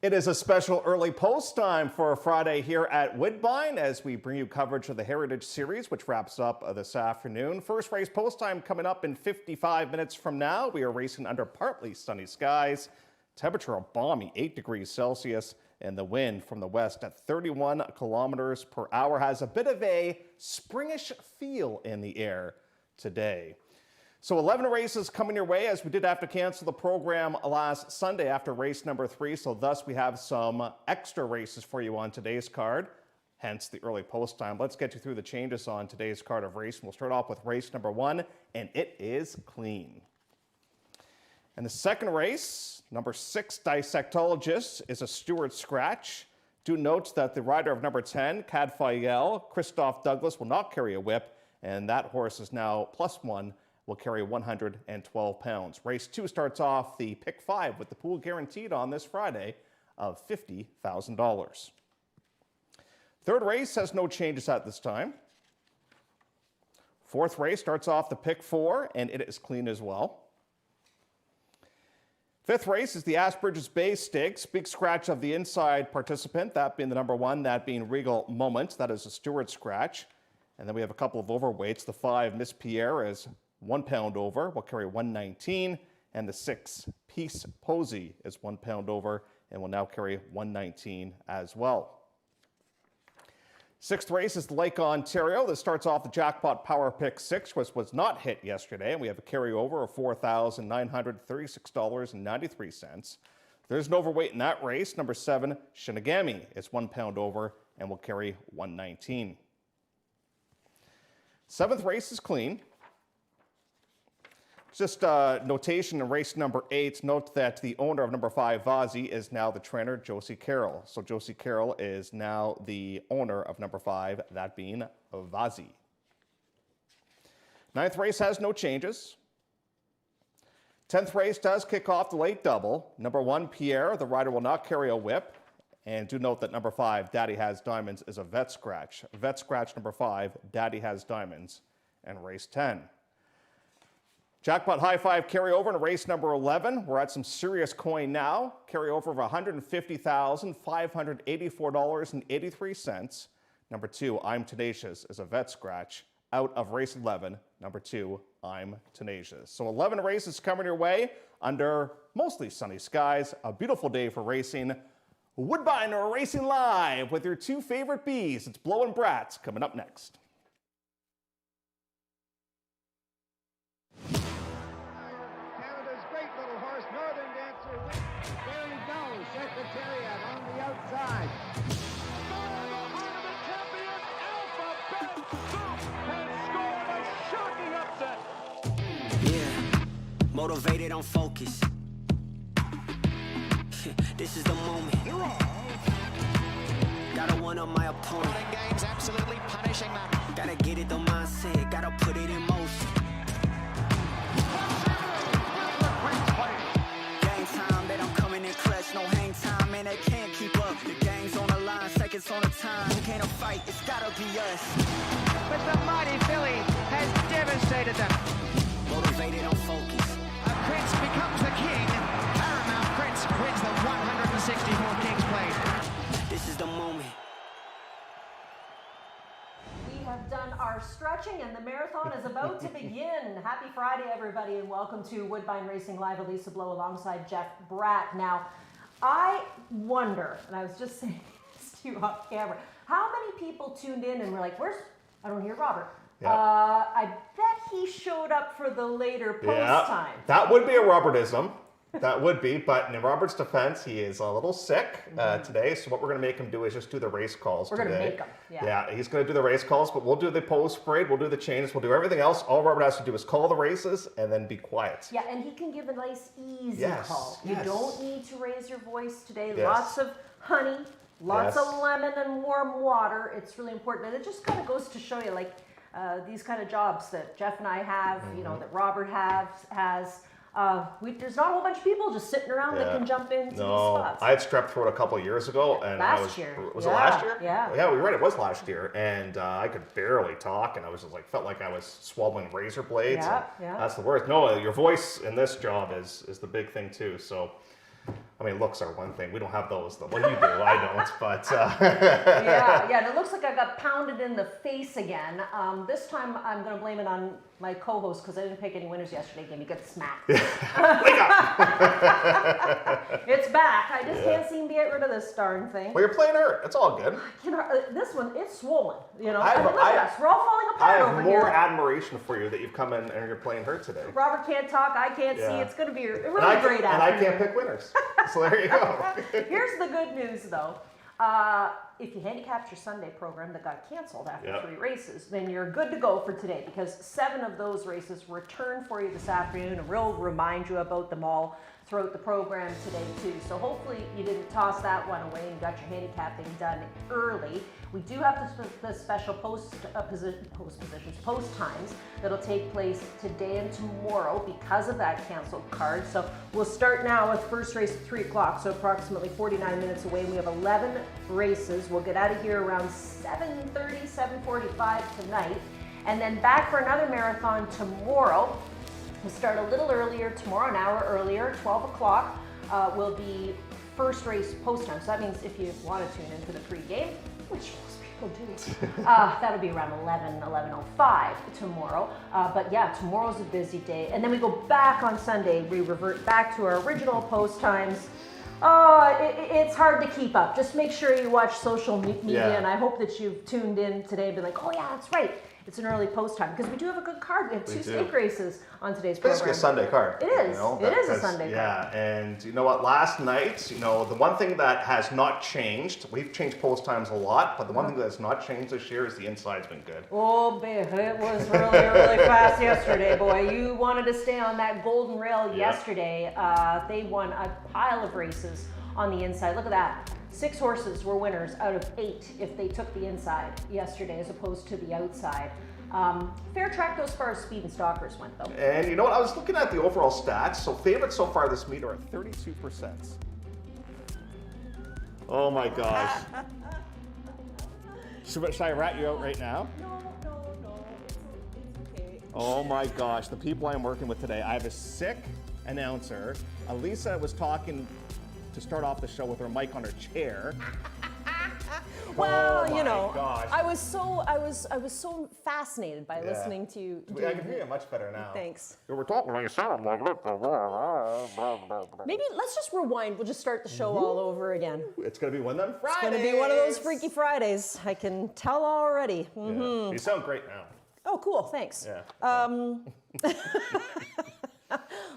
It is a special early post time for Friday here at Woodbine as we bring you coverage of the Heritage Series, which wraps up this afternoon. First race post time coming up in 55 minutes from now. We are racing under partly sunny skies. Temperature a balmy 8 degrees Celsius, and the wind from the west at 31 kilometers per hour has a bit of a springish feel in the air today. So 11 races coming your way, as we did have to cancel the program last Sunday after race number 3. So thus we have some extra races for you on today's card, hence the early post time. Let's get you through the changes on today's card of race. We'll start off with race number 1, and it is clean. And the second race, number 6, Dissectologist, is a Stewart scratch. Do note that the rider of number 10, Cadfael, Christoph Douglas, will not carry a whip, and that horse is now +1. Will carry 112 pounds. Race 2 starts off the pick 5 with the pool guaranteed on this Friday of $50,000. Third race has no changes at this time. Fourth race starts off the pick 4, and it is clean as well. Fifth race is the Asbridges Bay Stakes. Big scratch of the inside participant, that being the number 1, that being Regal Moment. That is a Stewart scratch. And then we have a couple of overweights. The 5, Miss Pierre, is 1 pound over, will carry 119, and the 6, Peace Posey, is 1 pound over and will now carry 119 as well. Sixth race is the Lake Ontario. This starts off the Jackpot Power Pick 6, which was not hit yesterday, and we have a carryover of $4,936.93. There's an overweight in that race. Number 7, Shinigami, is 1 pound over and will carry 119. Seventh race is clean. Just notation in race number 8, note that the owner of number 5, Vazi, is now the trainer, Josie Carroll. So Josie Carroll is now the owner of number 5, that being Vazi. Ninth race has no changes. 10th race does kick off the late double. Number 1, Pierre, the rider will not carry a whip. And do note that number 5, Daddy Has Diamonds, is a vet scratch. Vet scratch number 5, Daddy Has Diamonds, and race 10. Jackpot High 5 carryover in race number 11. We're at some serious coin now. Carryover of $150,584.83. Number 2, I'm Tenacious, is a vet scratch. Out of race 11, number 2, I'm Tenacious. So 11 races coming your way under mostly sunny skies. A beautiful day for racing. Woodbine Racing Live with your 2 favorite bees. It's Blow and Brats coming up next. Canada's great little horse, Northern Dancer. There he goes, Secretariat on the outside. Yeah, motivated on focus. This is the moment. Gotta one-up my opponent. Games absolutely punishing them. Gotta get it the mindset, gotta put it in motion. Game time, they don't come in and clutch. No hang time, man, they can't keep up. The game's on the line, seconds on the time. Who can't fight? It's gotta be us. But the mighty filly has devastated them. Motivated on focus. Prince becomes the king. Paramount Prince wins the 164 Kings Plate. This is the moment. We have done our stretching and the marathon is about to begin. Happy Friday, everybody, and welcome to Woodbine Racing Live. Elisa Blow alongside Jeff Bratt. Now, I wonder, and I was just saying this to you off camera, how many people tuned in and were like, I don't hear Robert. Yep. I bet he showed up for the later post time. That would be a Robertism. That would be, but in Robert's defense, he is a little sick today, so what we're going to make him do is just do the race calls today. We're going to make him, Yeah, he's going to do the race calls, but we'll do the post parade, we'll do the changes, we'll do everything else. All Robert has to do is call the races and then be quiet. Yeah, and he can give a nice, easy Yes, call. yes. You don't need to raise your voice today. Yes. Lots of honey, lots Yes. of lemon and warm water. It's really important. And it just kind of goes to show you, like, these kind of jobs that Jeff and I have, you know, that Robert has. There's not a whole bunch of people just sitting around that can jump into these spots. I had strep throat a couple of years ago, and Last year. Was it last year? Yeah. Yeah, you're right. It was last year, and I could barely talk, and I was just like felt like I was swallowing razor blades. Yeah, and yeah. That's the worst. No, your voice in this job is the big thing too. So I mean, looks are one thing. We don't have those, though. Well, you do. I don't. But Yeah, and it looks like I got pounded in the face again. This time I'm going to blame it on my co-host because I didn't pick any winners yesterday. Gave me a good smack. wake up. It's back. I just can't seem to get rid of this darn thing. Well, you're playing hurt. It's all good. You know, this one, it's swollen. You know, I look at us. We're all falling I apart have over more here. admiration for you that you've come in and you're playing hurt today. Robert can't talk. I can't see. Yeah. It's going to be a And really I, great and I afternoon. can't pick winners. So there you go. Here's the good news, though. If you handicapped your Sunday program that got canceled after 3 races, then you're good to go for today because 7 of those races return for you this afternoon, and we'll remind you about them all throughout the program today too. So hopefully you didn't toss that one away and got your handicapping done early. We do have the special post times that'll take place today and tomorrow because of that canceled card. So we'll start now with first race at 3 o'clock, so approximately 49 minutes away. We have 11 races. We'll get out of here around 7:30, 7:45 tonight, and then back for another marathon tomorrow. We'll start a little earlier tomorrow, an hour earlier, 12 o'clock will be first race post time. So that means if you want to tune into the pregame, which most people do, that'll be around 11:05 tomorrow. But yeah, tomorrow's a busy day. And then we go back on Sunday. We revert back to our original post times. It's hard to keep up. Just make sure you watch social media, and I hope that you've tuned in today and be like, oh yeah, that's right. It's an early post time because we do have a good card. We have 2 stake races on today's program. Basically a Sunday card. It is. It is a Sunday card. Yeah, and you know what? Last night, the one thing that has not changed, we've changed post times a lot, but the one thing that's not changed this year is the inside's been good. Oh, babe, it was really fast yesterday, boy. You wanted to stay on that golden rail yesterday. They won a pile of races on the inside. Look at that. 6 horses were winners out of 8 if they took the inside yesterday as opposed to the outside. Fair track goes as far as speed and stalkers went, though. And you know what? I was looking at the overall stats. So favorites so far this meet are at 32%. Oh my gosh. Should I rat you out right now? No. It's okay. Oh my gosh. The people I'm working with today. I have a sick announcer. Elisa was talking to start off the show with her mic on her chair. Well, oh my gosh. I was so fascinated by listening to you. I can hear you much better now. Thanks. We're talking like you sound like Maybe let's just rewind. We'll just start the show all over again. It's gonna be one of them Fridays. It's going to be one of those Freaky Fridays. I can tell already. Mm-hmm. Yeah. You sound great now. Oh, cool. Thanks. Yeah.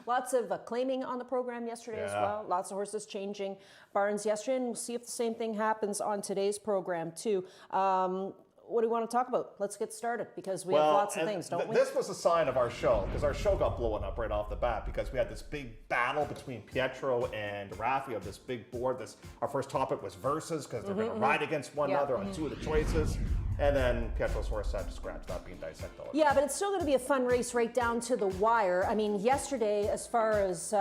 Lots of claiming on the program yesterday as well. Lots of horses changing barns yesterday, and we'll see if the same thing happens on today's program too. What do you want to talk about? Let's get started because we have lots of things, don't we? This was a sign of our show because our show got blown up right off the bat because we had this big battle between Pietro and Raffi of this big board. Our first topic was verses because they're going to ride against one another on 2 of the choices. And then Pietro's horse had to scratch that being dissected. Yeah, but it's still going to be a fun race right down to the wire. I mean, yesterday, as far as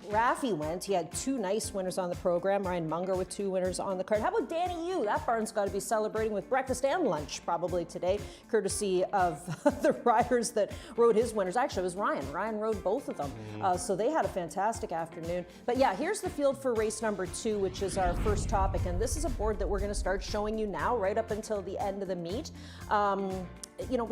Raffi went, he had 2 nice winners on the program. Ryan Munger with 2 winners on the card. How about Danny Yu? That barn's got to be celebrating with breakfast and lunch probably today, courtesy of the riders that rode his winners. Actually, it was Ryan. Ryan rode both of them. So they had a fantastic afternoon. But yeah, here's the field for race number 2, which is our first topic. And this is a board that we're going to start showing you now, right up until the end of the meet.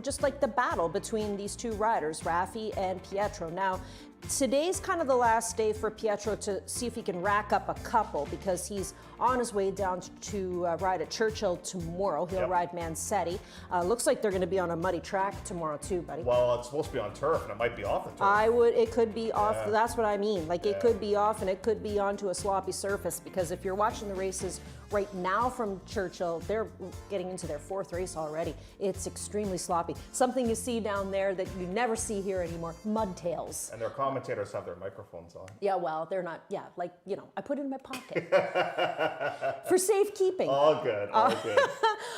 Just like the battle between these 2 riders, Raffi and Pietro. Now, today's kind of the last day for Pietro to see if he can rack up a couple because he's on his way down to ride at Churchill tomorrow. He'll ride Mancetti. Looks like they're going to be on a muddy track tomorrow too, buddy. Well, it's supposed to be on turf and it might be off the turf. It could be off. That's what I mean. Like it could be off and it could be onto a sloppy surface because if you're watching the races right now from Churchill, they're getting into their 4th race already. It's extremely sloppy. Something you see down there that you never see here anymore, mud tails. And their commentators have their microphones on. Yeah, well, they're not, I put it in my pocket. For safekeeping. All good, all good.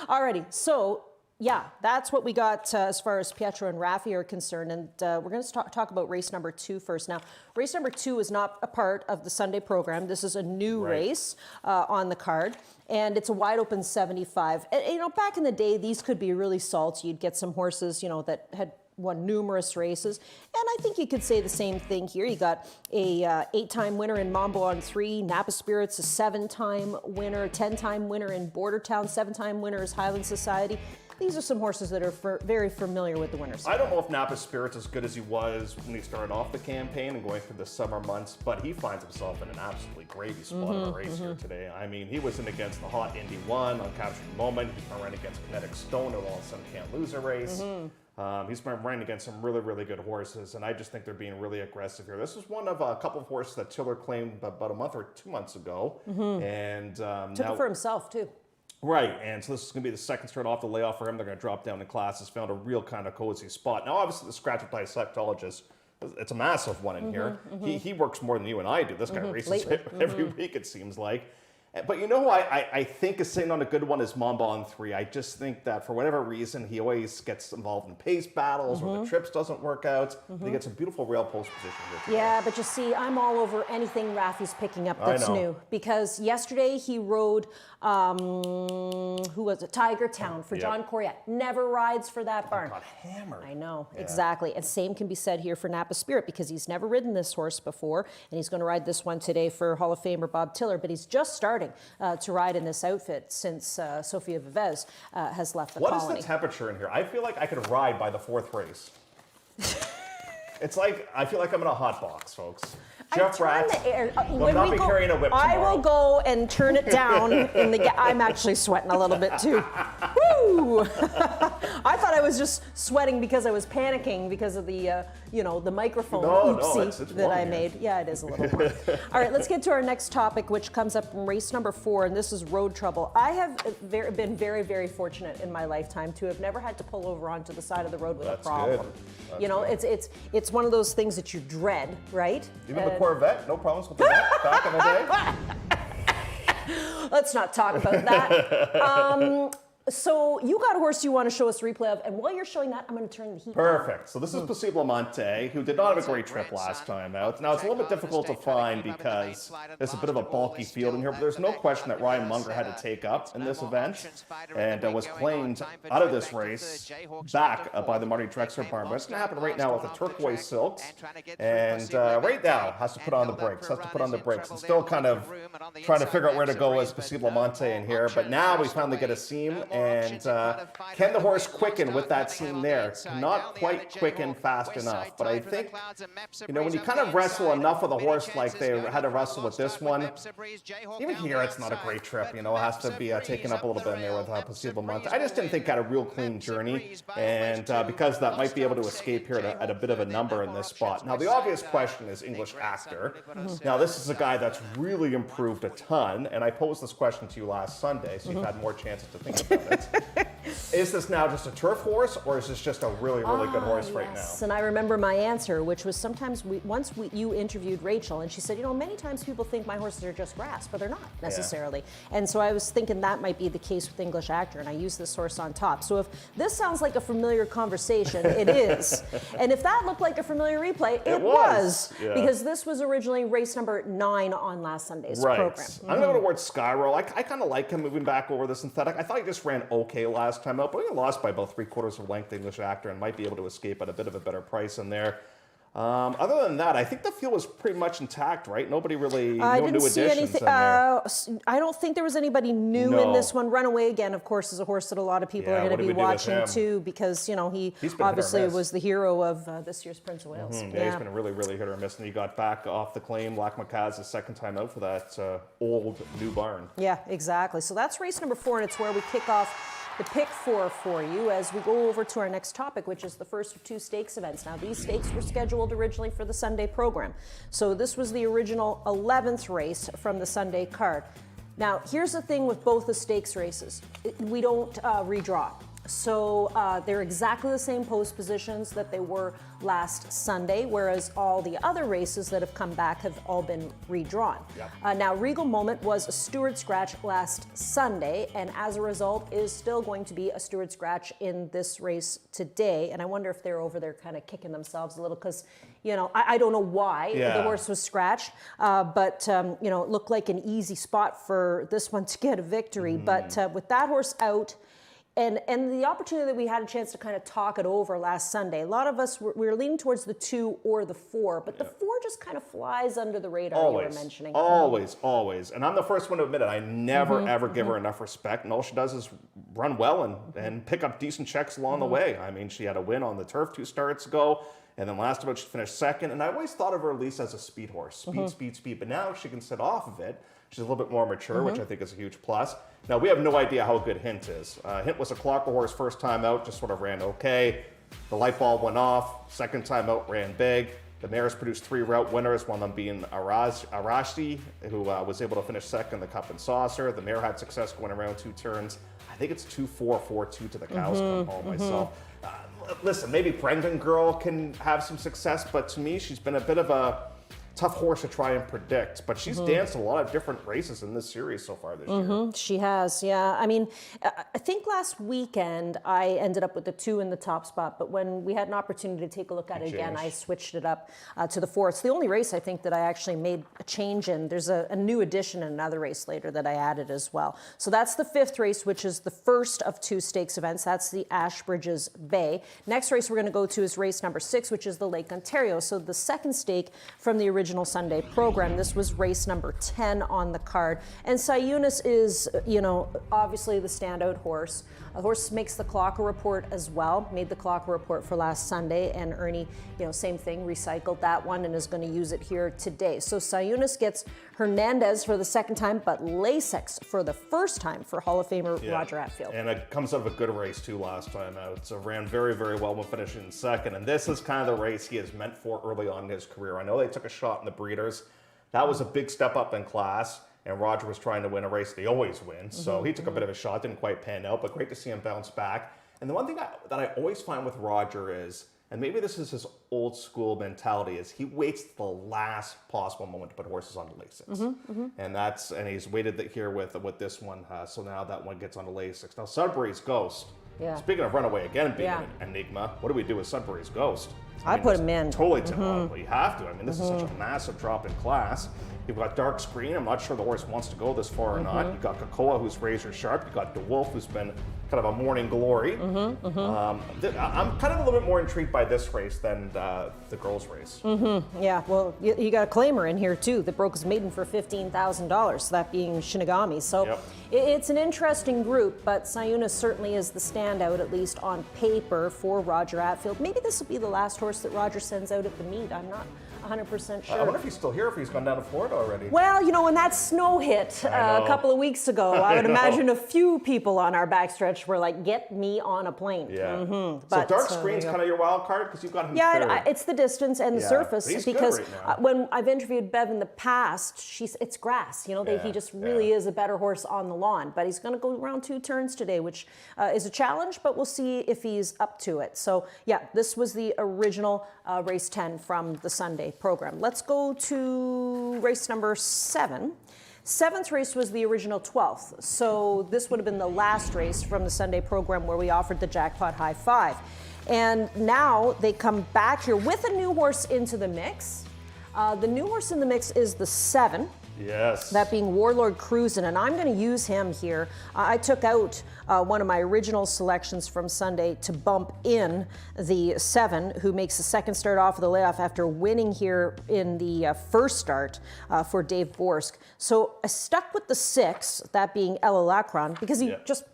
Alrighty, so yeah, that's what we got as far as Pietro and Raffi are concerned. And we're going to talk about race number 2 first. Now, race number 2 is not a part of the Sunday program. This is a new race on the card. And it's a wide open 75. And, back in the day, these could be really salty. You'd get some horses, that had won numerous races. And I think you could say the same thing here. You got a 8-time winner in Mambo on 3, Napa Spirits, a 7-time winner, 10-time winner in Bordertown, 7-time winner is Highland Society. These are some horses that are very familiar with the winners. I don't know if Napa Spirit's as good as he was when he started off the campaign and going through the summer months, but he finds himself in an absolutely gravy spot in a race here today. I mean, he was in against the hot Indy 1 on Captured Moment. He's been running against Kinetic Stone, who all of a sudden can't lose a race. He's been running against some really good horses, and I just think they're being really aggressive here. This is one of a couple of horses that Tiller claimed about a month or 2 months ago, and Took it for himself, too. Right, and so this is going to be the second start off the layoff for him. They're going to drop down in classes, found a real kind of cozy spot. Now, obviously, the scratch by psychologist, it's a massive one in here. He works more than you and I do. This guy races every week, it seems like. But you know who I think is sitting on a good one is Mamba on 3. I just think that for whatever reason, he always gets involved in pace battles or the trips doesn't work out. He gets a beautiful rail post position here today. Yeah, but you see, I'm all over anything Raffy's picking up that's new. Because yesterday he rode, who was it? Tiger Town for John Coryat. Never rides for that barn. Got hammered. I know, exactly. And same can be said here for Napa Spirit because he's never ridden this horse before, and he's going to ride this one today for Hall of Famer Bob Tiller, but he's just starting to ride in this outfit since Sofia Vivez has left the colony. What is the temperature in here? I feel like I could ride by the 4th race. It's like, I feel like I'm in a hot box, folks. Jeff Bratt will not be carrying a whip tomorrow. I will go and turn it down in the. I'm actually sweating a little bit too. Woo! I thought I was just sweating because I was panicking because of the, the microphone oopsie that I made. Yeah, it is a little warm. All right, let's get to our next topic, which comes up from race number 4, and this is road trouble. I have been very fortunate in my lifetime to have never had to pull over onto the side of the road with a problem. It's one of those things that you dread, right? Even the Corvette, no problems with the Corvette back in the day. Let's not talk about that. So you got a horse you want to show us a replay of, and while you're showing that, I'm going to turn the heat Perfect. So this is Possible Monte, who did not have a great trip last time out. Now, it's a little bit difficult to find because there's a bit of a bulky field in here, but there's no question that Ryan Munger had to take up in this event and was claimed out of this race back by the Marty Drexler barn. But it's going to happen right now with the Turquoise Silks, and right now has to put on the brakes, and still kind of trying to figure out where to go as Possible Monte in here. But now we finally get a seam. And can the horse quicken with that seam there? Not quite quicken fast enough, but I think, when you kind of wrestle enough with a horse like they had to wrestle with this one, even here it's not a great trip, it has to be taken up a little bit in there with Possible Monte. I just didn't think got a real clean journey, and because that might be able to escape here at a bit of a number in this spot. Now, the obvious question is English Actor. Now, this is a guy that's really improved a ton, and I posed this question to you last Sunday, so you've had more chances to think about it. Is this now just a turf horse, or is this just a really good horse right now? And I remember my answer, which was sometimes you interviewed Rachel, and she said, many times people think my horses are just grass, but they're not necessarily. Yeah. And so I was thinking that might be the case with English Actor, and I used this horse on top. So if this sounds like a familiar conversation, it is. And if that looked like a familiar replay, it was. Yeah. Because this was originally race number 9 on last Sunday's program. I'm going to go towards Skyroll. I kind of like him moving back over the synthetic. I thought he just ran okay last time out, but he lost by about 3/4 of length, English Actor, and might be able to escape at a bit of a better price in there. Other than that, I think the field was pretty much intact, right? Nobody really, no new additions in there. I don't think there was anybody new in this one. Runaway, again, of course, is a horse that a lot of people are going to be watching too, because, he obviously was the hero of this year's Prince of Wales. Yeah, he's been really hit or miss, and he got back off the claim. Lac Macaz's second time out for that old new barn. Yeah, exactly. So that's race number 4, and it's where we kick off the pick 4 for you as we go over to our next topic, which is the first of 2 stakes events. Now, these stakes were scheduled originally for the Sunday program. So this was the original 11th race from the Sunday card. Now, here's the thing with both the stakes races. We don't redraw. So they're exactly the same post positions that they were last Sunday, whereas all the other races that have come back have all been redrawn. Yep. Now, Regal Moment was a Stewart Scratch last Sunday, and as a result is still going to be a Stewart Scratch in this race today. And I wonder if they're over there kind of kicking themselves a little because, I don't know why the horse was scratched, but, it looked like an easy spot for this one to get a victory. But with that horse out, And the opportunity that we had a chance to kind of talk it over last Sunday, a lot of us we were leaning towards the 2 or the 4, but the 4 just kind of flies under the radar. Always, you were mentioning. always. And I'm the first one to admit it. I never ever give her enough respect, and all she does is run well and pick up decent checks along the way. I mean, she had a win on the turf 2 starts ago, and then last about she finished second. And I always thought of her at least as a speed horse, speed. But now she can sit off of it. She's a little bit more mature, which I think is a huge plus. Now, we have no idea how good Hint is. Hint was a clocker horse first time out, just sort of ran okay. The light bulb went off. Second time out, ran big. The mares produced 3 route winners, one of them being Arashi, who was able to finish second in the Cup and Saucer. The mare had success going around 2 turns. I think it's 2-4, 4-2 to the cows come home myself. Listen, maybe Brendan Girl can have some success, but to me, she's been a bit of a tough horse to try and predict, but she's danced a lot of different races in this series so far this year. She has, yeah. I mean, I think last weekend I ended up with the 2 in the top spot, but when we had an opportunity to take a look at it again, I switched it up to the 4. It's the only race I think that I actually made a change in. There's a new addition in another race later that I added as well. So that's the 5th race, which is the first of 2 stakes events. That's the Ashbridges Bay. Next race we're going to go to is race number 6, which is the Lake Ontario. So the second stake from the original Sunday program. This was race number 10 on the card. And Sayunis is, obviously the standout horse. The horse makes the Clocker Report as well, made the Clocker Report for last Sunday, and Ernie, same thing, recycled that one and is going to use it here today. So Sayunis gets Hernandez for the second time, but Lasix for the first time for Hall of Famer Roger Attfield. And it comes out of a good race too last time out. So ran very, very well when finishing second. And this is kind of the race he is meant for early on in his career. I know they took a shot in the breeders. That was a big step up in class. And Roger was trying to win a race they always win. So he took a bit of a shot, didn't quite pan out, but great to see him bounce back. And the one thing that I always find with Roger is, and maybe this is his old school mentality, is he waits the last possible moment to put horses on the Lasix. And he's waited here with this one. So now that one gets on the Lasix. Now Sudbury's Ghost. Yeah. Speaking of runaway again being an enigma, what do we do with Sudbury's Ghost? I put him in. Totally well, you have to. I mean, this is such a massive drop in class. You've got Dark Screen. I'm not sure the horse wants to go this far or not. You've got Kakoa, who's razor sharp. You've got DeWolf, who's been kind of a morning glory. I'm kind of a little bit more intrigued by this race than the girls' race. Yeah, well, you got a claimer in here too that broke his maiden for $15,000, that being Shinigami. So it's an interesting group, but Sayunis certainly is the standout, at least on paper, for Roger Attfield. Maybe this will be the last horse that Roger sends out at the meet. I'm not 100% sure. I wonder if he's still here, if he's gone down to Florida already. Well, when that snow hit a couple of weeks ago, I would imagine a few people on our backstretch were like, get me on a plane. Yeah. So Dark Screen's kind of your wild card because you've got him third. Yeah, it's the distance and the surface. He's because good right now. When I've interviewed Bev in the past, it's grass. He just really is a better horse on the lawn. But he's going to go around 2 turns today, which is a challenge, but we'll see if he's up to it. So, yeah, this was the original race 10 from the Sunday program. Let's go to race number 7. 7th race was the original 12th. So this would have been the last race from the Sunday program where we offered the jackpot high 5. And now they come back here with a new horse into the mix. The new horse in the mix is the 7. Yes. That being Warlord Cruisin', and I'm going to use him here. I took out one of my original selections from Sunday to bump in the 7, who makes the second start off of the layoff after winning here in the first start for Dave Borsk. So I stuck with the 6, that being Ella Lacron, because he just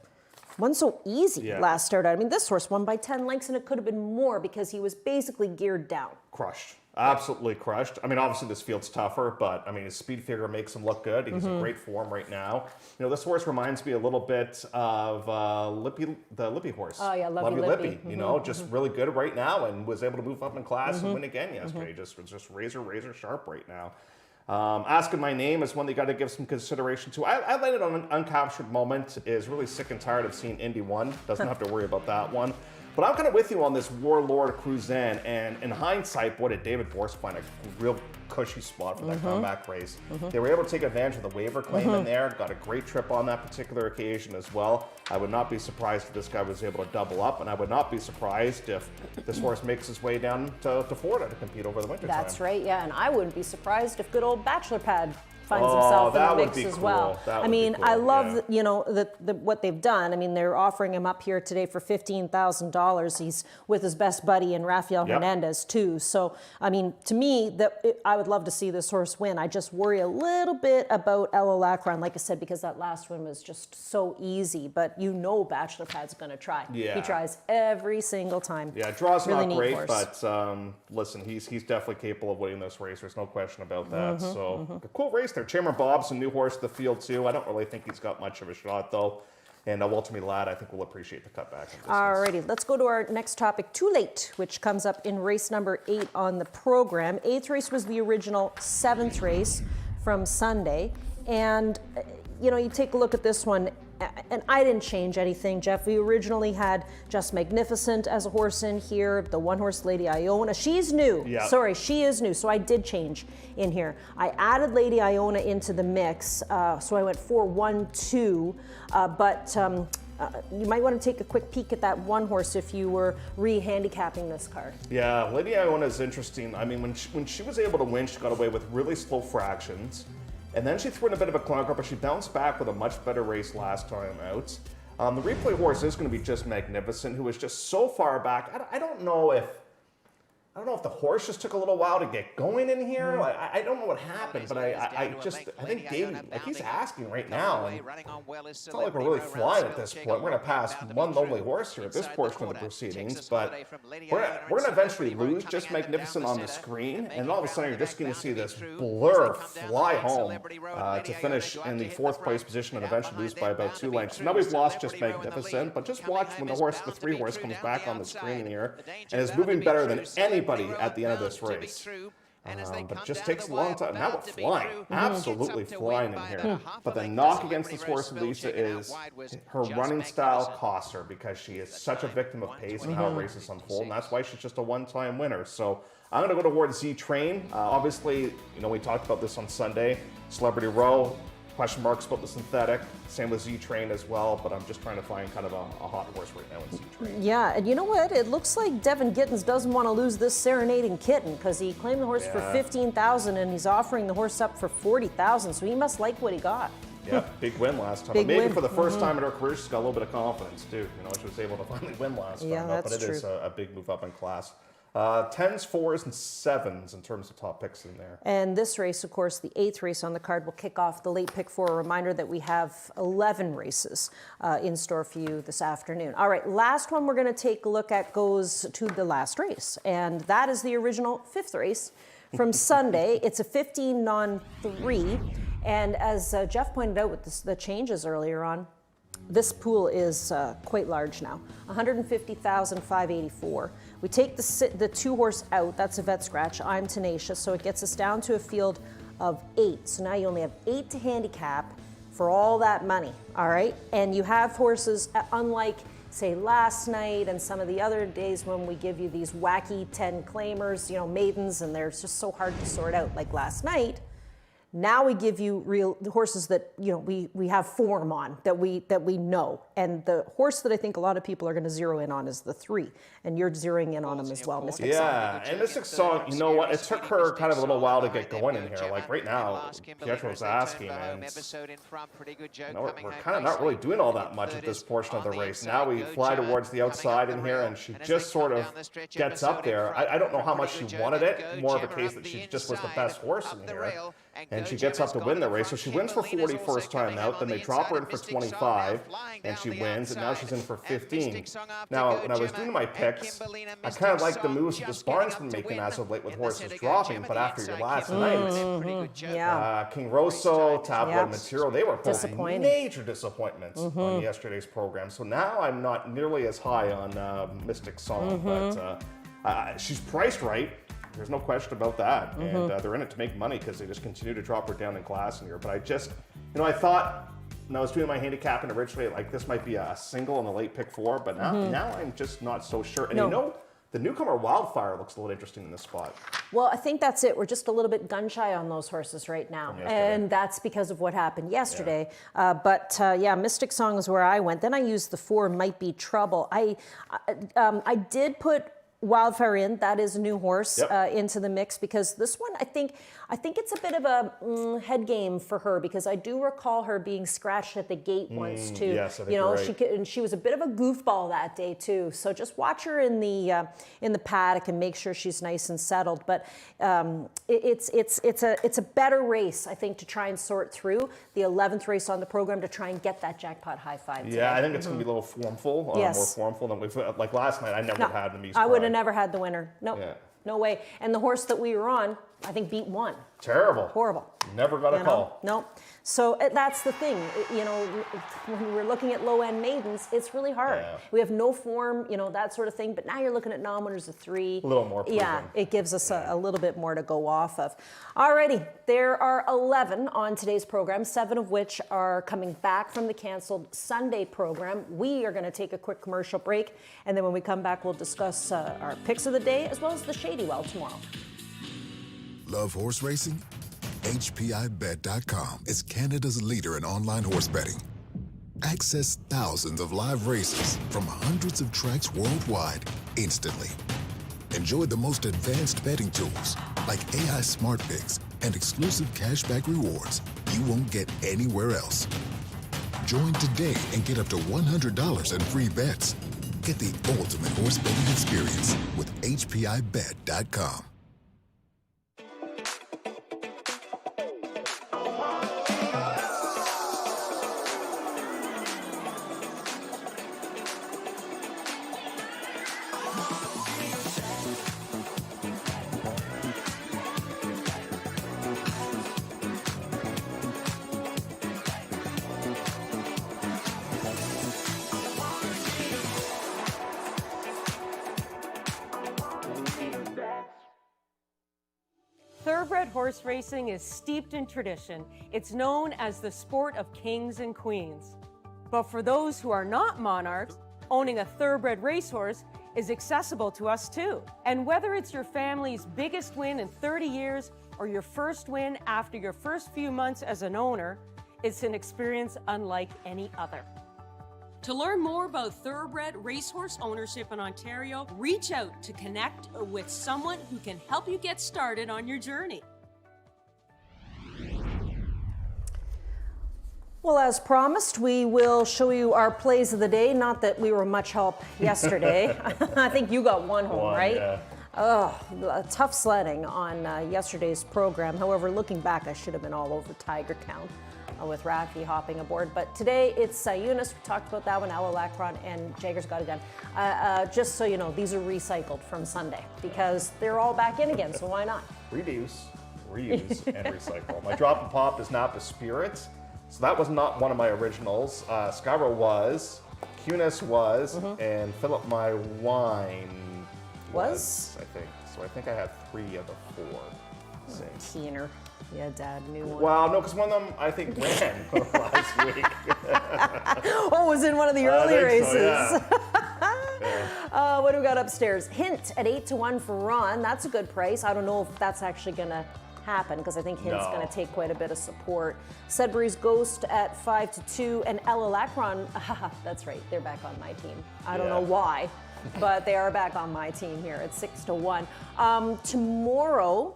won so easy last start out. I mean, this horse won by 10 lengths, and it could have been more because he was basically geared down. Crushed. Absolutely crushed. I mean, obviously this field's tougher, but I mean, his speed figure makes him look good. He's in great form right now. This horse reminds me a little bit of the Lippy horse. Oh yeah, Lovely Lippy. Just really good right now, and was able to move up in class and win again yesterday. Just razor sharp right now. Asking My Name is one that you got to give some consideration to. I landed on an Uncaptured Moment. Is really sick and tired of seeing Indy 1. Doesn't have to worry about that one. But I'm kind of with you on this Warlord Cruisin', and in hindsight, boy, did David Borsk find a real cushy spot for that comeback race. They were able to take advantage of the waiver claim in there, got a great trip on that particular occasion as well. I would not be surprised if this guy was able to double up, and I would not be surprised if this horse makes his way down to Florida to compete over the winter time. That's right, yeah, and I wouldn't be surprised if good old Bachelor Pad finds himself in that the would mix be as cool. well. That I would be mean, cool, I love yeah. you know what they've done. I mean, they're offering him up here today for $15,000. He's with his best buddy in Rafael Hernandez too. So I mean, to me, I would love to see this horse win. I just worry a little bit about Ella Lacron, like I said, because that last one was just so easy. But you know, Bachelor Pad's going to try. Yeah. He tries every single time. Yeah, draw's Really not neat great, horse. but listen, he's definitely capable of winning this race. There's no question about that. So a cool race there. Chamber Bob's a new horse to the field too. I don't really think he's got much of a shot though. And Walter Ladd, I think, will appreciate the cutback in distance. Alrighty, let's go to our next topic, Too Late, which comes up in race number 8 on the program. 8th race was the original 7th race from Sunday. And, you know, you take a look at this one, and I didn't change anything, Jeff. We originally had Just Magnificent as a horse in here, the one-horse Lady Iona. She's new. Yeah. Sorry, she is new, so I did change in here. I added Lady Iona into the mix, so I went 4-1-2, but you might want to take a quick peek at that one horse if you were re-handicapping this card. Yeah, Lady Iona is interesting. I mean, when she was able to win, she got away with really slow fractions. And then she threw in a bit of a clunker, but she bounced back with a much better race last time out. The replay horse is going to be Just Magnificent, who was just so far back. I don't know if the horse just took a little while to get going in here. I don't know what happened, but I think Davey, like, he's asking right now, and it's not like we're really flying at this point. We're going to pass one lonely horse here at this portion of the proceedings, but we're going to eventually lose Just Magnificent on the screen, and all of a sudden you're just going to see this blur fly home to finish in the 4th place position and eventually lose by about 2 lengths. So now we've lost Just Magnificent, but just watch when the 3-horse comes back on the screen here and is moving better than anybody at the end of this race. But it just takes a long time. Now we're flying, absolutely flying in here. But the knock against this horse, Lisa, is her running style costs her because she is such a victim of pace and how races unfold, and that's why she's just a one-time winner. So I'm going to go towards Z-Train. Obviously, you know, we talked about this on Sunday. Celebrity Row, question marks about the synthetic. Same with Z-Train as well, but I'm just trying to find kind of a hot horse right now in Z-Train. Yeah, and you know what? It looks like Devin Gittins doesn't want to lose this Serenading Kitten because he claimed the horse for $15,000 and he's offering the horse up for $40,000, so he must like what he got. Yeah, big win last time. Big Maybe win. for the first time in her career, she's got a little bit of confidence too. You know, she was able to finally win last time. Yeah, that's but it true. is a big move up in class. 10s, 4s, and 7s in terms of top picks in there. And this race, of course, the 8th race on the card, will kick off the late pick 4. A reminder that we have 11 races in store for you this afternoon. All right, last one we're going to take a look at goes to the last race, and that is the original 5th race from Sunday. It's a 15-on-3, and as Jeff pointed out with the changes earlier on, this pool is quite large now, 150,584. We take the 2-horse out, that's a vet scratch, I'm Tenacious, so it gets us down to a field of 8. So now you only have 8 to handicap for all that money, all right? And you have horses, unlike, say, last night and some of the other days when we give you these wacky 10 claimers, you know, maidens, and they're just so hard to sort out, like last night. Now we give you real horses that, you know, we have form on, that we know. And the horse that I think a lot of people are going to zero in on is the 3. And you're zeroing in on him as well, Mystic Song. Yeah, and Mystic Song, you know what? It took her kind of a little while to get going in here. Like right now, Pietro's asking, and you know, we're kind of not really doing all that much at this portion of the race. Now we fly towards the outside in here, and she just sort of gets up there. I don't know how much she wanted it. More of a case that she just was the best horse in here. And she gets up to win the race. So she wins for 40 first time out, then they drop her in for 25, and she wins, and now she's in for 15. Now, when I was doing my picks, I kind of like the moves that this barn's been making as of late with horses dropping, but after your last night, King Rosso, Tabloid Material, they were both major disappointments on yesterday's program. So now I'm not nearly as high on Mystic Song, but she's priced right. There's no question about that. And they're in it to make money because they just continue to drop her down in class in here. But I just, you know, I thought when I was doing my handicapping originally, like this might be a single in the late pick 4, but now I'm just not so sure. And you know, the newcomer Wildfire looks a little interesting in this spot. Well, I think that's it. We're just a little bit gun shy on those horses right now. And that's because of what happened yesterday. Yeah. Mystic Song is where I went. Then I used the 4 Might Be Trouble. I did put Wildfire Inn, that is a new horse Yep. into the mix, because this one, I think it's a bit of a head game for her, because I do recall her being scratched at the gate once too. Yes, I think you know, you're right. she was a bit of a goofball that day too. So just watch her in the paddock and make sure she's nice and settled. But it's a better race, I think, to try and sort through the 11th race on the program to try and get that jackpot high five today. Yeah, I think it's going to be a little formful, Yes. more formful than we've, like last night. I never had the Mies I would have Pride. never had the winner. No, Yeah. no way. And the horse that we were on, I think, beat one. Terrible. Horrible. Never got a You call. know? No. So that's the thing. You know, when we're looking at low-end maidens, it's really hard. Yeah. We have no form, you know, that sort of thing. But now you're looking at non-winners of 3. A little more Yeah, proven. it gives us a little bit more to go off of. Alrighty, there are 11 on today's program, 7 of which are coming back from the canceled Sunday program. We are going to take a quick commercial break, and then when we come back, we'll discuss our picks of the day as well as the Shady Well tomorrow. Love horse racing? HPIBet.com is Canada's leader in online horse betting. Access thousands of live races from hundreds of tracks worldwide instantly. Enjoy the most advanced betting tools like AI Smart Picks and exclusive cashback rewards you won't get anywhere else. Join today and get up to $100 in free bets. Get the ultimate horse betting experience with HPIBet.com. Thoroughbred horse racing is steeped in tradition. It's known as the sport of kings and queens. But for those who are not monarchs, owning a thoroughbred racehorse is accessible to us too. And whether it's your family's biggest win in 30 years or your first win after your first few months as an owner, it's an experience unlike any other. To learn more about thoroughbred racehorse ownership in Ontario, reach out to connect with someone who can help you get started on your journey. Well, as promised, we will show you our plays of the day. Not that we were much help yesterday. I think you got one home, right? Yeah. Oh, tough sledding on yesterday's program. However, looking back, I should have been all over Tiger Count with Rafi hopping aboard. But today it's Eunice. We talked about that one, Ella Lacron, and Jagger's Got a Gun. Just so you know, these are recycled from Sunday because they're all back in again, so why not? Reduce, reuse, and recycle. My drop and pop is Napa Spirits. So that was not one of my originals. Scarborough was, Cunis was, and Philip My Wine was, I think. So I think I had 3 of the 4. Keener. Yeah, Dad, new one. Well, no, because one of them, I think, ran last week. Oh, it was in one of the early races. So, yeah. What do we got upstairs? Hint at 8-1 for Ron. That's a good price. I don't know if that's actually going to happen because I think Hint's No. going to take quite a bit of support. Sudbury's Ghost at 5-2, and Ella Lacron. That's right, they're back on my team. I don't know why, but they are back on my team here at 6-1. Tomorrow,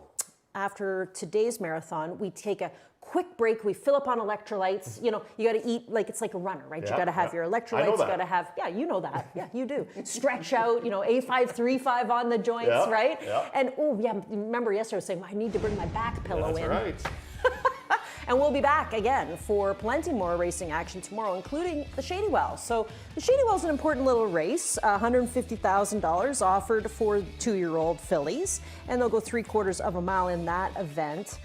after today's marathon, we take a quick break. We fill up on electrolytes. You know, you got to eat like it's like a runner, right? Yeah, You got to have yeah. your I know electrolytes. You that. got to have, yeah, you know that. Yeah, you do. Stretch out, you know, A5, 3-5 on the joints, Yeah, right? yeah. And oh, yeah, remember yesterday I was saying, I need to bring my back pillow That's in. right. And we'll be back again for plenty more racing action tomorrow, including the Shady Well. So the Shady Well is an important little race, $150,000 offered for 2-year-old fillies, and they'll go 3/4 of a mile in that event.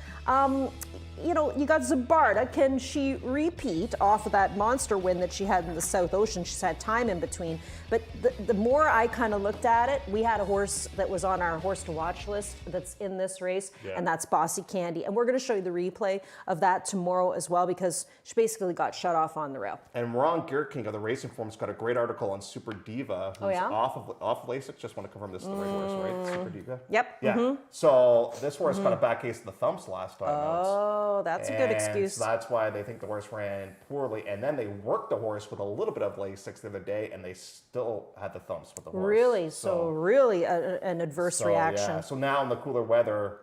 You know, you got Zabarda. Can she repeat off of that monster win that she had in the South Ocean? She's had time in between. But the more I kind of looked at it, we had a horse that was on our horse to watch list that's in this race, and that's Bossy Candy. And we're going to show you the replay of that tomorrow as well because she basically got shut off on the rail. And Ron Gierking of the Racing Forum's got a great article on Super Diva, who's off LASIK. Just want to confirm this is the right horse, right? Super Diva? Yep. Yeah. So this horse got a back case of the thumps last last time out. Oh, that's a good And excuse. so that's why they think the horse ran poorly. And then they worked the horse with a little bit of Lasix the other day, and they still had the thumps with the horse. Really? So really an adverse reaction. Yeah. So now in the cooler weather,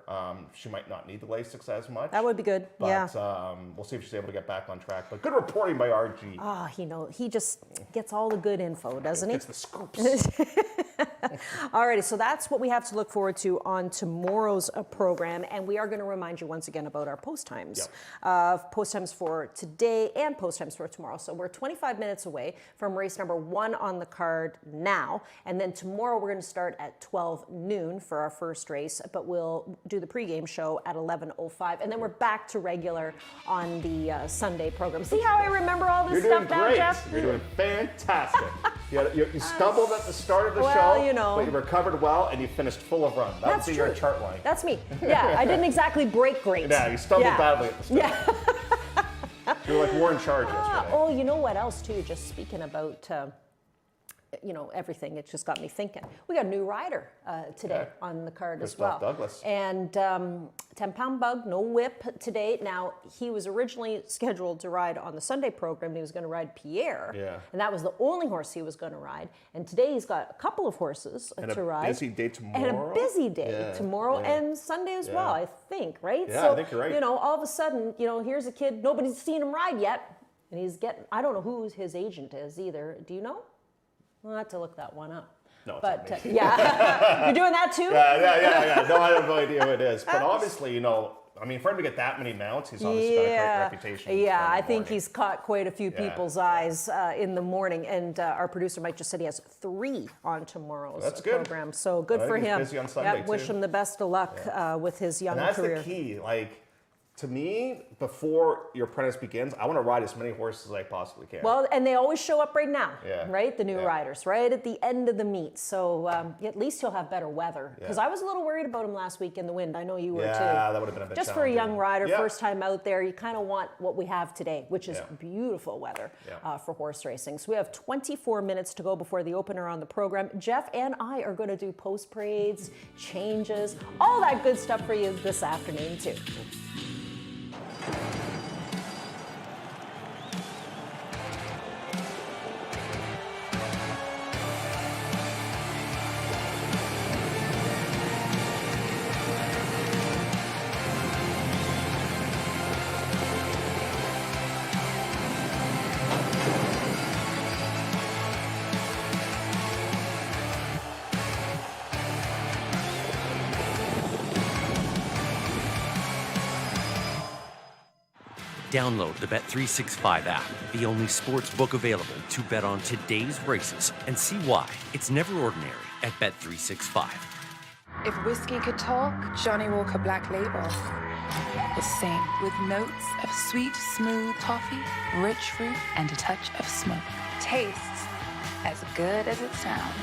she might not need the Lasix as much. That would be good. But Yeah. we'll see if she's able to get back on track. But good reporting by RG. Ah, he just gets all the good info, doesn't he? Gets the scoops. Alrighty, so that's what we have to look forward to on tomorrow's program, and we are going to remind you once again about our post times. Post times for today and post times for tomorrow. So we're 25 minutes away from race number 1 on the card now, and then tomorrow we're going to start at 12 noon for our first race, but we'll do the pregame show at 11:05, and then we're back to regular on the Sunday program. See how I remember all this You're stuff doing now, great. Jeff? You're doing fantastic. You stumbled at the start of the Well, show, you know. but you recovered well, and you finished full of run. That would be your true. chart line. That's me. Yeah, I didn't exactly break great. Yeah, you stumbled badly at the start. Yeah. You were like Warren Charge yesterday. Oh, you know what else too? Just speaking about everything, it just got me thinking. We got a new rider today on the card as well. Douglas. And 10-pound bug, no whip today. Now, he was originally scheduled to ride on the Sunday program. He was going to ride Pierre. Yeah. And that was the only horse he was going to ride. And today he's got a couple of horses to ride. And a busy day tomorrow. And a busy day tomorrow and Sunday as well, I think, right? Yeah, so, I think you're right. All of a sudden, here's a kid, nobody's seen him ride yet. And he's getting, I don't know who his agent is either. Do you know? We'll have to look that one up. No, it's but not me. yeah, you're doing that too? Yeah. No, I have no idea who it is. But obviously, for him to get that many mounts, he's obviously got a great reputation. Yeah, I in the think morning. he's caught quite a few people's eyes in the morning. And our producer Mike just said he has 3 on tomorrow's program. So good for he's him. busy on Sunday, wish too. him the best of luck with his young And that's career. the key. To me, before your apprentice begins, I want to ride as many horses as I possibly can. Well, and they always show up right now, Yeah. right? The new riders, right at the end of the meet. So at least he'll have better weather. Because I was a little worried about him last week in the wind. I know you were too. Yeah, that would have been a bit Just for a young challenging. rider, Yeah. first time out there, you kind of want what we have today, which is beautiful weather for horse racing. So we have 24 minutes to go before the opener on the program. Jeff and I are going to do post parades, changes, all that good stuff for you this afternoon too. Download the Bet365 app, the only sports book available to bet on today's races, and see why it's never ordinary at Bet365. If whiskey could talk, Johnny Walker Black Label would sing with notes of sweet, smooth coffee, rich fruit, and a touch of smoke. Tastes as good as it sounds.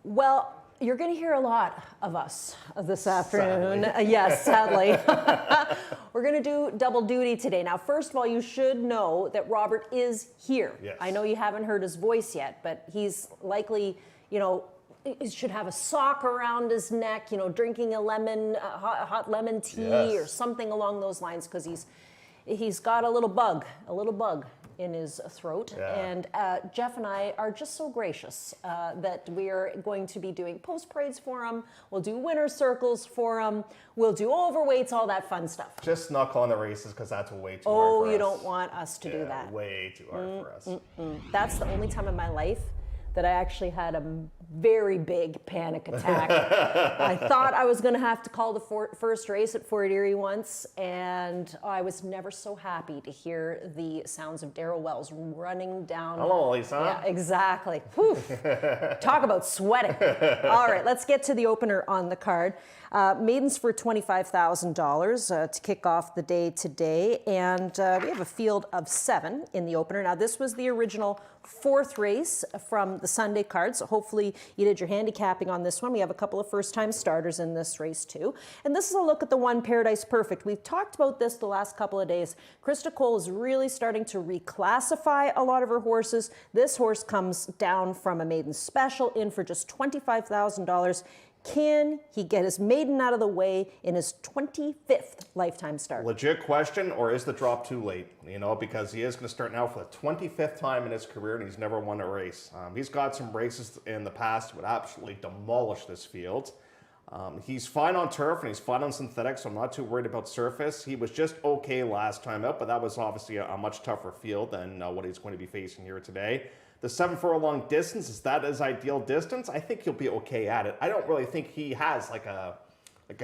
Well, you're going to hear a lot of us this afternoon. Yes, sadly. We're going to do double duty today. Now, first of all, you should know that Robert is here. Yes. I know you haven't heard his voice yet, but he's likely, he should have a sock around his neck, drinking a hot lemon tea or something along those lines, because he's got a little bug in his throat. Yeah. And Jeff and I are just so gracious that we are going to be doing post parades for him. We'll do winner circles for him. We'll do overweights, all that fun stuff. Just not calling the races because that's way too hard Oh, for us. you don't want us to do that. Way too hard for us. That's the only time in my life that I actually had a very big panic attack. I thought I was going to have to call the first race at Fort Erie once, and I was never so happy to hear the sounds of Darrell Wells running down. Hello, Lisa. Yeah, exactly. Whew. Talk about sweating. All right, let's get to the opener on the card. Maidens for $25,000 to kick off the day today, and we have a field of 7 in the opener. Now, this was the original 4th race from the Sunday card, so hopefully you did your handicapping on this one. We have a couple of first-time starters in this race too. And this is a look at the one Paradise Perfect. We've talked about this the last couple of days. Krista Cole is really starting to reclassify a lot of her horses. This horse comes down from a maiden special in for just $25,000. Can he get his maiden out of the way in his 25th lifetime start? Legit question, or is the drop too late? Because he is going to start now for the 25th time in his career, and he's never won a race. He's got some races in the past that would absolutely demolish this field. He's fine on turf and he's fine on synthetic, so I'm not too worried about surface. He was just okay last time out, but that was obviously a much tougher field than what he's going to be facing here today. The 7 furlong distance, is that his ideal distance? I think he'll be okay at it. I don't really think he has like a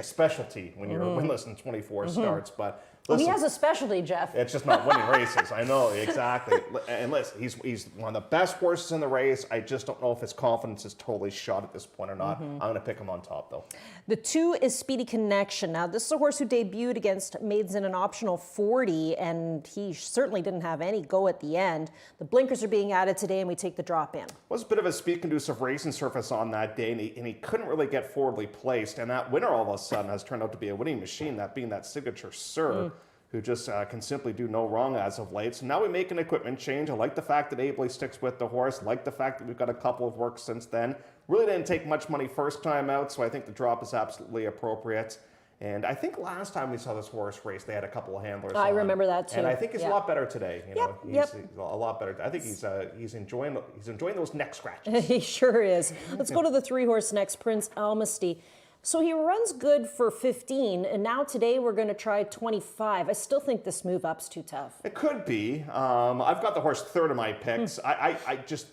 specialty when you're winless in 24 starts, but listen, he has a specialty, Jeff. it's just not winning races. I know, exactly. And listen, he's one of the best horses in the race. I just don't know if his confidence is totally shot at this point or not. I'm going to pick him on top, though. The 2 is Speedy Connection. Now, this is a horse who debuted against maidens in an optional 40, and he certainly didn't have any go at the end. The blinkers are being added today, and we take the drop in. Was a bit of a speed-conducive racing surface on that day, and he couldn't really get forwardly placed. And that winner, all of a sudden, has turned out to be a winning machine, that being that signature Sir, who just can simply do no wrong as of late. So now we make an equipment change. I like the fact that Abley sticks with the horse. Like the fact that we've got a couple of works since then. Really didn't take much money first time out, so I think the drop is absolutely appropriate. And I think last time we saw this horse race, they had a couple of handlers I on. remember that too. And I think he's a lot better today. He's a lot better. I think he's enjoying those neck scratches. He sure is. Let's go to the 3-horse next, Prince Almasty. So he runs good for 15, and now today we're going to try 25. I still think this move up's too tough. It could be. I've got the horse third of my picks. I just,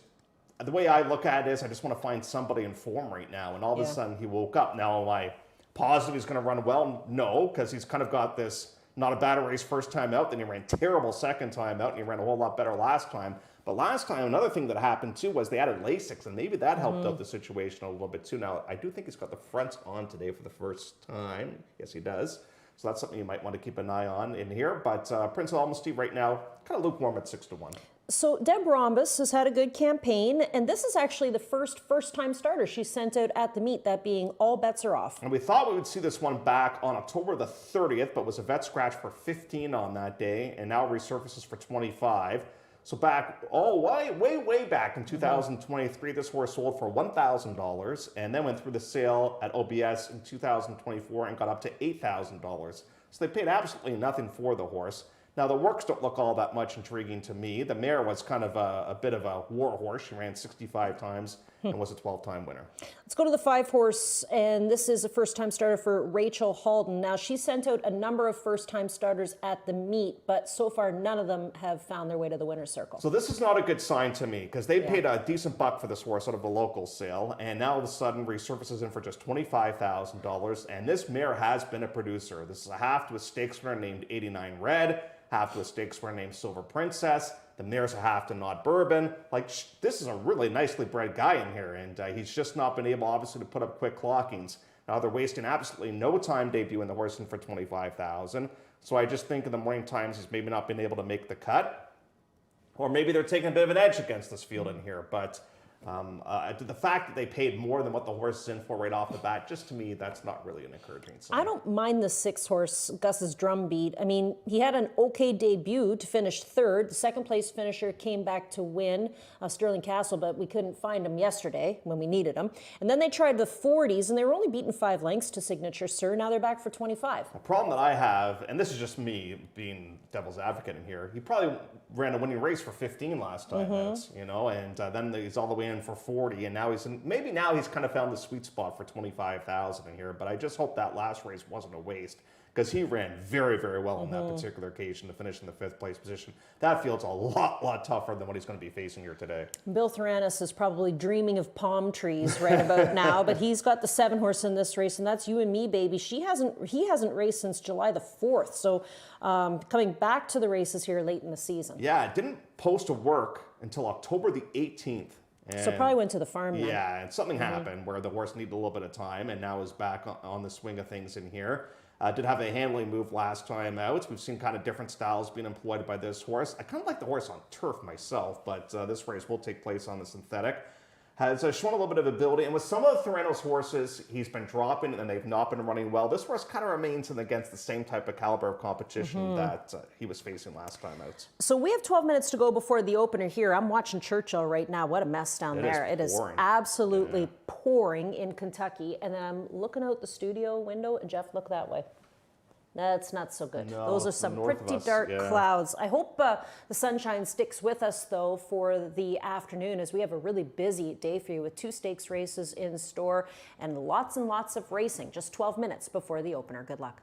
the way I look at it is I just want to find somebody in form right now, and all of a sudden he woke up. Now, am I positive he's going to run well? No, because he's kind of got this not a bad race first time out, then he ran terrible second time out, and he ran a whole lot better last time. But last time, another thing that happened too was they added Lasix, and maybe that helped out the situation a little bit too. Now, I do think he's got the fronts on today for the first time. Yes, he does. So that's something you might want to keep an eye on in here. But Prince Almasty right now, kind of lukewarm at 6-1. So Deb Rhombus has had a good campaign, and this is actually the first-time starter she sent out at the meet, that being All Bets Are Off. And we thought we would see this one back on October the 30th, but was a vet scratch for 15 on that day, and now resurfaces for 25. So back, way back in 2023, this horse sold for $1,000 and then went through the sale at OBS in 2024 and got up to $8,000. So they paid absolutely nothing for the horse. Now, the works don't look all that much intriguing to me. The mare was kind of a bit of a war horse. She ran 65 times and was a 12-time winner. Let's go to the 5-horse, and this is a first-time starter for Rachel Halden. Now, she sent out a number of first-time starters at the meet, but so far none of them have found their way to the winner's circle. So this is not a good sign to me, because they paid a decent buck for this horse out of the local sale, and now all of a sudden resurfaces in for just $25,000, and this mare has been a producer. This is a half to a stakes winner named 89 Red, half to a stakes winner named Silver Princess. The mare's a half to Not Bourbon. This is a really nicely bred guy in here, and he's just not been able, obviously, to put up quick clockings. Now, they're wasting absolutely no time debuting the horse in for $25,000. So I just think in the morning times he's maybe not been able to make the cut. Or maybe they're taking a bit of an edge against this field in here. But The fact that they paid more than what the horse is in for right off the bat, just to me, that's not really an encouraging sign. I don't mind the 6-horse Gus's Drumbeat. I mean, he had an okay debut to finish third. The second place finisher came back to win, Sterling Castle, but we couldn't find him yesterday when we needed him. And then they tried the 40s, and they were only beaten 5 lengths to Signature Sir. Now they're back for 25. The problem that I have, and this is just me being devil's advocate in here, he probably ran a winning race for 15 last time, you know, and then he's all the way in for 40, and now maybe now he's kind of found the sweet spot for 25,000 in here, but I just hope that last race wasn't a waste, because he ran very, very well on that particular occasion to finish in the 5th place position. That field's a lot tougher than what he's going to be facing here today. Bill Theranis is probably dreaming of palm trees right about now, but he's got the 7-horse in this race, and that's You and Me, Baby. He hasn't raced since July the 4th, so coming back to the races here late in the season. Yeah, it didn't post to work until October the 18th. So probably went to the farm then. Yeah, and something happened where the horse needed a little bit of time, and now is back on the swing of things in here. Did have a handling move last time out. We've seen kind of different styles being employed by this horse. I kind of like the horse on turf myself, but this race will take place on the synthetic. Has shown a little bit of ability, and with some of Theranos' horses, he's been dropping and they've not been running well. This horse kind of remains against the same type of caliber of competition that he was facing last time out. So we have 12 minutes to go before the opener here. I'm watching Churchill right now. What a mess down there. It is absolutely pouring in Kentucky. And then I'm looking out the studio window, and Jeff, look that way. That's not so good. No, those are some pretty dark clouds. I hope the sunshine sticks with us, though, for the afternoon, as we have a really busy day for you with 2 stakes races in store and lots of racing. Just 12 minutes before the opener. Good luck.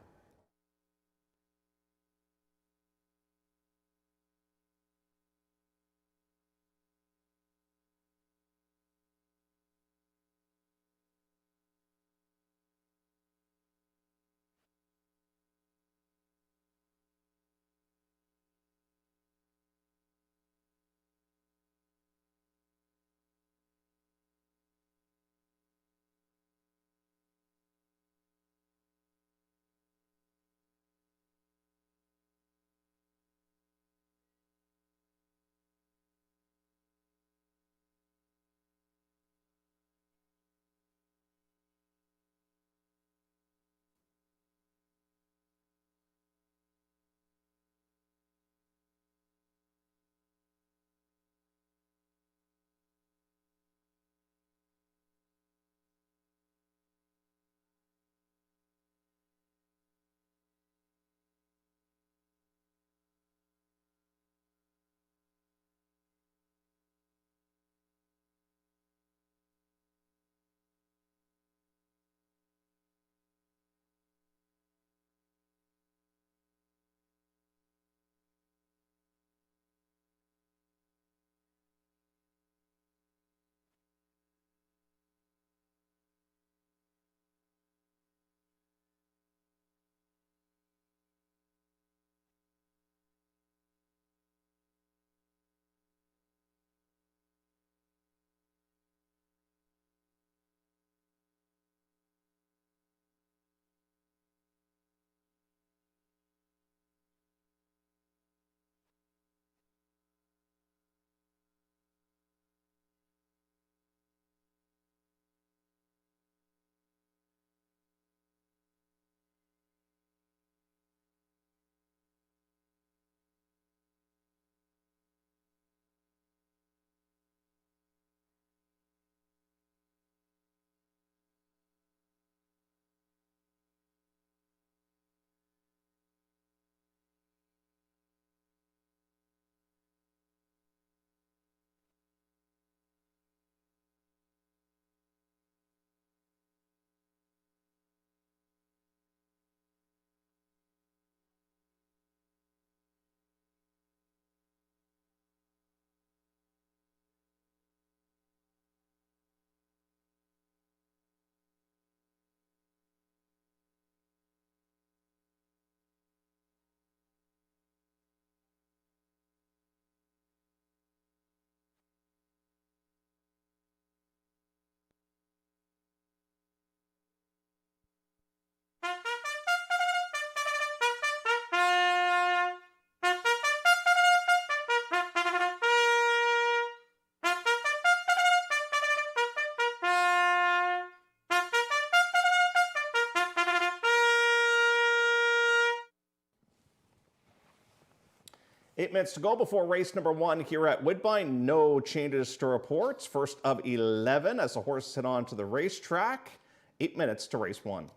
8 minutes to go before race number 1 here at Woodbine. No changes to reports. First of 11 as the horses head on to the racetrack. 8 minutes to race 1.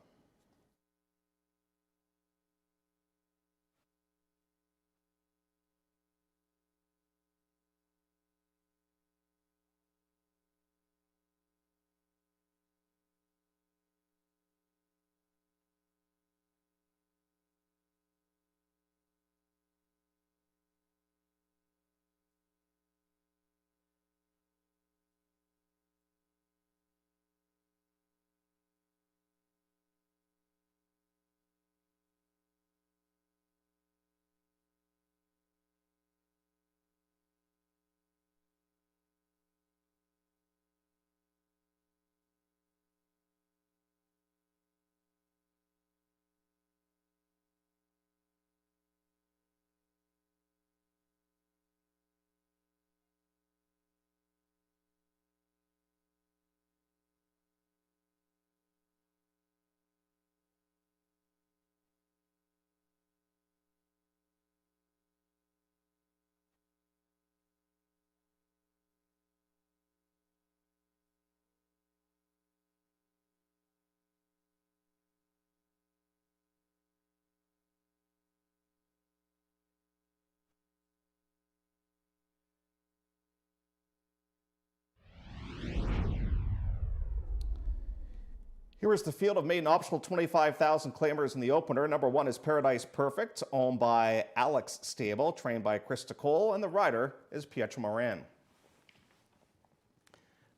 Here is the field of maiden optional 25,000 claimers in the opener. Number 1 is Paradise Perfect, owned by Alex Stable, trained by Krista Cole, and the rider is Pietro Moran.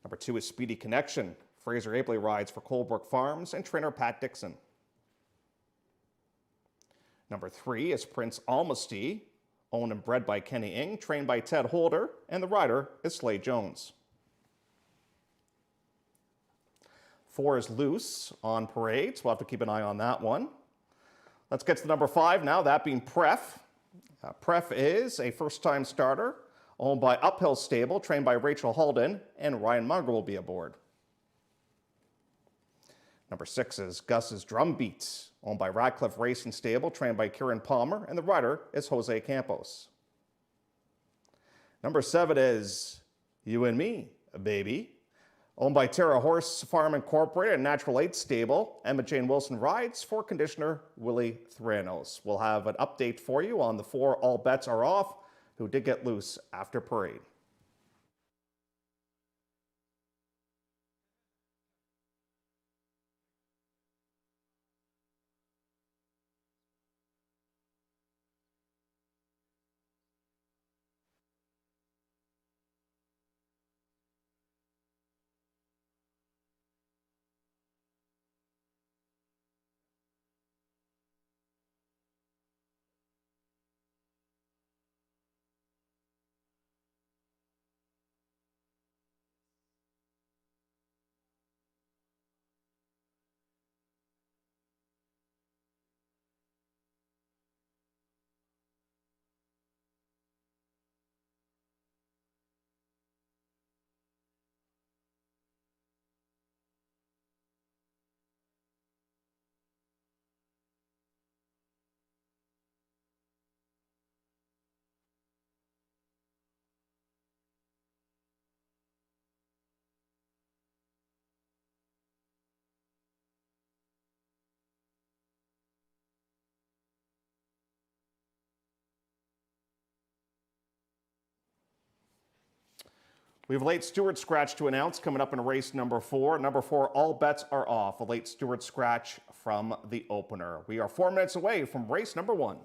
Number 2 is Speedy Connection. Fraser Abley rides for Colebrook Farms and trainer Pat Dixon. Number 3 is Prince Almasty, owned and bred by Kenny Ing, trained by Ted Holder, and the rider is Slade Jones. 4 is Loose on Parade, so we'll have to keep an eye on that one. Let's get to the number 5 now, that being Pref. Pref is a first-time starter, owned by Uphill Stable, trained by Rachel Halden, and Ryan Munger will be aboard. Number 6 is Gus's Drum Beats, owned by Radcliffe Racing Stable, trained by Kieran Palmer, and the rider is Jose Campos. Number 7 is You and Me, Baby, owned by Terra Horse Farm Incorporated and Natural 8 Stable. Emma Jane Wilson rides for conditioner Willie Thranos. We'll have an update for you on the 4 All Bets Are Off, who did get loose after Parade. We have a late Stewart scratch to announce coming up in race number 4. Number 4, All Bets Are Off, a late Stewart scratch from the opener. We are 4 minutes away from race number 1.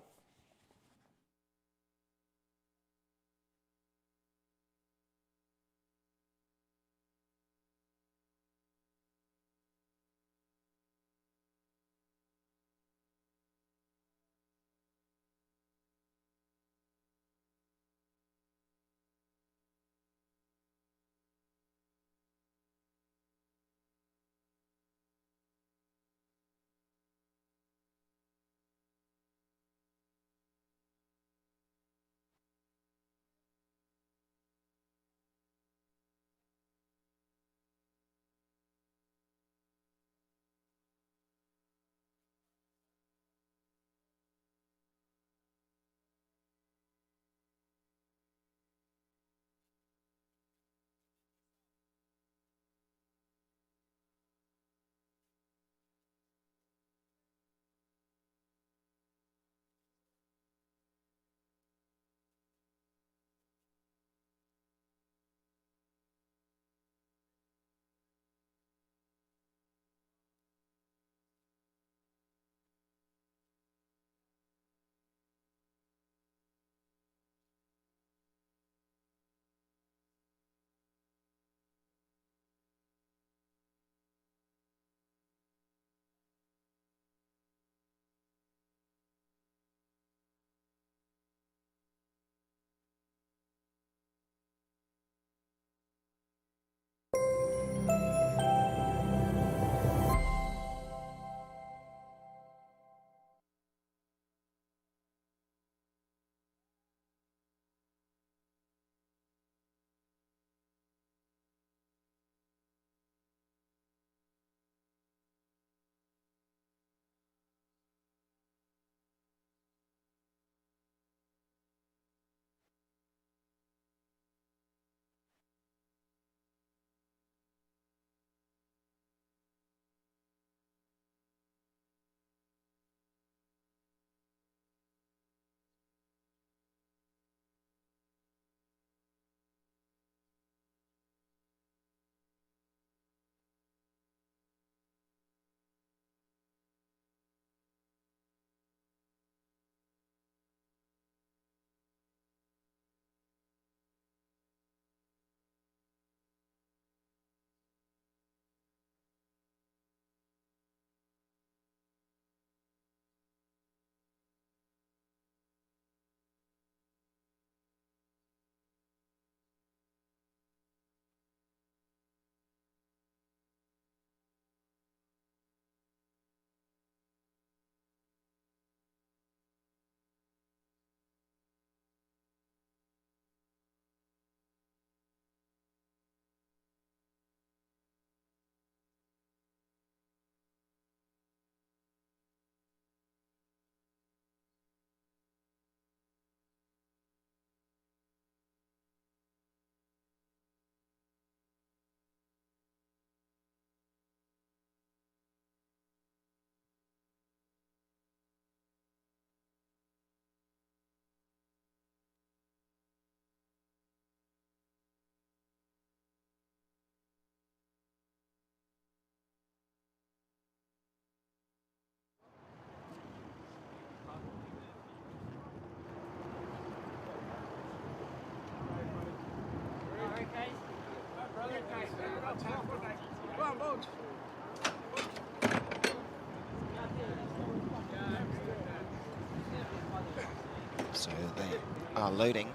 So they are loading.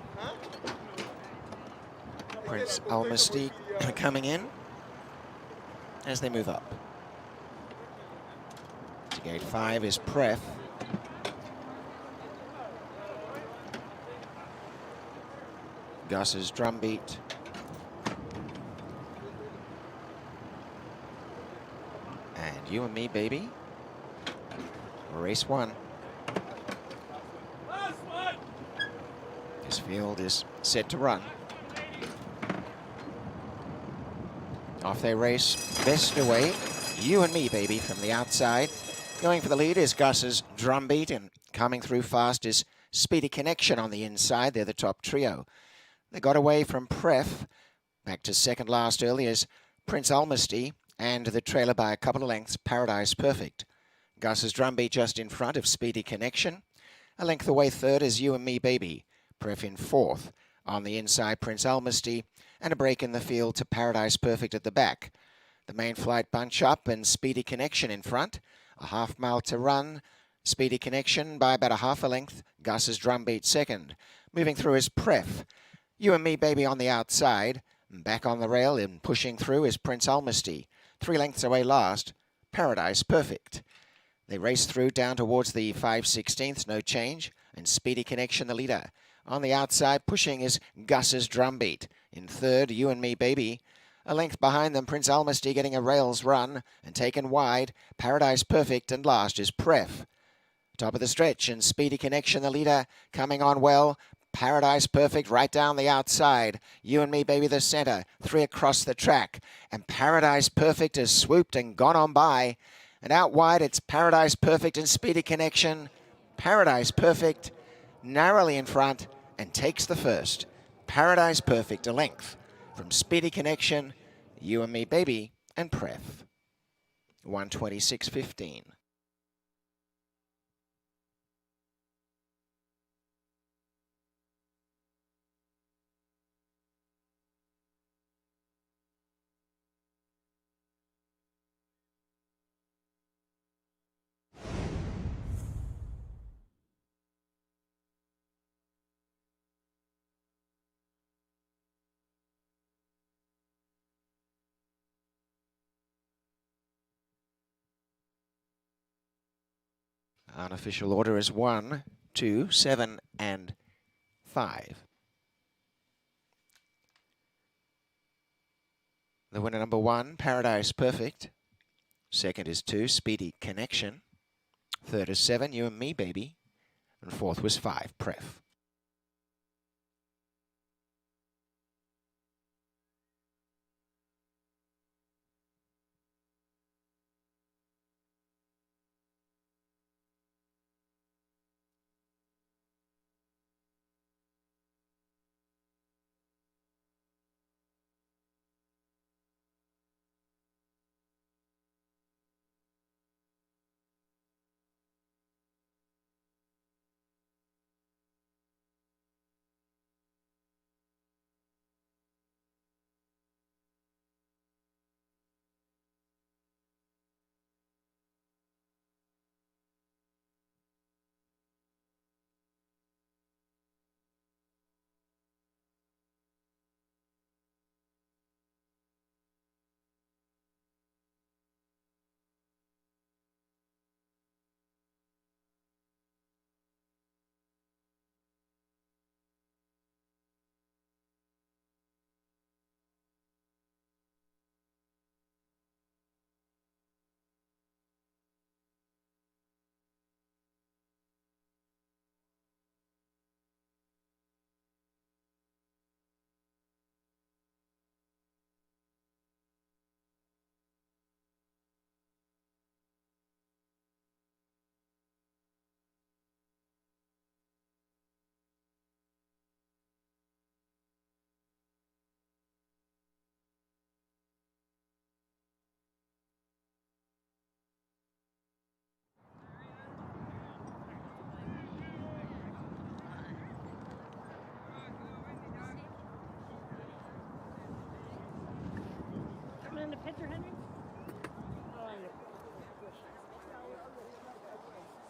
Prince Almasty coming in as they move up. To gate 5 is Pref. Gus's drumbeat. And You and Me, Baby. Race 1. This field is set to run. Off they race, best away. You and Me, Baby, from the outside. Going for the lead is Gus's drumbeat, and coming through fast is Speedy Connection on the inside. They're the top trio. They got away from Pref. Back to second last early is Prince Almasty, and the trailer by a couple of lengths, Paradise Perfect. Gus's drumbeat just in front of Speedy Connection. A length away third is You and Me, Baby. Pref in fourth. On the inside, Prince Almasty, and a break in the field to Paradise Perfect at the back. The main flight bunch up and Speedy Connection in front. A half mile to run. Speedy Connection by about a half a length. Gus's drumbeat second. Moving through is Pref. You and Me, Baby on the outside. Back on the rail and pushing through is Prince Almasty. 3 lengths away last, Paradise Perfect. They race through down towards the 5/16, no change, and Speedy Connection the leader. On the outside, pushing is Gus's drumbeat. In third, You and Me, Baby. A length behind them, Prince Almasty getting a rails run and taken wide. Paradise Perfect, and last is Pref. Top of the stretch, and Speedy Connection the leader, coming on well. Paradise Perfect right down the outside. You and Me, Baby, the center. 3 across the track. And Paradise Perfect has swooped and gone on by. And out wide, it's Paradise Perfect and Speedy Connection. Paradise Perfect narrowly in front and takes the first. Paradise Perfect a length from Speedy Connection, You and Me, Baby, and Pref. 126.15. Unofficial order is 1, 2, 7, and 5. The winner number 1, Paradise Perfect. Second is 2, Speedy Connection. Third is 7, You and Me, Baby. And fourth was 5, Pref.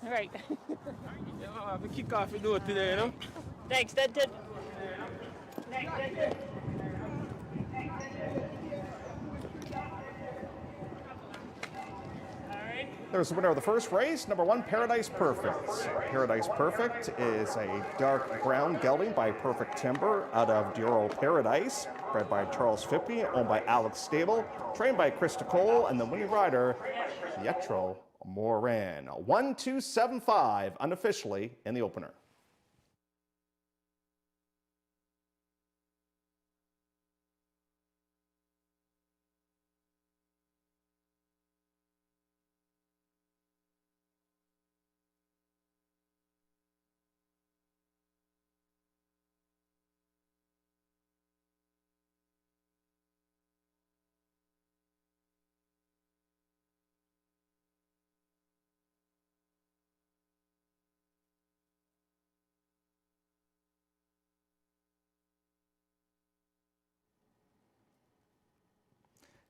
All right. Yeah, I'll have to kick off and do it today, you know? Thanks, that did. There's the winner of the first race, number 1, Paradise Perfect. Paradise Perfect is a dark brown gelding by Perfect Timber out of Duro Paradise, bred by Charles Phippie, owned by Alex Stable, trained by Krista Cole, and the winning rider, Pietro Moran. 1-2-7-5 unofficially in the opener.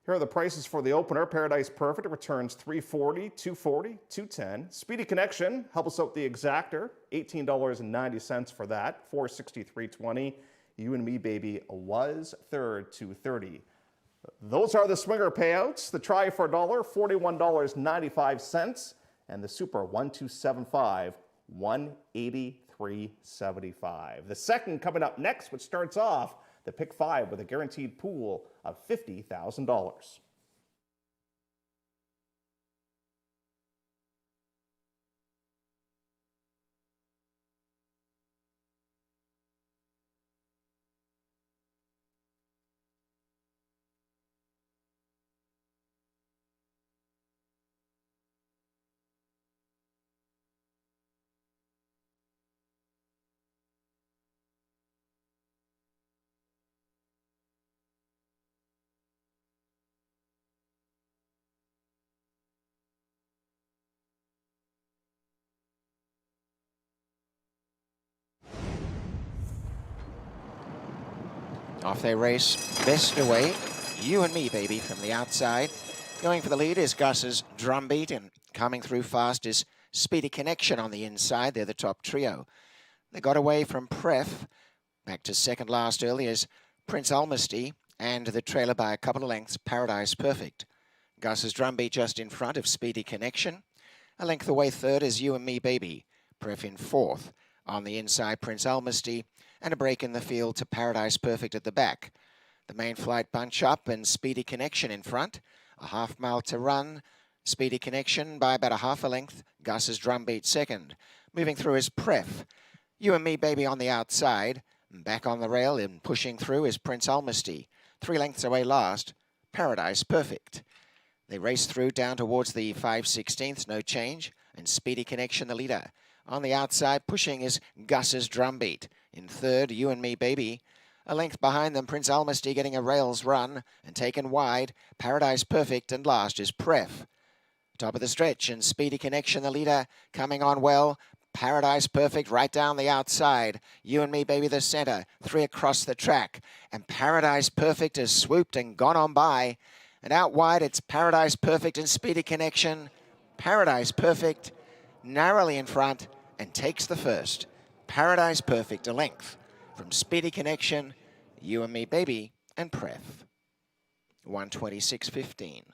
Here are the prices for the opener. Paradise Perfect returns $340, $240, $210. Speedy Connection, help us out the exactor, $18.90 for that, $463.20. You and Me Baby was third, $230. Those are the swinger payouts. The try for $1, $41.95, and the super 1-2-7-5, $183.75. The second coming up next, which starts off the pick 5 with a guaranteed pool of $50,000. Off they race, best away. You and Me Baby from the outside. Going for the lead is Gus's Drumbeat, and coming through fast is Speedy Connection on the inside. They're the top trio. They got away from Pref. Back to second last early is Prince Almasty, and the trailer by a couple of lengths, Paradise Perfect. Gus's Drumbeat just in front of Speedy Connection. A length away third is You and Me Baby. Pref in fourth. On the inside, Prince Almasty, and a break in the field to Paradise Perfect at the back. The main flight bunch up and Speedy Connection in front. A half mile to run. Speedy Connection by about a half a length. Gus's Drumbeat second. Moving through is Pref. You and Me Baby on the outside. Back on the rail and pushing through is Prince Almasty. 3 lengths away last, Paradise Perfect. They race through down towards the 5/16, no change, and Speedy Connection the leader. On the outside, pushing is Gus's Drumbeat. In third, You and Me Baby. A length behind them, Prince Almasty getting a rails run and taken wide. Paradise Perfect, and last is Pref. Top of the stretch, and Speedy Connection the leader, coming on well. Paradise Perfect right down the outside. You and Me Baby the center. 3 across the track. And Paradise Perfect has swooped and gone on by. And out wide, it's Paradise Perfect and Speedy Connection. Paradise Perfect narrowly in front and takes the first. Paradise Perfect a length from Speedy Connection, You and Me Baby, and Pref. 126.15.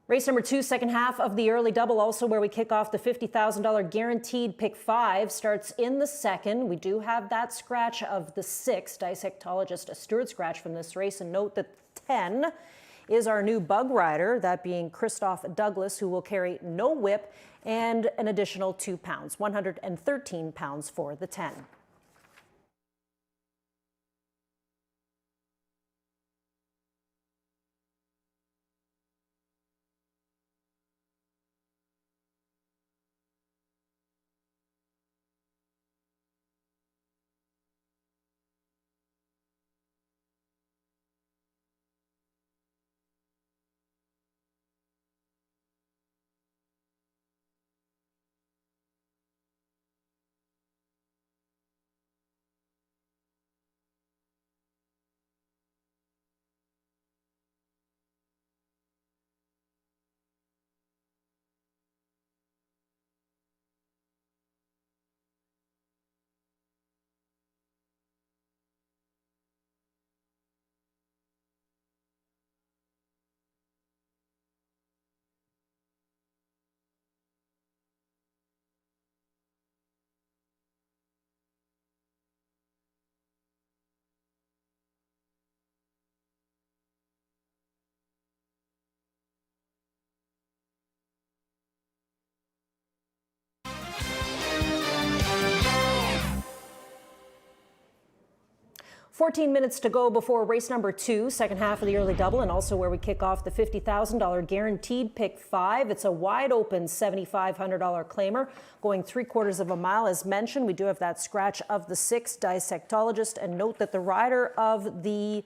Race number 2, second half of the early double, also where we kick off the $50,000 guaranteed pick 5, starts in the second. We do have that scratch of the 6, dissectologist, a steward scratch from this race. And note that 10 is our new bug rider, that being Christoph Douglas, who will carry no whip and an additional 2 pounds, 113 pounds for the 10. $14 to go before race number 2, second half of the early double, and also where we kick off the $50,000 guaranteed pick 5. It's a wide open $7,500 claimer going 3/4 of a mile. As mentioned, we do have that scratch of the 6, dissectologist, and note that the rider of the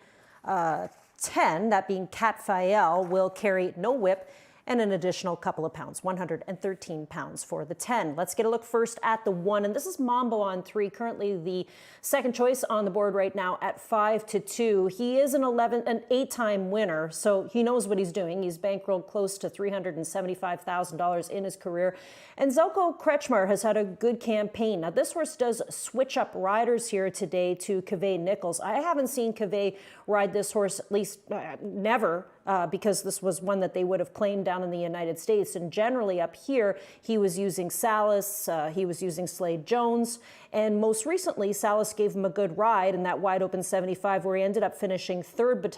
10, that being Cat Fael, will carry no whip and an additional couple of pounds, 113 pounds for the 10. Let's get a look first at the 1, and this is Mambo on 3, currently the second choice on the board right now at 5-2. He is an 8-time winner, so he knows what he's doing. He's bankrolled close to $375,000 in his career. And Zelko Kretschmar has had a good campaign. Now, this horse does switch up riders here today to Cavey Nichols. I haven't seen Cavey ride this horse, at least never, because this was one that they would have claimed down in the United States. And generally up here, he was using Salas, he was using Slade Jones, and most recently, Salas gave him a good ride in that wide open 75, where he ended up finishing third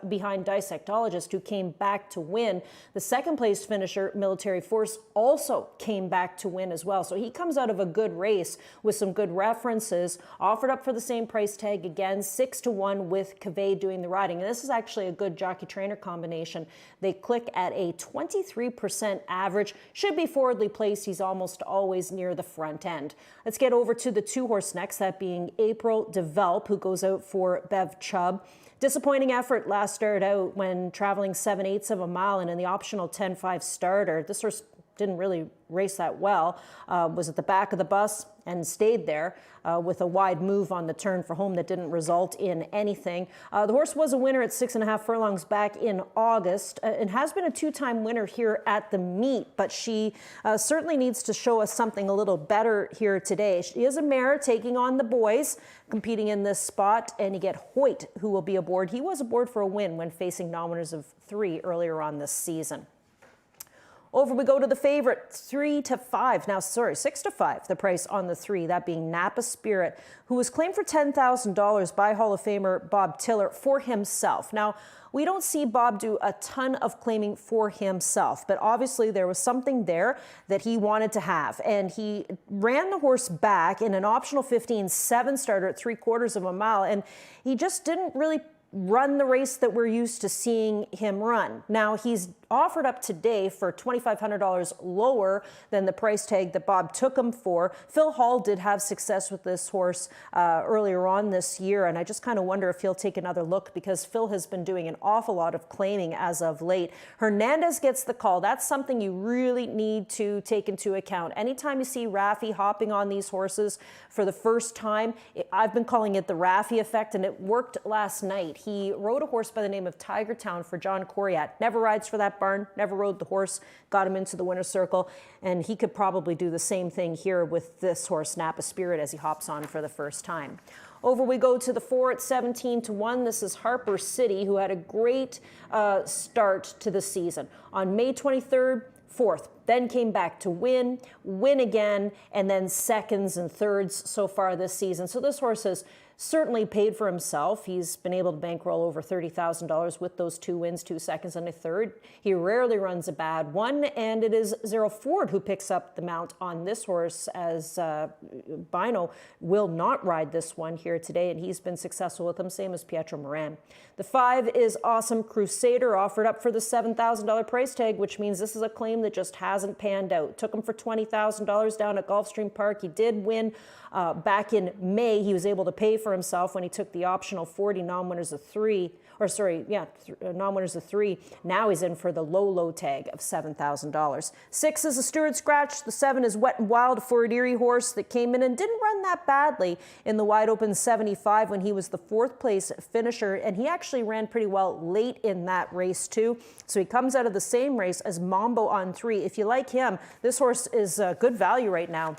behind Dissectologist, who came back to win. The second place finisher, Military Force, also came back to win as well. So he comes out of a good race with some good references, offered up for the same price tag again, 6-1 with Cavey doing the riding. And this is actually a good jockey-trainer combination. They click at a 23% average, should be forwardly placed. He's almost always near the front end. Let's get over to the 2-horse next, that being April Develop, who goes out for Bev Chubb. Disappointing effort last start out when traveling 7/8 of a mile and in the optional 10-5 starter. This horse didn't really race that well, was at the back of the bus and stayed there with a wide move on the turn for home that didn't result in anything. The horse was a winner at 6.5 furlongs back in August and has been a 2-time winner here at the meet, but she certainly needs to show us something a little better here today. She is a mare taking on the boys, competing in this spot, and you get Hoyt, who will be aboard. He was aboard for a win when facing non-winners of 3 earlier on this season. Over we go to the favorite, 3-5. Now, sorry, 6-5, the price on the 3, that being Napa Spirit, who was claimed for $10,000 by Hall of Famer Bob Tiller for himself. Now, we don't see Bob do a ton of claiming for himself, but obviously there was something there that he wanted to have. And he ran the horse back in an optional 15-7 starter at 3/4 of a mile, and he just didn't really run the race that we're used to seeing him run. Now, he's offered up today for $2,500 lower than the price tag that Bob took him for. Phil Hall did have success with this horse earlier on this year, and I just kind of wonder if he'll take another look, because Phil has been doing an awful lot of claiming as of late. Hernandez gets the call. That's something you really need to take into account. Anytime you see Raffy hopping on these horses for the first time, I've been calling it the Raffy effect, and it worked last night. He rode a horse by the name of Tiger Town for John Coriat. Never rides for that barn, never rode the horse, got him into the winner's circle, and he could probably do the same thing here with this horse, Napa Spirit, as he hops on for the first time. Over we go to the 4 at 17-1. This is Harper City, who had a great start to the season. On May 23rd, fourth, then came back to win again, and then seconds and thirds so far this season. So this horse has certainly paid for himself. He's been able to bankroll over $30,000 with those 2 wins, 2 seconds, and a third. He rarely runs a bad one, and it is Zero Ford who picks up the mount on this horse, as Bino will not ride this one here today, and he's been successful with him, same as Pietro Moran. The 5 is Awesome Crusader, offered up for the $7,000 price tag, which means this is a claim that just hasn't panned out. Took him for $20,000 down at Gulfstream Park. He did win back in May. He was able to pay for himself when he took the optional 40 non-winners of 3, non-winners of 3. Now he's in for the low tag of $7,000. 6 is a Stewart Scratch. The 7 is Wet and Wild, a Fort Erie horse that came in and didn't run that badly in the wide open 75 when he was the 4th place finisher, and he actually ran pretty well late in that race too. So he comes out of the same race as Mambo on 3. If you like him, this horse is good value right now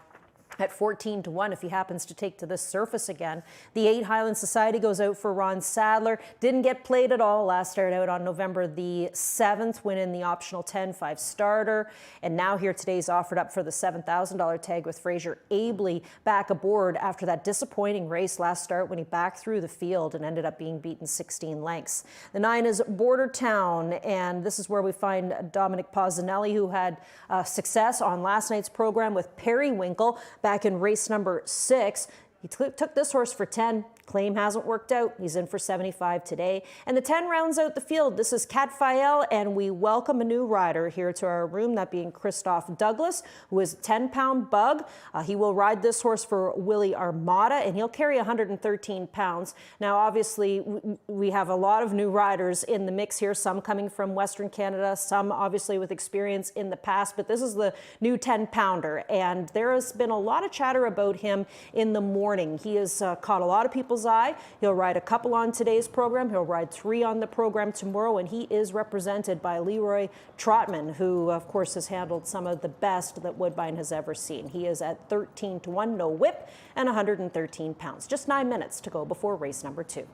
at 14-1 if he happens to take to this surface again. The 8 Highland Society goes out for Ron Sadler. Didn't get played at all last start out on November the 7th, winning the optional 10-5 starter. And now here today is offered up for the $7,000 tag with Fraser Abley back aboard after that disappointing race last start when he backed through the field and ended up being beaten 16 lengths. The 9 is Border Town, and this is where we find Dominic Pozzanelli, who had success on last night's program with Periwinkle back in race number 6. He took this horse for 10. Claim hasn't worked out. He's in for 75 today. And the 10 rounds out the field. This is Cat Fael, and we welcome a new rider here to our room, that being Christoph Douglas, who is a 10-pound bug. He will ride this horse for Willie Armada, and he'll carry 113 pounds. Now, obviously, we have a lot of new riders in the mix here, some coming from Western Canada, some obviously with experience in the past, but this is the new 10-pounder, and there has been a lot of chatter about him in the morning. He has caught a lot of people's eye. He'll ride a couple on today's program. He'll ride 3 on the program tomorrow, and he is represented by Leroy Trotman, who, of course, has handled some of the best that Woodbine has ever seen. He is at 13-1, no whip, and 113 pounds. Just 9 minutes to go before race number 2.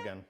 Again.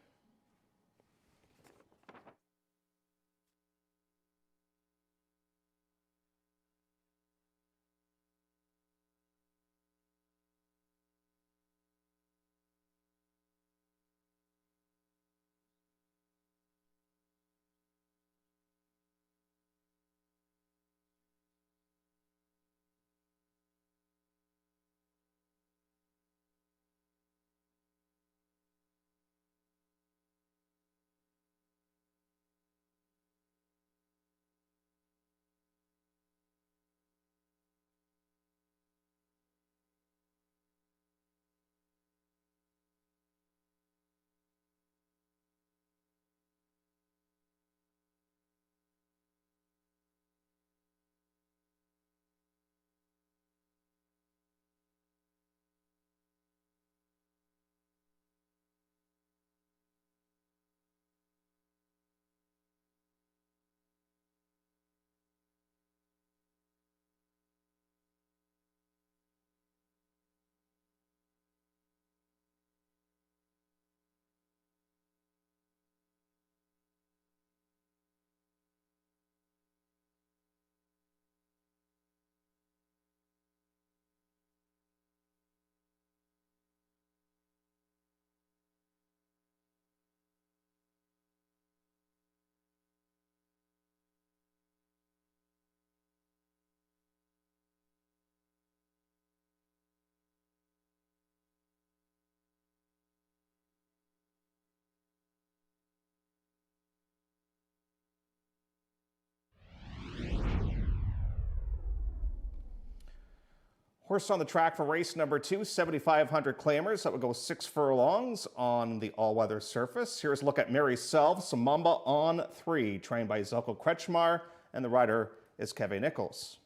Horse on the track for race number 2, 7,500 claimers. That would go 6 furlongs on the all-weather surface. Here's a look at Mary Self, Samamba on 3, trained by Zelko Kretschmar, and the rider is Kevin Nichols.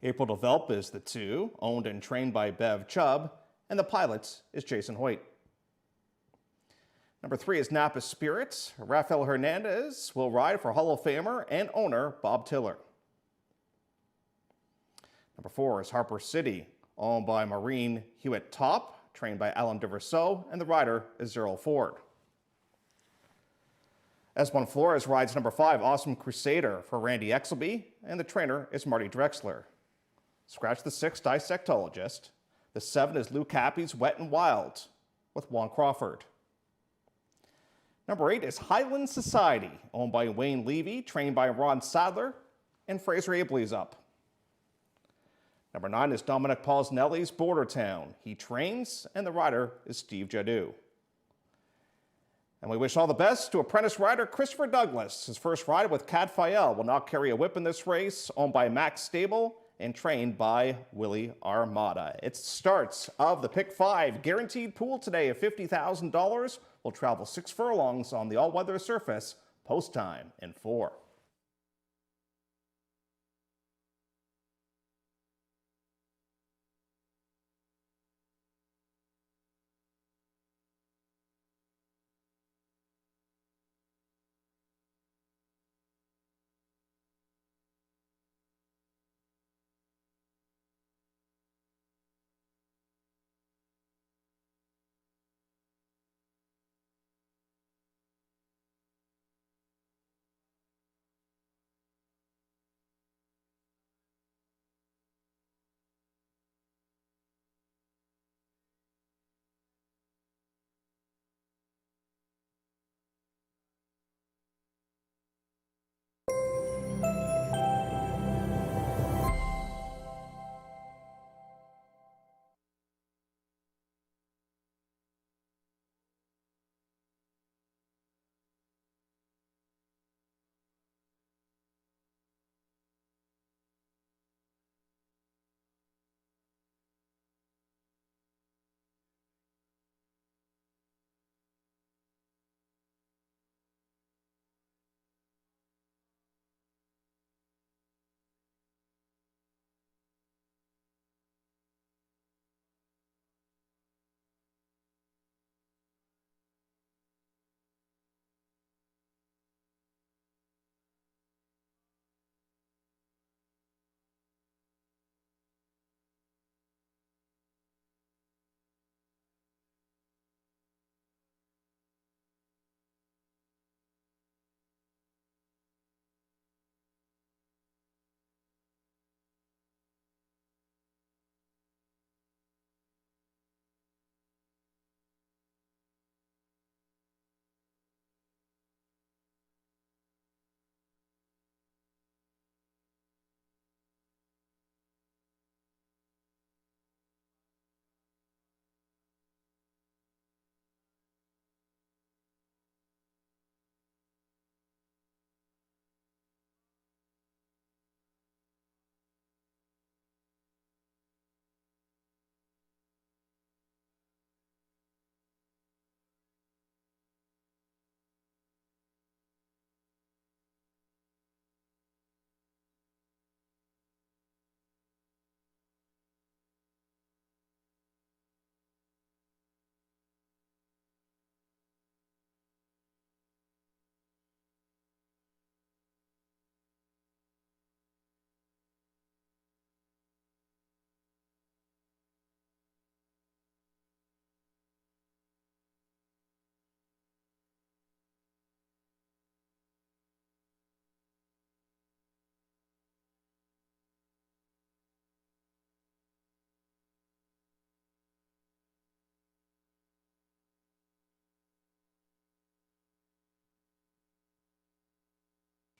April Develop is the 2, owned and trained by Bev Chubb, and the pilot is Jason Hoyt. Number 3 is Napa Spirits. Rafael Hernandez will ride for Hall of Famer and owner Bob Tiller. Number 4 is Harper City, owned by Maureen Hewitt Top, trained by Alan DeVerseau, and the rider is Zerl Ford. S1 Flores rides number 5, Awesome Crusader, for Randy Exelby, and the trainer is Marty Drexler. Scratch the 6, Dissectologist. The 7 is Lou Cappy's Wet and Wild, with Juan Crawford. Number 8 is Highland Society, owned by Wayne Levy, trained by Ron Sadler, and Fraser Abley's up. Number 9 is Dominic Paulsnelli's Border Town. He trains, and the rider is Steve Jadu. And we wish all the best to apprentice rider Christopher Douglas. His first ride with Cat Fael will not carry a whip in this race, owned by Max Stable and trained by Willie Armada. It's the starts of the Pick 5 guaranteed pool today of $50,000. Will travel 6 furlongs on the all-weather surface. Post time in 4.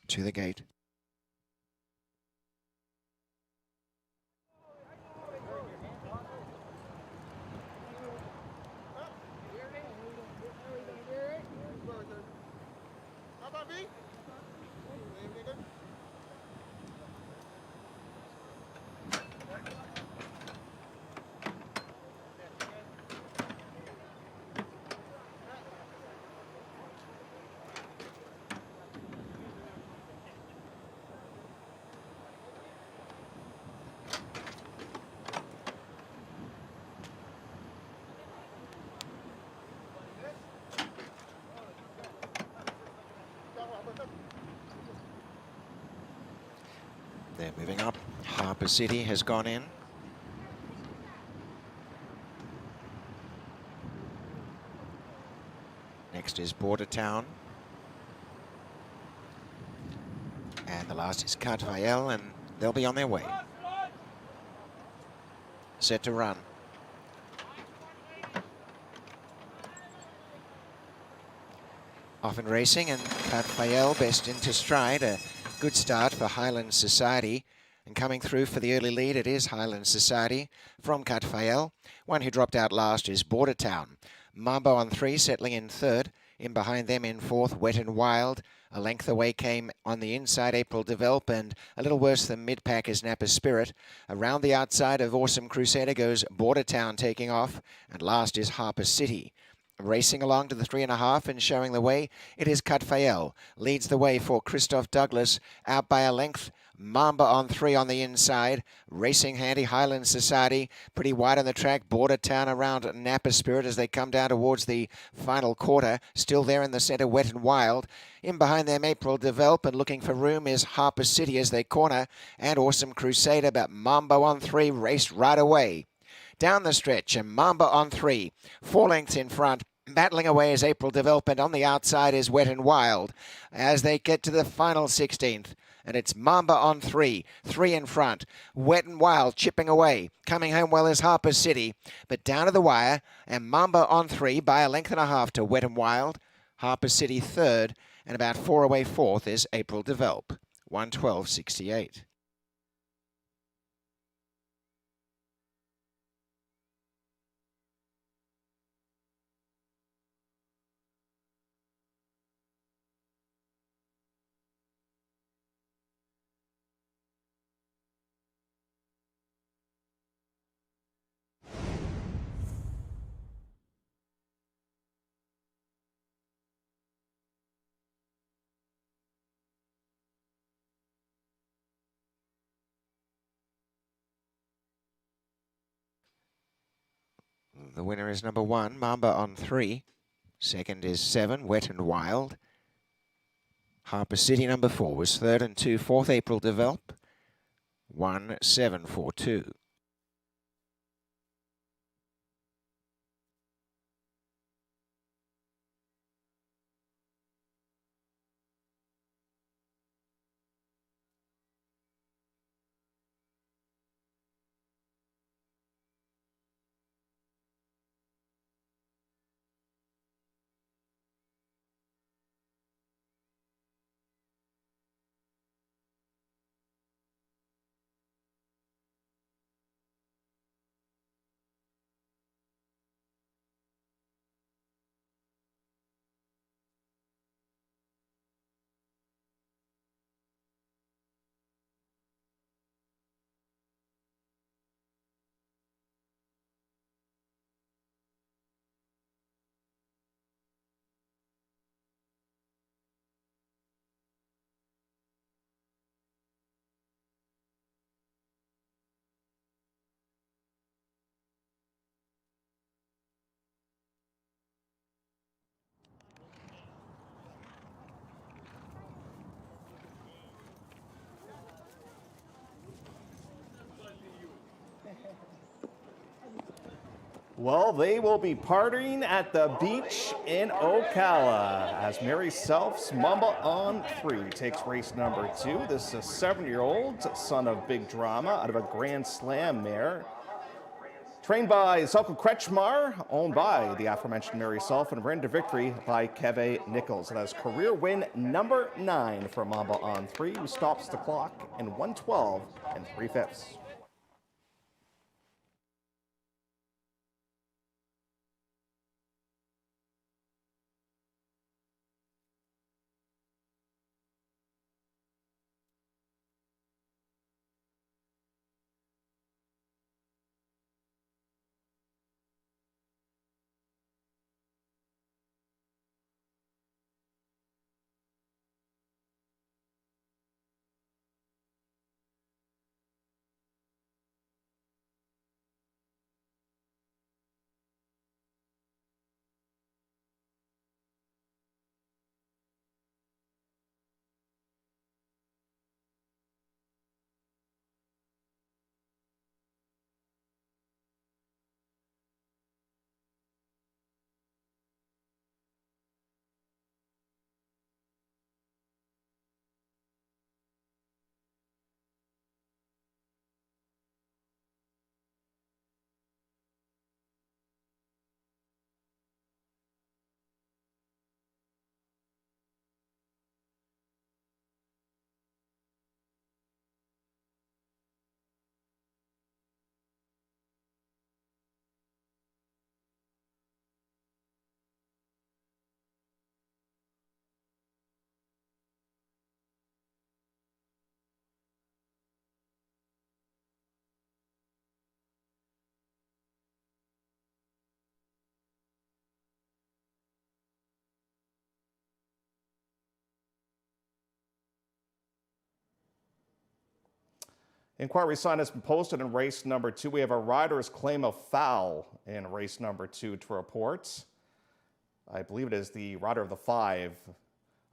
To the gate. They're moving up. Harper City has gone in. Next is Border Town. And the last is Cartwheel, and they'll be on their way. Set to run. Off in racing, and Cartwheel best into stride. A good start for Highland Society. And coming through for the early lead, it is Highland Society from Cartwheel. One who dropped out last is Border Town. Mambo on 3, settling in 3rd. In behind them in 4th, Wet and Wild. A length away came on the inside April Develop, and a little worse than mid-pack is Napa Spirit. Around the outside of Awesome Crusader goes Border Town taking off, and last is Harper City. Racing along to the 3.5 and showing the way, it is Cartwheel. Leads the way for Christoph Douglas, out by a length. Mamba on 3 on the inside. Racing handy Highland Society. Pretty wide on the track. Border Town around Napa Spirit as they come down towards the final quarter. Still there in the centre, Wet and Wild. In behind them, April Develop, and looking for room is Harper City as they corner. And Awesome Crusader, but Mambo on 3 raced right away. Down the stretch, and Mamba on 3. 4 lengths in front. Battling away is April Development. On the outside is Wet and Wild as they get to the final 16th. And it's Mamba on 3. 3 in front. Wet and Wild chipping away. Coming home well is Harper City. But down to the wire. And Mamba on 3 by a length and a half to Wet and Wild. Harper City 3rd. And about 4 away 4th is April Develop. 112.68. The winner is number 1, Mamba on 3. Second is 7, Wet and Wild. Harper City number 4 was 3rd and 2, 4th April Develop. 1-7-4-2. Well, they will be partying at the beach in Ocala as Mary Self's Mamba on 3 takes race number 2. This is a 7-year-old son of Big Drama out of a Grand Slam mare. Trained by Zelko Kretschmar, owned by the aforementioned Mary Self, and ran to victory by Keve Nichols. It has career win number 9 for Mamba on 3, who stops the clock in 1:12 3/5. Inquiry sign has been posted in race number 2. We have a rider's claim of foul in race number 2 to report. I believe it is the rider of the 5,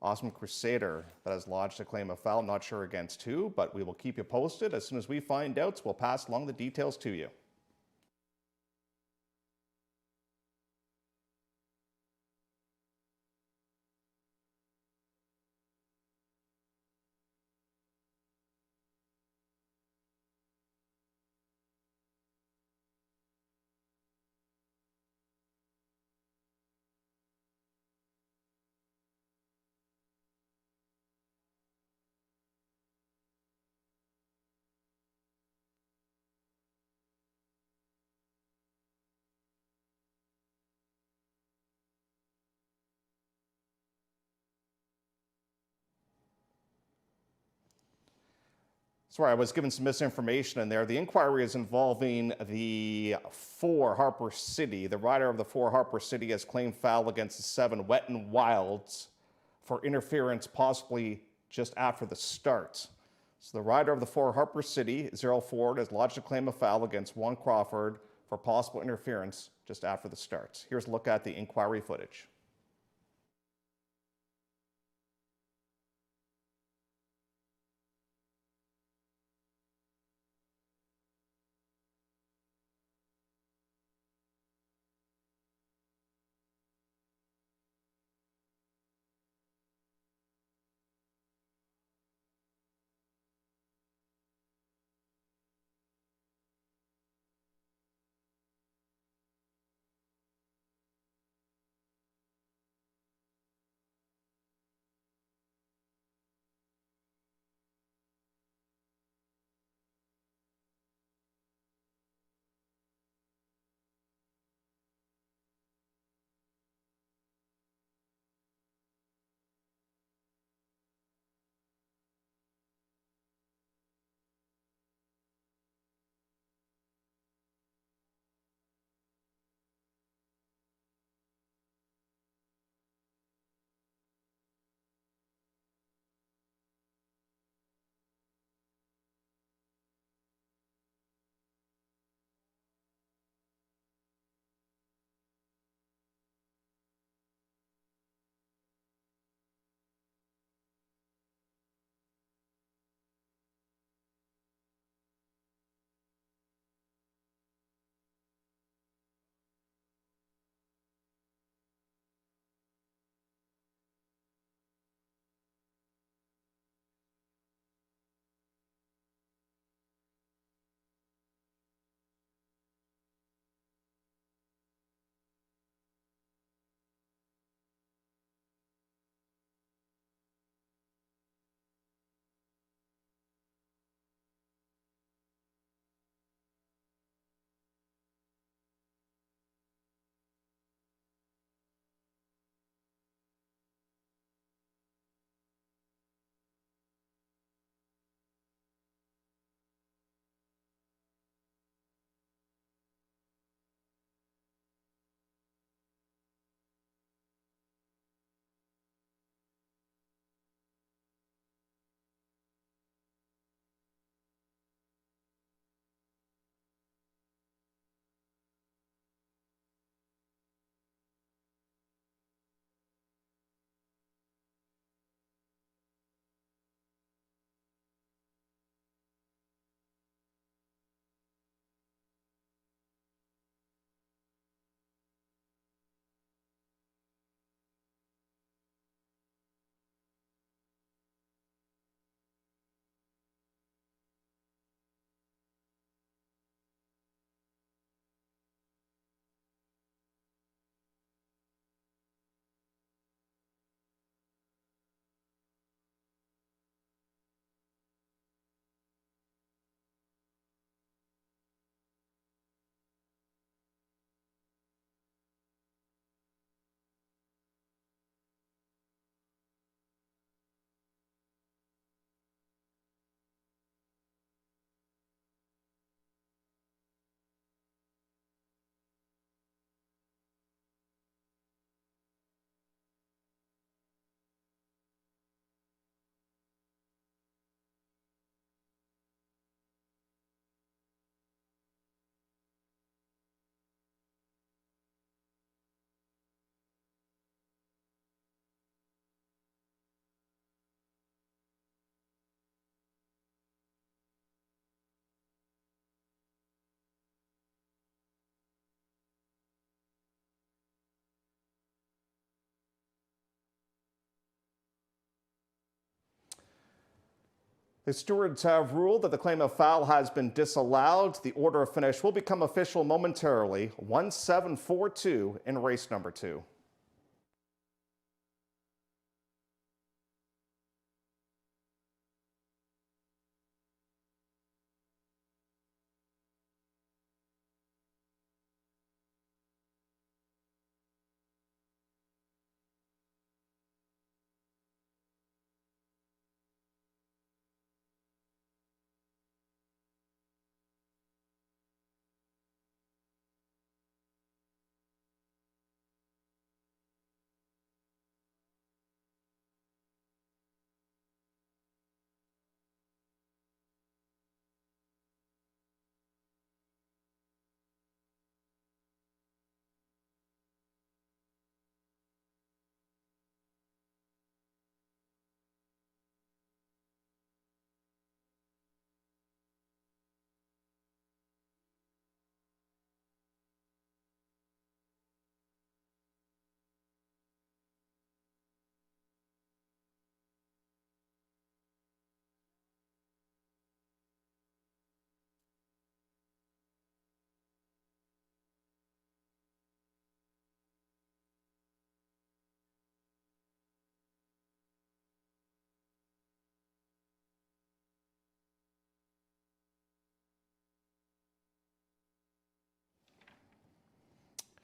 Awesome Crusader, that has lodged a claim of foul. Not sure against who, but we will keep you posted. As soon as we find out, we'll pass along the details to you. Sorry, I was given some misinformation in there. The inquiry is involving the 4 Harper City. The rider of the 4 Harper City has claimed foul against the 7 Wet and Wilds for interference possibly just after the start. So the rider of the 4 Harper City, 0 Ford, has lodged a claim of foul against 1 Crawford for possible interference just after the start. Here's a look at the inquiry footage. The stewards have ruled that the claim of foul has been disallowed. The order of finish will become official momentarily. 1-7-4-2 in race number 2.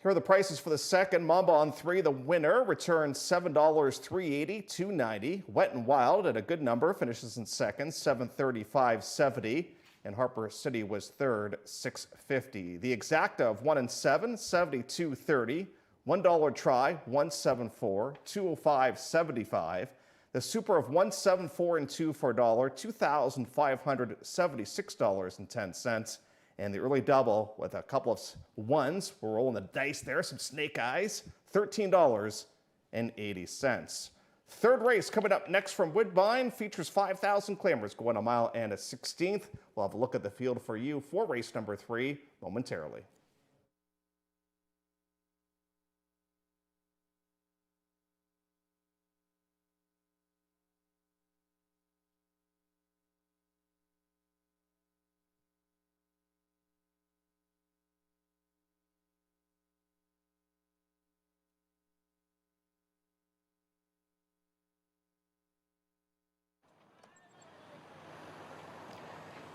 Here are the prices for the second. Mamba on 3, the winner, returns $7, $3.80, $2.90. Wet and Wild at a good number finishes in second, $7.35, $7.70. And Harper City was third, $6.50. The exacta of 1 and 7, $72.30. $1 try, $1.74, $2.05.75. The super of 1, 7, 4, and 2 for $1, $2,576.10. And the early double with a couple of ones. We're rolling the dice there, some snake eyes, $13.80. Third race coming up next from Woodbine features 5,000 claimers going a mile and a 16th. We'll have a look at the field for you for race number 3 momentarily.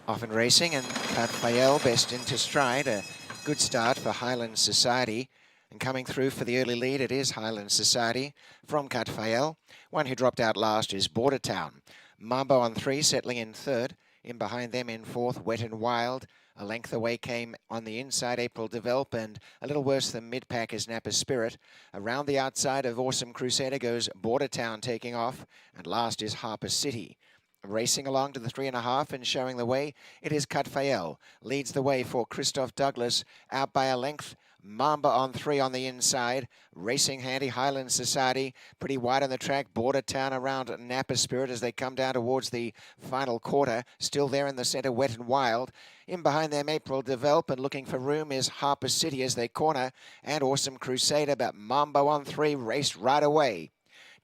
Off and racing, and Raphael best into stride. A good start for Highland Society. And coming through for the early lead, it is Highland Society from Catfael. One who dropped out last is Bordertown. Mambo on 3, settling in third. In behind them in fourth, Wet and Wild. A length away came on the inside April Develop, and a little worse than mid-pack is Napa Spirit. Around the outside of Awesome Crusader goes Bordertown taking off, and last is Harper City. Racing along to the 3.5 and showing the way, it is Catfael. Leads the way for Christoph Douglas, out by a length. Mamba on 3 on the inside. Racing handy Highland Society, pretty wide on the track. Bordertown around Napa Spirit as they come down towards the final quarter. Still there in the centre, Wet and Wild. In behind them, April Develop, and looking for room is Harper City as they corner. And Awesome Crusader, but Mambo on 3 raced right away.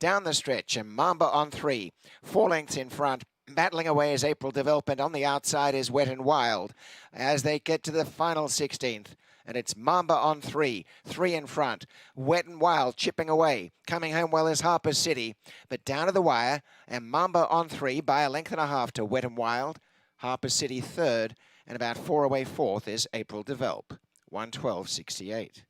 Down the stretch, and Mamba on 3, 4 lengths in front. Battling away is April Develop, and on the outside is Wet and Wild as they get to the final 16th. And it's Mamba on 3, 3 in front. Wet and Wild chipping away. Coming home well is Harper City, but down to the wire, and Mamba on 3 by a length and a half to Wet and Wild. Harper City third, and about 4 away fourth is April Develop, 1:12.68.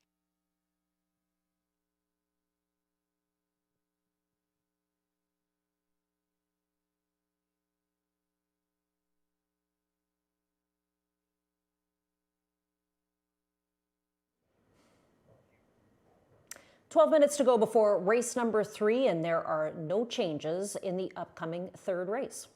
12 minutes to go before race number 3, and there are no changes in the upcoming third race.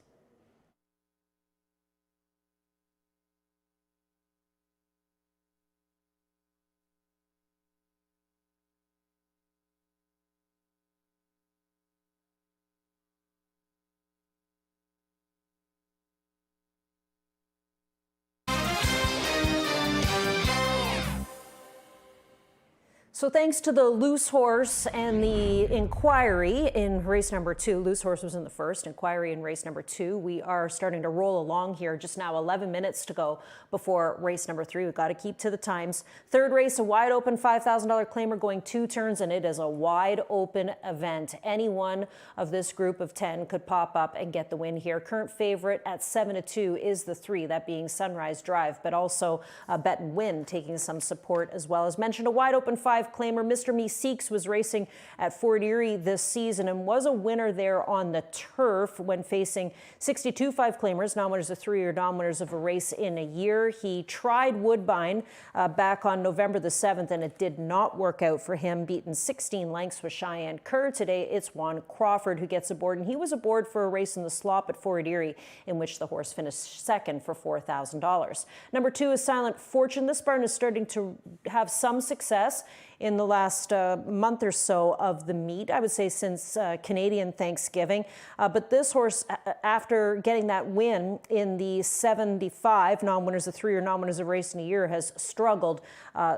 So thanks to the loose horse and the inquiry in race number 2, loose horse was in the first, inquiry in race number 2, we are starting to roll along here. Just now 11 minutes to go before race number 3. We've got to keep to the times. Third race, a wide open $5,000 claimer going 2 turns, and it is a wide open event. Any one of this group of 10 could pop up and get the win here. Current favorite at 7-2 is the 3, that being Sunrise Drive, but also Bet and Win taking some support as well. As mentioned, a wide open 5 claimer. Mr. Me Seeks was racing at Fort Erie this season and was a winner there on the turf when facing 62 5 claimers, non-winners of 3 or non-winners of a race in a year. He tried Woodbine back on November the 7th, and it did not work out for him, beaten 16 lengths with Cheyenne Kerr. Today, it's Juan Crawford who gets aboard, and he was aboard for a race in the slop at Fort Erie, in which the horse finished second for $4,000. Number 2 is Silent Fortune. This barn is starting to have some success in the last month or so of the meet, I would say since Canadian Thanksgiving. But this horse, after getting that win in the 75, non-winners of 3 or non-winners of a race in a year, has struggled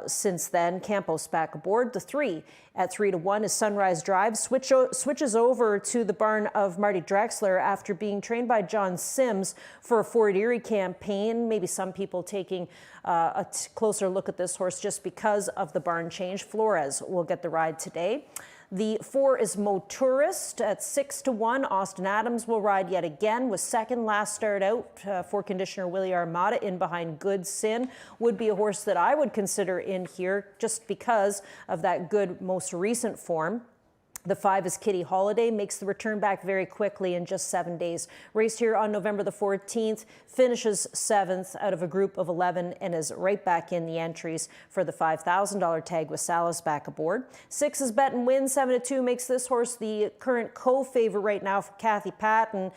since then. Campos back aboard. The 3 at 3-1 is Sunrise Drive. Switches over to the barn of Marty Drexler after being trained by John Sims for a Fort Erie campaign. Maybe some people taking a closer look at this horse just because of the barn change. Flores will get the ride today. The 4 is Motorist at 6-1. Austin Adams will ride yet again. Was second last start out for conditioner Willie Armada in behind Good Sin. Would be a horse that I would consider in here just because of that good most recent form. The 5 is Kitty Holiday, makes the return back very quickly in just 7 days. Raced here on November the 14th, finishes 7th out of a group of 11 and is right back in the entries for the $5,000 tag with Salas back aboard. 6 is Bet and Win, 7-2, makes this horse the current co-favorite right now for Kathy Patton.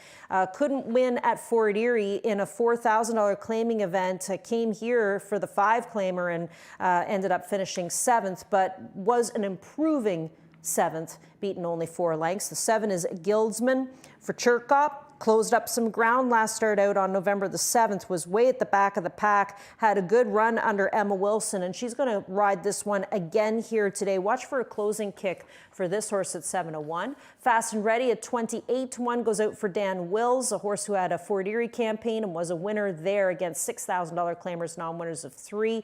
Couldn't win at Fort Erie in a $4,000 claiming event. Came here for the 5 claimer and ended up finishing 7th, but was an improving 7th, beaten only 4 lengths. The 7 is Guildsman for Chirkop. Closed up some ground last start out on November the 7th, was way at the back of the pack, had a good run under Emma Wilson, and she's going to ride this one again here today. Watch for a closing kick for this horse at 7-1. Fast and Ready at 28-1 goes out for Dan Wills, a horse who had a Fort Erie campaign and was a winner there against $6,000 claimers, non-winners of 3.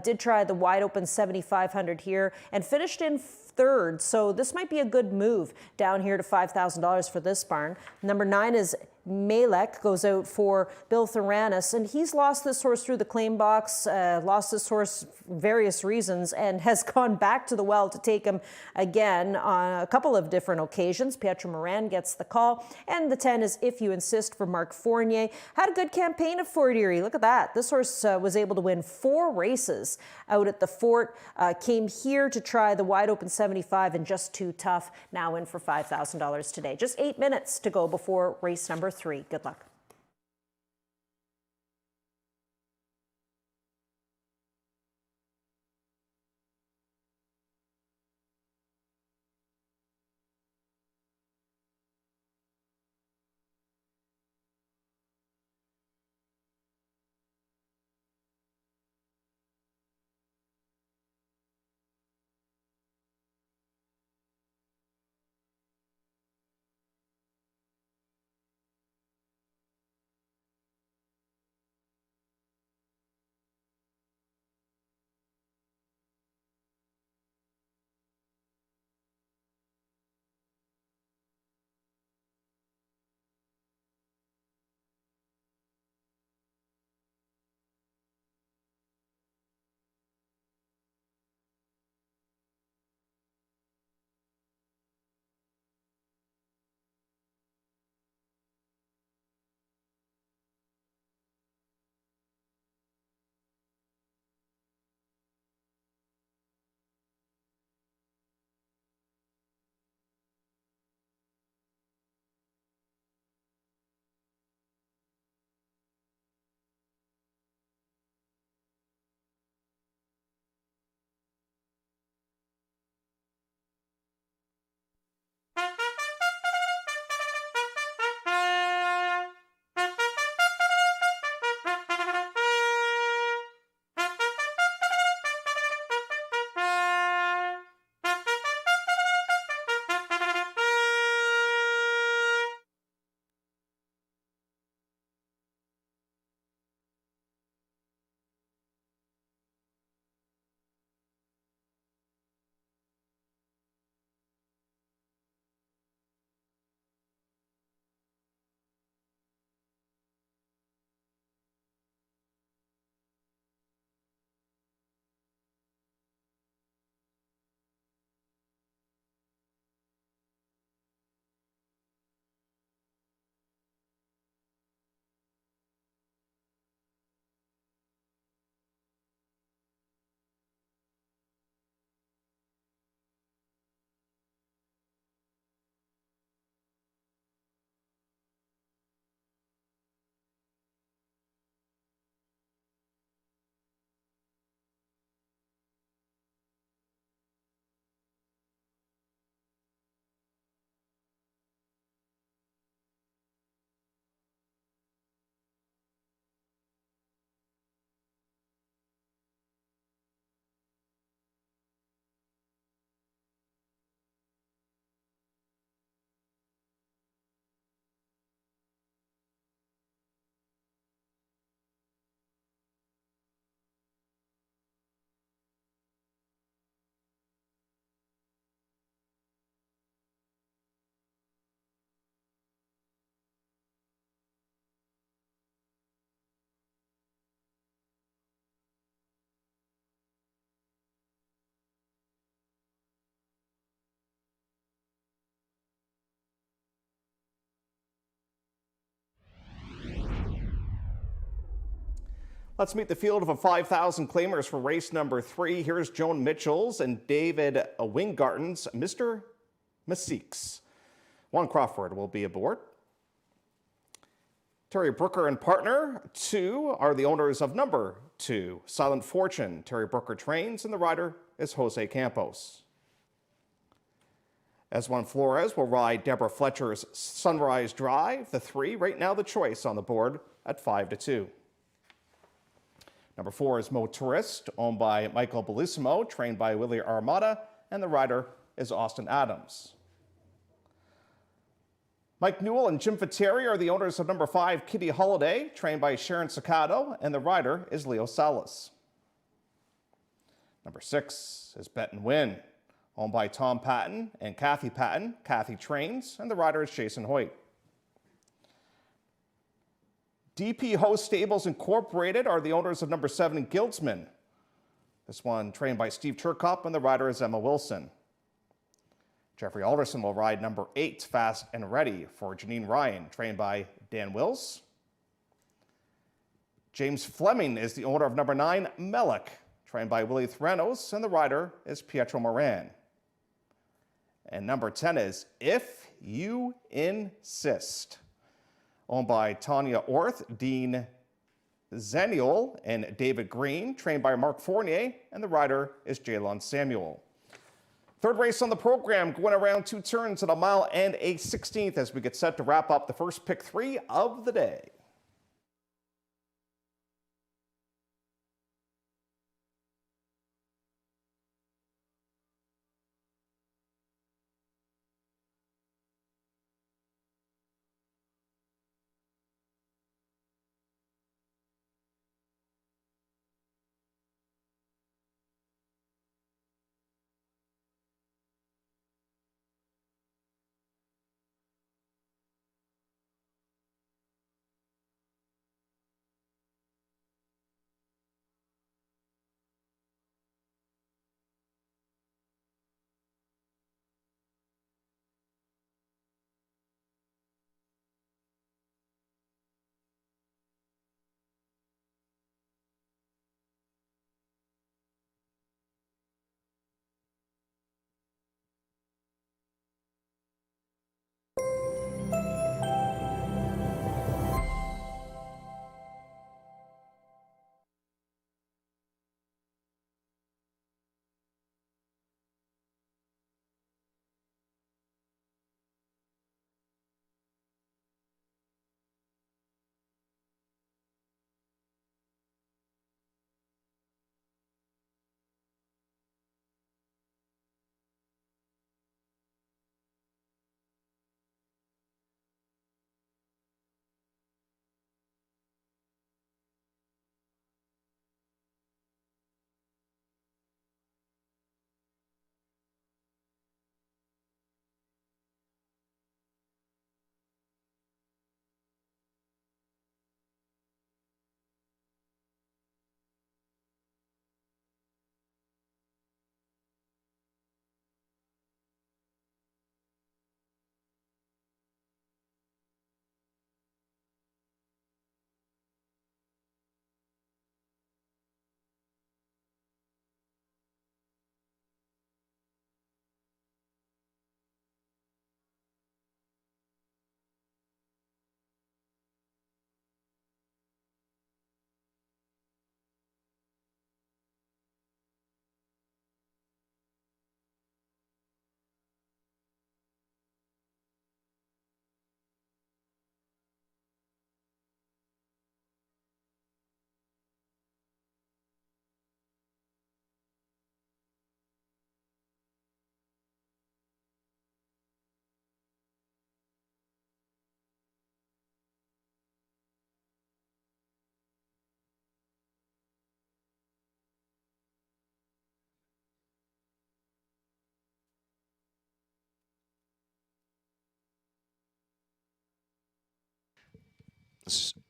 Did try the wide open 7,500 here and finished in 3rd, so this might be a good move down here to $5,000 for this barn. Number 9 is Malek, goes out for Bill Theranis, and he's lost this horse through the claim box, lost this horse for various reasons, and has gone back to the well to take him again on a couple of different occasions. Pietra Moran gets the call, and the 10 is If You Insist for Mark Fournier. Had a good campaign at Fort Erie. Look at that. This horse was able to win 4 races out at the Fort, came here to try the wide open 75 and just too tough. Now in for $5,000 today. Just 8 minutes to go before race number 3. Good luck. Let's meet the field of a 5,000 claimers for race number 3. Here's Joan Mitchell's and David Wingarten's Mr. Masiques. Juan Crawford will be aboard. Terry Brooker and partner 2 are the owners of number 2, Silent Fortune. Terry Brooker trains and the rider is Jose Campos. S1 Flores will ride Deborah Fletcher's Sunrise Drive. The 3 right now the choice on the board at 5-2. Number 4 is Mo Tourist, owned by Michael Bellissimo, trained by Willie Armada, and the rider is Austin Adams. Mike Newell and Jim Fitteri are the owners of number 5, Kitty Holiday, trained by Sharon Sacato, and the rider is Leo Salas. Number 6 is Bet and Win, owned by Tom Patton and Kathy Patton. Kathy trains, and the rider is Jason Hoyt. DP Host Stables Incorporated are the owners of number 7, Guildsman. This one trained by Steve Turcotte, and the rider is Emma Wilson. Jeffrey Alderson will ride number 8, Fast and Ready, for Janine Ryan, trained by Dan Wills. James Fleming is the owner of number 9, Melick, trained by Willie Threnos, and the rider is Pietro Moran. And number 10 is If You Insist, owned by Tanya Orth, Dean Zaniol, and David Green, trained by Mark Fournier, and the rider is Jalon Samuel. Third race on the program, going around 2 turns at a mile and a 16th as we get set to wrap up the first pick 3 of the day.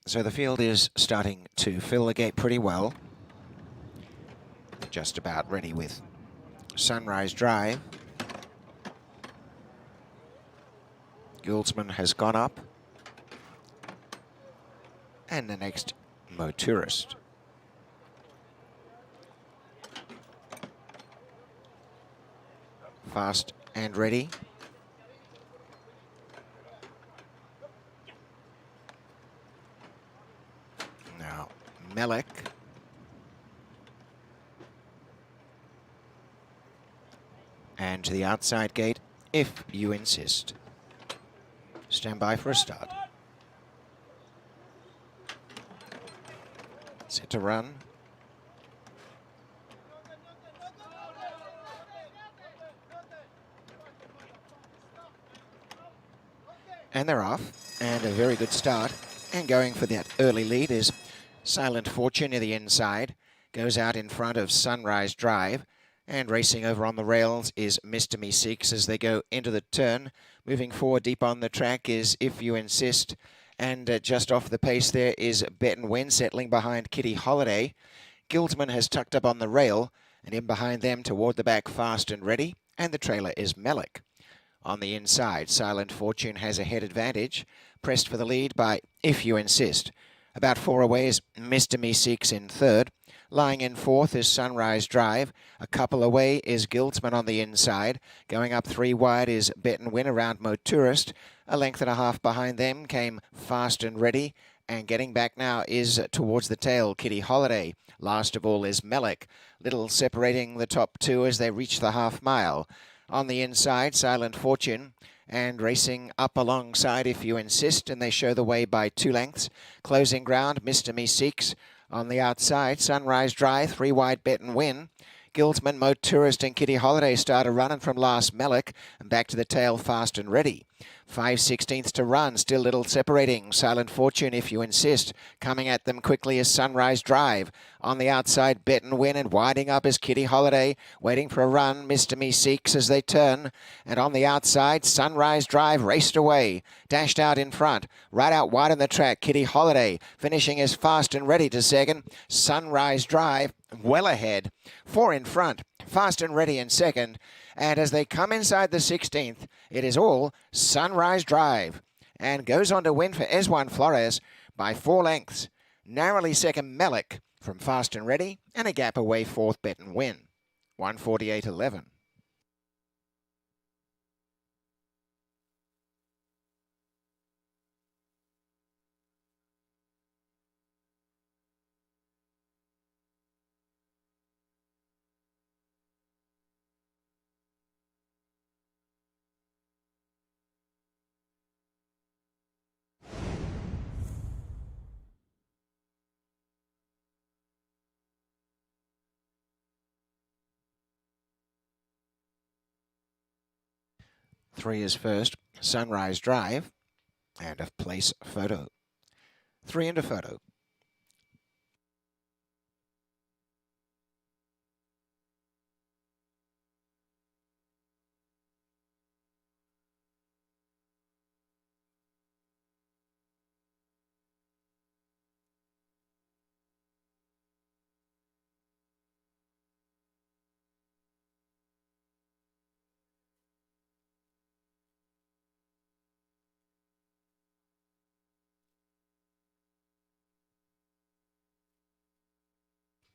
So the field is starting to fill the gate pretty well. Just about ready with Sunrise Drive. Guildsman has gone up. And the next, Mo Tourist. Fast and Ready. Now, Melek. And to the outside gate, If You Insist. Stand by for a start. Set to run. And they're off. And a very good start. And going for that early lead is Silent Fortune near the inside. Goes out in front of Sunrise Drive. And racing over on the rails is Mr. Me Seeks as they go into the turn. Moving forward deep on the track is If You Insist. And just off the pace there is Bet and Win settling behind Kitty Holiday. Giltman has tucked up on the rail. And in behind them toward the back, Fast and Ready. And the trailer is Melek. On the inside, Silent Fortune has a head advantage. Pressed for the lead by If You Insist. About 4 away is Mr. Me Seeks in third. Lying in fourth is Sunrise Drive. A couple away is Giltman on the inside. Going up 3 wide is Bet and Win around Motourist. A length and a half behind them came Fast and Ready. And getting back now is towards the tail, Kitty Holiday. Last of all is Melek. Little separating the top 2 as they reach the half mile. On the inside, Silent Fortune. And racing up alongside If You Insist. And they show the way by 2 lengths. Closing ground, Mr. Me Seeks. On the outside, Sunrise Drive, 3 wide Bet and Win. Giltman, Motourist and Kitty Holiday start a running from last Melek. And back to the tail, Fast and Ready. 5/16 to run, still little separating. Silent Fortune, If You Insist. Coming at them quickly is Sunrise Drive. On the outside, Bet and Win, and winding up is Kitty Holiday. Waiting for a run, Mr. Me Seeks as they turn. And on the outside, Sunrise Drive raced away. Dashed out in front. Right out wide on the track, Kitty Holiday. Finishing is Fast and Ready to second. Sunrise Drive well ahead. 4 in front. Fast and Ready in second. And as they come inside the 16th, it is all Sunrise Drive. And goes on to win for Esjuan Flores by 4 lengths. Narrowly second, Melek from Fast and Ready. And a gap away fourth, Bet and Win. 148.11. Three is first, Sunrise Drive, and a place photo. 3 into photo.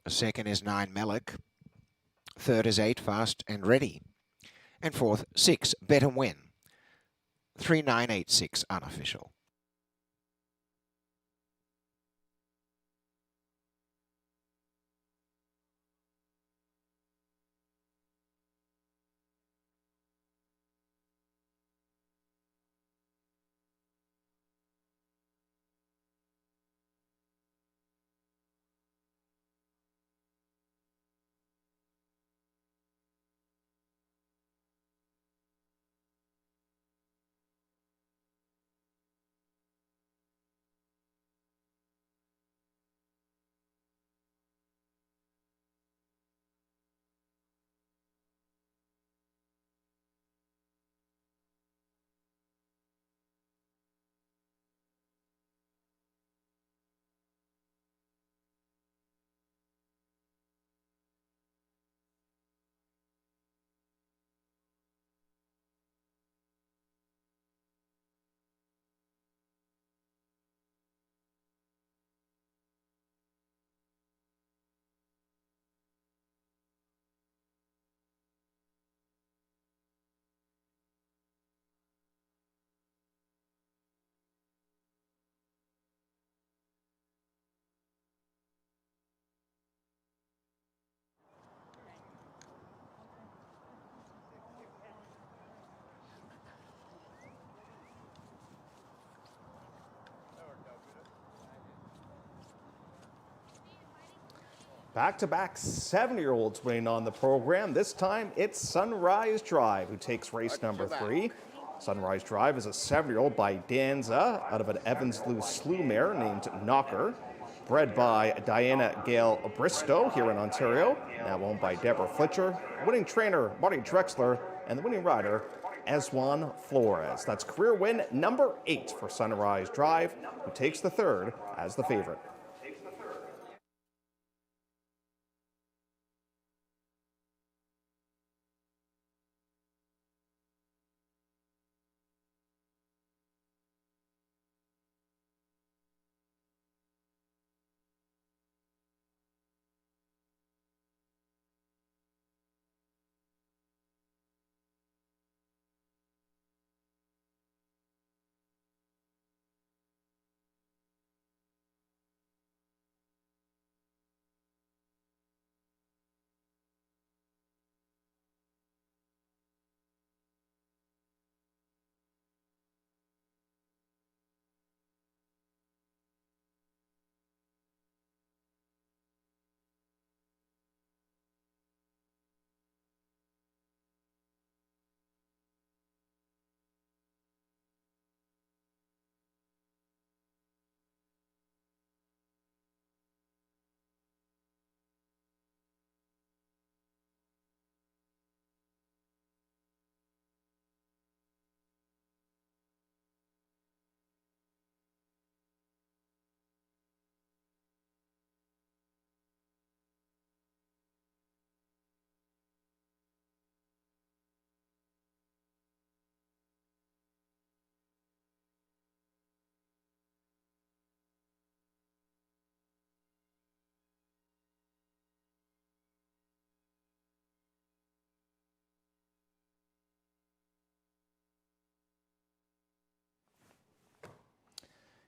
Second is 9, Melek. Third is 8, Fast and Ready. And fourth, 6, Bet and Win. 3986 unofficial. Back-to-back 7-year-olds winning on the program. This time it's Sunrise Drive who takes race number 3. Sunrise Drive is a 7-year-old by Danza out of an Evansloo Slew mare named Knocker. Bred by Diana Gale Bristow here in Ontario, now owned by Deborah Fletcher. Winning trainer Marty Drexler and the winning rider Eswan Flores. That's career win number 8 for Sunrise Drive, who takes the 3rd as the favorite.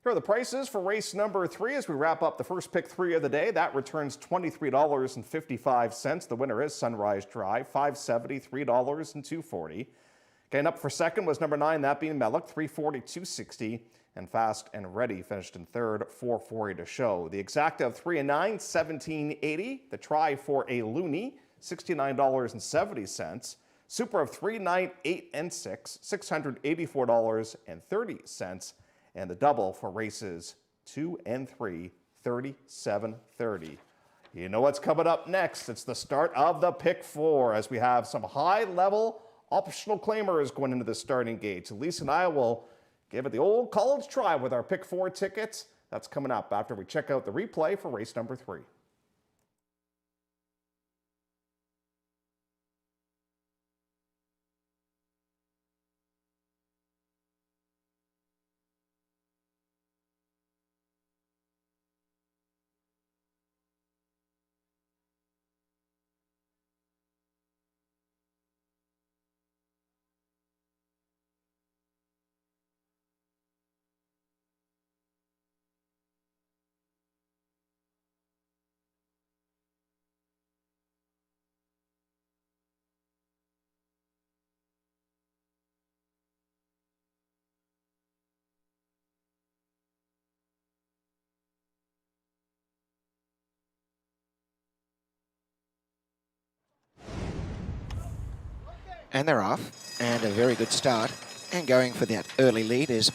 Here are the prices for race number 3 as we wrap up the first pick 3 of the day. That returns $23.55. The winner is Sunrise Drive, $5.70, $3, and $2.40. Getting up for second was number 9, that being Mellick, $3.40, $2.60. And Fast and Ready finished in third, $4.40 to show. The exacta of 3 and 9, $17.80. The try for a Looney, $69.70. Super of 3, 9, 8, and 6, $684.30. And the double for races 2 and 3, $37.30. You know what's coming up next. It's the start of the pick 4 as we have some high-level optional claimers going into the starting gate. Lisa and I will give it the old college try with our pick 4 tickets. That's coming up after we check out the replay for race number 3. And they're off, and a very good start. And going for that early lead is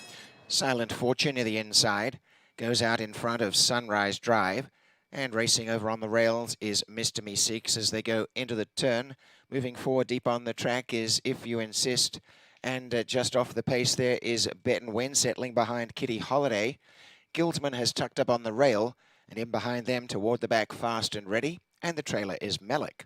Silent Fortune near the inside. Goes out in front of Sunrise Drive. And racing over on the rails is Mr. Me Seeks as they go into the turn. Moving forward deep on the track is If You Insist. And just off the pace there is Bet and Win settling behind Kitty Holiday. Guildsman has tucked up on the rail. And in behind them toward the back, Fast and Ready. And the trailer is Mellick.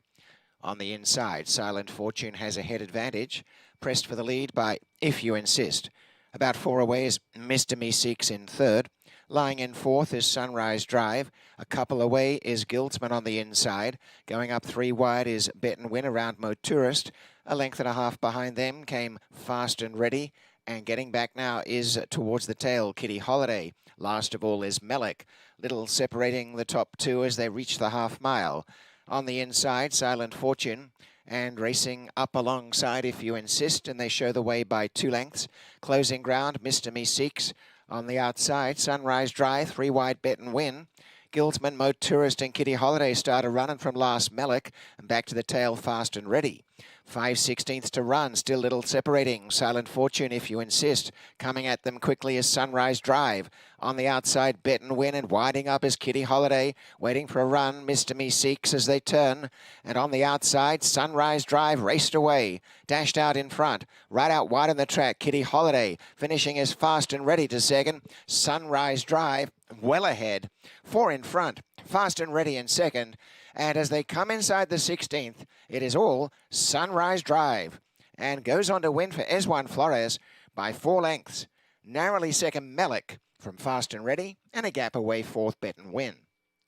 On the inside, Silent Fortune has a head advantage, pressed for the lead by If You Insist. About 4 away is Mr. Me Seeks in third. Lying in fourth is Sunrise Drive. A couple away is Guildsman on the inside. Going up 3 wide is Bet and Win around Motourist. A length and a half behind them came Fast and Ready. And getting back now is towards the tail, Kitty Holiday. Last of all is Mellick. Little separating the top 2 as they reach the half mile. On the inside, Silent Fortune, and racing up alongside If You Insist, and they show the way by 2 lengths. Closing ground, Mr. Me Seeks. On the outside, Sunrise Drive, 3 wide Bet and Win. Gilsman, Motourist and Kitty Holiday started running from last Melick and back to the tail fast and ready. 5/16 to run, still little separating. Silent Fortune, if you insist. Coming at them quickly is Sunrise Drive. On the outside, Bet and Win, and winding up is Kitty Holiday. Waiting for a run, Mr. Me Seeks as they turn. And on the outside, Sunrise Drive raced away. Dashed out in front. Right out wide on the track, Kitty Holiday. Finishing is fast and ready to second. Sunrise Drive well ahead. 4 in front. Fast and ready in second. And as they come inside the 16th, it is all Sunrise Drive. And goes on to win for Esjuan Flores by 4 lengths. Narrowly second, Melick from Fast and Ready, and a gap away fourth, Bet and Win.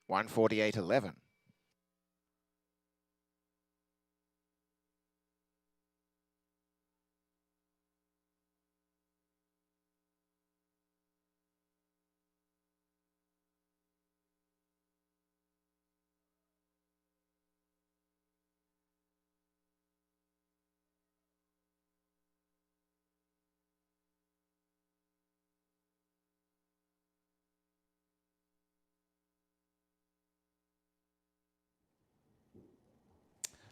148.11.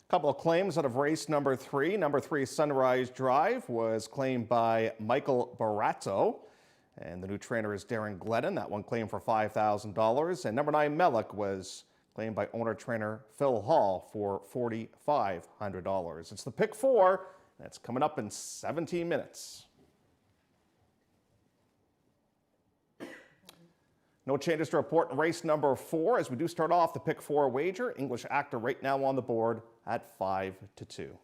Couple of claims out of race number 3. Number 3, Sunrise Drive, was claimed by Michael Barazzo. And the new trainer is Darren Glennon. That one claimed for $5,000. And number 9, Melick, was claimed by owner-trainer Phil Hall for $4,500. It's the pick 4. That's coming up in 17 minutes. No changes to report in race number 4 as we do start off the pick 4 wager. English Actor right now on the board at 5-2.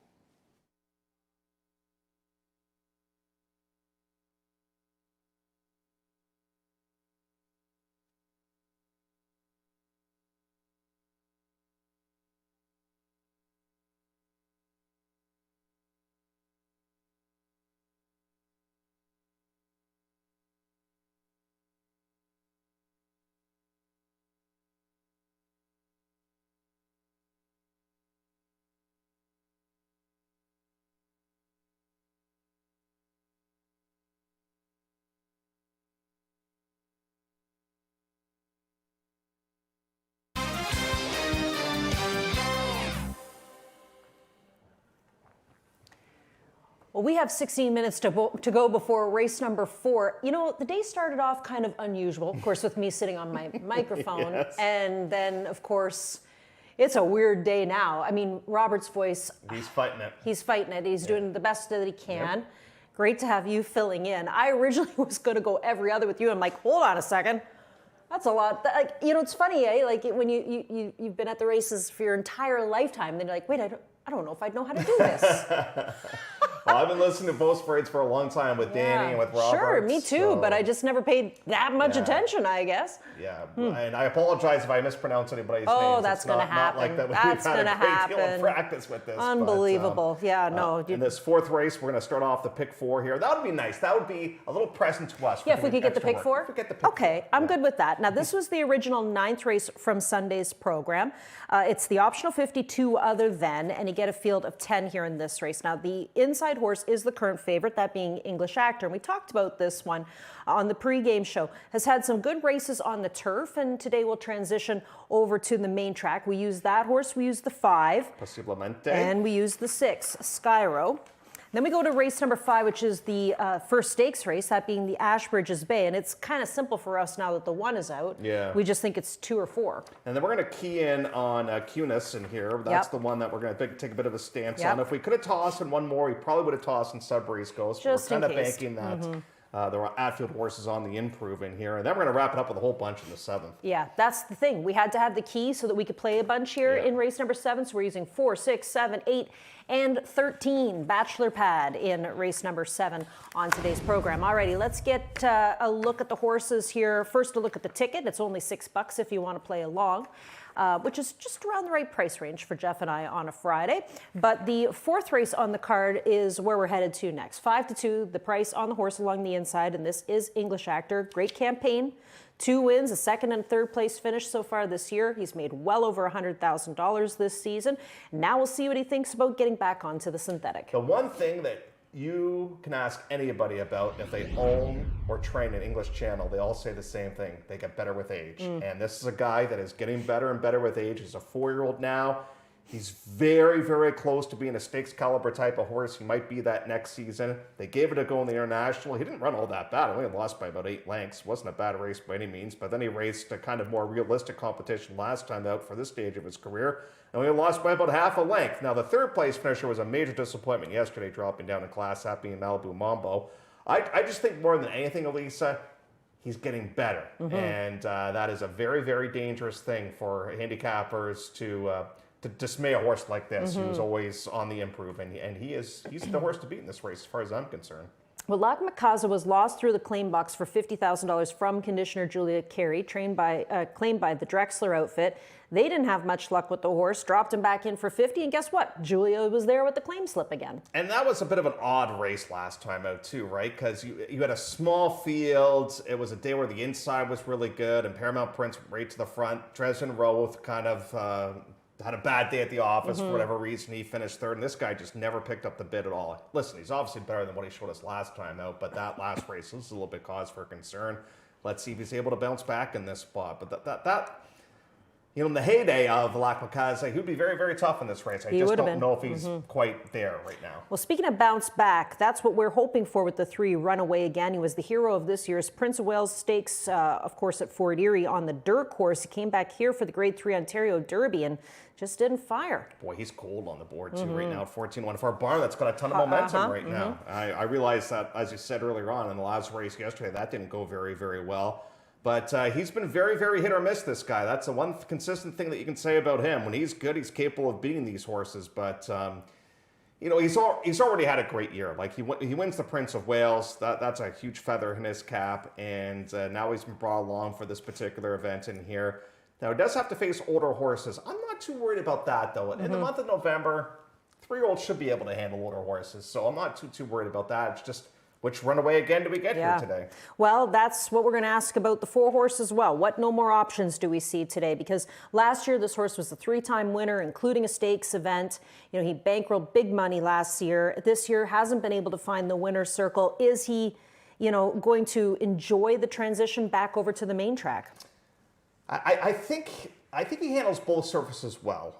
Well, we have 16 minutes to go before race number 4. You know, the day started off kind of unusual, of course, with me sitting on my microphone. Yes. And then, of course, it's a weird day now. I mean, Robert's voice. He's fighting it. He's fighting it. He's doing the best that he can. Yep. Great to have you filling in. I originally was going to go every other with you. I'm like, hold on a second. That's a lot. Like, you know, it's funny, eh? Like when you've been at the races for your entire lifetime, then you're like, wait, I don't know if I'd know how to do this. Well, I've been listening to both parades for a long time with Danny and with Robert. Sure, me too, so. but I just never paid that much attention, I guess. Yeah, and I apologize if I mispronounce anybody's names. Oh, that's going to happen. Not like that. That's We've had going to a great deal happen. of practice with this. Unbelievable. But, yeah, no. In this 4th race, we're going to start off the pick 4 here. That would be nice. That would be a little present to us. Yeah, if we could get the pick 4? If we get the pick 4. Okay, I'm good with that. Now, this was the original 9th race from Sunday's program. It's the optional 52 other than, and you get a field of 10 here in this race. Now, the inside horse is the current favorite, that being English Actor. And we talked about this one on the pregame show. Has had some good races on the turf, and today we'll transition over to the main track. We use that horse, we use the 5. Possiblemente. And we use the 6, Skyro. Then we go to race number 5, which is the first stakes race, that being the Ashbridges Bay. And it's kind of simple for us now that the 1 is out. Yeah. We just think it's 2 or 4. And then we're going to key in on Cunis in here. That's the one that we're going to take a bit of a stance on. If we could have tossed in one more, we probably would have tossed in Sudbury's Ghost. Just we're kind of case. banking that. There are Atfield horses on the improve in here. And then we're going to wrap it up with a whole bunch in the 7th. Yeah, that's the thing. We had to have the key so that we could play a bunch here in race number 7. So we're using 4, 6, 7, 8, and 13 Bachelor Pad in race number 7 on today's program. Alrighty, let's get a look at the horses here. First, a look at the ticket. It's only $6 if you want to play along. Which is just around the right price range for Jeff and I on a Friday. But the 4th race on the card is where we're headed to next. 5-2, the price on the horse along the inside, and this is English Actor. Great campaign. 2 wins, a 2nd and 3rd place finish so far this year. He's made well over $100,000 this season. Now we'll see what he thinks about getting back onto the synthetic. The one thing that you can ask anybody about if they own or train an English Channel, they all say the same thing. They get better with age. And this is a guy that is getting better and better with age. He's a 4-year-old now. He's very, very close to being a stakes caliber type of horse. He might be that next season. They gave it a go in the International. He didn't run all that bad. He only lost by about 8 lengths. Wasn't a bad race by any means. But then he raced a kind of more realistic competition last time out for this stage of his career. And we lost by about half a length. Now, the third place finisher was a major disappointment yesterday, dropping down in class, that being Malibu Mambo. I just think more than anything, Elisa, he's getting better. And that is a very, very dangerous thing for handicappers to dismay a horse like this who's always on the improve. And he's the horse to beat in this race as far as I'm concerned. Well, Lac Makaza was lost through the claim box for $50,000 from conditioner Julia Carey, claimed by the Drexler outfit. They didn't have much luck with the horse, dropped him back in for $50, and guess what? Julia was there with the claim slip again. And that was a bit of an odd race last time out too, right? Because you had a small field. It was a day where the inside was really good, and Paramount Prince right to the front. Dresden Roth kind of had a bad day at the office for whatever reason. He finished third, and this guy just never picked up the bid at all. Listen, he's obviously better than what he showed us last time out, but that last race was a little bit cause for concern. Let's see if he's able to bounce back in this spot. But that in the heyday of Lac Makaza, he would be very, very tough in this race. I just don't know if he's quite there right now. Well, speaking of bounce back, that's what we're hoping for with the 3 Runaway again. He was the hero of this year's Prince of Wales Stakes, of course, at Fort Erie on the dirt course. He came back here for the Grade 3 Ontario Derby and just didn't fire. Boy, he's cold on the board too right now. 14-1 for a barn that's got a ton of momentum right now. I realized that, as you said earlier on in the last race yesterday, that didn't go very, very well. But he's been very, very hit or miss, this guy. That's the one consistent thing that you can say about him. When he's good, he's capable of beating these horses. But, he's already had a great year. Like, he wins the Prince of Wales. That's a huge feather in his cap. And now he's been brought along for this particular event in here. Now, he does have to face older horses. I'm not too worried about that, though. In the month of November, 3-year-olds should be able to handle older horses. So I'm not too worried about that. It's just, which runaway again do we get here today? Well, that's what we're going to ask about the 4 horse as well. What no more options do we see today? Because last year, this horse was a 3-time winner, including a stakes event. He bankrolled big money last year. This year, hasn't been able to find the winner's circle. Is he, going to enjoy the transition back over to the main track? I think he handles both surfaces well.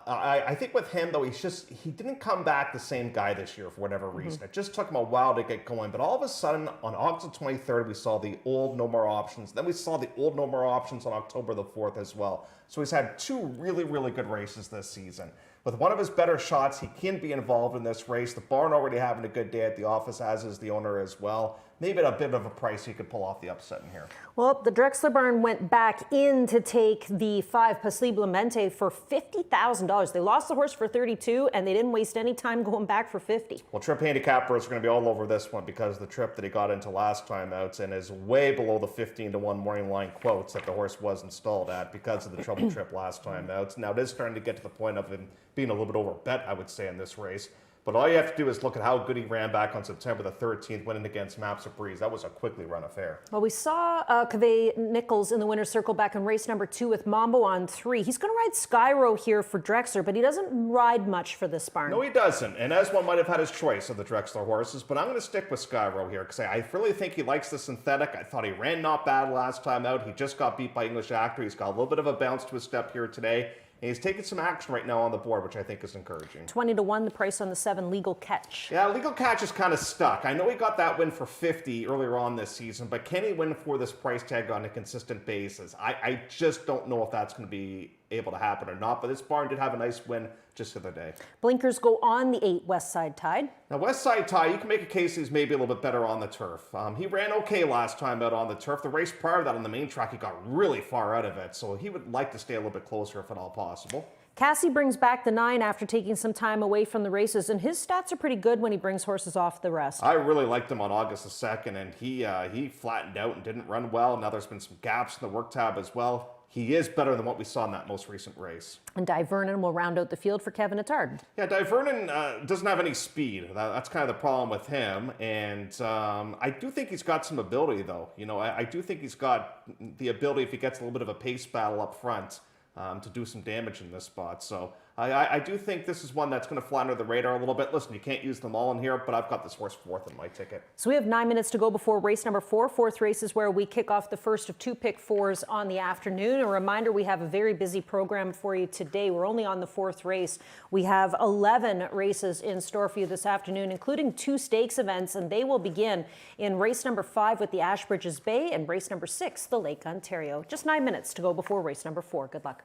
I think with him, though, he didn't come back the same guy this year for whatever reason. It just took him a while to get going. But all of a sudden, on August 23rd, we saw the old No More Options. Then we saw the old No More Options on October the 4th as well. So he's had 2 really, really good races this season. With one of his better shots, he can be involved in this race. The barn already having a good day at the office, as is the owner as well. Maybe at a bit of a price, he could pull off the upset in here. Well, the Drexler barn went back in to take the 5 Possiblemente for $50,000. They lost the horse for $32,000, and they didn't waste any time going back for $50,000. Well, Trip handicappers are going to be all over this one because the trip that he got into last time out and is way below the 15-1 morning line quotes that the horse was installed at because of the trouble trip last time out. Now, it is starting to get to the point of him being a little bit over bet, I would say, in this race. But all you have to do is look at how good he ran back on September the 13th, winning against Maps of Breeze. That was a quickly run affair. Well, we saw Cave Nichols in the winner's circle back in race number 2 with Mambo on 3. He's going to ride Skyro here for Drexler, but he doesn't ride much for this barn. No, he doesn't. And Eswan might have had his choice of the Drexler horses, but I'm going to stick with Skyro here because I really think he likes the synthetic. I thought he ran not bad last time out. He just got beat by English Actor. He's got a little bit of a bounce to his step here today. And he's taking some action right now on the board, which I think is encouraging. 20-1, the price on the 7, Legal Catch. Yeah, Legal Catch is kind of stuck. I know he got that win for $50 earlier on this season, but can he win for this price tag on a consistent basis? I just don't know if that's going to be able to happen or not, but this barn did have a nice win just the other day. Blinkers go on the 8 West Side Tide. Now, West Side Tide, you can make a case he's maybe a little bit better on the turf. He ran okay last time out on the turf. The race prior to that on the main track, he got really far out of it, so he would like to stay a little bit closer if at all possible. Cassie brings back the 9 after taking some time away from the races, and his stats are pretty good when he brings horses off the rest. I really liked him on August the 2nd, and he flattened out and didn't run well. Now there's been some gaps in the work tab as well. He is better than what we saw in that most recent race. And Di Vernon will round out the field for Kevin Attard. Yeah, Di Vernon doesn't have any speed. That's kind of the problem with him. And I do think he's got some ability, though. I do think he's got the ability, if he gets a little bit of a pace battle up front, to do some damage in this spot. So I do think this is one that's going to fly under the radar a little bit. Listen, you can't use them all in here, but I've got this horse fourth in my ticket. So we have 9 minutes to go before race number 4. Fourth race is where we kick off the first of 2 pick 4s on the afternoon. A reminder, we have a very busy program for you today. We're only on the 4th race. We have 11 races in store for you this afternoon, including 2 stakes events, and they will begin in race number 5 with the Ashbridges Bay and race number 6, the Lake Ontario. Just 9 minutes to go before race number 4. Good luck.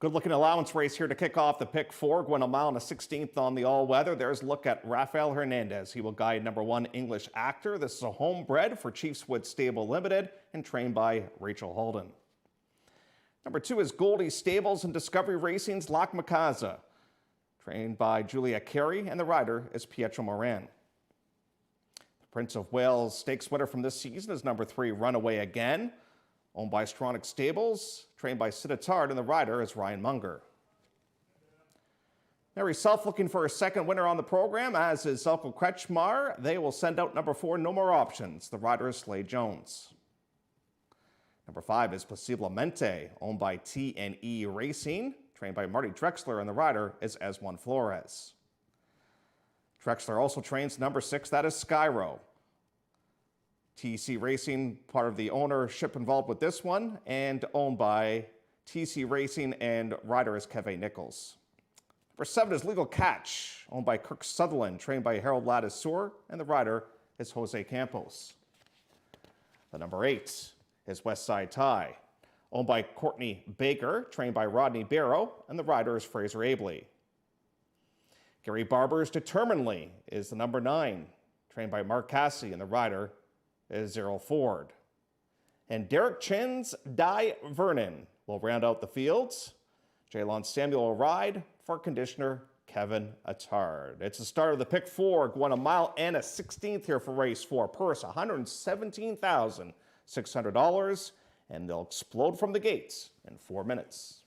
Good looking allowance race here to kick off the pick 4. Going a mile and a 16th on the all-weather. There's a look at Rafael Hernandez. He will guide number 1 English Actor. This is a homebred for Chiefswood Stable Limited and trained by Rachel Holden. Number 2 is Goldie Stables and Discovery Racing's Lac Makaza, trained by Julia Carey, and the rider is Pietro Moran. The Prince of Wales Stakes winner from this season is number 3 Runaway Again, owned by Stronach Stables, trained by Siddharth, and the rider is Ryan Munger. Mary Self looking for a second winner on the program, as is Zelko Kretschmar. They will send out number 4, No More Options. The rider is Slade Jones. Number 5 is Possiblemente, owned by T&E Racing, trained by Marty Drexler, and the rider is Esjuan Flores. Drexler also trains number 6, that is Skyro. TC Racing, part of the ownership involved with this one, and owned by TC Racing, and rider is Keve Nichols. Number 7 is Legal Catch, owned by Kirk Sutherland, trained by Harold Ladissour, and the rider is Jose Campos. The number 8 is Westside Tie, owned by Courtney Baker, trained by Rodney Barrow, and the rider is Fraser Abley. Gary Barber's Determinedly is the number 9, trained by Mark Cassie, and the rider is Zerrell Ford. And Derek Chin's Die Vernon will round out the fields. Jalon Samuel will ride for conditioner Kevin Attard. It's the start of the pick four, going a mile and a 16th here for race four. Purse $117,600, and they'll explode from the gates in 4 minutes.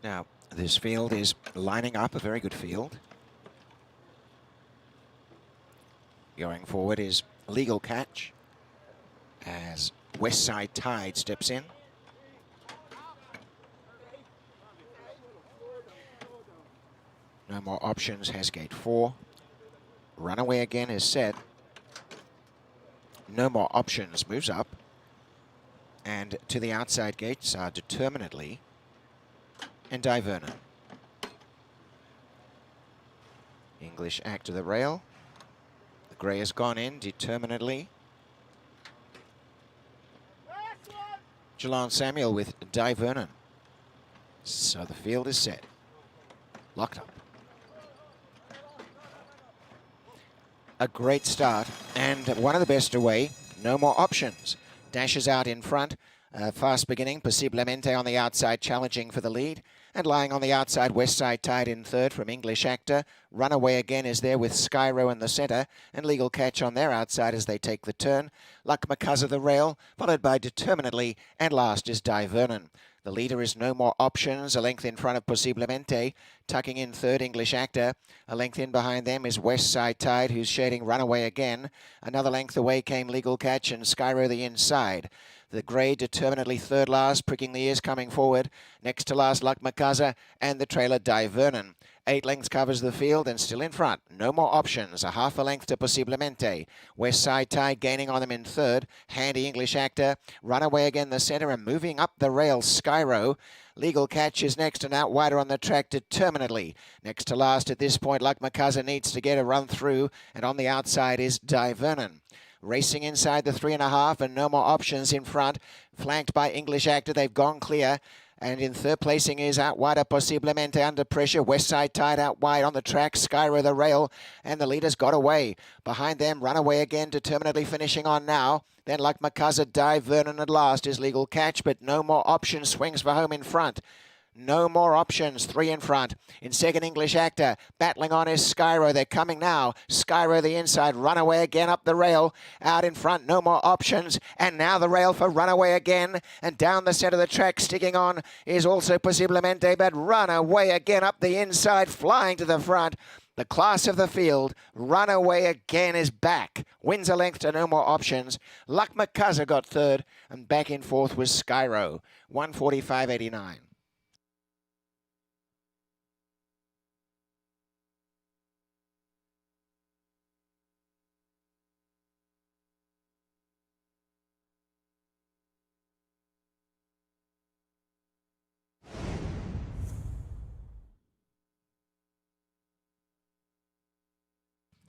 Now, this field is lining up, a very good field. Going forward is Legal Catch as Westside Tide steps in. No more options has gate 4. Runaway again is set. No more options moves up. And to the outside gates are Determinedly and Divernon. English Act to the rail. The grey has gone in Determinedly. Jalon Samuel with Divernon. So the field is set. Locked up. A great start and one of the best away. No more options. Dashes out in front. Fast beginning. Possiblemente on the outside challenging for the lead. And lying on the outside, West Side Tide in third from English Actor. Runaway again is there with Skyro in the centre. And Legal Catch on their outside as they take the turn. Luck Macuzza the rail, followed by Determinately. And last is Di Vernon. The leader is No More Options, a length in front of Possiblemente. Tucking in third, English Actor. A length in behind them is West Side Tide, who's shading Runaway again. Another length away came Legal Catch and Skyro the inside. The grey determinedly third last, pricking the ears coming forward. Next to last, Luck Macuzza and the trailer Di Vernon. 8 lengths covers the field and still in front. No More Options, a half a length to Possiblemente. West Side Tide gaining on them in third. Handy English Actor. Runaway again the centre and moving up the rail, Skyro. Legal Catch is next and out wider on the track determinedly. Next to last at this point, Luck Macuzza needs to get a run through, and on the outside is Di Vernon. Racing inside the 3.5 and No More Options in front, flanked by English Actor. They've gone clear. And in third placing is out wider Possiblemente under pressure. West Side Tide out wide on the track. Skyro the rail. And the leaders got away. Behind them, Runaway again, determinedly finishing on now. Then Luck Macuzza, Di Vernon at last is Legal Catch, but No More Options swings for home in front. No More Options, 3 in front. In second, English Actor. Battling on is Skyro. They're coming now. Skyro the inside. Runaway again up the rail. Out in front, No More Options. And now the rail for Runaway again. And down the centre of the track, sticking on, is also Possiblemente. But Runaway again up the inside, flying to the front. The class of the field, Runaway again is back. Wins a length to No More Options. Luck Macuzza got third. And back in fourth was Skyro. 1:45.89.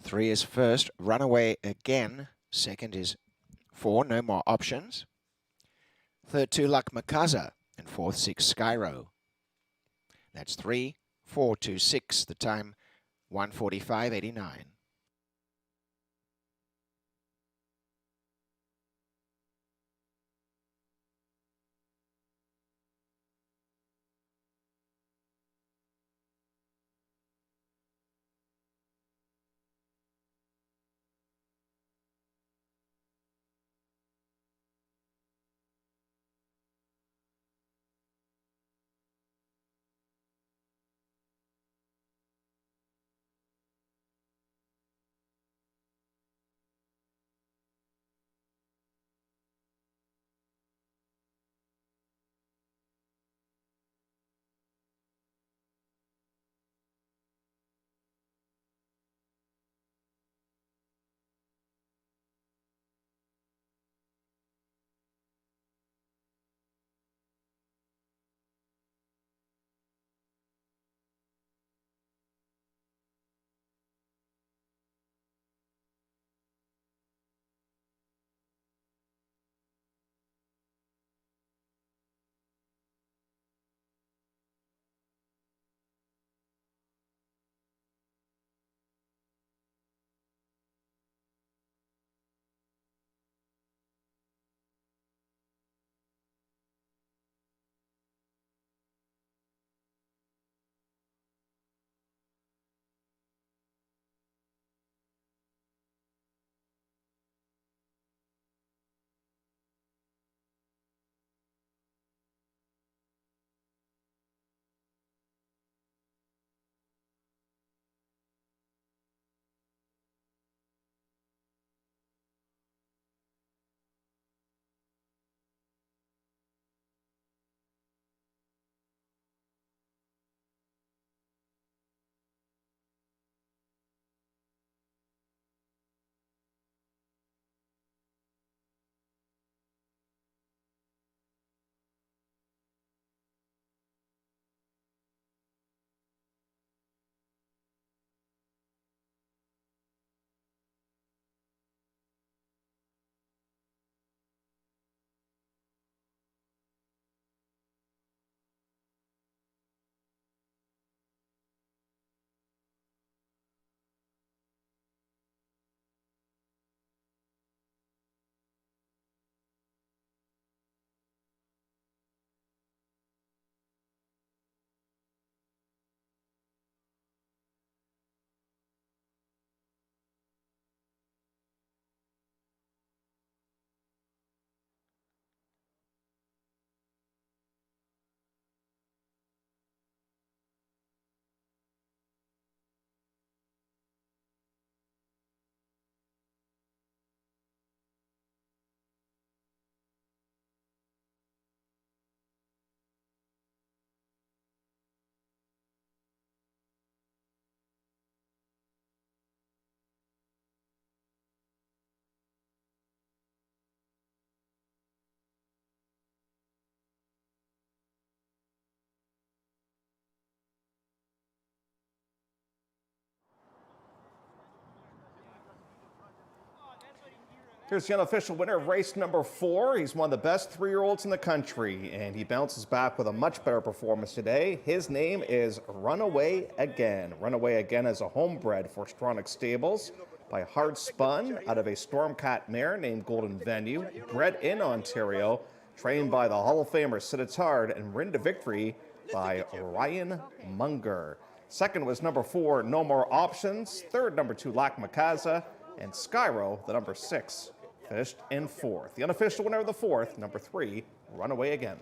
Three is first, Runaway again. Second is 4, No More Options. Third, 2, Luck Macuzza. And fourth, 6, Skyro. That's 3, 4, 2, 6. The time, 1:45.89. Here's the unofficial winner of race number 4. He's one of the best 3-year-olds in the country, and he bounces back with a much better performance today. His name is Runaway Again. Runaway Again is a homebred for Stronach Stables by Hard Spun out of a Stormcat mare named Golden Venue, bred in Ontario, trained by the Hall of Famer Sittard, and ridden to victory by Ryan Munger. Second was number 4, No More Options. Third, number 2, Lac Macaza. And Skyro, the number 6, finished in 4th. The unofficial winner of the 4th, number 3, Runaway Again.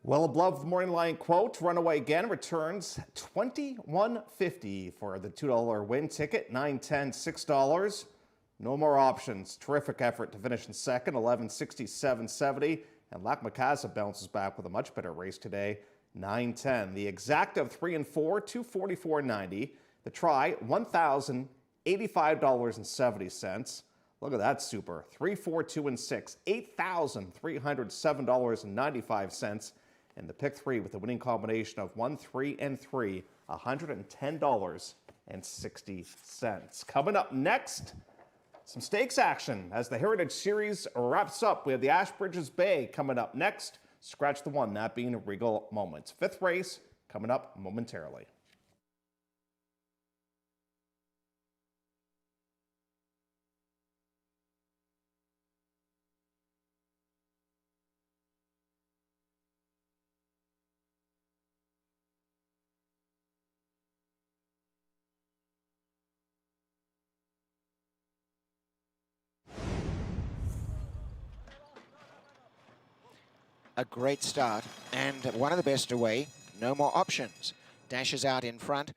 Well above the morning line quote, Runaway Again returns $21.50 for the $2 win ticket, $9.10, $6. No More Options. Terrific effort to finish in second, $11.67.70. And Lac Macaza bounces back with a much better race today, $9.10. The exact of 3 and 4, $244.90. The try, $1,085.70. Look at that super. 3, 4, 2, and 6, $8,307.95. And the pick 3 with the winning combination of 1, 3, and 3, $110.60. Coming up next, some stakes action as the Heritage Series wraps up. We have the Ashbridges Bay coming up next. Scratch the one, that being Regal Moments. 5th race coming up momentarily. A great start and one of the best away. No More Options. Dashes out in front.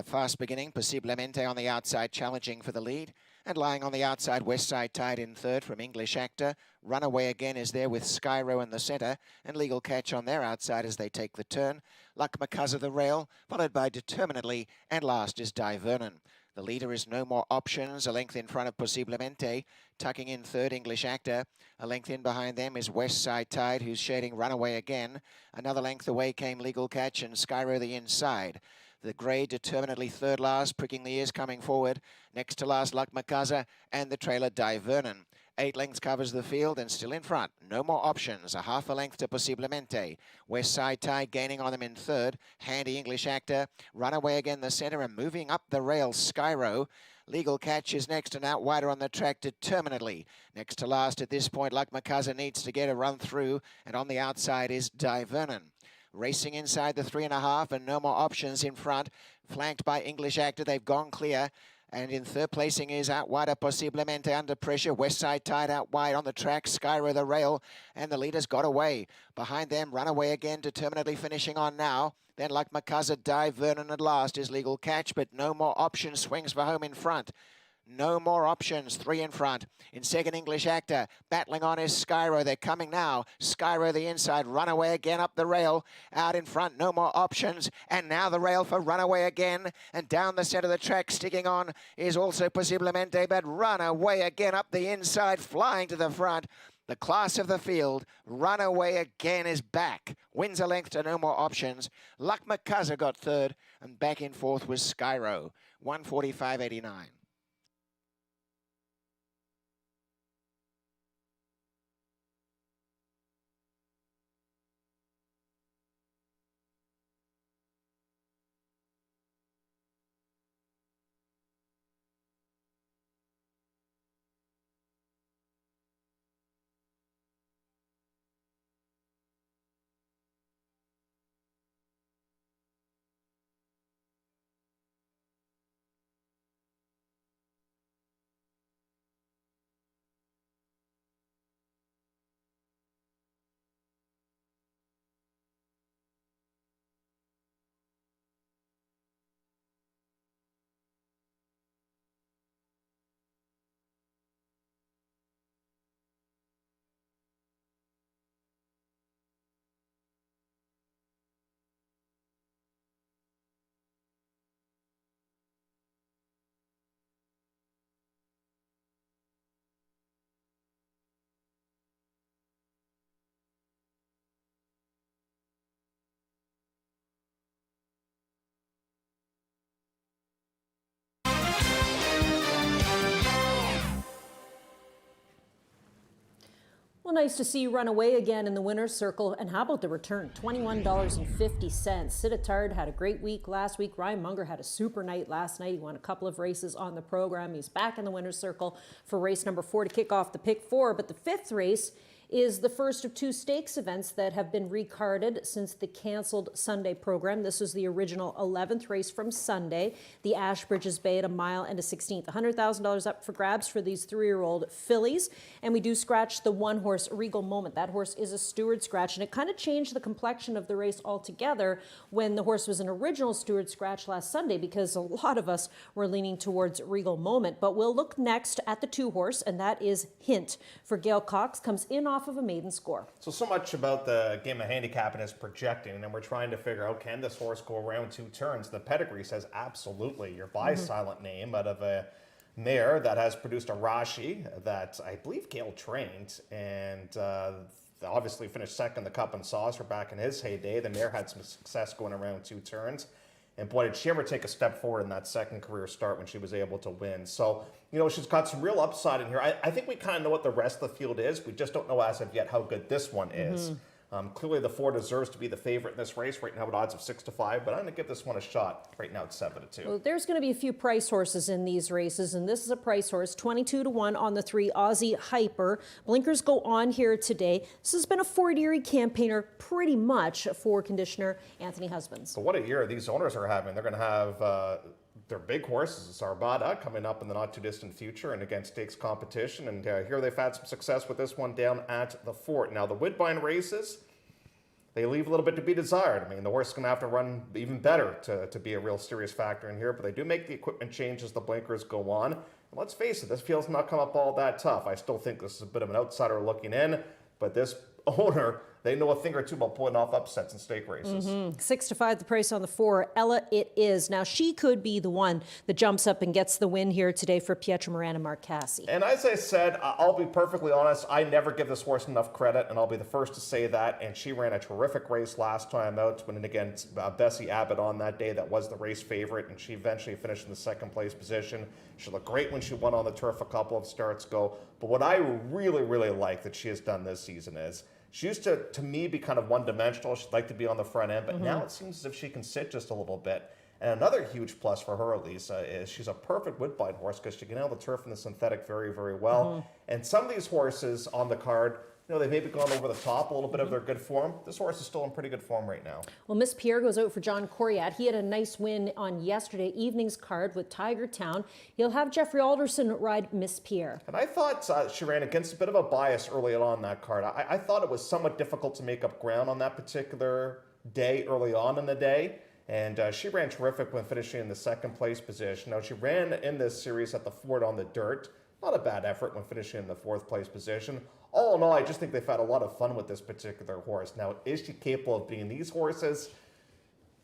Fast beginning. Possiblemente on the outside, challenging for the lead. And lying on the outside, Westside Tide in third from English Actor. Runaway Again is there with Skyro in the centre. And Legal Catch on their outside as they take the turn. Lac Macaza the rail, followed by Determinedly. And last is Di Vernon. The leader is No More Options, a length in front of Possiblemente. Tucking in third, English Actor. A length in behind them is Westside Tide, who's shading Runaway Again. Another length away came Legal Catch and Skyro the inside. The grey Determinedly third last, pricking the ears coming forward. Next to last, Lac Macaza and the trailer Di Vernon. 8 lengths covers the field and still in front. No More Options, a half a length to Possiblemente. Westside Tide gaining on them in third. Handy English Actor. Runaway Again the centre and moving up the rail, Skyro. Legal Catch is next and out wider on the track determinedly. Next to last at this point, Luck McCuzzer needs to get a run through, and on the outside is Di Vernon. Racing inside the 3.5 and No More Options in front, flanked by English Actor. They've gone clear. And in third placing is out wider Posiblemente under pressure. Westside Tide out wide on the track. Skyro the rail, and the leaders got away. Behind them, Runaway again, determinedly finishing on now. Then Luck McCuzzer, Di Vernon at last is Legal Catch, but No More Options swings for home in front. No More Options, 3 in front. In second, English Actor. Battling on is Skyro. They're coming now. Skyro the inside. Runaway again up the rail. Out in front, No More Options. And now the rail for Runaway again. And down the centre of the track, sticking on, is also Posiblemente. But Runaway again up the inside, flying to the front. The class of the field, Runaway again is back. Wins a length to No More Options. Luck McCuzzer got third. And back in fourth was Skyro. 1:45.89. Well, nice to see you run away again in the winner's circle. And how about the return? $21.50. Sittard had a great week last week. Ryan Munger had a super night last night. He won a couple of races on the program. He's back in the winner's circle for race number 4 to kick off the pick 4. But the 5th race is the first of 2 stakes events that have been recarded since the canceled Sunday program. This was the original 11th race from Sunday, the Ashbridges Bay at 1 mile and a 16th. $100,000 up for grabs for these 3-year-old fillies. And we do scratch the 1-horse Regal Moment. That horse is a steward scratch, and it kind of changed the complexion of the race altogether when the horse was an original steward scratch last Sunday, because a lot of us were leaning towards Regal Moment. But we'll look next at the 2-horse, and that is Hint for Gail Cox. Comes in off of a maiden score. So much about the game of handicapping is projecting, and we're trying to figure out, can this horse go around 2 turns? The pedigree says absolutely. Your silent name out of a mare that has produced a Rashi that I believe Gail trained, and obviously finished second in the Cup and Saucer back in his heyday. The mare had some success going around 2 turns. And boy, did she ever take a step forward in that second career start when she was able to win. So, you know, she's got some real upside in here. I think we kind of know what the rest of the field is. We just don't know as of yet how good this one is. Clearly, the 4 deserves to be the favorite in this race right now at odds of 6-5, but I'm going to give this one a shot right now at 7-2. Well, there's going to be a few price horses in these races, and this is a price horse, 22-1 on the 3 Aussie Hyper. Blinkers go on here today. This has been a Fort Erie campaigner pretty much for conditioner Anthony Husbands. So what a year these owners are having. They're going to have their big horses, Sarbada, coming up in the not-too-distant future and against stakes competition. And here they've had some success with this one down at the Fort. Now, the Woodbine races, they leave a little bit to be desired. I mean, the horse is going to have to run even better to be a real serious factor in here, but they do make the equipment change as the blinkers go on. And let's face it, this field's not come up all that tough. I still think this is a bit of an outsider looking in, but this owner, they know a thing or two about pulling off upsets in stake races. 6-5 the price on the 4. Ella It Is. Now, she could be the one that jumps up and gets the win here today for Pietro Morana Marcassi. And as I said, I'll be perfectly honest, I never give this horse enough credit, and I'll be the first to say that. And she ran a terrific race last time out, winning against Bessie Abbott on that day. That was the race favorite, and she eventually finished in the 2nd place position. She looked great when she won on the turf a couple of starts ago. But what I really, really like that she has done this season is, she used to me, be kind of one-dimensional. She'd like to be on the front end, but now it seems as if she can sit just a little bit. And another huge plus for her, Lisa, is she's a perfect Woodbine horse because she can handle the turf and the synthetic very, very well. And some of these horses on the card, they've maybe gone over the top a little bit of their good form. This horse is still in pretty good form right now. Well, Miss Pierre goes out for John Coriat. He had a nice win on yesterday evening's card with Tiger Town. He'll have Jeffrey Alderson ride Miss Pierre. And I thought she ran against a bit of a bias early on that card. I thought it was somewhat difficult to make up ground on that particular day early on in the day. And she ran terrific when finishing in the second place position. Now, she ran in this series at the Ford on the dirt. Not a bad effort when finishing in the fourth place position. All in all, I just think they've had a lot of fun with this particular horse. Now, is she capable of being these horses?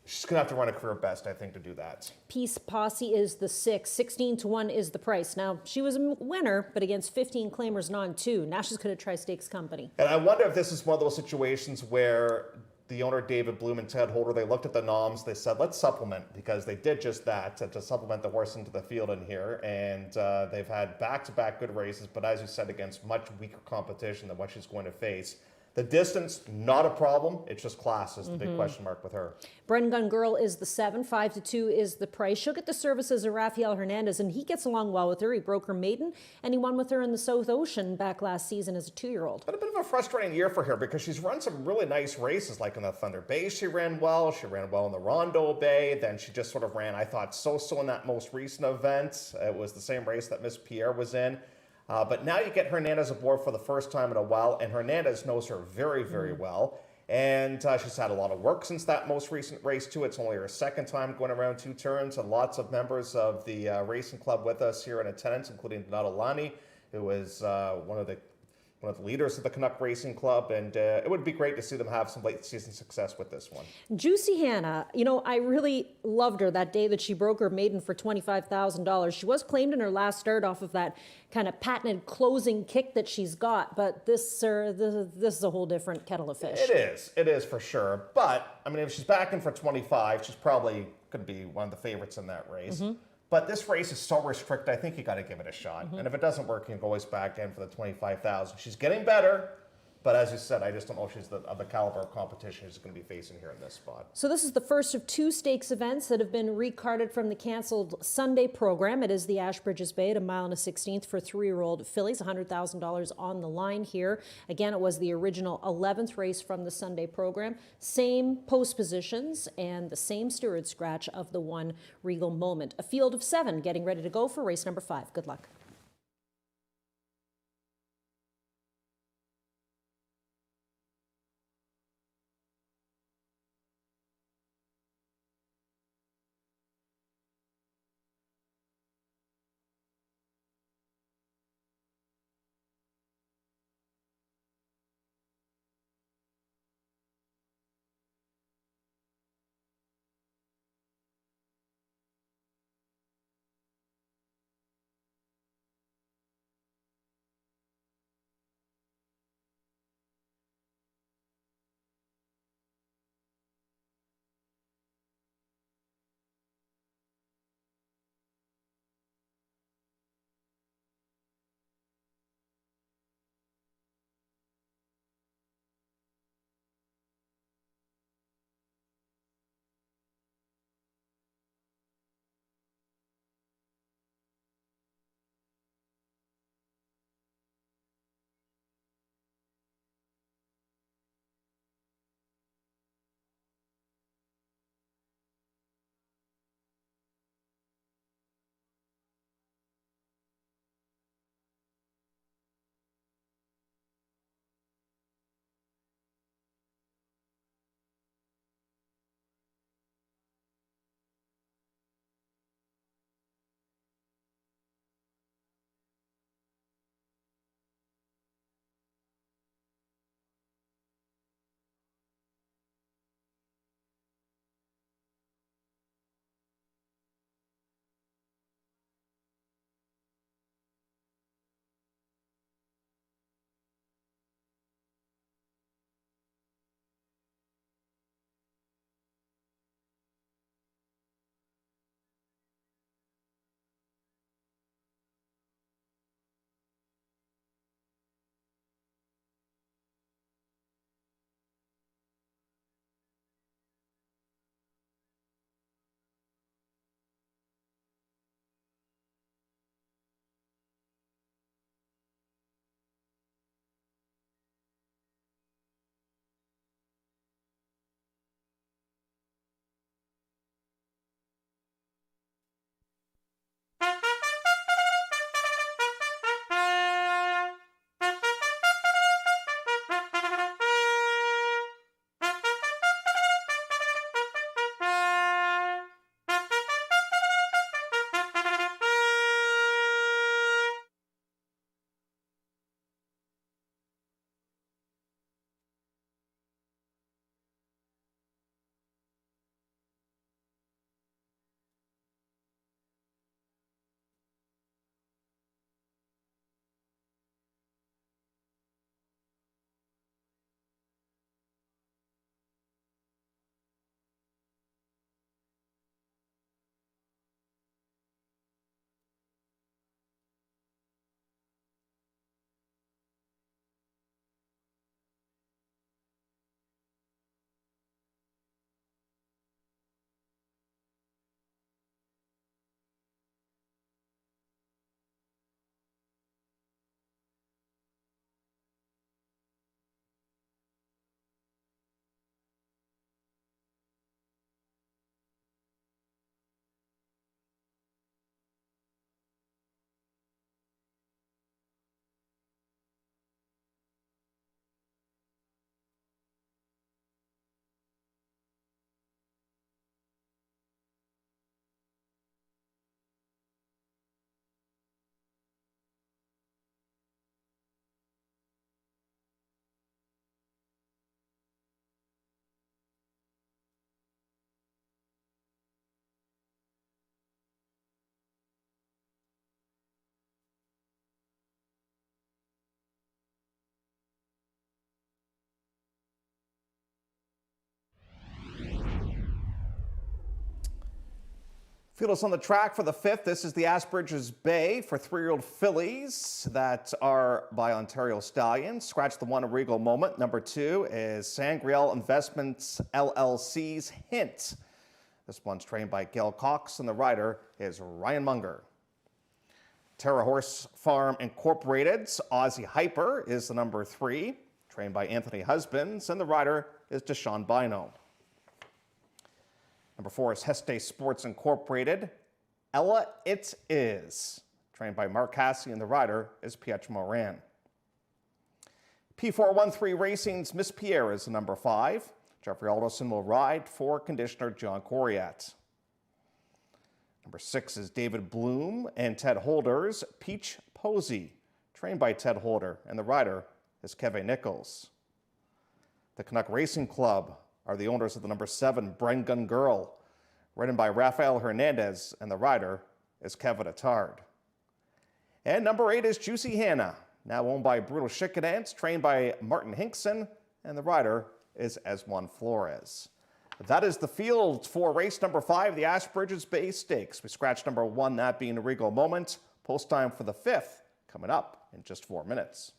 She's going to have to run a career best, I think, to do that. Peace Posse is the 6. 16-1 is the price. Now, she was a winner, but against 15 claimers and on 2. Now she's going to try Stakes Company. And I wonder if this is one of those situations where the owner, David Bloom and Ted Holder, they looked at the noms, they said, let's supplement, because they did just that, to supplement the horse into the field in here. And they've had back-to-back good races, but as you said, against much weaker competition than what she's going to face. The distance, not a problem. It's just class is the big question mark with her. Bren Gun Girl is the 7. 5-2 is the price. She'll get the services of Rafael Hernandez, and he gets along well with her. He broke her maiden, and he won with her in the South Ocean back last season as a 2-year-old. Been a bit of a frustrating year for her because she's run some really nice races, like in the Thunder Bay she ran well. She ran well in the Rondo Bay. Then she just sort of ran, I thought, so-so in that most recent event. It was the same race that Miss Pierre was in. But now you get Hernandez aboard for the first time in a while, and Hernandez knows her very, very well. And she's had a lot of work since that most recent race, too. It's only her second time going around 2 turns, and lots of members of the racing club with us here in attendance, including Donato Lani, who is one of the leaders of the Canuck Racing Club, and it would be great to see them have some late season success with this one. Juicy Hannah, I really loved her that day that she broke her maiden for $25,000. She was claimed in her last start off of that kind of patented closing kick that she's got, but this is a whole different kettle of fish. It is for sure. But I mean, if she's back in for 25, she's probably going to be one of the favorites in that race. But this race is so restricted, I think you got to give it a shot. And if it doesn't work, you can always back in for the 25,000. She's getting better, but as you said, I just don't know if she's of the caliber of competition she's going to be facing here in this spot. So this is the first of 2 stakes events that have been recarded from the canceled Sunday program. It is the Ashbridges Bay at 1.16 miles for 3-year-old fillies, $100,000 on the line here. Again, it was the original 11th race from the Sunday program. Same post positions and the same steward scratch of the one Regal Moment. A field of 7 getting ready to go for race number 5. Good luck. Field is on the track for the 5th. This is the Asbridges Bay for 3-year-old fillies that are by Ontario Stallions. Scratch the 1 Regal Moment. Number 2 is Sangreal Investments LLC's Hint. This one's trained by Gail Cox, and the rider is Ryan Munger. Terra Horse Farm Incorporated's Aussie Hyper is the number 3, trained by Anthony Husbands, and the rider is Deshaun Bino. Number 4 is Heste Sports Incorporated. Ella It Is, trained by Mark Cassidy, and the rider is Pietro Moran. P413 Racing's Miss Pierre is the number 5. Jeffrey Alderson will ride for conditioner John Coriat. Number 6 is David Bloom and Ted Holder's Peach Posey, trained by Ted Holder, and the rider is Kevin Nichols. The Canuck Racing Club are the owners of the number 7 Brengun Girl, ridden by Rafael Hernandez, and the rider is Kevin Attard. And number 8 is Juicy Hannah, now owned by Brutal Chickadance, trained by Martin Hinkson, and the rider is Esjuan Flores. That is the field for race number 5, the Asbridges Bay Stakes. We scratched number 1, that being the Regal Moment. Post time for the 5th coming up in just 4 minutes.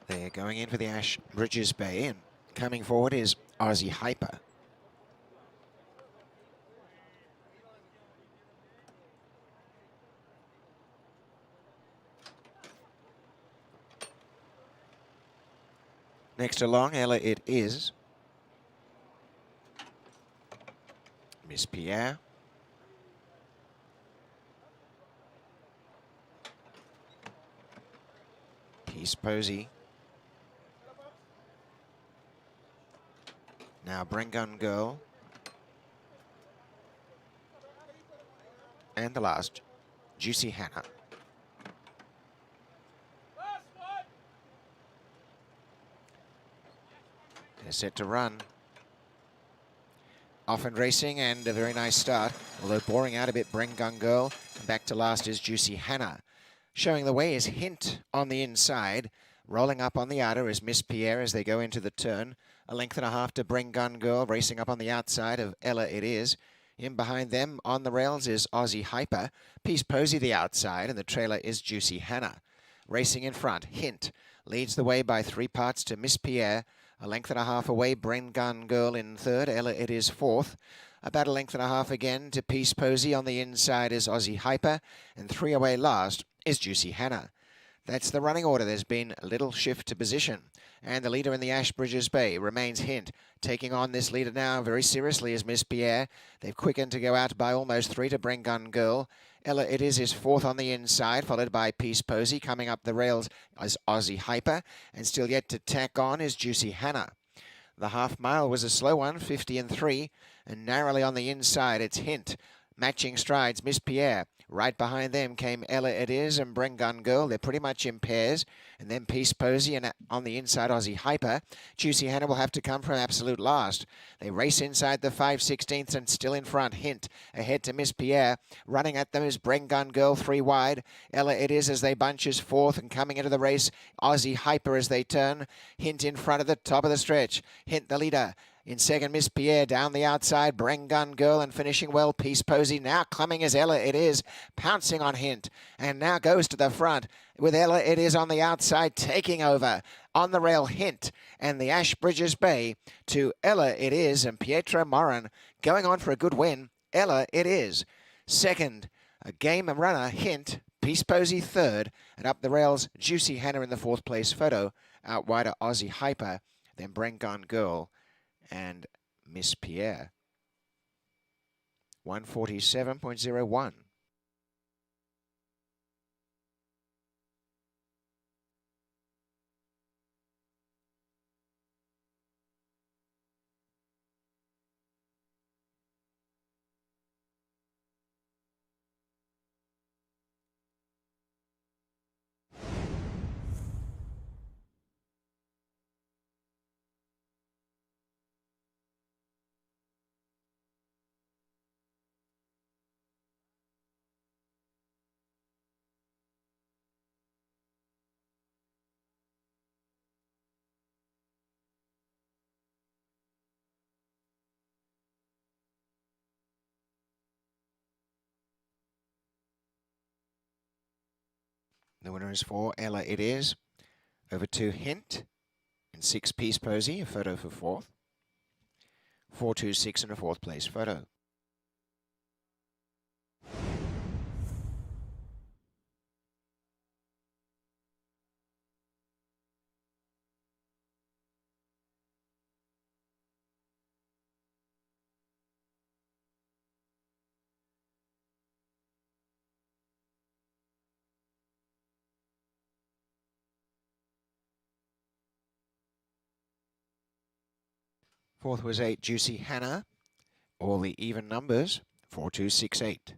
They're going in for the Asbridges Bay, and Coming forward is Aussie Hyper. Next along, Ella It Is. Miss Pierre. Peace Posey. Now Brengun Girl. And the last, Juicy Hannah. They're set to run. Off and racing, and a very nice start. Although boring out a bit, Brengun Girl. And back to last is Juicy Hannah. Showing the way is Hint on the inside. Rolling up on the outer is Miss Pierre as they go into the turn. A length and a half to Brengun Girl, racing up on the outside of Ella It Is. In behind them, on the rails, is Aussie Hyper. Peace Posey the outside, and the trailer is Juicy Hannah. Racing in front, Hint leads the way by 3 parts to Miss Pierre. A length and a half away, Brengun Girl in third. Ella It Is fourth. About a length and a half again to Peace Posey. On the inside is Aussie Hyper. And 3 away last is Juicy Hannah. That's the running order. There's been a little shift to position. And the leader in the Ashbridges Bay remains Hint. Taking on this leader now very seriously is Miss Pierre. They've quickened to go out by almost 3 to Brengun Girl. Ella It Is fourth on the inside, followed by Peace Posey. Coming up the rails is Aussie Hyper. And still yet to tack on is Juicy Hannah. The half mile was a slow one, 50 and 3. And narrowly on the inside, it's Hint. Matching strides, Miss Pierre. Right behind them came Ella It Is and Brengun Girl. They're pretty much in pairs. And then Peace Posey and on the inside, Aussie Hyper. Juicy Hannah will have to come from absolute last. They race inside the 5/16 and still in front. Hint ahead to Miss Pierre. Running at them is Brengun Girl 3 wide. Ella It Is as they bunch is fourth, and coming into the race, Aussie Hyper as they turn. Hint in front of the top of the stretch. Hint the leader. In second, Miss Pierre down the outside, Brengun Girl, and finishing well, Peace Posey. Now coming as Ella It Is, pouncing on Hint, and now goes to the front with Ella It Is on the outside, taking over. On the rail, Hint, and the Ashbridges Bay to Ella It Is, and Pietro Morin going on for a good win. Ella It Is. Second, a game runner, Hint, Peace Posey third, and up the rails, Juicy Hannah in the fourth place photo. Out wider, Aussie Hyper, then Brengun Girl, and Miss Pierre. 147.01. The winner is 4, Ella It Is. Over to Hint. And 6, Peace Posey, a photo for fourth. 4, 2, 6 and a fourth place photo. Fourth was 8, Juicy Hannah. All the even numbers, 4, 2, 6, 8.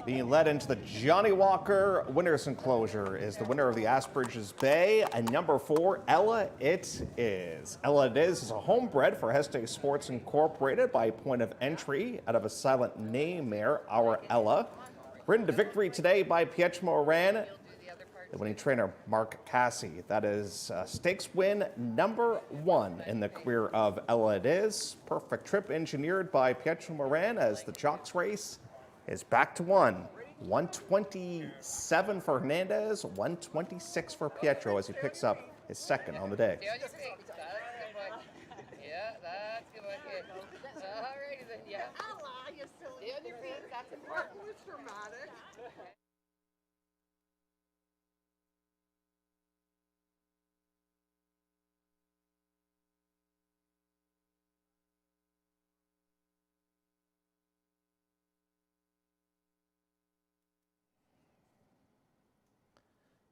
Being led into the Johnny Walker Winners Enclosure is the winner of the Asbridges Bay, and number 4, Ella It Is. Ella It Is a homebred for Heste Sports Incorporated by point of entry out of a silent name mare, Our Ella. Ridden to victory today by Pietro Moran, the winning trainer, Mark Cassie. That is stakes win number 1 in the career of Ella It Is. Perfect trip engineered by Pietro Moran as the Jocks race is back to 127 for Hernandez, 126 for Pietro as he picks up his second on the day. Yeah, that's good. Okay. All righty then, yeah. You silly. Stay on your feet, that's important. It's dramatic.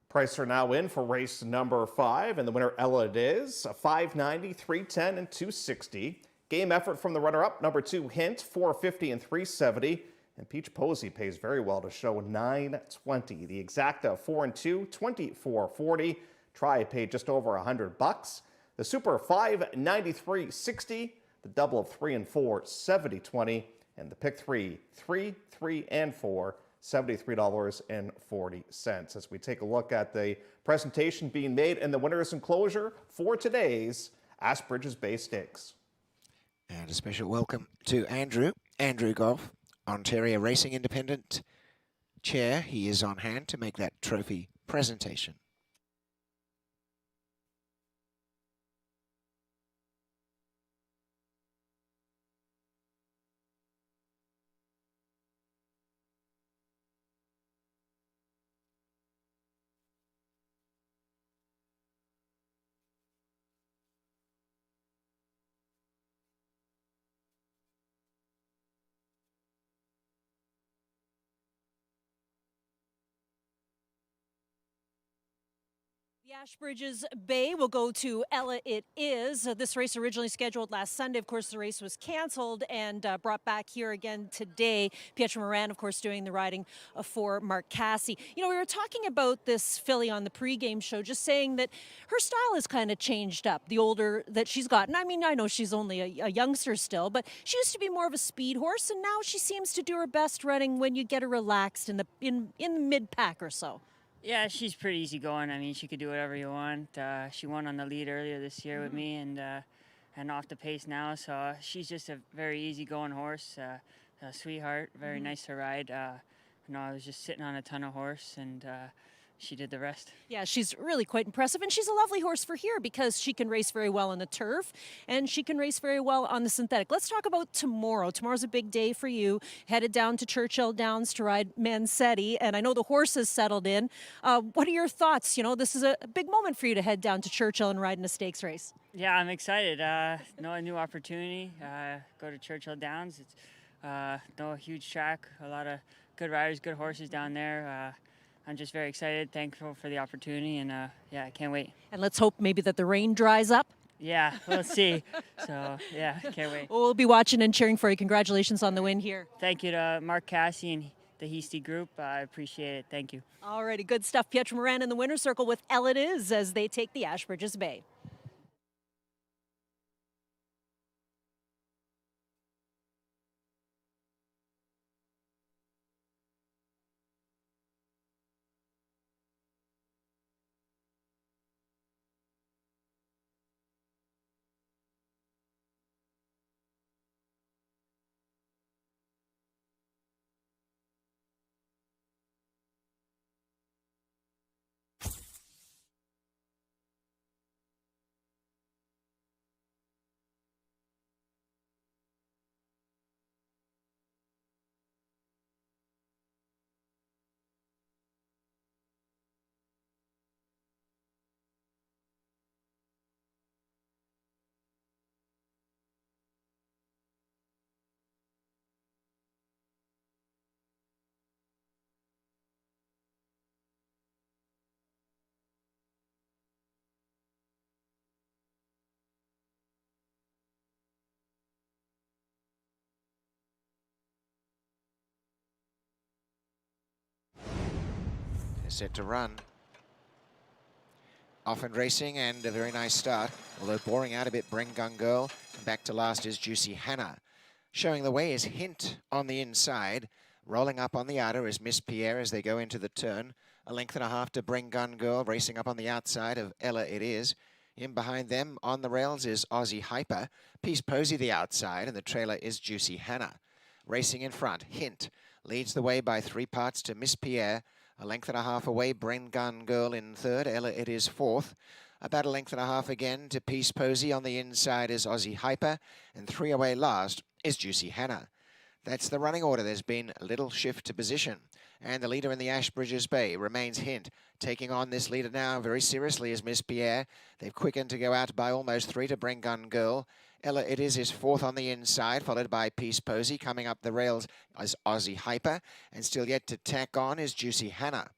Prices are now in for race number 5, and the winner, Ella It Is, $590, $310, and $260. Game effort from the runner-up, number 2, Hint, $450 and $370. And Peach Posey pays very well to show $920. The Exacta, 4 and 2, $24.40. Try paid just over $100. The Super, $593.60. The double of 3 and 4, $70.20. And the pick 3, 3, 3, and 4, $73.40. As we take a look at the presentation being made in the winner's enclosure for today's Asbridges Bay Stakes. And a special welcome to Andrew Goff, Ontario Racing Independent Chair. He is on hand to make that trophy presentation. The Ashbridges Bay will go to Ella It Is. This race originally scheduled last Sunday. Of course, the race was canceled and brought back here again today. Pietro Moran, of course, doing the riding for Mark Cassie. You know, we were talking about this filly on the pregame show, just saying that her style has kind of changed up the older that she's gotten. I mean, I know she's only a youngster still, but she used to be more of a speed horse, and now she seems to do her best running when you get her relaxed in the mid-pack or so. Yeah, she's pretty easygoing. I mean, she could do whatever you want. She won on the lead earlier this year with me, and off the pace now. So she's just a very easygoing horse, a sweetheart, very nice to ride. I was just sitting on a ton of horse, and she did the rest. Yeah, she's really quite impressive, and she's a lovely horse for here because she can race very well on the turf, and she can race very well on the synthetic. Let's talk about tomorrow. Tomorrow's a big day for you. Headed down to Churchill Downs to ride Mansetti, and I know the horse has settled in. What are your thoughts? You know, this is a big moment for you to head down to Churchill and ride in a stakes race. Yeah, I'm excited. A new opportunity. Go to Churchill Downs. It's a huge track, a lot of good riders, good horses down there. I'm just very excited, thankful for the opportunity, and yeah, I can't wait. And let's hope maybe that the rain dries up. Yeah, we'll see. So, yeah, can't wait. Well, we'll be watching and cheering for you. Congratulations on the win here. Thank you to Mark Cassie and the Heasty Group. I appreciate it. Thank you. All righty, good stuff. Pietro Moran in the winner's circle with Ella It Is as they take the Ashbridges Bay. is set to run. Often racing and a very nice start, although boring out a bit. Bring Gun Girl. And back to last is Juicy Hannah. Showing the way is Hint on the inside. Rolling up on the outer is Miss Pierre as they go into the turn. A length and a half to Bring Gun Girl, racing up on the outside of Ella It Is. In behind them on the rails is Aussie Hyper. Peace Posy the outside, and the trailer is Juicy Hannah. Racing in front, Hint leads the way by 3 parts to Miss Pierre. A length and a half away, Bring Gun Girl in third. Ella It Is fourth. About a length and a half again to Peace Posy. On the inside is Aussie Hyper. And 3 away last is Juicy Hannah. That's the running order. There's been a little shift to position. And the leader in the Ashbridges Bay remains Hint. Taking on this leader now very seriously is Miss Pierre. They've quickened to go out by almost 3 to Bring Gun Girl. Ella It Is fourth on the inside, followed by Peace Posy. Coming up the rails is Aussie Hyper. And still yet to tack on is Juicy Hannah.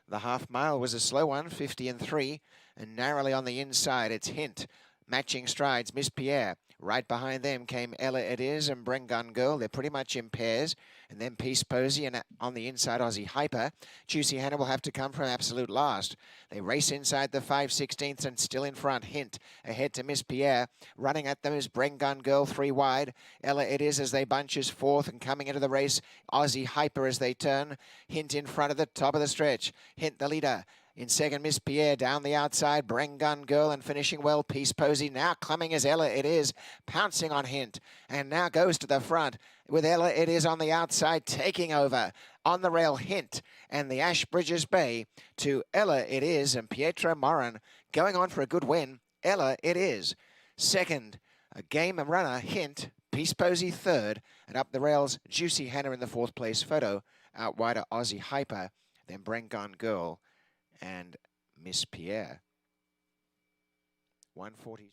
The half mile was a slow one, 50 and 3. And narrowly on the inside, it's Hint. Matching strides, Miss Pierre. Right behind them came Ella It Is and Bring Gun Girl. They're pretty much in pairs. And then Peace Posy and on the inside, Aussie Hyper. Juicy Hannah will have to come from absolute last. They race inside the 5/16 and still in front. Hint ahead to Miss Pierre. Running at them is Bring Gun Girl 3 wide. Ella It Is as they bunch is fourth, and coming into the race, Aussie Hyper as they turn. Hint in front of the top of the stretch. Hint the leader. In second, Miss Pierre down the outside, Bring Gun Girl, and finishing well, Peace Posy. Now coming as Ella It Is, pouncing on Hint, and now goes to the front with Ella It Is on the outside, taking over. On the rail, Hint, and the Ashbridges Bay to Ella It Is, and Pietro Morin going on for a good win. Ella It Is. Second, a game runner, Hint, Peace Posy third, and up the rails, Juicy Hannah in the fourth place photo. Out wider, Aussie Hyper, then Bring Gun Girl and Miss Pierre. 140.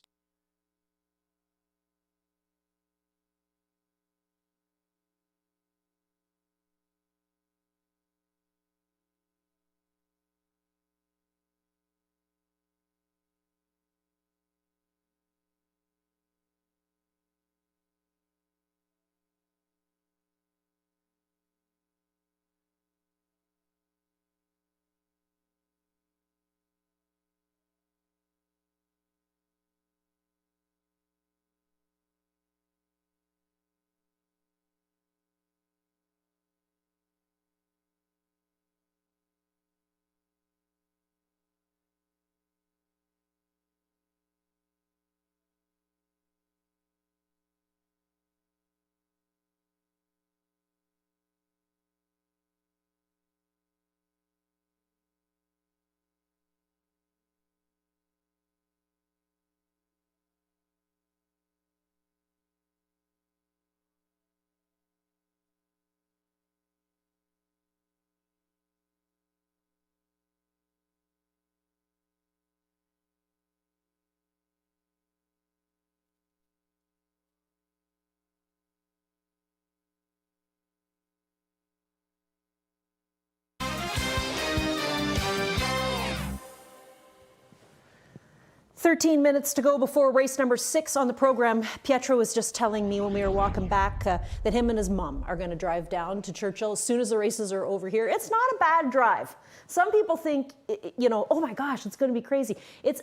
"13 minutes to go before race number 6 on the program." Pietro was just telling me when we were walking back that him and his mom are going to drive down to Churchill as soon as the races are over here. It's not a bad drive. Some people think, you know, oh my gosh, it's going to be crazy.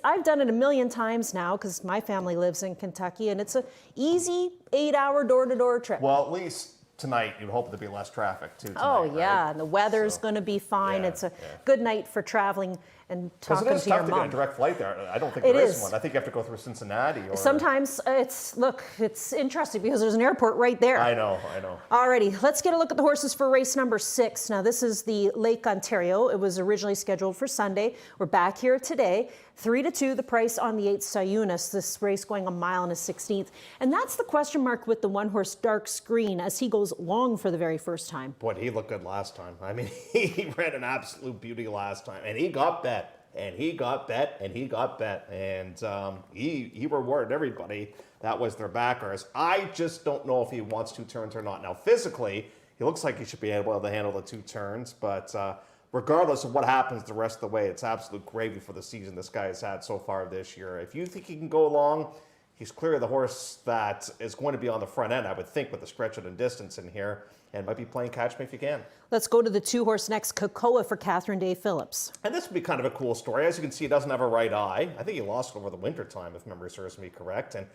I've done it a million times now because my family lives in Kentucky, and it's an easy 8-hour door-to-door trip. Well, at least tonight you'd hope there'd be less traffic too. Oh yeah, right? and the weather's going to be fine. Yeah, it's a good night for traveling and talking to your mom. Because it is tough to get a direct flight there. I don't think there is one. I think you have to go through Cincinnati. Or... Sometimes it's interesting because there's an airport right there. I know. Alrighty, let's get a look at the horses for race number 6. Now this is the Lake Ontario. It was originally scheduled for Sunday. We're back here today. 3-2 the price on the 8th Sayunis. This race going a mile and a 16th. And that's the question mark with the one-horse Dark Screen as he goes long for the very first time. Boy, he looked good last time. I mean, he ran an absolute beauty last time. And he got bet. And he got bet. And he rewarded everybody that was their backers. I just don't know if he wants 2 turns or not. Now, physically, he looks like he should be able to handle the 2 turns. But regardless of what happens the rest of the way, it's absolute gravy for the season this guy has had so far this year. If you think he can go long, he's clearly the horse that is going to be on the front end, I would think, with the stretch and distance in here, and might be playing catch me if you can. Let's go to the 2-horse next, Cocoa for Catherine Day Phillips. And this would be kind of a cool story. As you can see, he doesn't have a right eye. I think he lost it over the winter time, if memory serves me correct. And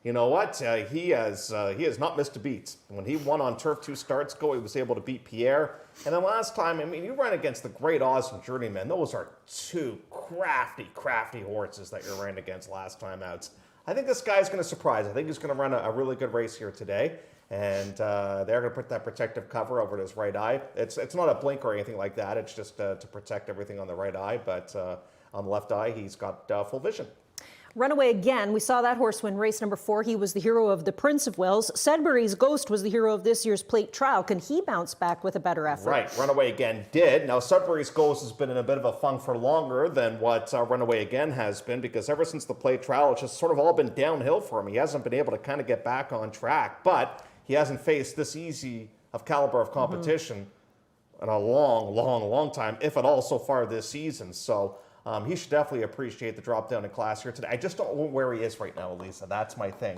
you know what? He has not missed a beat. When he won on turf 2 starts ago, he was able to beat Pierre. And then last time, I mean, you ran against the great Oz and Journeyman. Those are 2 crafty horses that you ran against last time out. I think this guy's going to surprise. I think he's going to run a really good race here today. And they're going to put that protective cover over his right eye. It's not a blink or anything like that. It's just to protect everything on the right eye. But on the left eye, he's got full vision. Runaway Again, we saw that horse win race number 4. He was the hero of the Prince of Wales. Sudbury's Ghost was the hero of this year's Plate Trial. Can he bounce back with a better effort? Right, Runaway Again did. Now, Sudbury's Ghost has been in a bit of a funk for longer than what Runaway Again has been, because ever since the Plate Trial, it's just sort of all been downhill for him. He hasn't been able to kind of get back on track, but he hasn't faced this easy of caliber of competition in a long time, if at all, so far this season. So he should definitely appreciate the drop down in class here today. I just don't know where he is right now, Elisa. That's my thing.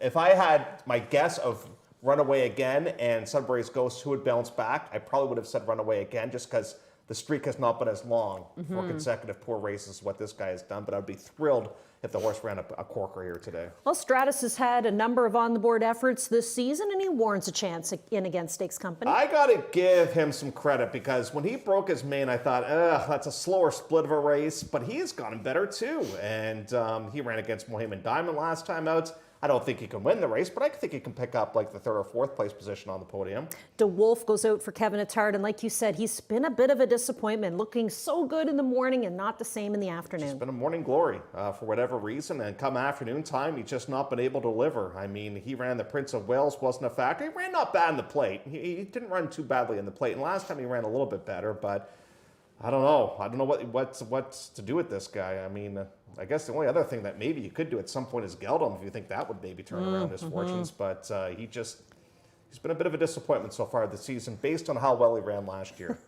If I had my guess of Runaway Again and Sudbury's Ghost, who would bounce back, I probably would have said Runaway Again, just because the streak has not been as long for consecutive poor races as what this guy has done. But I'd be thrilled if the horse ran a corker here today. Well, Stratus has had a number of on-the-board efforts this season, and he warrants a chance in against Stakes Company. I got to give him some credit, because when he broke his mane, I thought, that's a slower split of a race, but he has gotten better too. And he ran against Mohamed Diamond last time out. I don't think he can win the race, but I think he can pick up like the 3rd or 4th place position on the podium. De Wolf goes out for Kevin Attard, and like you said, he's been a bit of a disappointment, looking so good in the morning and not the same in the afternoon. It's been a morning glory for whatever reason, and come afternoon time, he's just not been able to deliver. I mean, he ran the Prince of Wales, wasn't a factor. He ran not bad in the plate. He didn't run too badly in the plate, and last time he ran a little bit better, but I don't know. I don't know what's to do with this guy. I mean, I guess the only other thing that maybe you could do at some point is geld him, if you think that would maybe turn around his fortunes. But he's been a bit of a disappointment so far this season, based on how well he ran last year.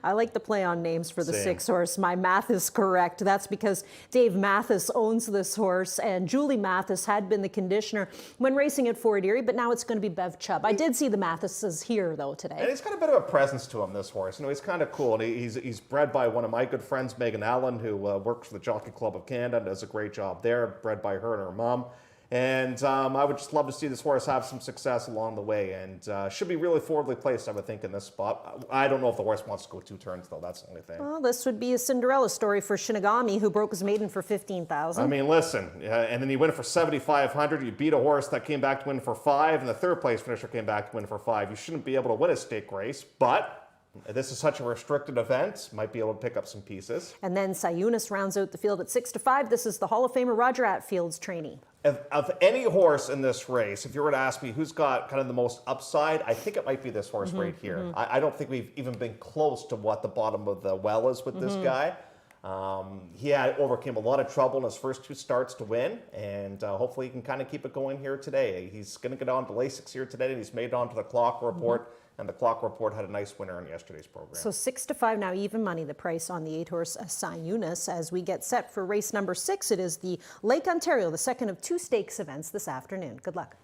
I like the play on names for the 6-horse. My math is correct. That's because Dave Mathis owns this horse, and Julie Mathis had been the conditioner when racing at Fort Erie, but now it's going to be Bev Chubb. I did see the Mathises here, though, today. And he's got a bit of a presence to him, this horse. You know, he's kind of cool. And he's bred by one of my good friends, Megan Allen, who works for the Jockey Club of Canada and does a great job there, bred by her and her mom. And I would just love to see this horse have some success along the way, and should be really forwardly placed, I would think, in this spot. I don't know if the horse wants to go 2 turns, though. That's the only thing. Well, this would be a Cinderella story for Shinigami, who broke his maiden for $15,000. I mean, listen, and then you win for $7,500. You beat a horse that came back to win for $5,000, and the 3rd place finisher came back to win for $5,000. You shouldn't be able to win a stake race, but this is such a restricted event, might be able to pick up some pieces. And then Sayunis rounds out the field at 6-5. This is the Hall of Famer Roger Atfield's trainee. Of any horse in this race, if you were to ask me who's got kind of the most upside, I think it might be this horse right here. I don't think we've even been close to what the bottom of the well is with this guy. He overcame a lot of trouble in his first 2 starts to win, and hopefully he can kind of keep it going here today. He's going to get on to Lasix here today, and he's made it onto the Clock Report. And the Clock Report had a nice winner in yesterday's program. So 6-5 now, even money, the price on the 8-horse Sayunis. As we get set for race number 6, it is the Lake Ontario, the second of 2 stakes events this afternoon. Good luck.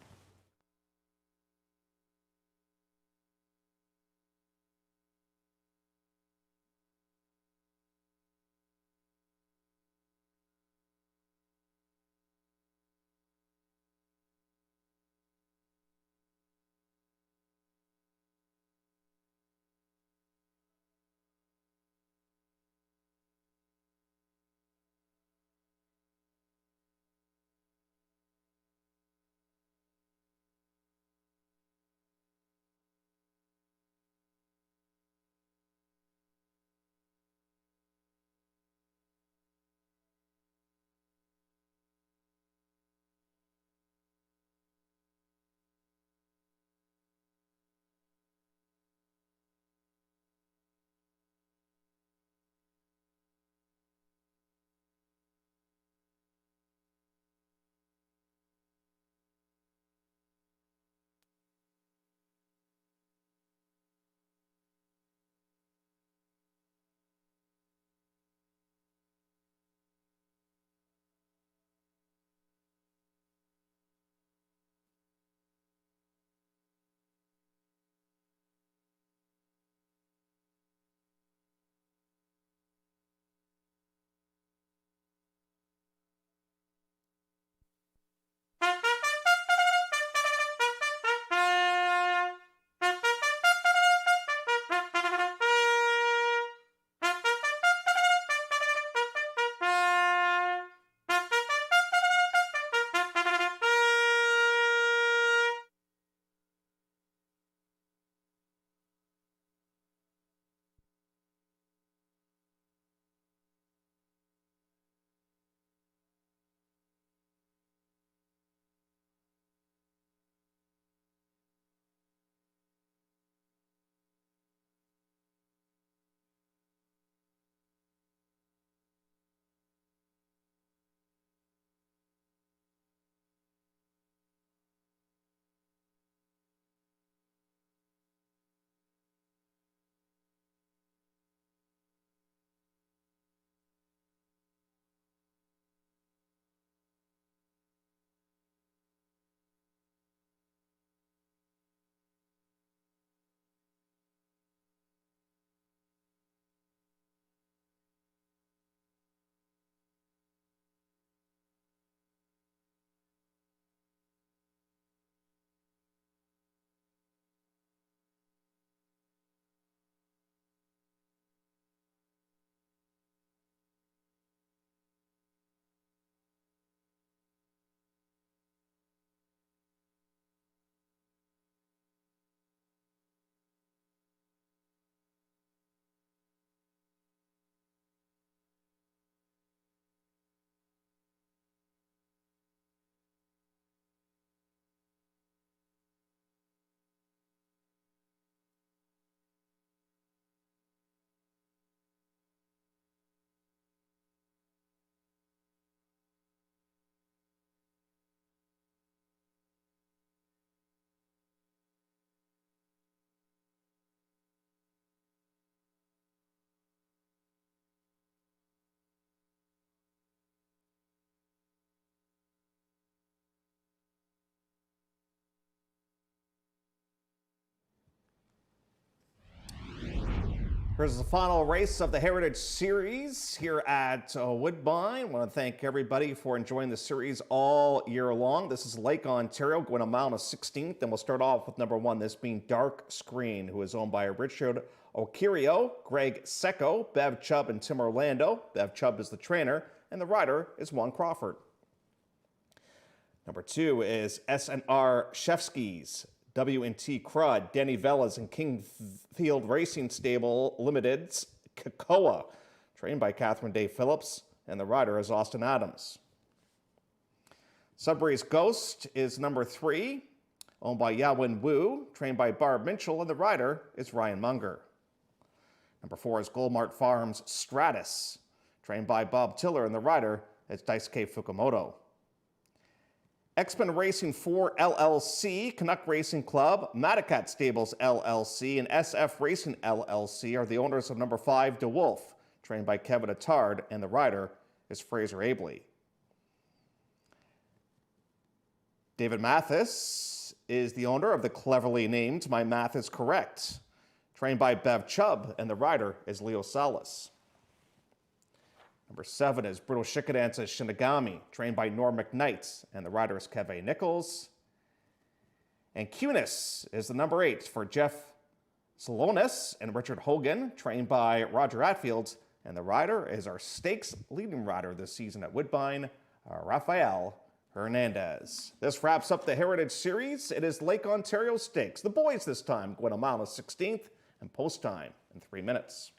Here's the final race of the Heritage Series here at Woodbine. I want to thank everybody for enjoying the series all year long. This is Lake Ontario going a mile and a 16th, and we'll start off with number 1, this being Dark Screen, who is owned by Richard Okirio, Greg Secco, Bev Chubb, and Tim Orlando. Bev Chubb is the trainer, and the rider is Juan Crawford. Number 2 is SNR Shefskis, W&T Crud, Danny Velas, and Kingfield Racing Stable Limited's Kakoa, trained by Catherine Day Phillips, and the rider is Austin Adams. Sudbury's Ghost is number 3, owned by Yawin Wu, trained by Barb Mitchell, and the rider is Ryan Munger. Number 4 is Goldmart Farms Stratus, trained by Bob Tiller, and the rider is Daisuke Fukumoto. X-Men Racing 4 LLC, Canuck Racing Club, Madakat Stables LLC, and SF Racing LLC are the owners of number 5 DeWolf, trained by Kevin Attard, and the rider is Fraser Abley. David Mathis is the owner of the cleverly named My Math is Correct, trained by Bev Chubb, and the rider is Leo Salas. Number 7 is Brutal Shikadansa Shinigami, trained by Norm McKnight, and the rider is Keve Nichols. And Cunis is the number 8 for Jeff Salonis and Richard Hogan, trained by Roger Atfield, and the rider is our stakes leading rider this season at Woodbine, Rafael Hernandez. This wraps up the Heritage Series. It is Lake Ontario Stakes. The boys this time going a mile and 16th, and post time in 3 minutes.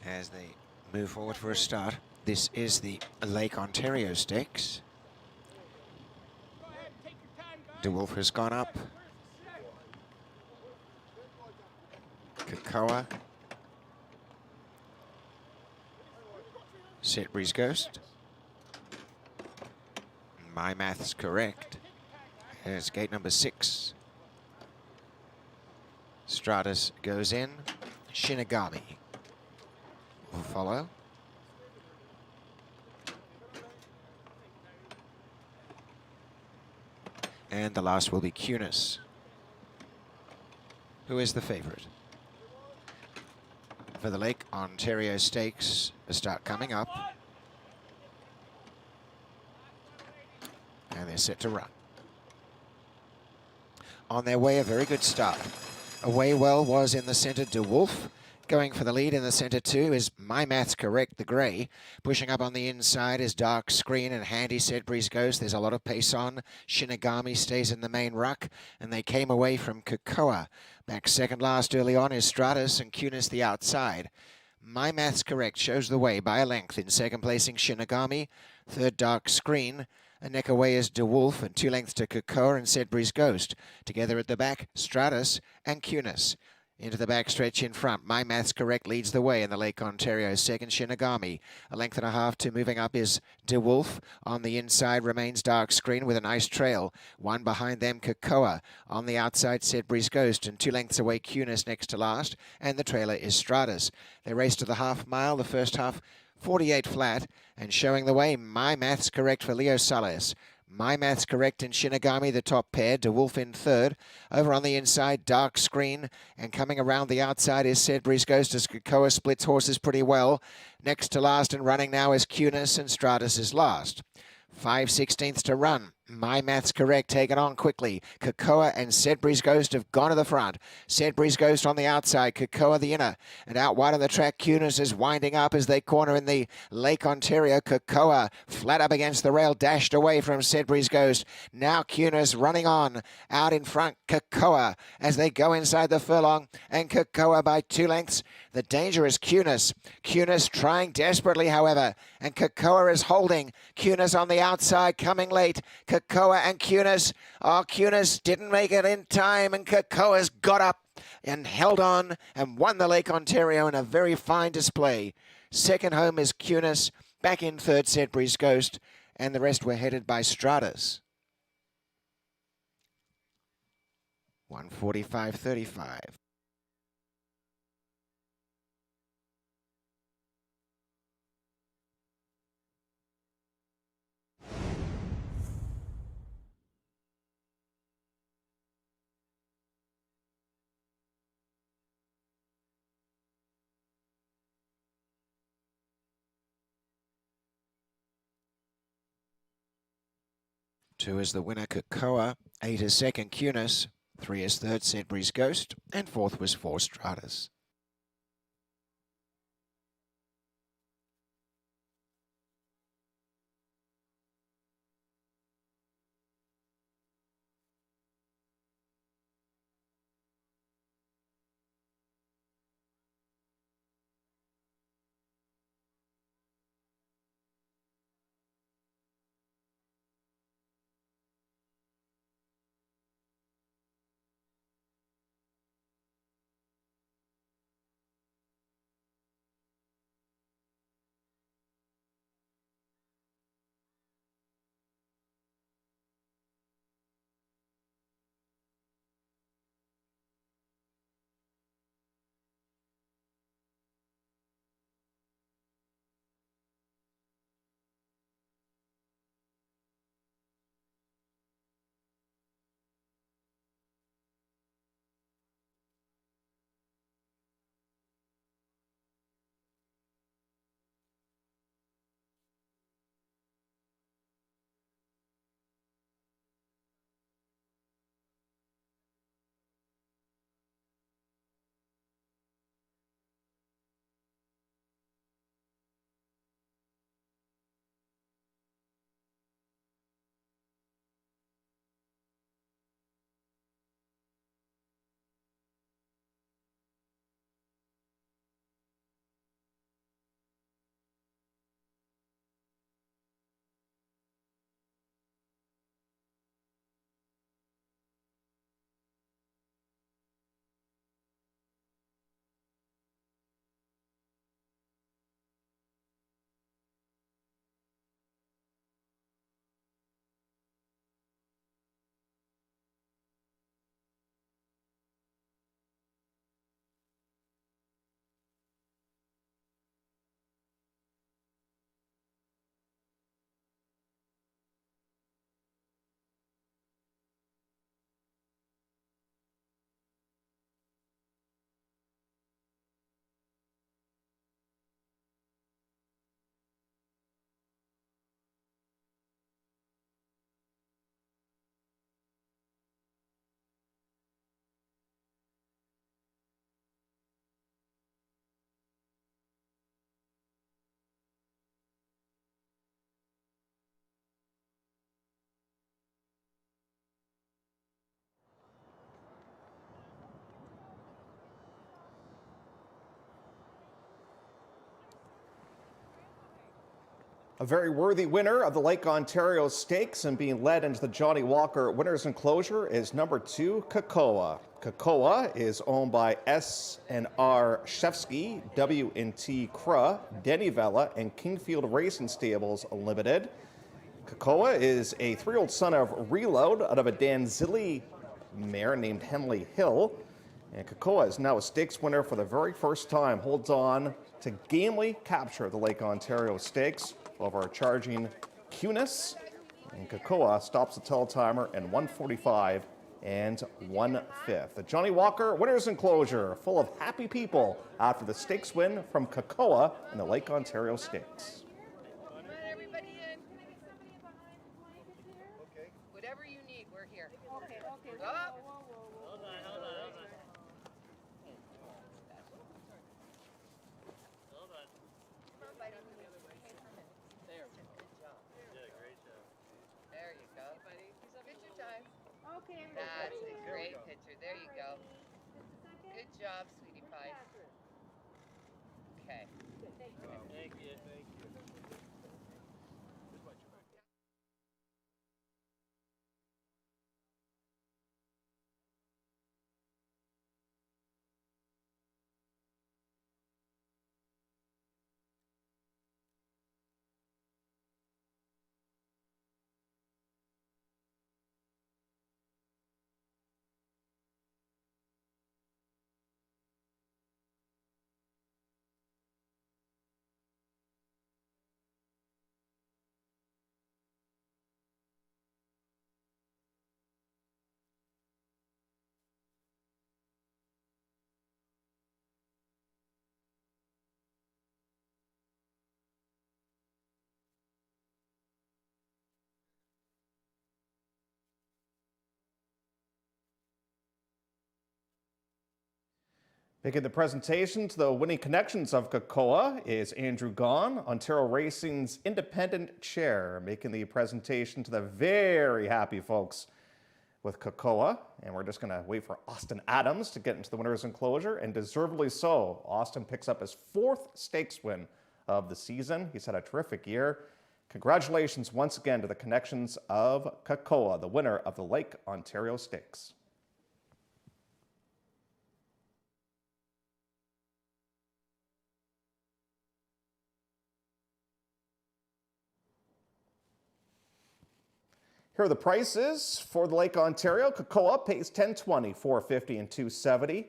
As they move forward for a start, this is the Lake Ontario Stakes. DeWolf has gone up. Kakoa. Setbury's Ghost. My math's correct. Here's gate number 6. Stratus goes in. Shinigami will follow. And the last will be Cunis, who is the favorite. For the Lake Ontario Stakes, a start coming up. And they're set to run. On their way, a very good start. Away well was in the centre, DeWolf. Going for the lead in the centre too is My Math's Correct, the grey. Pushing up on the inside is Dark Screen and Handy Sedbury's Ghost. There's a lot of pace on. Shinigami stays in the main ruck, and they came away from Kakoa. Back second last early on is Stratus and Cunis the outside. My Math's Correct shows the way by a length in second placing Shinigami. Third, Dark Screen. A neck away is DeWolf, and 2 lengths to Kakoa and Sedbury's Ghost. Together at the back, Stratus and Cunis. Into the backstretch in front, My Math's Correct leads the way in the Lake Ontario. Second, Shinigami. A length and a half to moving up is DeWolf. On the inside remains Dark Screen with a nice trail. One behind them, Kakoa. On the outside, Sedbury's Ghost. And 2 lengths away, Cunis next to last. And the trailer is Stratus. They race to the half mile. The first half, 48 flat. And showing the way, My Math's Correct for Leo Salas. My Math's Correct in Shinigami, the top pair. DeWolf in third. Over on the inside, Dark Screen. And coming around the outside is Sedbury's Ghost as Kakoa splits horses pretty well. Next to last and running now is Cunis, and Stratus is last. 5/16 to run. My Math's Correct taken on quickly. Kakoa and Sedbury's Ghost have gone to the front. Sedbury's Ghost on the outside, Kakoa the inner. And out wide on the track, Cunis is winding up as they corner in the Lake Ontario. Kakoa flat up against the rail, dashed away from Sedbury's Ghost. Now Cunis running on. Out in front, Kakoa as they go inside the furlong. And Kakoa by 2 lengths. The danger is Cunis. Cunis trying desperately, however. And Kakoa is holding. Cunis on the outside, coming late. Kakoa and Cunis. Oh, Cunis didn't make it in time, and Kakoa's got up and held on and won the Lake Ontario in a very fine display. Second home is Cunis. Back in third, Sedbury's Ghost, and the rest were headed by Stratus. 145.35. Two is the winner, Kakoa. 8 is second, Cunis. 3 is third, Sedbury's Ghost. And fourth was 4, Stratus. A very worthy winner of the Lake Ontario Stakes and being led into the Johnny Walker Winners Enclosure is number 2, Kakoa. Kakoa is owned by S&R Shefsky, W&T Krah, Denny Vella, and Kingfield Racing Stables Limited. Kakoa is a 3-year-old son of Reload out of a Danzili mare named Henley Hill. And Kakoa is now a stakes winner for the very first time. Holds on to gamely capture the Lake Ontario Stakes over charging Cunis. And Kakoa stops the teletimer in 1:45 and 1/5. The Johnny Walker Winners Enclosure full of happy people after the stakes win from Kakoa in the Lake Ontario Stakes. Come on, everybody in. Okay. Whatever you need, we're here. Okay. Oh. Hold on. There you go. Picture time. Okay. That's a great picture. There you go. Good job, sweetie pie. Okay. Thank you. Making the presentation to the winning connections of Kakoa is Andrew Gaughan, Ontario Racing's independent chair, making the presentation to the very happy folks with Kakoa. And we're just going to wait for Austin Adams to get into the winner's enclosure, and deservedly so. Austin picks up his 4th stakes win of the season. He's had a terrific year. Congratulations once again to the connections of Kakoa, the winner of the Lake Ontario Stakes. Here are the prices for the Lake Ontario. Kakoa pays $10.20, $4.50, and $2.70.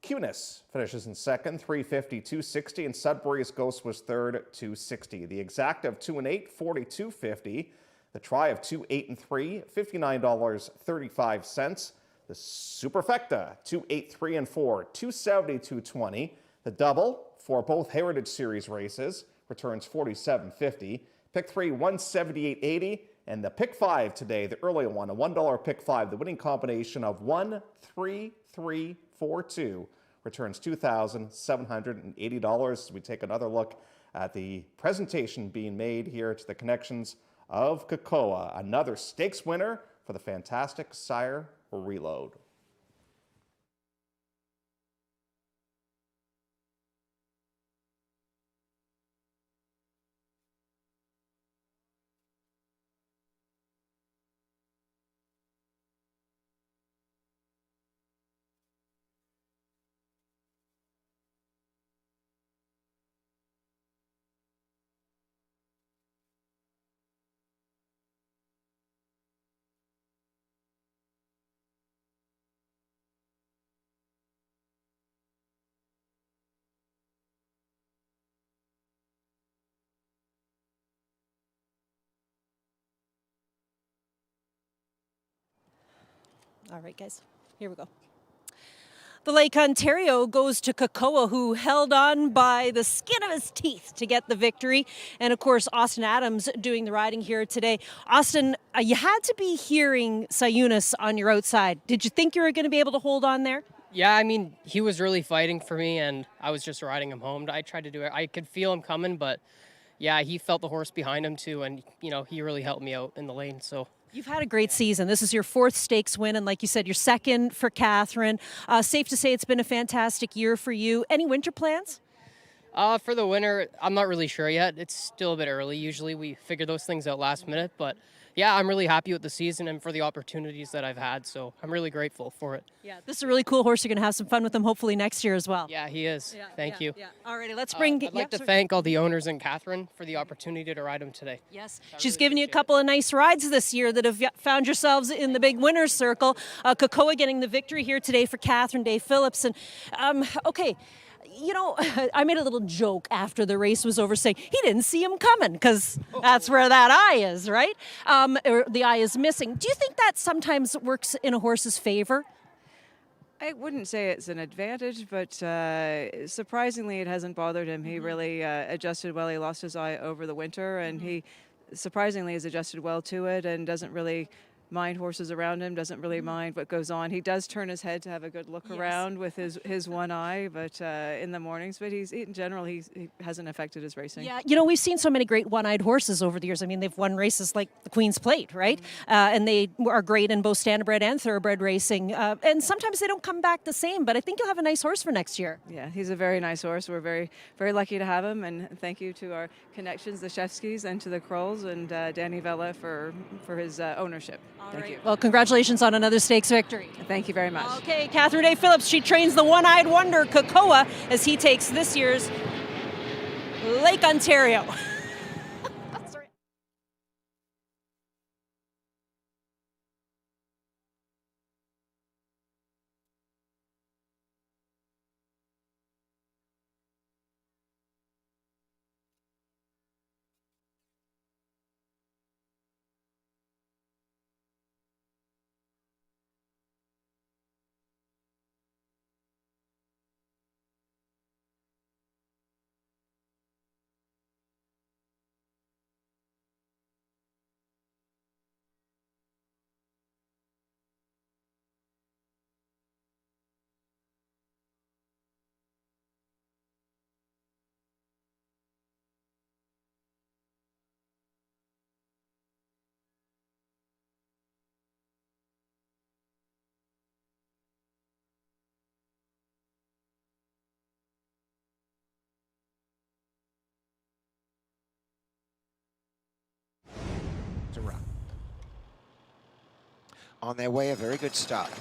Cunis finishes in second, $3.50, $2.60, and Sudbury's Ghost was third, $2.60. The exact of 2 and 8, $42.50. The try of 2, 8, and 3, $59.35. The Superfecta, 2, 8, 3, and 4, $2.70, $2.20. The double for both Heritage Series races returns $47.50. Pick 3, $178.80. And the pick 5 today, the early one, a $1 pick 5, the winning combination of 1, 3, 3, 4, 2, returns $2,780. As we take another look at the presentation being made here to the connections of Kakoa, another stakes winner for the fantastic Sire Reload. All right, guys, here we go. The Lake Ontario goes to Kakoa, who held on by the skin of his teeth to get the victory. And of course, Austin Adams doing the riding here today. Austin, you had to be hearing Sayunis on your outside. Did you think you were going to be able to hold on there? Yeah, I mean, he was really fighting for me, and I was just riding him home. I tried to do it. I could feel him coming, but yeah, he felt the horse behind him too, and he really helped me out in the lane. So. You've had a great season. This is your 4th stakes win, and like you said, your 2nd for Catherine. Safe to say it's been a fantastic year for you. Any winter plans? For the winner, I'm not really sure yet. It's still a bit early. Usually we figure those things out last minute, but yeah, I'm really happy with the season and for the opportunities that I've had, so I'm really grateful for it. Yeah, this is a really cool horse. You're going to have some fun with him hopefully next year as well. Yeah, he is. Thank you. Yeah. All righty, let's bring... I'd like to thank all the owners and Catherine for the opportunity to ride him today. Yes, she's given you a couple of nice rides this year that have found yourselves in the big winner's circle. Cocoa getting the victory here today for Catherine Day Phillips. And okay, you know, I made a little joke after the race was over saying he didn't see him coming because that's where that eye is, right? Or the eye is missing. Do you think that sometimes works in a horse's favor? I wouldn't say it's an advantage, but surprisingly, it hasn't bothered him. He really adjusted well. He lost his eye over the winter, and he surprisingly has adjusted well to it and doesn't really mind horses around him, doesn't really mind what goes on. He does turn his head to have a good look around with his one eye, but in the mornings. But in general, he hasn't affected his racing. Yeah, you know, we've seen so many great one-eyed horses over the years. I mean, they've won races like the Queen's Plate, right? And they are great in both standardbred and thoroughbred racing. And sometimes they don't come back the same, but I think you'll have a nice horse for next year. Yeah, he's a very nice horse. We're very, very lucky to have him, and thank you to our connections, the Shefskis, and to the Krolls, and Danny Vella for his ownership. Thank you. Well, congratulations on another stakes victory. Thank you very much. Okay, Catherine Day Phillips, she trains the one-eyed wonder, Cocoa, as he takes this year's Lake Ontario. To run. On their way, a very good start.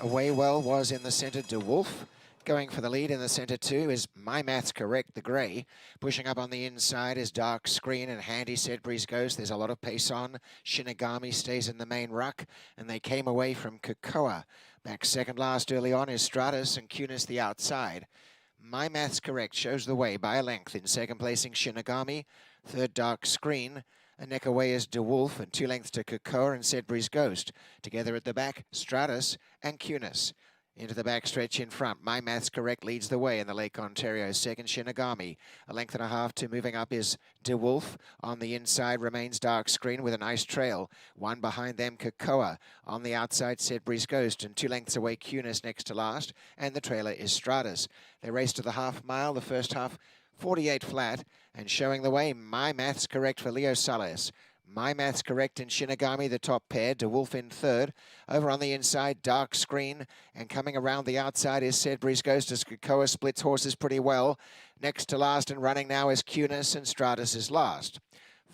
Away well was in the centre, De Wolf. Going for the lead in the centre too is My Maths Correct, the grey. Pushing up on the inside is Dark Screen and Handy Sedbury's Ghost. There's a lot of pace on. Shinigami stays in the main ruck, and they came away from Cocoa. Back second last early on is Stratus and Cunis the outside. My Maths Correct shows the way by a length in second placing Shinigami. Third, Dark Screen. A neck away is De Wolf, and 2 lengths to Cocoa and Sedbury's Ghost. Together at the back, Stratus and Cunis. Into the back stretch in front, My Maths Correct leads the way in the Lake Ontario. Second, Shinigami. A length and a half to moving up is De Wolf. On the inside remains Dark Screen with a nice trail. One behind them, Cocoa. On the outside, Sedbury's Ghost, and 2 lengths away, Cunis next to last. And the trailer is Stratus. They race to the half mile, the first half 48 flat, and showing the way, My Maths Correct for Leo Salas. My Maths Correct in Shinigami, the top pair. De Wolf in third. Over on the inside, Dark Screen. And coming around the outside is Sedbury's Ghost as Cocoa splits horses pretty well. Next to last and running now is Cunis, and Stratus is last.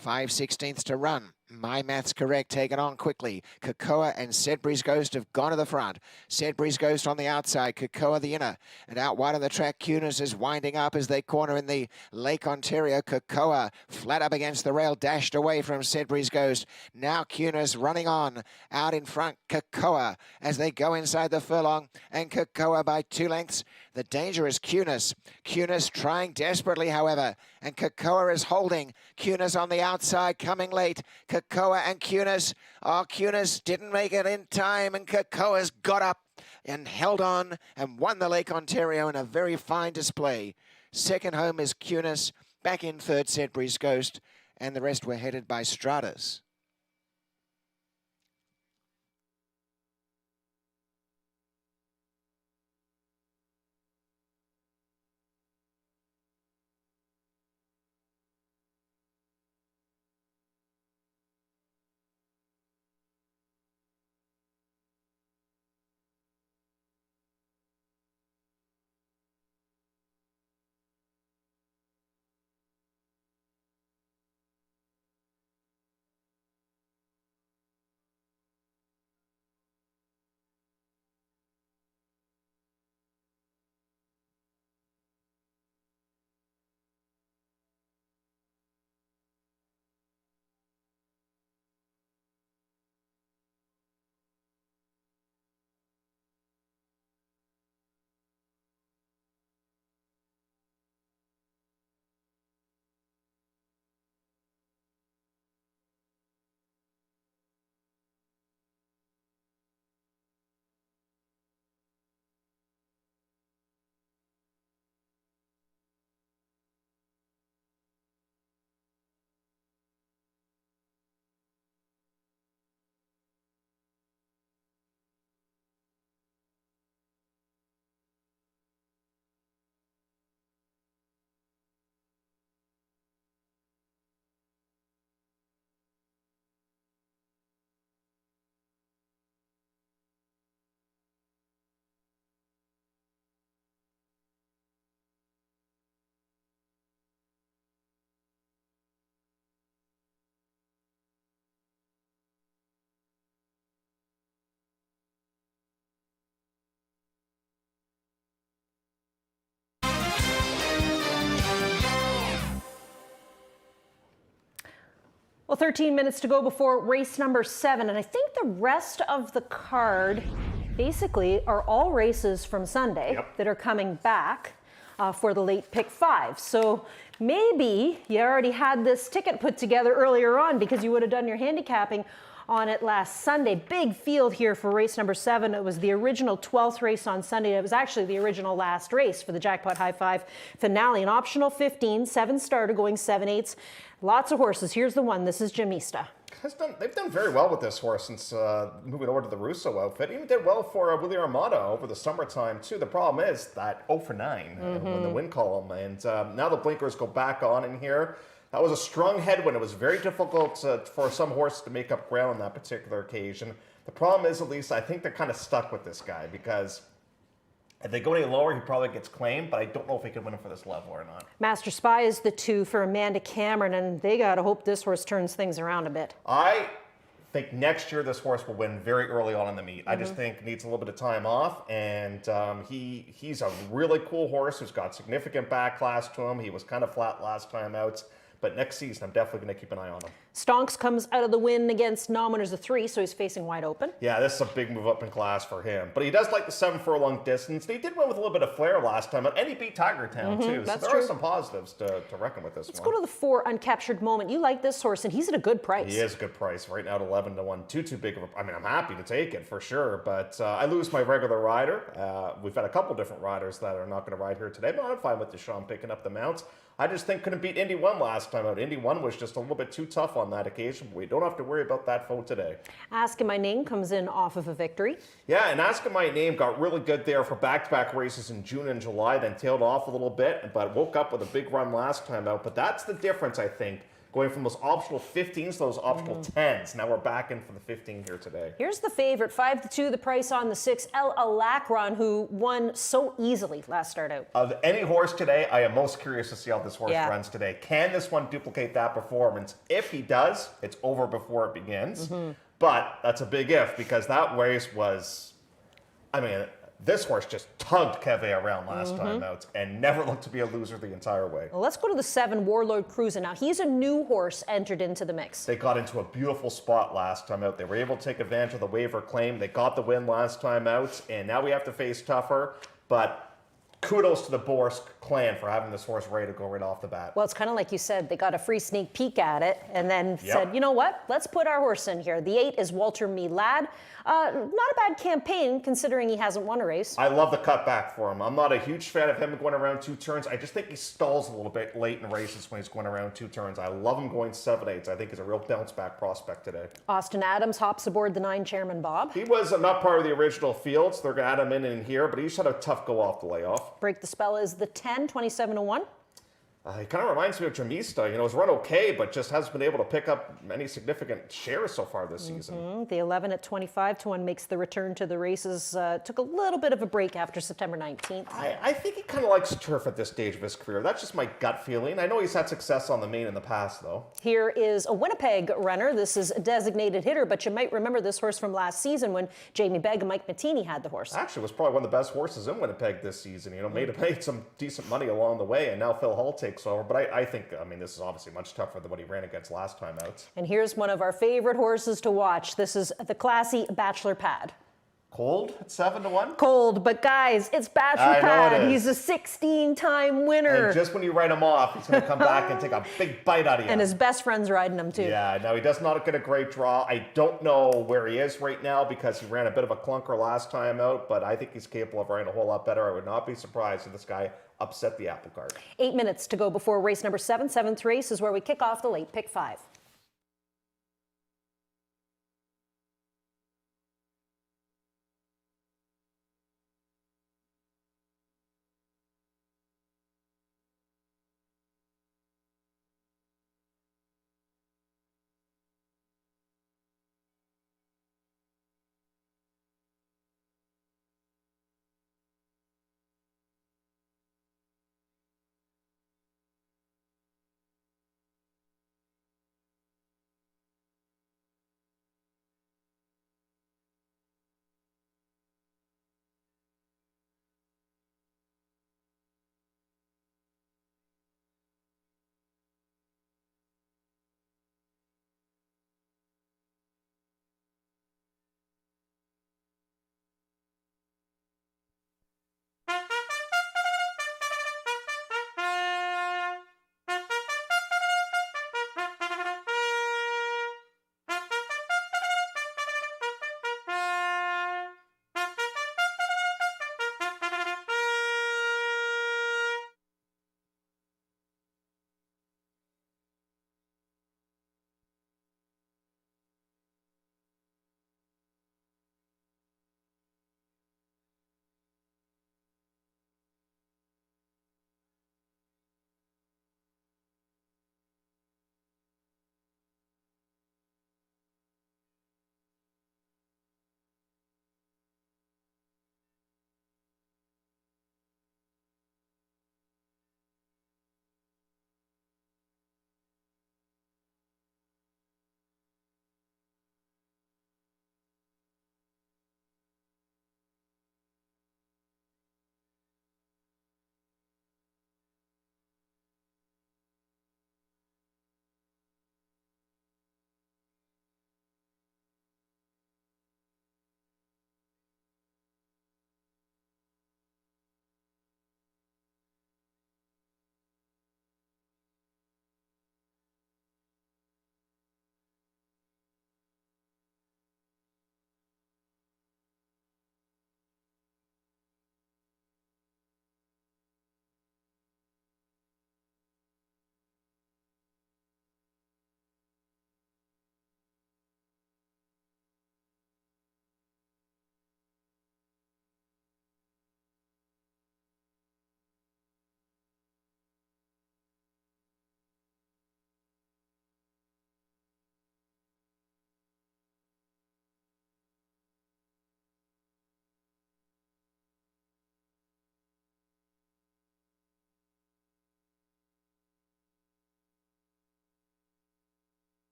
5/16 to run. My Maths Correct, taken on quickly. Cocoa and Sedbury's Ghost have gone to the front. Sedbury's Ghost on the outside, Cocoa the inner. And out wide on the track, Cunis is winding up as they corner in the Lake Ontario. Cocoa flat up against the rail, dashed away from Sedbury's Ghost. Now Cunis running on. Out in front, Cocoa as they go inside the furlong. And Cocoa by 2 lengths. The danger is Cunis. Cunis trying desperately, however. And Cocoa is holding. Cunis on the outside, coming late. Cocoa and Cunis. Oh, Cunis didn't make it in time, and Cocoa's got up and held on and won the Lake Ontario in a very fine display. Second home is Cunis. Back in third, Sedbury's Ghost, and the rest were headed by Stratus. Well, 13 minutes to go before race number 7, and I think the rest of the card basically are all races from Sunday that are coming back for the late pick 5. So maybe you already had this ticket put together earlier on because you would have done your handicapping on it last Sunday. Big field here for race number 7. It was the original 12th race on Sunday. It was actually the original last race for the Jackpot High Five finale. An optional 15, 7 starter going 7/8. Lots of horses. Here's the one. This is Jamista. They've done very well with this horse since moving over to the Russo outfit. Even did well for Willie Armada over the summertime, too. The problem is that 0 for 9 when the win column. And now the blinkers go back on in here. That was a strong headwind. It was very difficult for some horses to make up ground on that particular occasion. The problem is, at least, I think they're kind of stuck with this guy because if they go any lower, he probably gets claimed, but I don't know if he can win him for this level or not. Master Spy is the 2 for Amanda Cameron, and they got to hope this horse turns things around a bit. I think next year this horse will win very early on in the meet. I just think needs a little bit of time off, and he's a really cool horse who's got significant back class to him. He was kind of flat last time out. But next season, I'm definitely going to keep an eye on him. Stonks comes out of the win against non-winners of 3, so he's facing wide open. Yeah, this is a big move up in class for him. But he does like the 7 furlong distance. He did win with a little bit of flair last time, and he beat Tiger Town, too. So there are some positives to reckon with this one. Let's go to the 4, Uncaptured Moment. You like this horse, and he's at a good price. He is a good price. Right now at 11 to 1. Too big of a... I mean, I'm happy to take it, for sure. But I lose my regular rider. We've had a couple different riders that are not going to ride here today, but I'm fine with Deshaun picking up the mounts. I just think couldn't beat Indy 1 last time out. Indy 1 was just a little bit too tough on that occasion, but we don't have to worry about that foe today. Asking My Name comes in off of a victory. Yeah, and Asking My Name got really good there for back-to-back races in June and July, then tailed off a little bit, but woke up with a big run last time out. But that's the difference, I think, going from those optional 15s to those optional 10s. Now we're back in for the 15 here today. Here's the favorite, 5 to 2, the price on the 6, El Alacron, who won so easily last start out. Of any horse today, I am most curious to see how this horse runs today. Can this one duplicate that performance? If he does, it's over before it begins. But that's a big if, because that race was, I mean, this horse just tugged Keve around last time out and never looked to be a loser the entire way. Well, let's go to the 7, Warlord Cruiser. Now, he's a new horse entered into the mix. They got into a beautiful spot last time out. They were able to take advantage of the waiver claim. They got the win last time out, and now we have to face tougher. But kudos to the Boris clan for having this horse ready to go right off the bat. Well, it's kind of like you said, they got a free sneak peek at it and then said, you know what, let's put our horse in here. The 8 is Walter Milad. Not a bad campaign considering he hasn't won a race. I love the cutback for him. I'm not a huge fan of him going around 2 turns. I just think he stalls a little bit late in races when he's going around 2 turns. I love him going 7/8. I think he's a real bounce back prospect today. Austin Adams hops aboard the 9, Chairman Bob. He was not part of the original field, so they're going to add him in here, but he's had a tough go off the layoff. Break the Spell is the 10, 27 to 1. He kind of reminds me of Jamista. You know, he's run okay, but just hasn't been able to pick up any significant shares so far this season. The 11 at 25 to 1 makes the return to the races. Took a little bit of a break after September 19th. I think he kind of likes turf at this stage of his career. That's just my gut feeling. I know he's had success on the main in the past, though. Here is a Winnipeg runner. This is a designated hitter, but you might remember this horse from last season when Jamie Begg and Mike Mattini had the horse. Actually, was probably one of the best horses in Winnipeg this season. You know, made some decent money along the way, and now Phil Hull takes over. But I think, I mean, this is obviously much tougher than what he ran against last time out. And here's one of our favorite horses to watch. This is the classy Bachelor Pad. Cold at 7 to 1? Cold, but guys, it's Bachelor Pad. He's a 16-time winner. And just when you write him off, he's going to come back and take a big bite out of you. And his best friend's riding him, too. Yeah, now he does not get a great draw. I don't know where he is right now because he ran a bit of a clunker last time out, but I think he's capable of riding a whole lot better. I would not be surprised if this guy upset the apple cart. 8 minutes to go before race number 7. 7th race is where we kick off the late pick 5.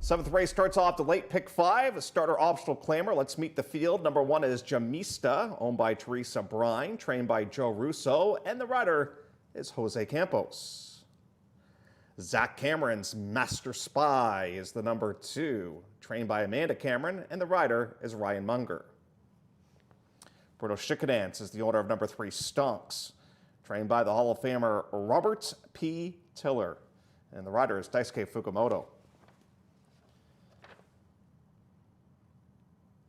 Seventh race starts off the late pick 5, a starter optional claimer. Let's meet the field. Number 1 is Jamista, owned by Teresa Brine, trained by Joe Russo, and the rider is Jose Campos. Zach Cameron's Master Spy is the number 2, trained by Amanda Cameron, and the rider is Ryan Munger. Bruno Schickedance is the owner of number 3, Stonks, trained by the Hall of Famer Robert P. Tiller, and the rider is Daisuke Fukumoto.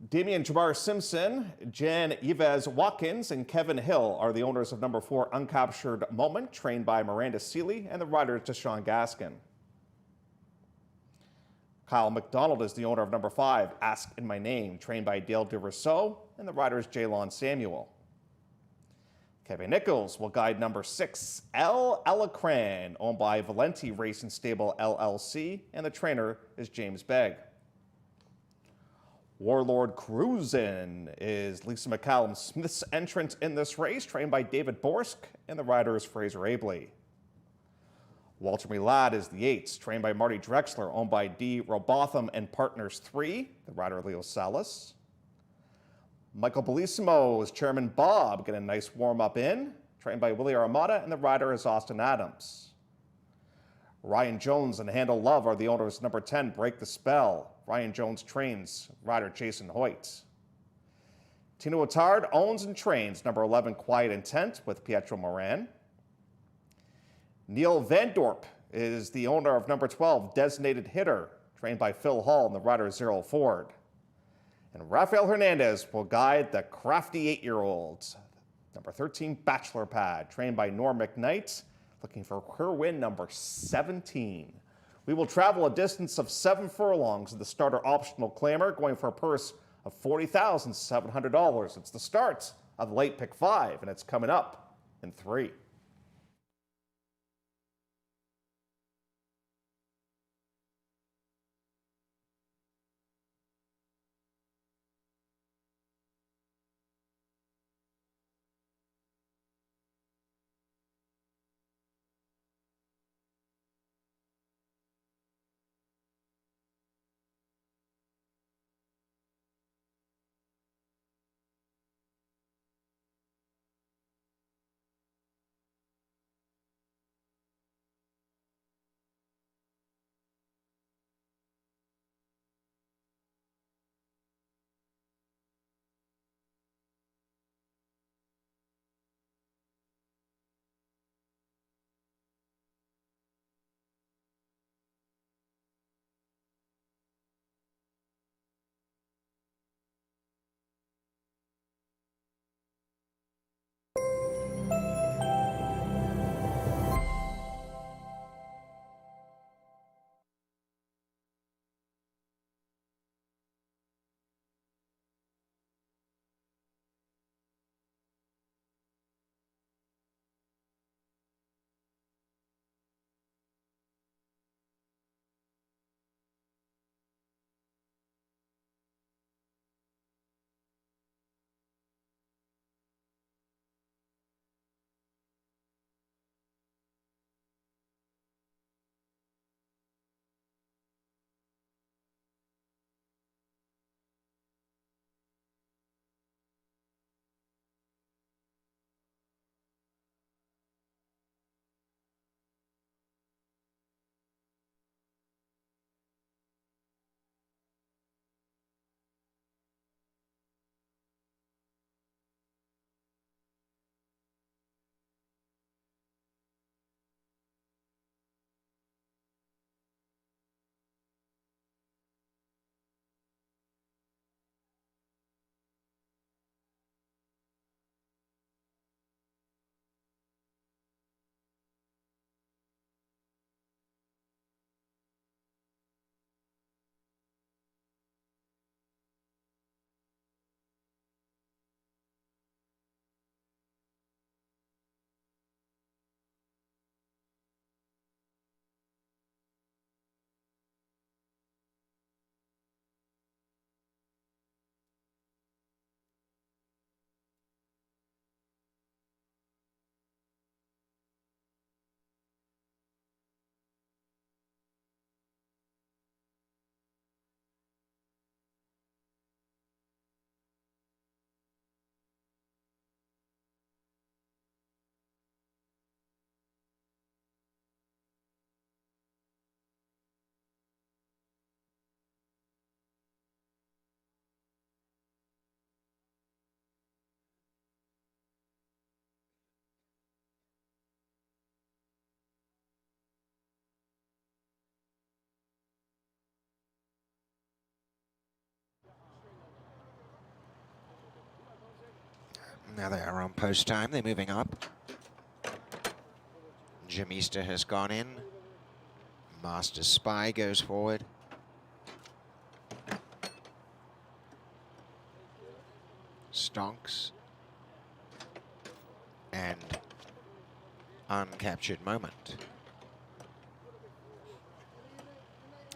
Damian Jabbar Simpson, Jan Yves Watkins, and Kevin Hill are the owners of number 4, Uncaptured Moment, trained by Miranda Seeley, and the rider is Deshaun Gaskin. Kyle McDonald is the owner of number 5, Ask in My Name, trained by Dale DeRousseau, and the rider is Jalon Samuel. Kevin Nichols will guide number 6, El Elecran, owned by Valenti Racing Stable LLC, and the trainer is James Begg. Warlord Cruisin' is Lisa McCallum Smith's entrant in this race, trained by David Borsk, and the rider is Fraser Abley. Walter Milad is the 8th, trained by Marty Drexler, owned by D. Robotham and Partners 3, the rider Leo Salas. Michael Bellissimo is Chairman Bob, getting a nice warm-up in, trained by Willie Armada, and the rider is Austin Adams. Ryan Jones and Handle Love are the owners. Number 10, Break the Spell. Ryan Jones trains rider Jason Hoyt. Tino Attard owns and trains number 11, Quiet Intent, with Pietro Moran. Neil Van Dorp is the owner of number 12, Designated Hitter, trained by Phil Hall, and the rider Zero Ford. And Rafael Hernandez will guide the crafty 8-year-olds. Number 13, Bachelor Pad, trained by Norm McKnight, looking for career win number 17. We will travel a distance of 7 furlongs in the starter optional claimer, going for a purse of $40,700. It's the start of the late pick 5, and it's coming up in 3. Now they are on post time. They're moving up. Jamista has gone in. Master Spy goes forward. Stonks. And Uncaptured Moment.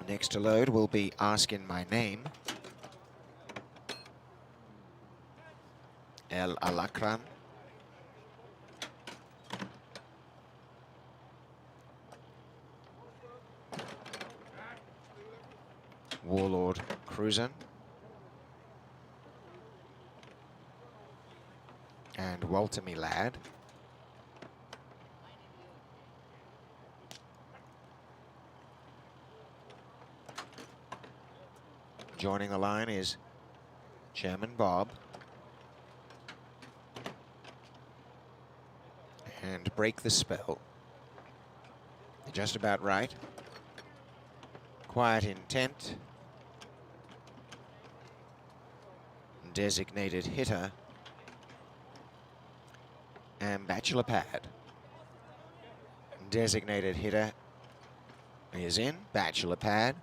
Next to load will be Asking My Name. El Alacran. Warlord Cruisin. And Walter Me Lad. Joining the line is Chairman Bob. And Break the Spell. Just about right. Quiet Intent. Designated Hitter. And Bachelor Pad. Designated Hitter is in. Bachelor Pad.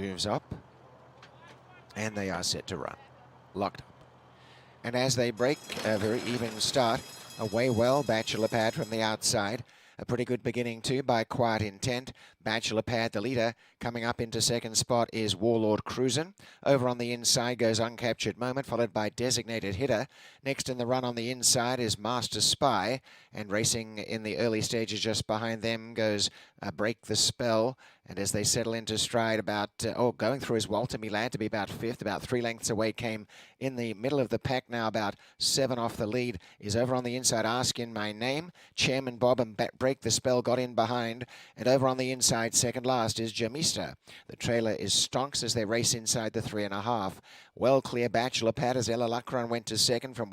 Moves up. And they are set to run. Locked up. And as they break, a very even start. Away well, Bachelor Pad from the outside. A pretty good beginning too by Quiet Intent. Bachelor Pad, the leader. Coming up into second spot is Warlord Cruisin'. Over on the inside goes Uncaptured Moment, followed by Designated Hitter. Next in the run on the inside is Master Spy. And racing in the early stages just behind them goes Break the Spell. And as they settle into stride about, going through is Walter Me Lad to be about fifth, about 3 lengths away, came in the middle of the pack now, about 7 off the lead, is over on the inside, Asking My Name. Chairman Bob and Break the Spell got in behind, and over on the inside, second last, is Jamista. The trailer is Stonks as they race inside the 3.5. Well clear Bachelor Pad as Ella Lacron went to second from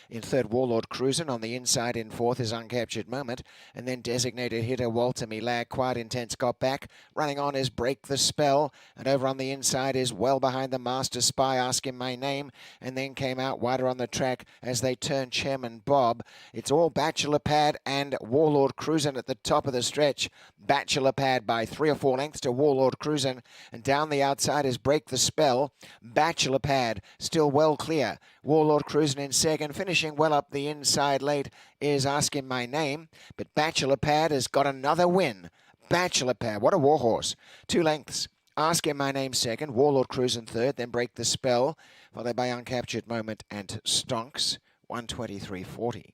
in third, Warlord Cruisin'. On the inside in fourth is Uncaptured Moment, and then Designated Hitter Walter Me Lad. Quiet Intent's got back. Running on is Break the Spell, and over on the inside is well behind the Master Spy, Asking My Name, and then came out wider on the track as they turned Chairman Bob. It's all Bachelor Pad and Warlord Cruisin' at the top of the stretch. Bachelor Pad by 3 or 4 lengths to Warlord Cruisin', and down the outside is Break the Spell. Bachelor Pad still well clear. Warlord Cruisin' in second, finishing well up the inside late is Asking My Name, but Bachelor Pad has got another win. Bachelor Pad, what a warhorse. 2 lengths. Asking My Name second, Warlord Cruisin' third, then Break the Spell, followed by Uncaptured Moment and Stonks, 123.40.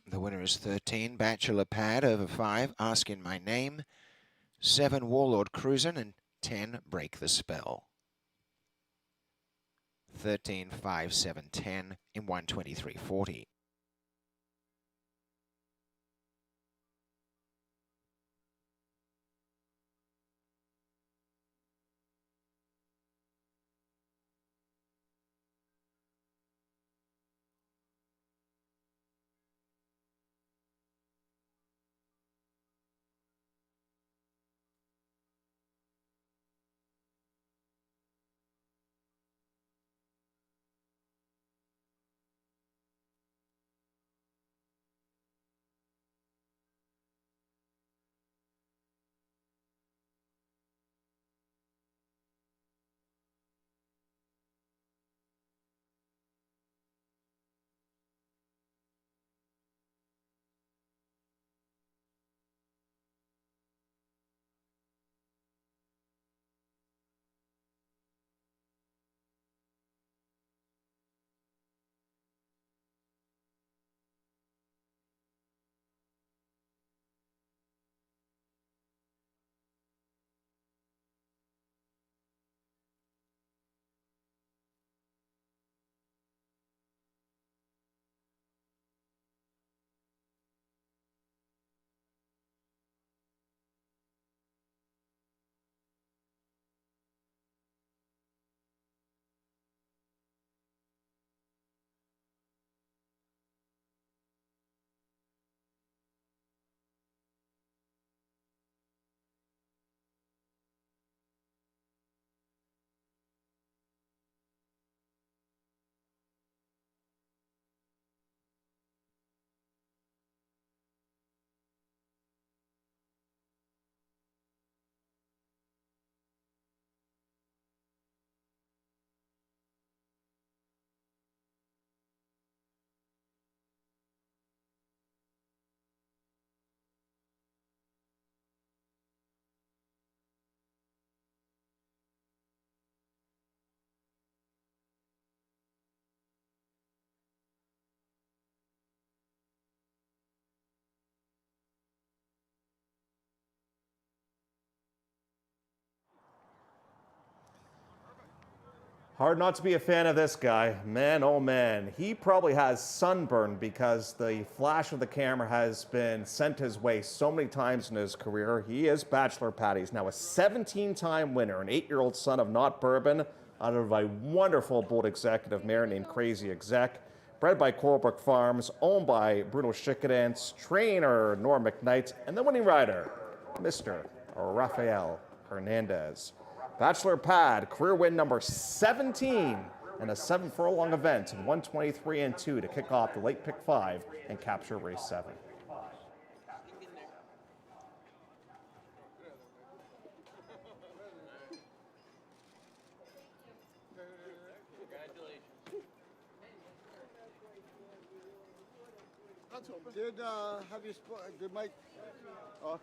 The winner is 13, Bachelor Pad, over 5, Asking My Name, 7, Warlord Cruisin', and 10, Break the Spell. 13, 5, 7, 10 in 123.40. Hard not to be a fan of this guy. Man, oh man. He probably has sunburn because the flash of the camera has been sent his way so many times in his career. He is Bachelor Pad. He's now a 17-time winner, an 8-year-old son of Not Bourbon, out of a wonderful bold executive mare named Crazy Exec. Bred by Colebrook Farms, owned by Bruno Schickedance, trainer Norm McKnight, and the winning rider, Mr. Rafael Hernandez. Bachelor Pad, career win number 17 and a 7-furlong event in 123 and 2 to kick off the late pick 5 and capture race 7. Did Mike? Okay.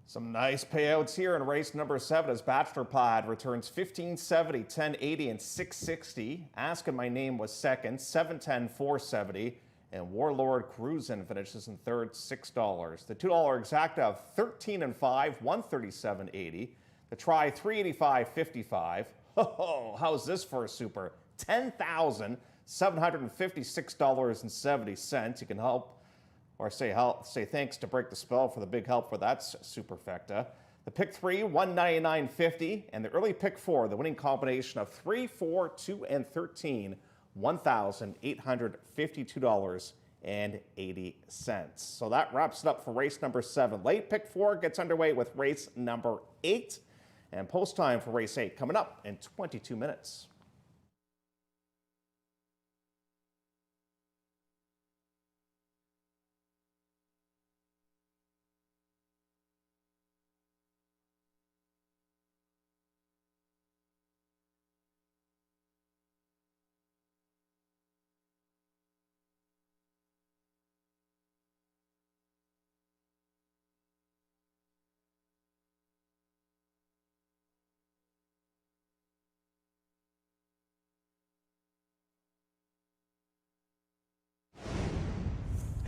Some nice payouts here in race number 7 as Bachelor Pad returns 1570, 1080, and 660. Asking My Name was second, 710, 470. And Warlord Cruisin' finishes in third, $6. The $2 exacta of 13 and 5, 137.80. The try, 385.55. Oh, how's this for a super? $10,756.70. You can help or say thanks to Break the Spell for the big help for that superfecta. The pick 3, $199.50, and the early pick 4, the winning combination of 3, 4, 2, and 13, $1,852.80. So that wraps it up for race number 7. Late pick 4 gets underway with race number 8, and post time for race 8 coming up in 22 minutes.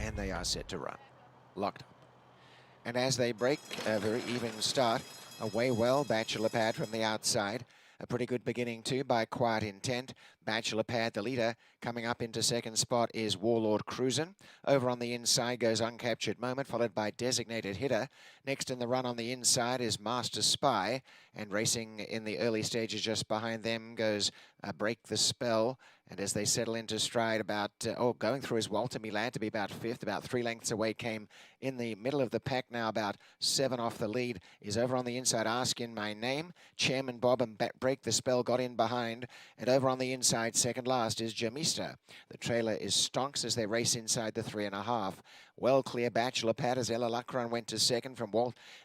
And they are set to run. Locked up. And as they break, a very even start. Away well, Bachelor Pad from the outside. A pretty good beginning too by Quiet Intent. Bachelor Pad, the leader. Coming up into second spot is Warlord Cruisin'. Over on the inside goes Uncaptured Moment, followed by Designated Hitter. Next in the run on the inside is Master Spy. And racing in the early stages just behind them goes Break the Spell. And as they settle into stride about, going through is Walter Milad to be about 5th, about 3 lengths away, came in the middle of the pack now, about 7 off the lead, is over on the inside, Asking My Name. Chairman Bob and Break the Spell got in behind, and over on the inside, second last, is Jamista. The trailer is Stonks as they race inside the 3.5. Well clear Bachelor Pad as Ella Lucron went to second from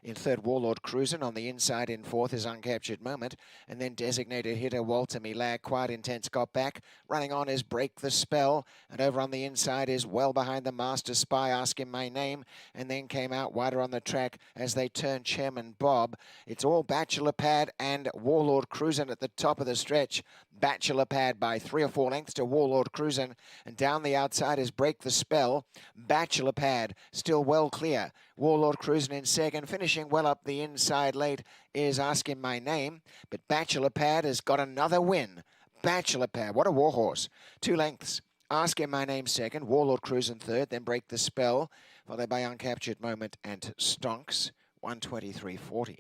in third Warlord Cruisin'. On the inside in fourth is Uncaptured Moment. And then Designated Hitter Walter Milad. Quiet Intense got back. Running on is Break the Spell. And over on the inside is well behind the Master Spy, Asking My Name. And then came out wider on the track as they turned Chairman Bob. It's all Bachelor Pad and Warlord Cruisin' at the top of the stretch. Bachelor Pad by 3 or 4 lengths to Warlord Cruisin'. And down the outside is Break the Spell. Bachelor Pad still well clear. Warlord Cruisin' in second. Finishing well up the inside late is Asking My Name. But Bachelor Pad has got another win. Bachelor Pad, what a warhorse. 2 lengths. Asking My Name second. Warlord Cruisin' third. Then Break the Spell. Followed by Uncaptured Moment and Stonks. 123.40.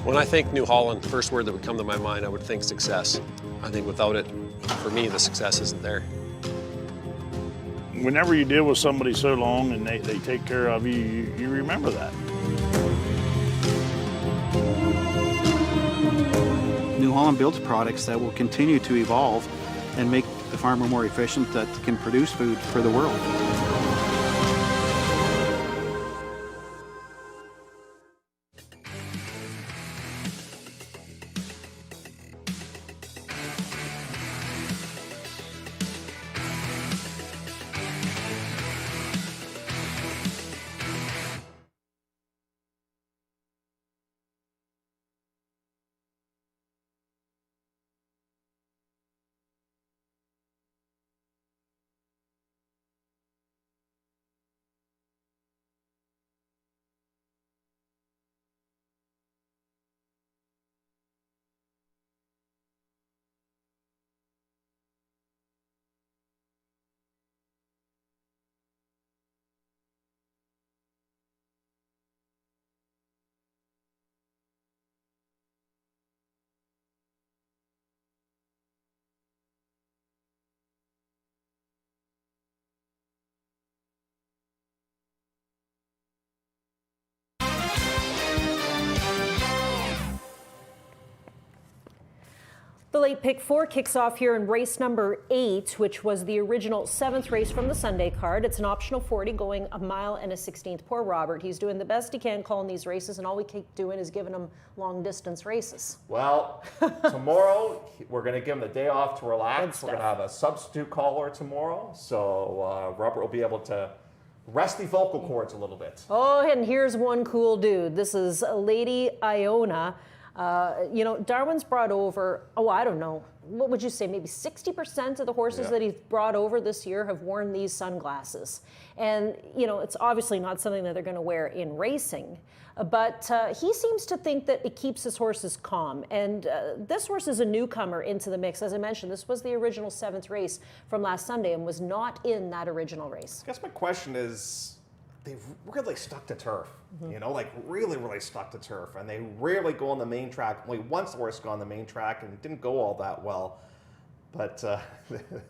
When I think New Holland, the first word that would come to my mind, I would think success. I think without it, for me, the success isn't there. Whenever you deal with somebody so long and they take care of you, you remember that. New Holland builds products that will continue to evolve and make the farmer more efficient, that can produce food for the world. The late pick 4 kicks off here in race number 8, which was the original 7th race from the Sunday card. It's an optional 40 going a mile and a 16th. Poor Robert, he's doing the best he can calling these races, and all we keep doing is giving him long distance races. Well, tomorrow we're going to give him the day off to relax. We're going to have a substitute caller tomorrow, so Robert will be able to rest the vocal cords a little bit. Oh, and here's one cool dude. This is Lady Iona. You know, Darwin's brought over, I don't know, what would you say, maybe 60% of the horses that he's brought over this year have worn these sunglasses. And, you know, it's obviously not something that they're going to wear in racing, but he seems to think that it keeps his horses calm. And this horse is a newcomer into the mix. As I mentioned, this was the original 7th race from last Sunday and was not in that original race. I guess my question is, they've really stuck to turf, you know, like really, really stuck to turf. And they rarely go on the main track. Only once the horse got on the main track and it didn't go all that well. But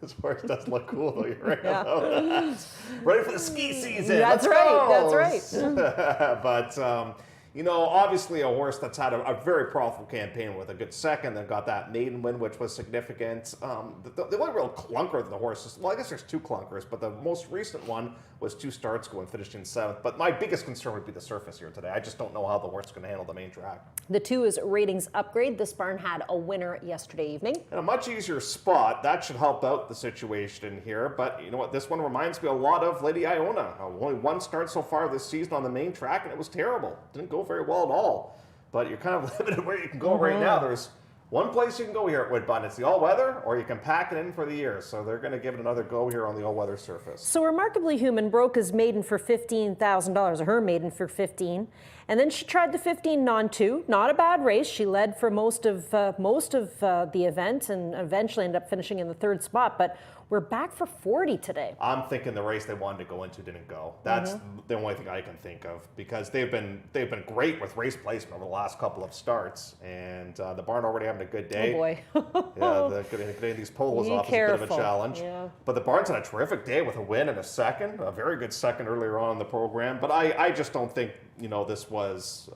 this horse does look cool, though. You're right about that. Ready for the ski season. That's right. That's right. But, you know, obviously a horse that's had a very profitable campaign with a good second, then got that maiden win, which was significant. The only real clunker of the horse is, well, I guess there's 2 clunkers, but the most recent one was 2 starts ago and finished in 7th. But my biggest concern would be the surface here today. I just don't know how the horse is going to handle the main track. The 2 is ratings upgrade. This barn had a winner yesterday evening. And a much easier spot. That should help out the situation here. But you know what? This one reminds me a lot of Lady Iona. Only 1 start so far this season on the main track, and it was terrible. Didn't go very well at all. But you're kind of limited where you can go right now. There's one place you can go here at Woodbine. It's the all-weather, or you can pack it in for the year. So they're going to give it another go here on the all-weather surface. So Remarkably Human broke his maiden for $15,000, or her maiden for $15,000. And then she tried the 15 non-2. Not a bad race. She led for most of the event and eventually ended up finishing in the 3rd spot. But we're back for 40 today. I'm thinking the race they wanted to go into didn't go. That's the only thing I can think of, because they've been great with race placement over the last couple of starts, and the barn already having a good day. Oh boy. Yeah, getting these polos off is a bit of a challenge. Yeah. But the barn's had a terrific day with a win and a second, a very good second earlier on in the program. But I just don't think, you know, this was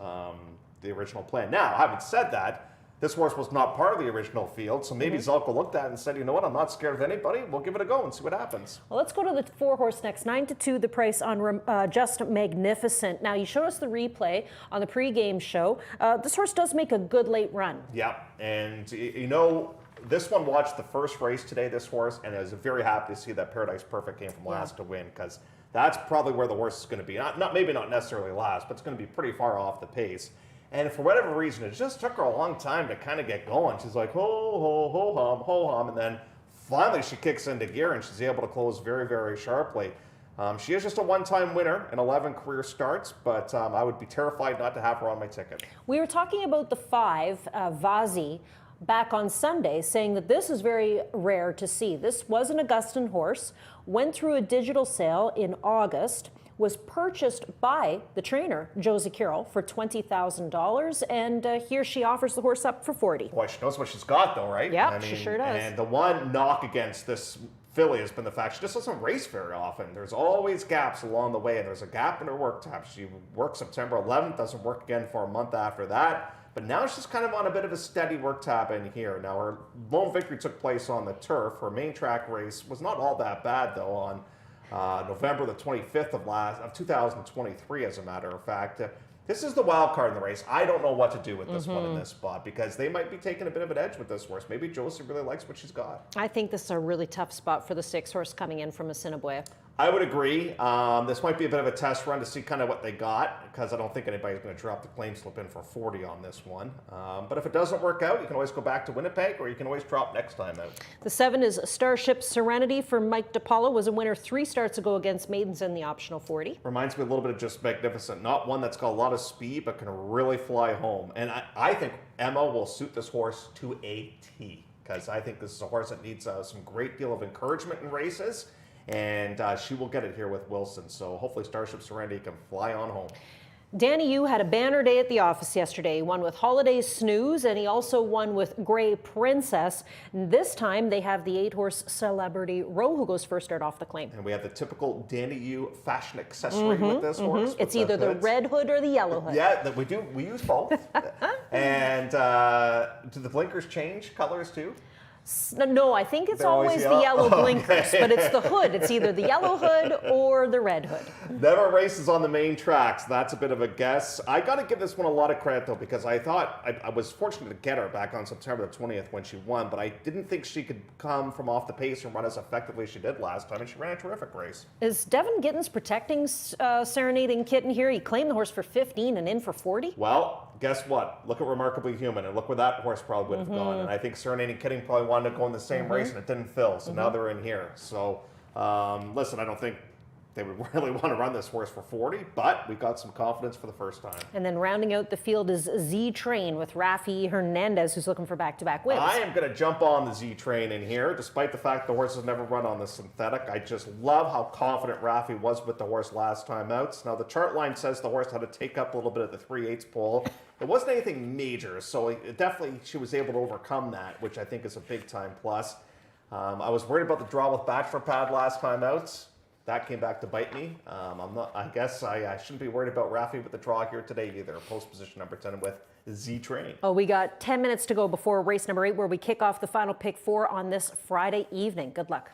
the original plan. Now, having said that, this horse was not part of the original field, so maybe Zalko looked at it and said, you know what, I'm not scared of anybody. We'll give it a go and see what happens. Well, let's go to the 4 horse next. 9-2, the price on Just Magnificent. Now, you showed us the replay on the pregame show. This horse does make a good late run. Yeah, and you know, this one watched the first race today, this horse, and I was very happy to see that Paradise Perfect came from last to win, because that's probably where the horse is going to be. Maybe not necessarily last, but it's going to be pretty far off the pace. And for whatever reason, it just took her a long time to kind of get going. She's like, ho hum, and then finally she kicks into gear and she's able to close very, very sharply. She is just a one-time winner in 11 career starts, but I would be terrified not to have her on my ticket. We were talking about the 5, Vazi, back on Sunday, saying that this is very rare to see. This was an Augustan horse, went through a digital sale in August, was purchased by the trainer, Josie Carroll, for $20,000, and here she offers the horse up for $40,000. Boy, she knows what she's got, though, right? Yeah, she sure does. And the one knock against this filly has been the fact she just doesn't race very often. There's always gaps along the way, and there's a gap in her work time. She worked September 11th, doesn't work again for a month after that. But now she's kind of on a bit of a steady work tab in here. Now, her lone victory took place on the turf. Her main track race was not all that bad, though, on November the 25th of 2023, as a matter of fact. This is the wild card in the race. I don't know what to do with this one in this spot, because they might be taking a bit of an edge with this horse. Maybe Josie really likes what she's got. I think this is a really tough spot for the 6 horse coming in from Assiniboia. I would agree. This might be a bit of a test run to see kind of what they got, because I don't think anybody's going to drop the claim slip in for 40 on this one. But if it doesn't work out, you can always go back to Winnipeg, or you can always drop next time out. The 7 is Starship Serenity for Mike DiPaolo. Was a winner 3 starts ago against Maidens in the optional 40. Reminds me a little bit of Just Magnificent. Not one that's got a lot of speed, but can really fly home. And I think Emma will suit this horse to a T, because I think this is a horse that needs some great deal of encouragement in races. And she will get it here with Wilson. So hopefully Starship Serenity can fly on home. Danny Yu had a banner day at the office yesterday. He won with Holiday Snooze, and he also won with Grey Princess. This time they have the 8 horse Celebrity Row, who goes first start off the claim. And we have the typical Danny Yu fashion accessory with this horse. It's either the red hood or the yellow hood. Yeah, we use both. And do the blinkers change colors too? No, I think it's always the yellow blinkers, but it's the hood. It's either the yellow hood or the red hood. Never races on the main tracks. That's a bit of a guess. I got to give this one a lot of credit, though, because I thought I was fortunate to get her back on September the 20th when she won, but I didn't think she could come from off the pace and run as effectively as she did last time, and she ran a terrific race. Is Devin Gittins protecting Serenading Kitten here? He claimed the horse for 15 and in for 40. Well, guess what? Look at Remarkably Human, and look where that horse probably would have gone. And I think Serenading Kitten probably wanted to go in the same race, and it didn't fill. So now they're in here. So, listen, I don't think they would really want to run this horse for 40, but we got some confidence for the first time. And then rounding out the field is Z Train with Rafi Hernandez, who's looking for back-to-back wins. I am going to jump on the Z Train in here, despite the fact the horse has never run on the synthetic. I just love how confident Rafi was with the horse last time out. Now, the chart line says the horse had to take up a little bit of the 3/8 pole. It wasn't anything major, so definitely she was able to overcome that, which I think is a big-time plus. I was worried about the draw with Bachelor Pad last time out. That came back to bite me. I guess I shouldn't be worried about Rafi with the draw here today either. Post position number 10 with Z Train. Oh, we got 10 minutes to go before race number 8, where we kick off the final pick 4 on this Friday evening. Good luck.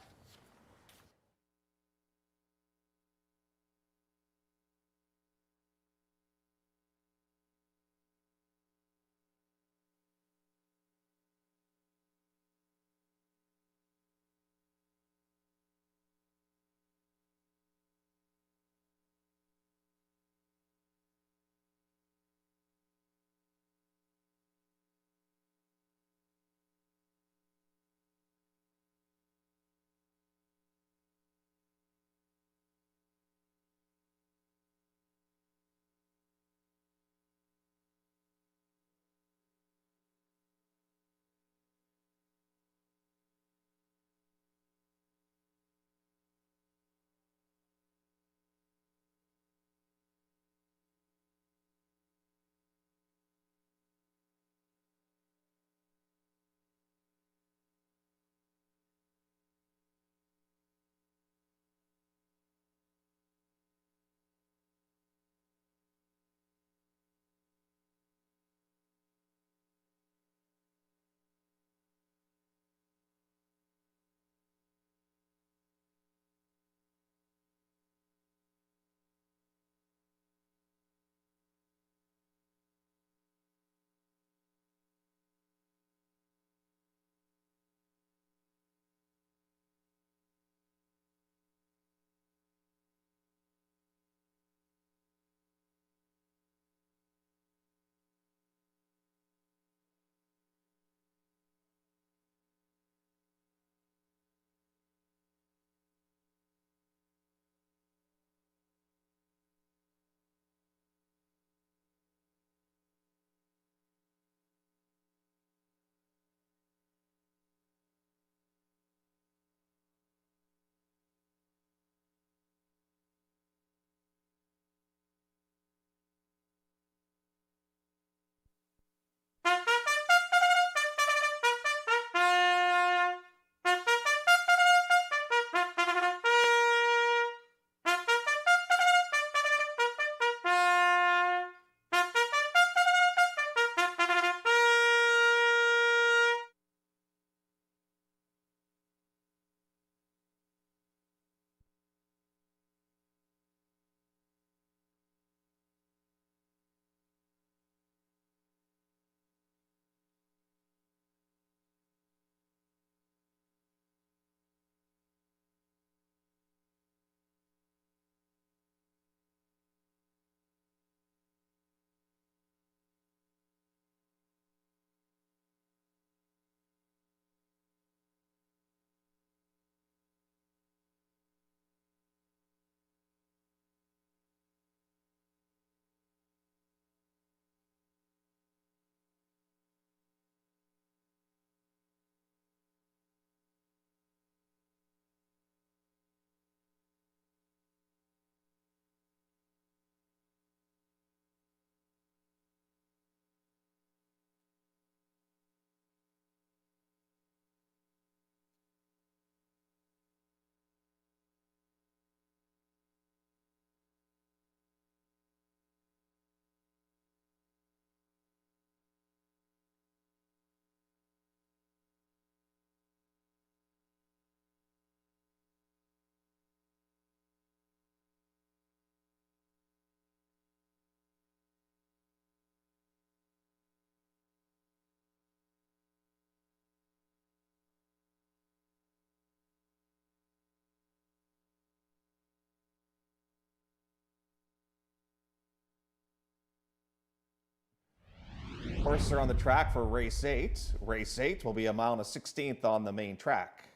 horses are on the track for race 8. Race 8 will be a mile and a 16th on the main track.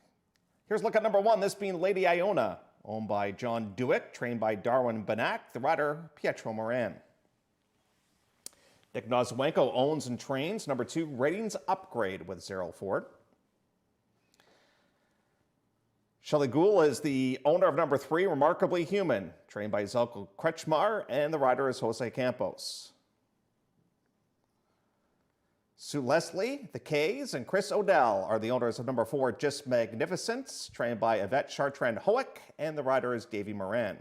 Here's look at number 1, this being Lady Iona, owned by John Dewick, trained by Darwin Banak, the rider Pietro Moran. Nick Nozawenko owns and trains number 2, Ratings Upgrade, with Zerrell Ford. Shelley Gould is the owner of number 3, Remarkably Human, trained by Zelko Kretschmar, and the rider is Jose Campos. Sue Leslie, the Kays, and Chris Odell are the owners of number 4, Just Magnificence, trained by Yvette Chartrand-Hoek, and the rider is Davy Moran.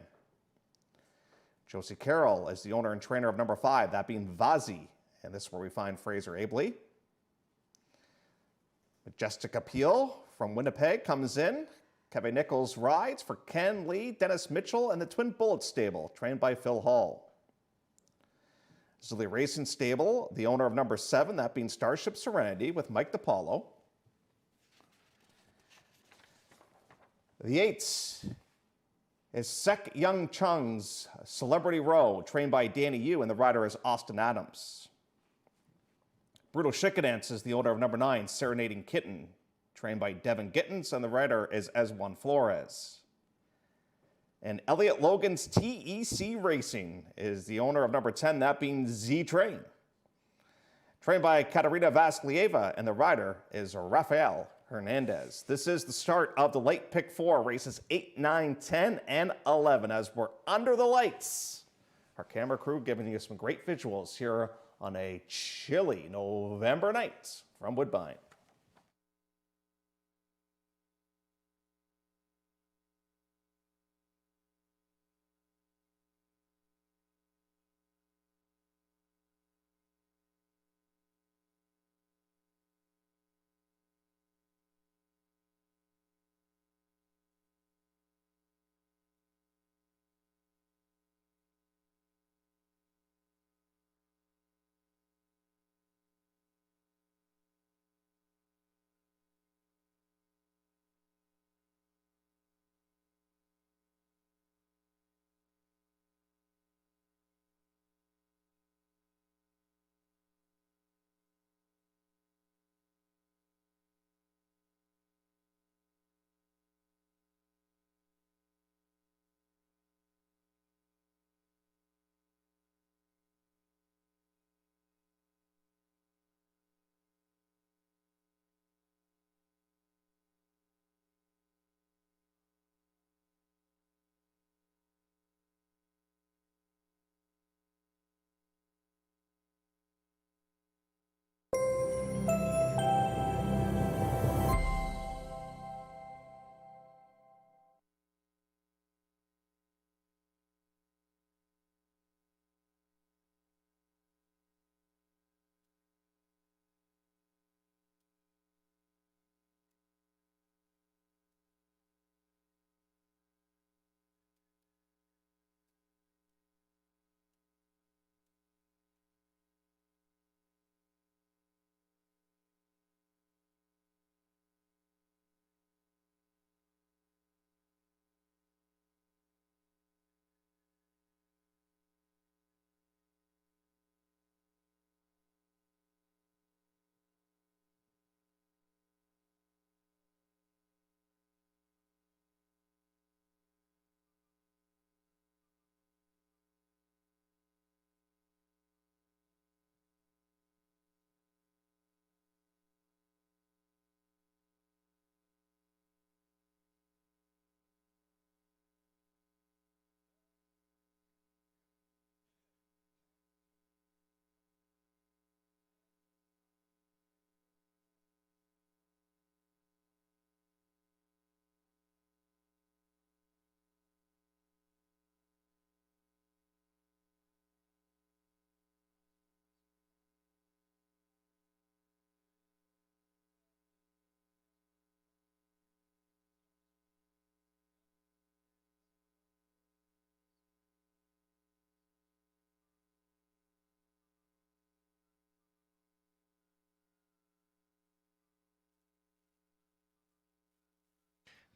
Josie Carroll is the owner and trainer of number 5, that being Vazi, and this is where we find Fraser Abley. Majestic Appeal from Winnipeg comes in. Kevin Nichols rides for Ken Lee, Dennis Mitchell, and the Twin Bullet Stable, trained by Phil Hall. Zilly Racing Stable, the owner of number 7, that being Starship Serenity, with Mike DiPaolo. The 8 is Sek Young Chung's Celebrity Row, trained by Danny Yu, and the rider is Austin Adams. Brutal Shikadance is the owner of number 9, Serenading Kitten, trained by Devin Gittins, and the rider is Esjuan Flores. And Elliot Logan's TEC Racing is the owner of number 10, that being Z-Train, trained by Katarina Vasklieva, and the rider is Rafael Hernandez. This is the start of the late pick 4, races 8, 9, 10, and 11, as we're under the lights. Our camera crew giving you some great visuals here on a chilly November night from Woodbine.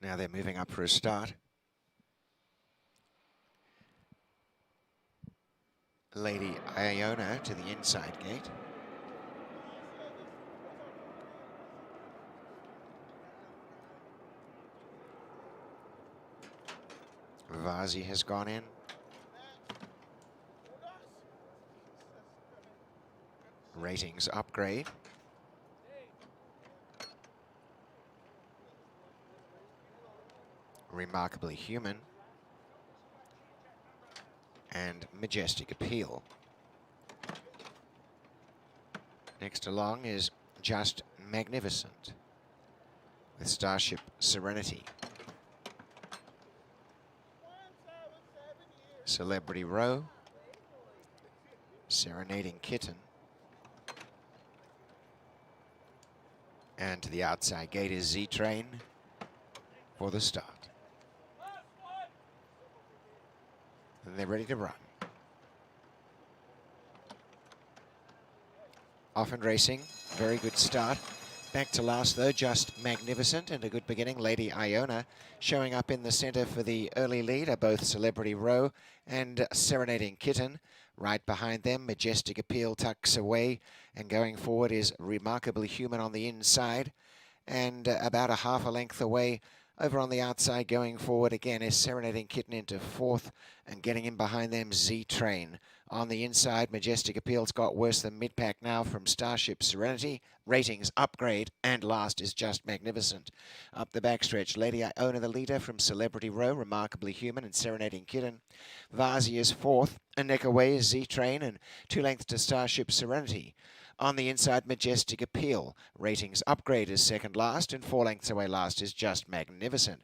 Now they're moving up for a start. Lady Iona to the inside gate. Vasi has gone in. Ratings upgrade. Remarkably Human. And Majestic Appeal. Next along is Just Magnificent with Starship Serenity. Celebrity Row. Serenading Kitten. And to the outside gate is Z-Train for the start. And they're ready to run. Off and racing, very good start. Back to last though, Just Magnificent and a good beginning. Lady Iona showing up in the centre for the early lead are both Celebrity Row and Serenading Kitten. Right behind them, Majestic Appeal tucks away, and going forward is Remarkably Human on the inside. And about a half a length away over on the outside going forward again is Serenading Kitten into fourth, and getting in behind them Z-Train. On the inside, Majestic Appeal's got worse than mid-pack now from Starship Serenity. Ratings upgrade, and last is Just Magnificent. Up the backstretch, Lady Iona the leader from Celebrity Row, Remarkably Human and Serenading Kitten. Vasi is fourth, a neck away is Z-Train, and 2 lengths to Starship Serenity. On the inside, Majestic Appeal. Ratings upgrade is second last, and 4 lengths away last is Just Magnificent.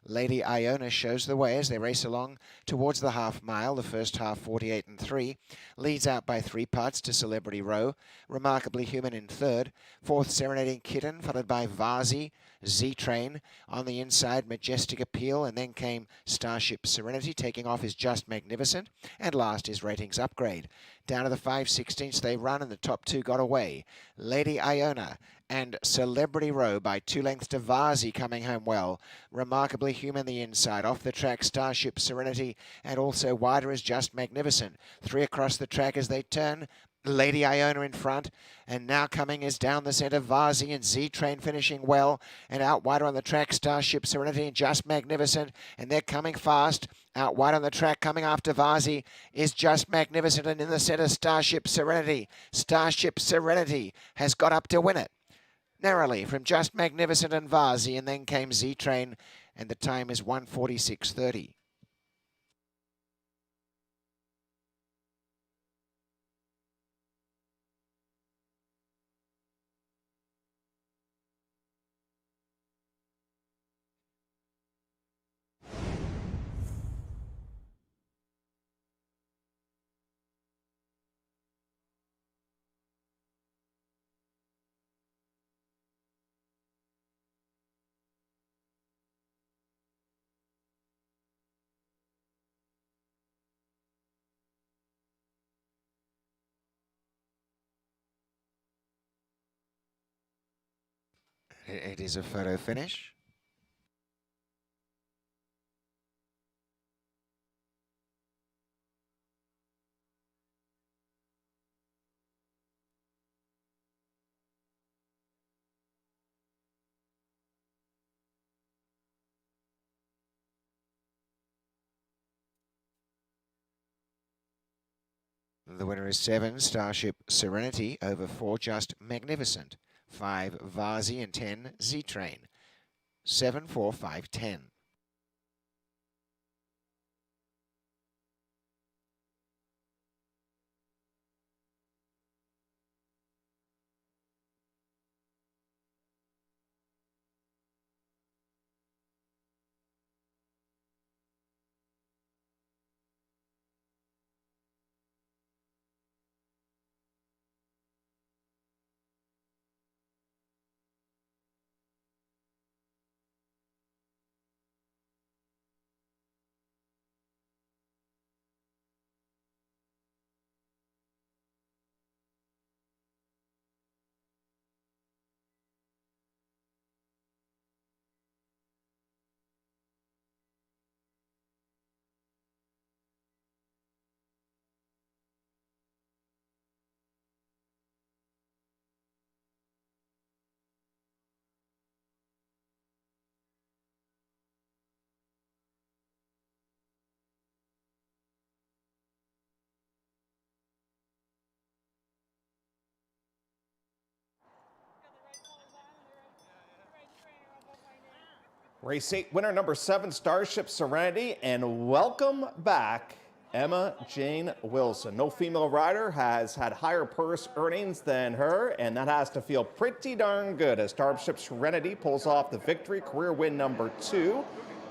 Lady Iona shows the way as they race along towards the half mile. The first half, 48 and 3. Leads out by 3 parts to Celebrity Row. Remarkably Human in third. Fourth, Serenading Kitten, followed by Vasi, Z-Train. On the inside, Majestic Appeal, and then came Starship Serenity. Taking off is Just Magnificent. And last is Ratings Upgrade. Down to the 5/16 they run, and the top 2 got away. Lady Iona and Celebrity Row by 2 lengths to Vasi coming home well. Remarkably Human the inside. Off the track, Starship Serenity, and also wider is Just Magnificent. 3 across the track as they turn. Lady Iona in front, and now coming is down the centre, Vasi and Z-Train finishing well, and out wider on the track, Starship Serenity and Just Magnificent, and they're coming fast. Out wide on the track, coming after Vasi, is Just Magnificent, and in the centre, Starship Serenity. Starship Serenity has got up to win it. Narrowly from Just Magnificent and Vasi, and then came Z-Train, and the time is 1:46:30. It is a photo finish. The winner is 7, Starship Serenity, over 4, Just Magnificent. 5, Vasi, and 10, Z-Train. 7, 4, 5, 10. Race 8 winner number 7, Starship Serenity, and welcome back Emma Jane Wilson. No female rider has had higher purse earnings than her, and that has to feel pretty darn good as Starship Serenity pulls off the victory, career win number 2.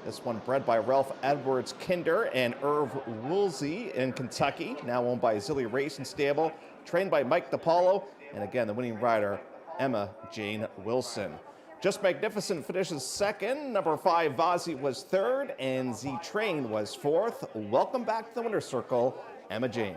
This one bred by Ralph Edwards Kinder and Irv Woolsey in Kentucky, now owned by Zilly Racing Stable, trained by Mike DiPaolo, and again the winning rider Emma Jane Wilson. Just Magnificent finishes second, number 5 Vazi was third, and Z Train was fourth. Welcome back to the winner's circle, Emma Jane.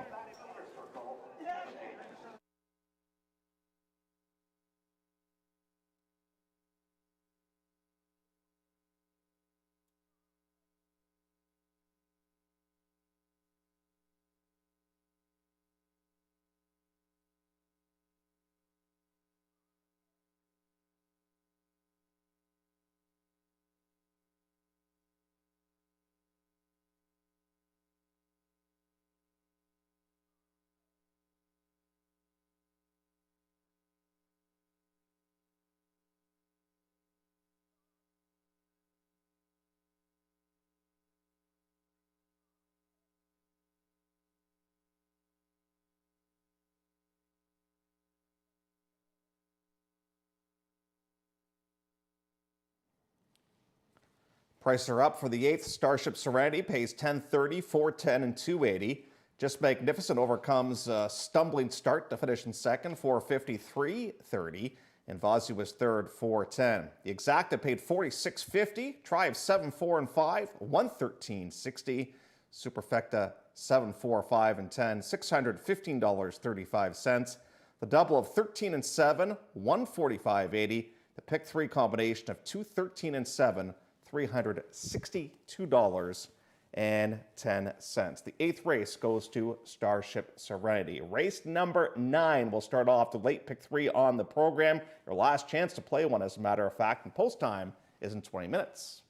Prices are up for the 8th. Starship Serenity pays $10.30, $4.10, and $2.80. Just Magnificent overcomes a stumbling start to finish in second, $4.53, $30. And Vazi was third, $4.10. The Exacta paid $46.50. Triumph 7, 4, and 5, $113.60. Superfecta 7, 4, 5, and 10, $615.35. The double of 13 and 7, $145.80. The pick 3 combination of 2, 13, and 7, $362.10. The 8th race goes to Starship Serenity. Race number 9 will start off the late pick 3 on the program. Your last chance to play one, as a matter of fact, and post time is in 20 minutes.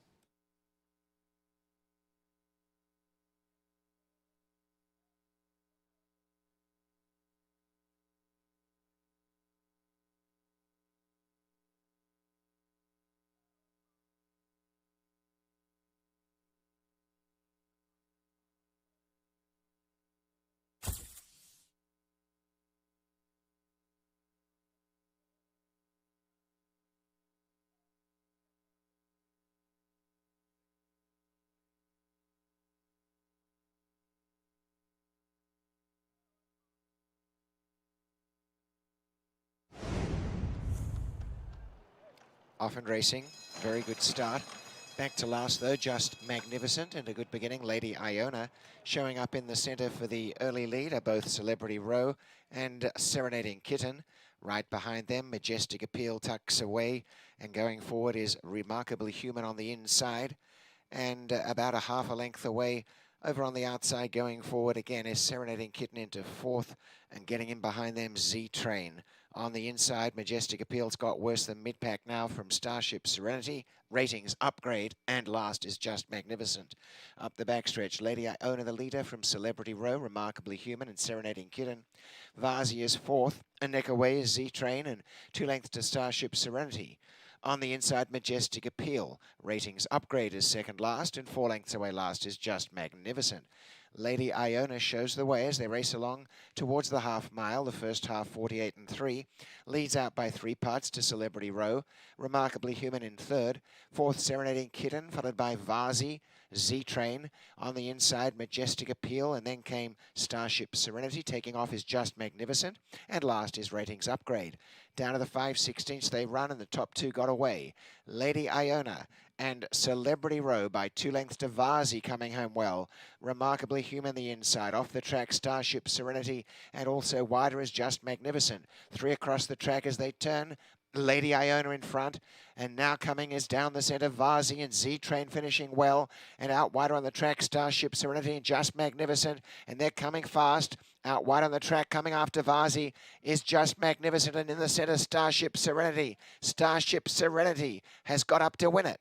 Off and racing, very good start. Back to last though, Just Magnificent and a good beginning. Lady Iona showing up in the centre for the early lead are both Celebrity Row and Serenading Kitten. Right behind them, Majestic Appeal tucks away, and going forward is Remarkably Human on the inside. And about a half a length away over on the outside going forward again is Serenading Kitten into fourth, and getting in behind them Z Train. On the inside, Majestic Appeal's got worse than mid-pack now from Starship Serenity. Ratings upgrade, and last is Just Magnificent. Up the backstretch, Lady Iona the leader from Celebrity Row, Remarkably Human and Serenading Kitten. Vazi is fourth, a neck away is Z Train, and 2 lengths to Starship Serenity. On the inside, Majestic Appeal. Ratings upgrade is second last, and 4 lengths away last is Just Magnificent. Lady Iona shows the way as they race along towards the half mile. The first half, 48 and 3. Leads out by 3 parts to Celebrity Row. Remarkably Human in third. Fourth, Serenading Kitten, followed by Vazi, Z Train. On the inside, Majestic Appeal, and then came Starship Serenity. Taking off is Just Magnificent, and last is Ratings Upgrade. Down to the 5/16 they run, and the top 2 got away. Lady Iona and Celebrity Row by 2 lengths to Vazi coming home well. Remarkably Human the inside. Off the track, Starship Serenity, and also wider is Just Magnificent. 3 across the track as they turn. Lady Iona in front, and now coming is down the centre, Vazi and Z Train finishing well, and out wider on the track, Starship Serenity and Just Magnificent, and they're coming fast. Out wide on the track, coming after Vazi, is Just Magnificent, and in the centre, Starship Serenity. Starship Serenity has got up to win it.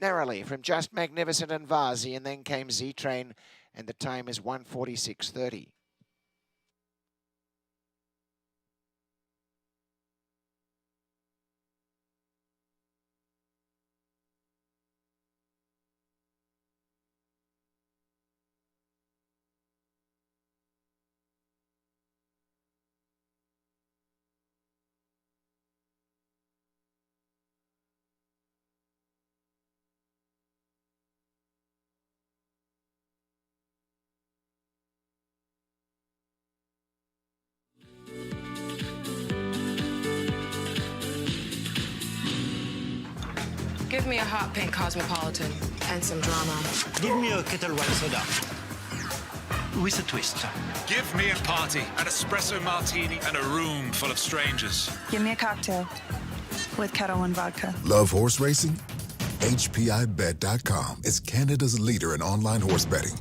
Narrowly from Just Magnificent and Vazi, and then came Z Train, and the time is 1:46.30. Give me a hot pink Cosmopolitan and some drama. Give me a Kettle One soda with a twist. Give me a party, an espresso martini, and a room full of strangers. Give me a cocktail with Kettle One vodka. Love horse racing? HPIBet.com is Canada's leader in online horse betting.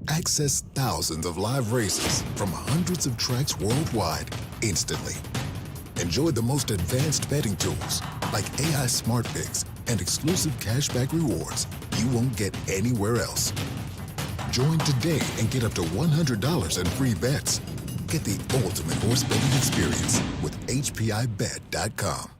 Access thousands of live races from hundreds of tracks worldwide instantly. Enjoy the most advanced betting tools like AI Smart Picks and exclusive cashback rewards you won't get anywhere else. Join today and get up to $100 in free bets. Get the ultimate horse betting experience with HPIBet.com.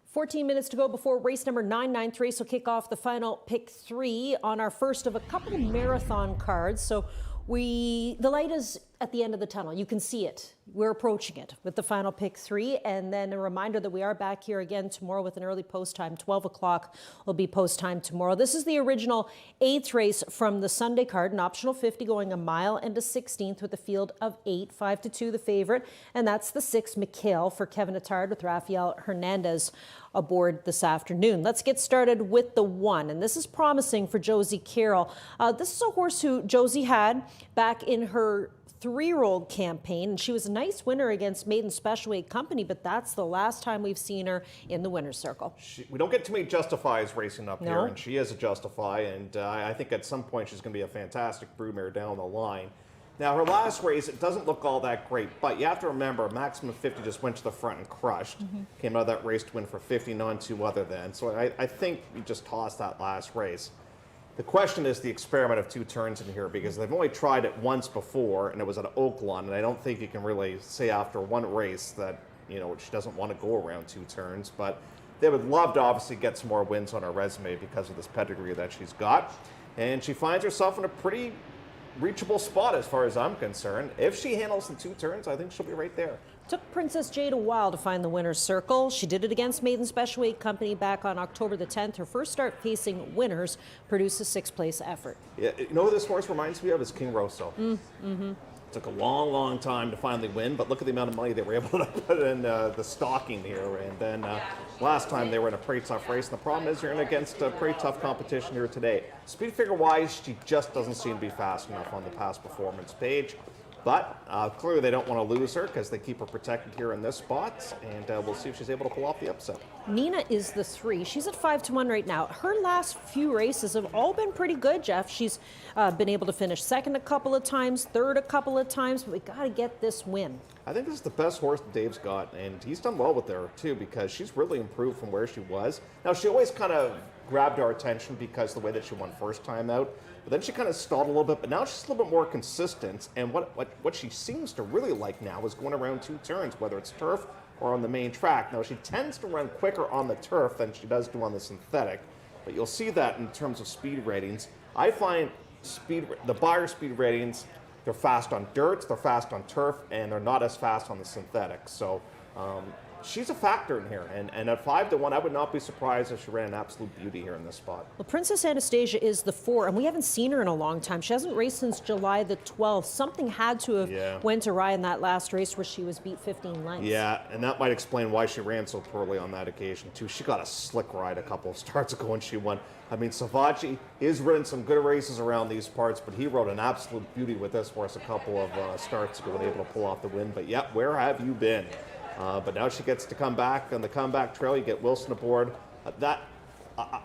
"14 minutes to go before race number 9, 9th race will kick off the final pick 3 on our first of a couple of marathon cards. So the light is at the end of the tunnel. You can see it. We're approaching it with the final pick 3. And then a reminder that we are back here again tomorrow with an early post time. 12 o'clock will be post time tomorrow. This is the original 8th race from the Sunday card, an optional 50 going a mile and a 16th with a field of 8, 5-2 the favorite. And that's the 6 McHale for Kevin Attard with Rafael Hernandez aboard this afternoon. Let's get started with the 1, and this is promising for Josie Carroll. This is a horse who Josie had back in her 3-year-old campaign, and she was a nice winner against Maiden Special Weight Company, but that's the last time we've seen her in the winner's circle. We don't get too many Justifies racing up No. here, and she is a Justify, and I think at some point she's going to be a fantastic broodmare down the line. Now, her last race, it doesn't look all that great, but you have to remember, Maximum 50 just went to the front and crushed. Came out of that race to win for 50, none too other than. So I think you just tossed that last race. The question is the experiment of 2 turns in here, because they've only tried it once before, and it was at Oaklawn, and I don't think you can really say after one race that, you know, she doesn't want to go around 2 turns, but they would love to obviously get some more wins on her resume because of this pedigree that she's got. And she finds herself in a pretty reachable spot as far as I'm concerned. If she handles the 2 turns, I think she'll be right there. Took Princess Jade a while to find the winner's circle. She did it against Maiden Special Weight Company back on October the 10th. Her first start facing winners produced a 6th place effort. Yeah, you know who this horse reminds me of is King Rosso. Took a long, long time to finally win, but look at the amount of money they were able to put in the stocking here. And then last time they were in a pretty tough race. And the problem is you're in against a pretty tough competition here today. Speed figure-wise, she just doesn't seem to be fast enough on the past performance page. But clearly they don't want to lose her because they keep her protected here in this spot. And we'll see if she's able to pull off the upset. Nina is the 3. She's at 5-1 right now. Her last few races have all been pretty good, Jeff. She's been able to finish second a couple of times, third a couple of times, but we got to get this win. I think this is the best horse Dave's got, and he's done well with her too, because she's really improved from where she was. Now, she always kind of grabbed our attention because of the way that she won first time out, but then she kind of stalled a little bit, but now she's a little bit more consistent, and what she seems to really like now is going around 2 turns, whether it's turf or on the main track. Now, she tends to run quicker on the turf than she does do on the synthetic, but you'll see that in terms of speed ratings. I find the Beyer speed ratings They're fast on dirt, they're fast on turf, and they're not as fast on the synthetic. So she's a factor in here. And at 5-1, I would not be surprised if she ran an absolute beauty here in this spot. Well, Princess Anastasia is the 4, and we haven't seen her in a long time. She hasn't raced since July the 12th. Something had to have went awry in that last race where she was beat 15 lengths. Yeah, and that might explain why she ran so poorly on that occasion, too. She got a slick ride a couple of starts ago when she won. I mean, Savaji is ridden some good races around these parts, but he rode an absolute beauty with this horse a couple of starts ago and able to pull off the win. But yeah, where have you been? But now she gets to come back on the comeback trail. You get Wilson aboard.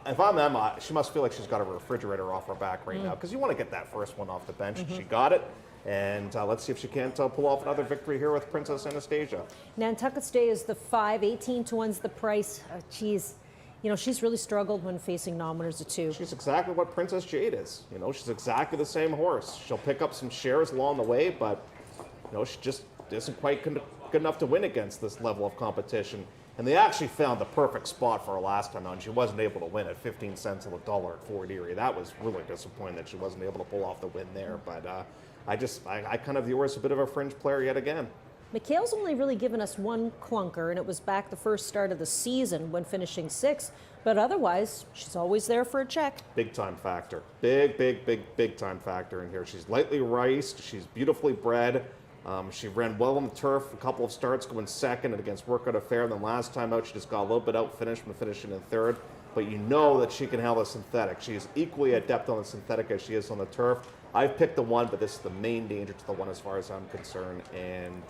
If I'm Emma, she must feel like she's got a refrigerator off her back right now, because you want to get that first one off the bench. She got it. And let's see if she can't pull off another victory here with Princess Anastasia. Nantucket Stay is the 5, 18-1's the price. Geez, you know, she's really struggled when facing nominators of 2. She's exactly what Princess Jade is. You know, she's exactly the same horse. She'll pick up some shares along the way, but, you know, she just isn't quite good enough to win against this level of competition. And they actually found the perfect spot for her last time out, and she wasn't able to win at 15 cents on the dollar at Fort Erie. That was really disappointing that she wasn't able to pull off the win there. But I kind of view her as a bit of a fringe player yet again. McHale's only really given us one clunker, and it was back the first start of the season when finishing 6th. But otherwise, she's always there for a check. Big time factor. Big time factor in here. She's lightly riced. She's beautifully bred. She ran well on the turf, a couple of starts going second and against Workout Affair. And then last time out, she just got a little bit outfinished from finishing in 3rd. But you know that she can handle a synthetic. She is equally adept on the synthetic as she is on the turf. I've picked the 1, but this is the main danger to the 1 as far as I'm concerned. And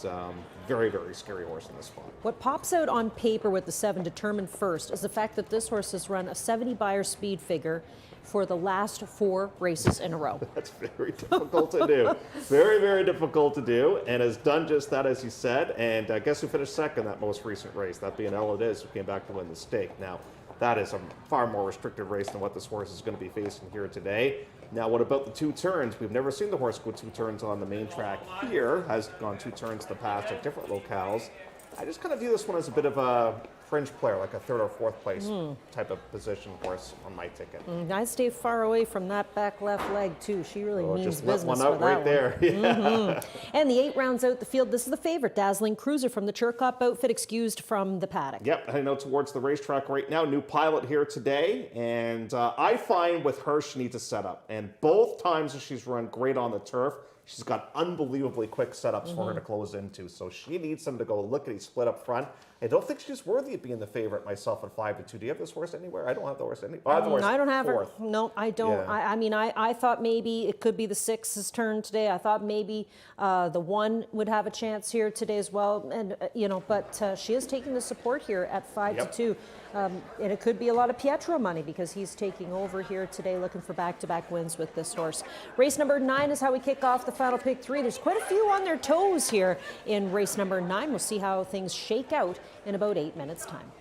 very scary horse in this spot. What pops out on paper with the 7 Determined First is the fact that this horse has run a 70 buyer speed figure for the last 4 races in a row. That's very difficult to do. Very difficult to do, and has done just that, as you said. And guess who finished second that most recent race? That being Ella Diz, who came back to win the stake. Now, that is a far more restricted race than what this horse is going to be facing here today. Now, what about the 2 turns? We've never seen the horse go 2 turns on the main track here. Has gone 2 turns in the past at different locales. I just kind of view this one as a bit of a fringe player, like a 3rd or 4th place type of position horse on my ticket. I stay far away from that back left leg too. She really means just business let one out for that right there. Yeah. And the 8 rounds out the field. This is the favorite, Dazzling Cruiser from the Chirkop outfit, excused from the paddock. Yep, heading out towards the racetrack right now. New pilot here today, and I find with her she needs a setup. And both times that she's run great on the turf, she's got unbelievably quick setups for her to close into. So she needs them to go lickety split up front. I don't think she's worthy of being the favorite myself at 5-2. Do you have this horse anywhere? I don't have the horse anywhere. I don't have 4th. her. No, I don't. Yeah. I mean, I thought maybe it could be the 6's turn today. I thought maybe the 1 would have a chance here today as well. And, you know, but she is taking the support here at 5-2. And it could be a lot of Pietro money because he's taking over here today, looking for back-to-back wins with this horse. Race number 9 is how we kick off the final pick 3. There's quite a few on their toes here in race number 9. We'll see how things shake out in about 8 minutes' time.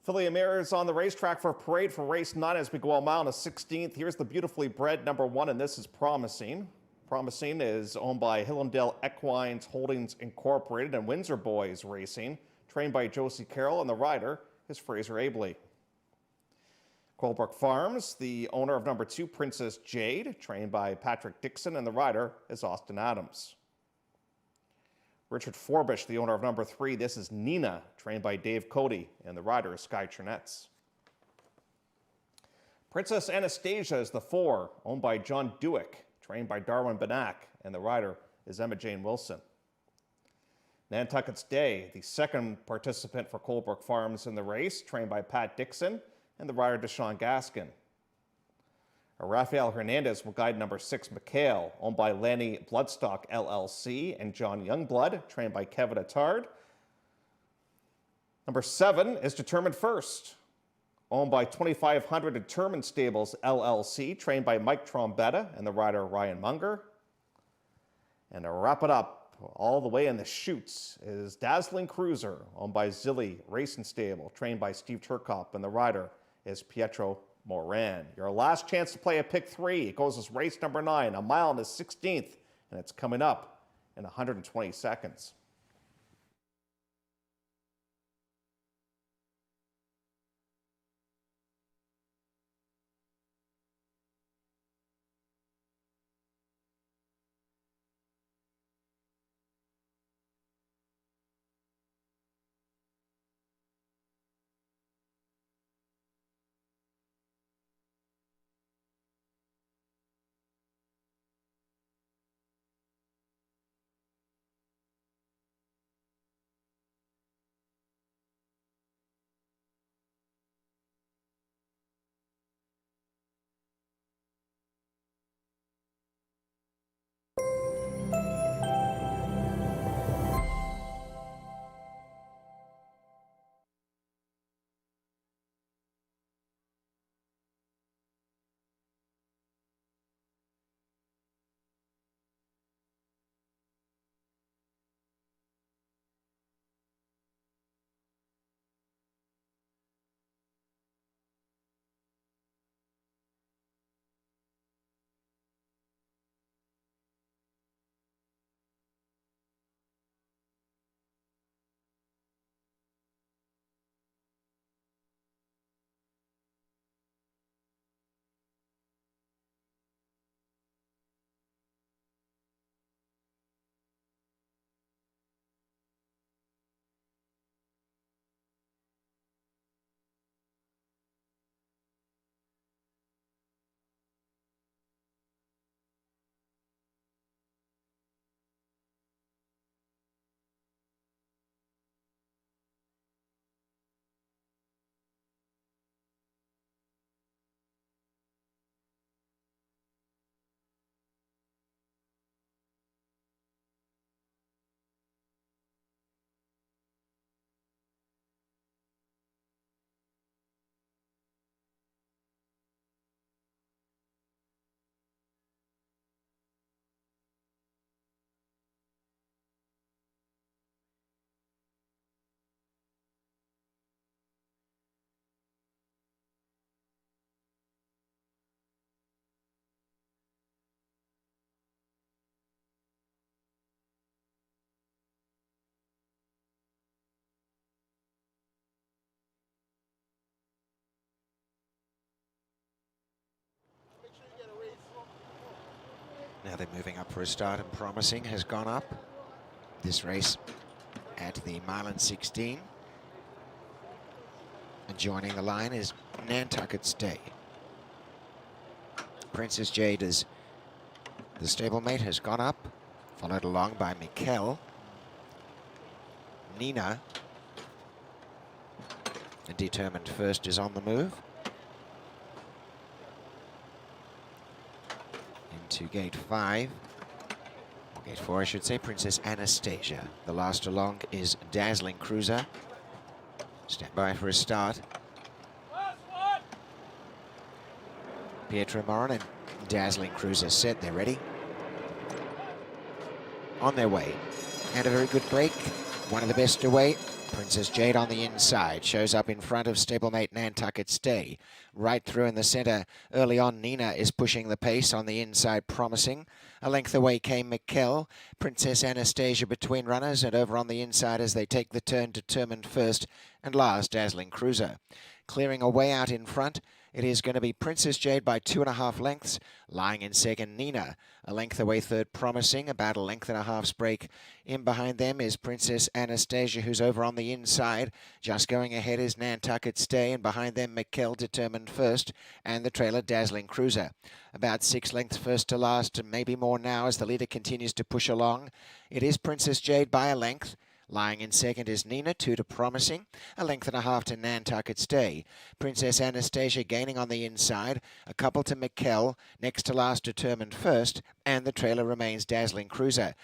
Filly and Mares on the racetrack for parade for race 9 as we go a mile and a 16th. Here's the beautifully bred number 1, and this is Promising. Promising is owned by Hillendale Equines Holdings Incorporated and Windsor Boys Racing, trained by Josie Carroll, and the rider is Fraser Abley. Colebrook Farms, the owner of number 2, Princess Jade, trained by Patrick Dixon, and the rider is Austin Adams. Richard Forbish, the owner of number 3, this is Nina, trained by Dave Cody, and the rider is Sky Chernetz. Princess Anastasia is the 4, owned by John Dewick, trained by Darwin Banak, and the rider is Emma Jane Wilson. Nantucket's Day, the 2nd participant for Colebrook Farms in the race, trained by Pat Dixon, and the rider Deshaun Gaskin. Rafael Hernandez will guide number 6, McHale, owned by Lanny Bloodstock LLC, and John Youngblood, trained by Kevin Attard. Number 7 is Determined First, owned by 2500 Determined Stables LLC, trained by Mike Trombetta, and the rider Ryan Munger. And to wrap it up, all the way in the chutes is Dazzling Cruiser, owned by Zilly Racing Stable, trained by Steve Turkop, and the rider is Pietro Moran. Your last chance to play a pick 3. It goes as race number 9, a mile and a 16th, and it's coming up in 120 seconds. Now they're moving up for a start, and Promising has gone up this race at the mile and 16. And joining the line is Nantucket's Day. Princess Jade, as the stablemate, has gone up, followed along by Mikkel. Nina, Determined First, is on the move. Into gate 5, or gate 4 I should say, Princess Anastasia. The last along is Dazzling Cruiser. Stand by for a start. Pietro Moran and Dazzling Cruiser set, they're ready. On their way, and a very good break. One of the best away Princess Jade on the inside, shows up in front of stablemate Nantucket Stay. Right through in the centre, early on Nina is pushing the pace on the inside, Promising. A length away came Mikkel, Princess Anastasia between runners, and over on the inside as they take the turn, Determined First, and last Dazzling Cruiser. Clearing away out in front, it is going to be Princess Jade by 2.5 lengths. Lying in second, Nina. A length away third, Promising. About a length and a half's break. In behind them is Princess Anastasia, who's over on the inside. Just going ahead is Nantucket Stay, and behind them Mikkel, Determined First, and the trailer Dazzling Cruiser. About 6 lengths first to last, and maybe more now as the leader continues to push along. It is Princess Jade by a length. Lying in second is Nina, 2 to Promising, a length and a half to Nantucket Stay. Princess Anastasia gaining on the inside, a couple to Mikkel, next to last Determined First, and the trailer remains Dazzling Cruiser.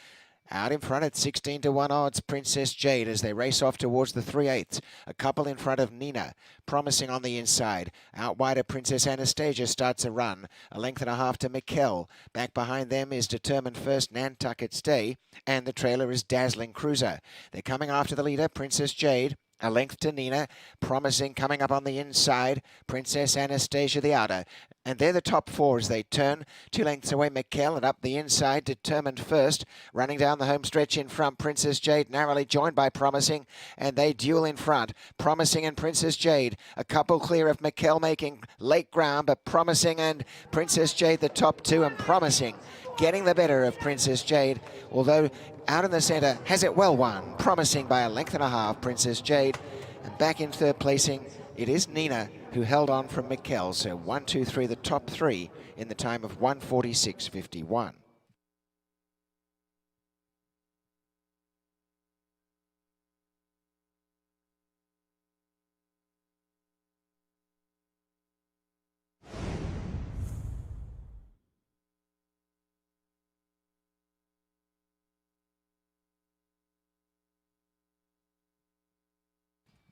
Out in front at 16 to 1 odds, Princess Jade as they race off towards the 3/8. A couple in front of Nina, Promising on the inside. Out wider, Princess Anastasia starts a run. A length and a half to Mikkel. Back behind them is Determined First, Nantucket Stay, and the trailer is Dazzling Cruiser. They're coming after the leader, Princess Jade. A length to Nina, Promising coming up on the inside, Princess Anastasia the outer. And they're the top 4 as they turn. 2 lengths away, Mikkel, and up the inside, Determined First. Running down the home stretch in front, Princess Jade narrowly joined by Promising, and they duel in front. Promising and Princess Jade, a couple clear of Mikkel making late ground, but Promising and Princess Jade the top 2, and Promising getting the better of Princess Jade, although out in the centre has it well won. Promising by a length and a half, Princess Jade. And back in third placing, it is Nina who held on from Mikkel. So 1, 2, 3, the top 3 in the time of 1:46.51.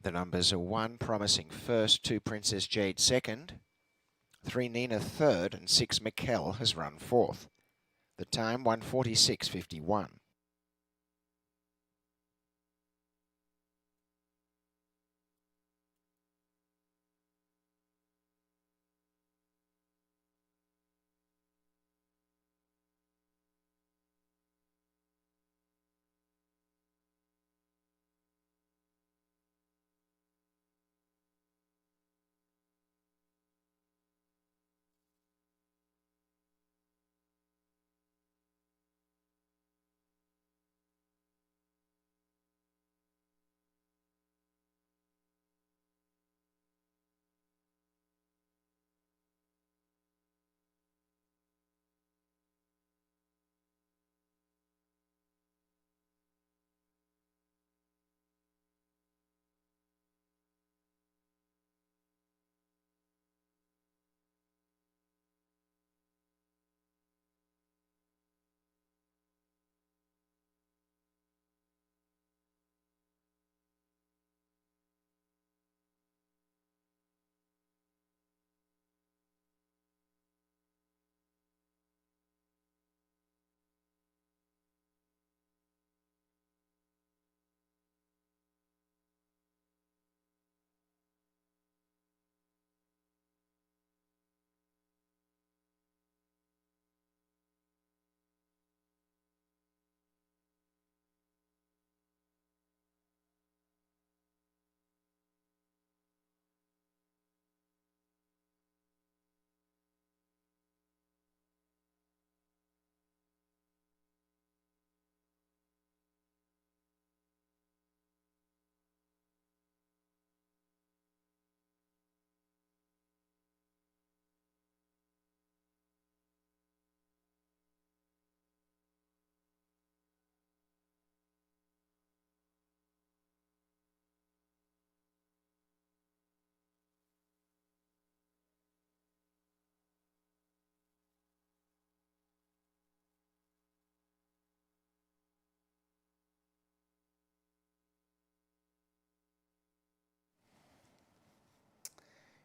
The numbers are 1, Promising first, 2, Princess Jade second, 3, Nina third, and 6, Mikkel has run fourth. The time, 1:46.51.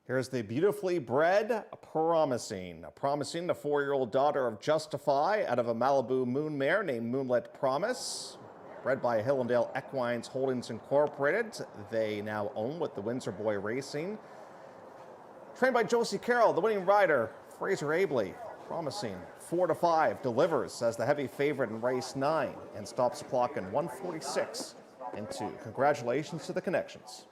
Here's the beautifully bred Promising. Promising, the 4-year-old daughter of Justify out of a Malibu moon mare named Moonlit Promise. Bred by Hillendale Equines Holdings Incorporated. They now own with the Windsor Boy Racing. Trained by Josie Carroll, the winning rider, Fraser Abley, promising 4-5, delivers as the heavy favorite in race 9 and stops the clock in 1:46 and 2. Congratulations to the Connections.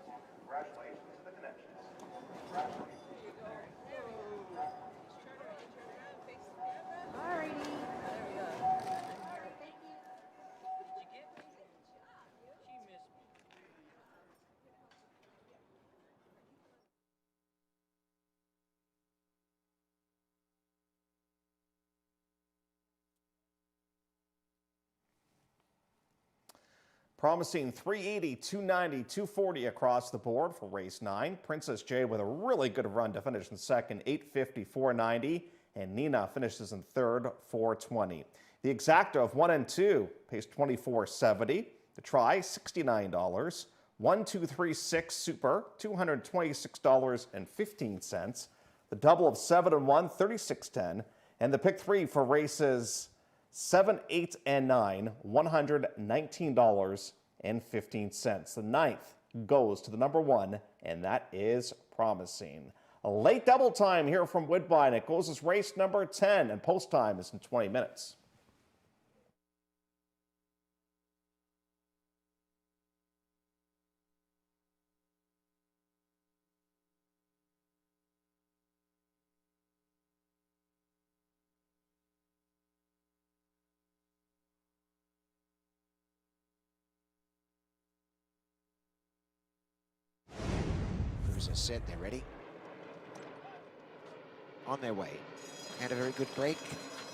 Promising 380, 290, 240 across the board for race 9. Princess Jade with a really good run to finish in second, 850, 490. And Nina finishes in third, 420. The exacta of 1 and 2 pays $24.70. The try, $69. 1, 2, 3, 6 super, $226.15. The double of 7 and 1, $36.10. And the pick 3 for races 7, 8, and 9, $119.15. The 9th goes to the number 1, and that is Promising. A late double time here from Woodbine. It goes as race number 10, and post time is in 20 minutes. Cruiser set, they're ready. On their way. And a very good break.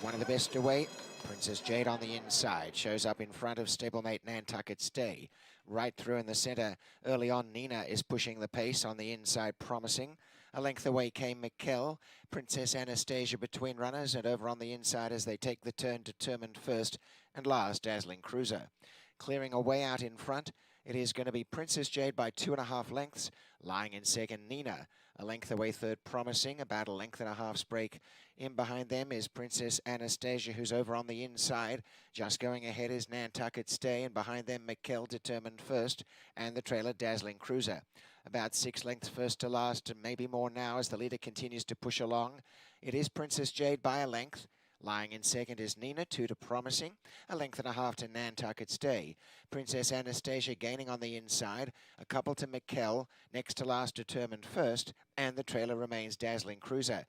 One of the best away. Princess Jade on the inside. Shows up in front of stablemate Nantucket Stay. Right through in the center. Early on, Nina is pushing the pace on the inside, Promising. A length away came Mikkel. Princess Anastasia between runners, and over on the inside as they take the turn, Determined first, and last, Dazzling Cruiser. Clearing away out in front, it is going to be Princess Jade by 2.5 lengths. Lying in second, Nina. A length away third, Promising. About a length and a half's break. In behind them is Princess Anastasia, who's over on the inside. Just going ahead is Nantucket Stay, and behind them, Mikkel, Determined first, and the trailer, Dazzling Cruiser. About 6 lengths first to last, and maybe more now as the leader continues to push along. It is Princess Jade by a length. Lying in second is Nina, 2 to Promising, a length and a half to Nantucket Stay. Princess Anastasia gaining on the inside, a couple to Mikkel, next to last Determined first, and the trailer remains Dazzling Cruiser.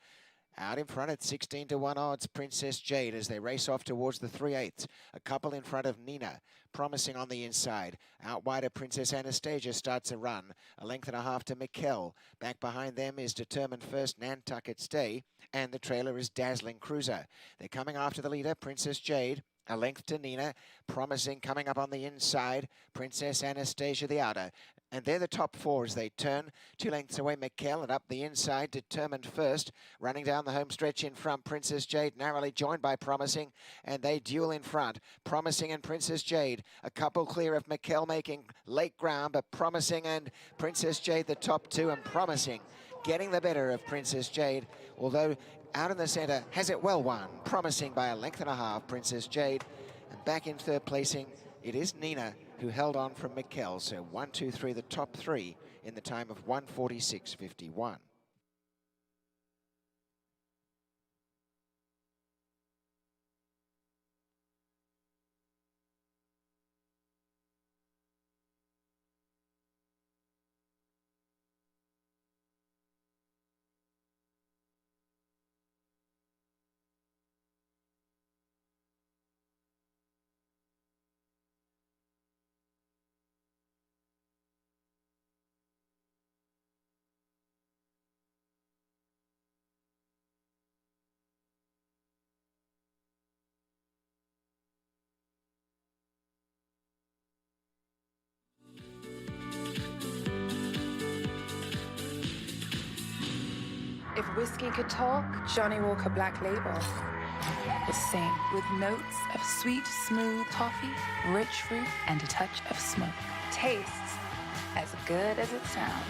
Out in front at 16 to 1 odds, Princess Jade as they race off towards the 3/8. A couple in front of Nina, Promising on the inside. Out wider, Princess Anastasia starts a run. A length and a half to Mikkel. Back behind them is Determined first, Nantucket Stay, and the trailer is Dazzling Cruiser. They're coming after the leader, Princess Jade. A length to Nina, Promising coming up on the inside, Princess Anastasia the outer. And they're the top 4 as they turn. 2 lengths away, Mikkel, and up the inside, Determined first. Running down the home stretch in front, Princess Jade narrowly joined by Promising, and they duel in front. Promising and Princess Jade, a couple clear of Mikkel making late ground, but Promising and Princess Jade the top 2, and Promising getting the better of Princess Jade, although out in the center has it well won. Promising by a length and a half, Princess Jade, and back in third placing, it is Nina who held on from Mikkel. So 1, 2, 3, the top 3 in the time of 1:46.51. If whiskey could talk, Johnny Walker Black Label would sing with notes of sweet, smooth toffee, rich fruit, and a touch of smoke. Tastes as good as it sounds.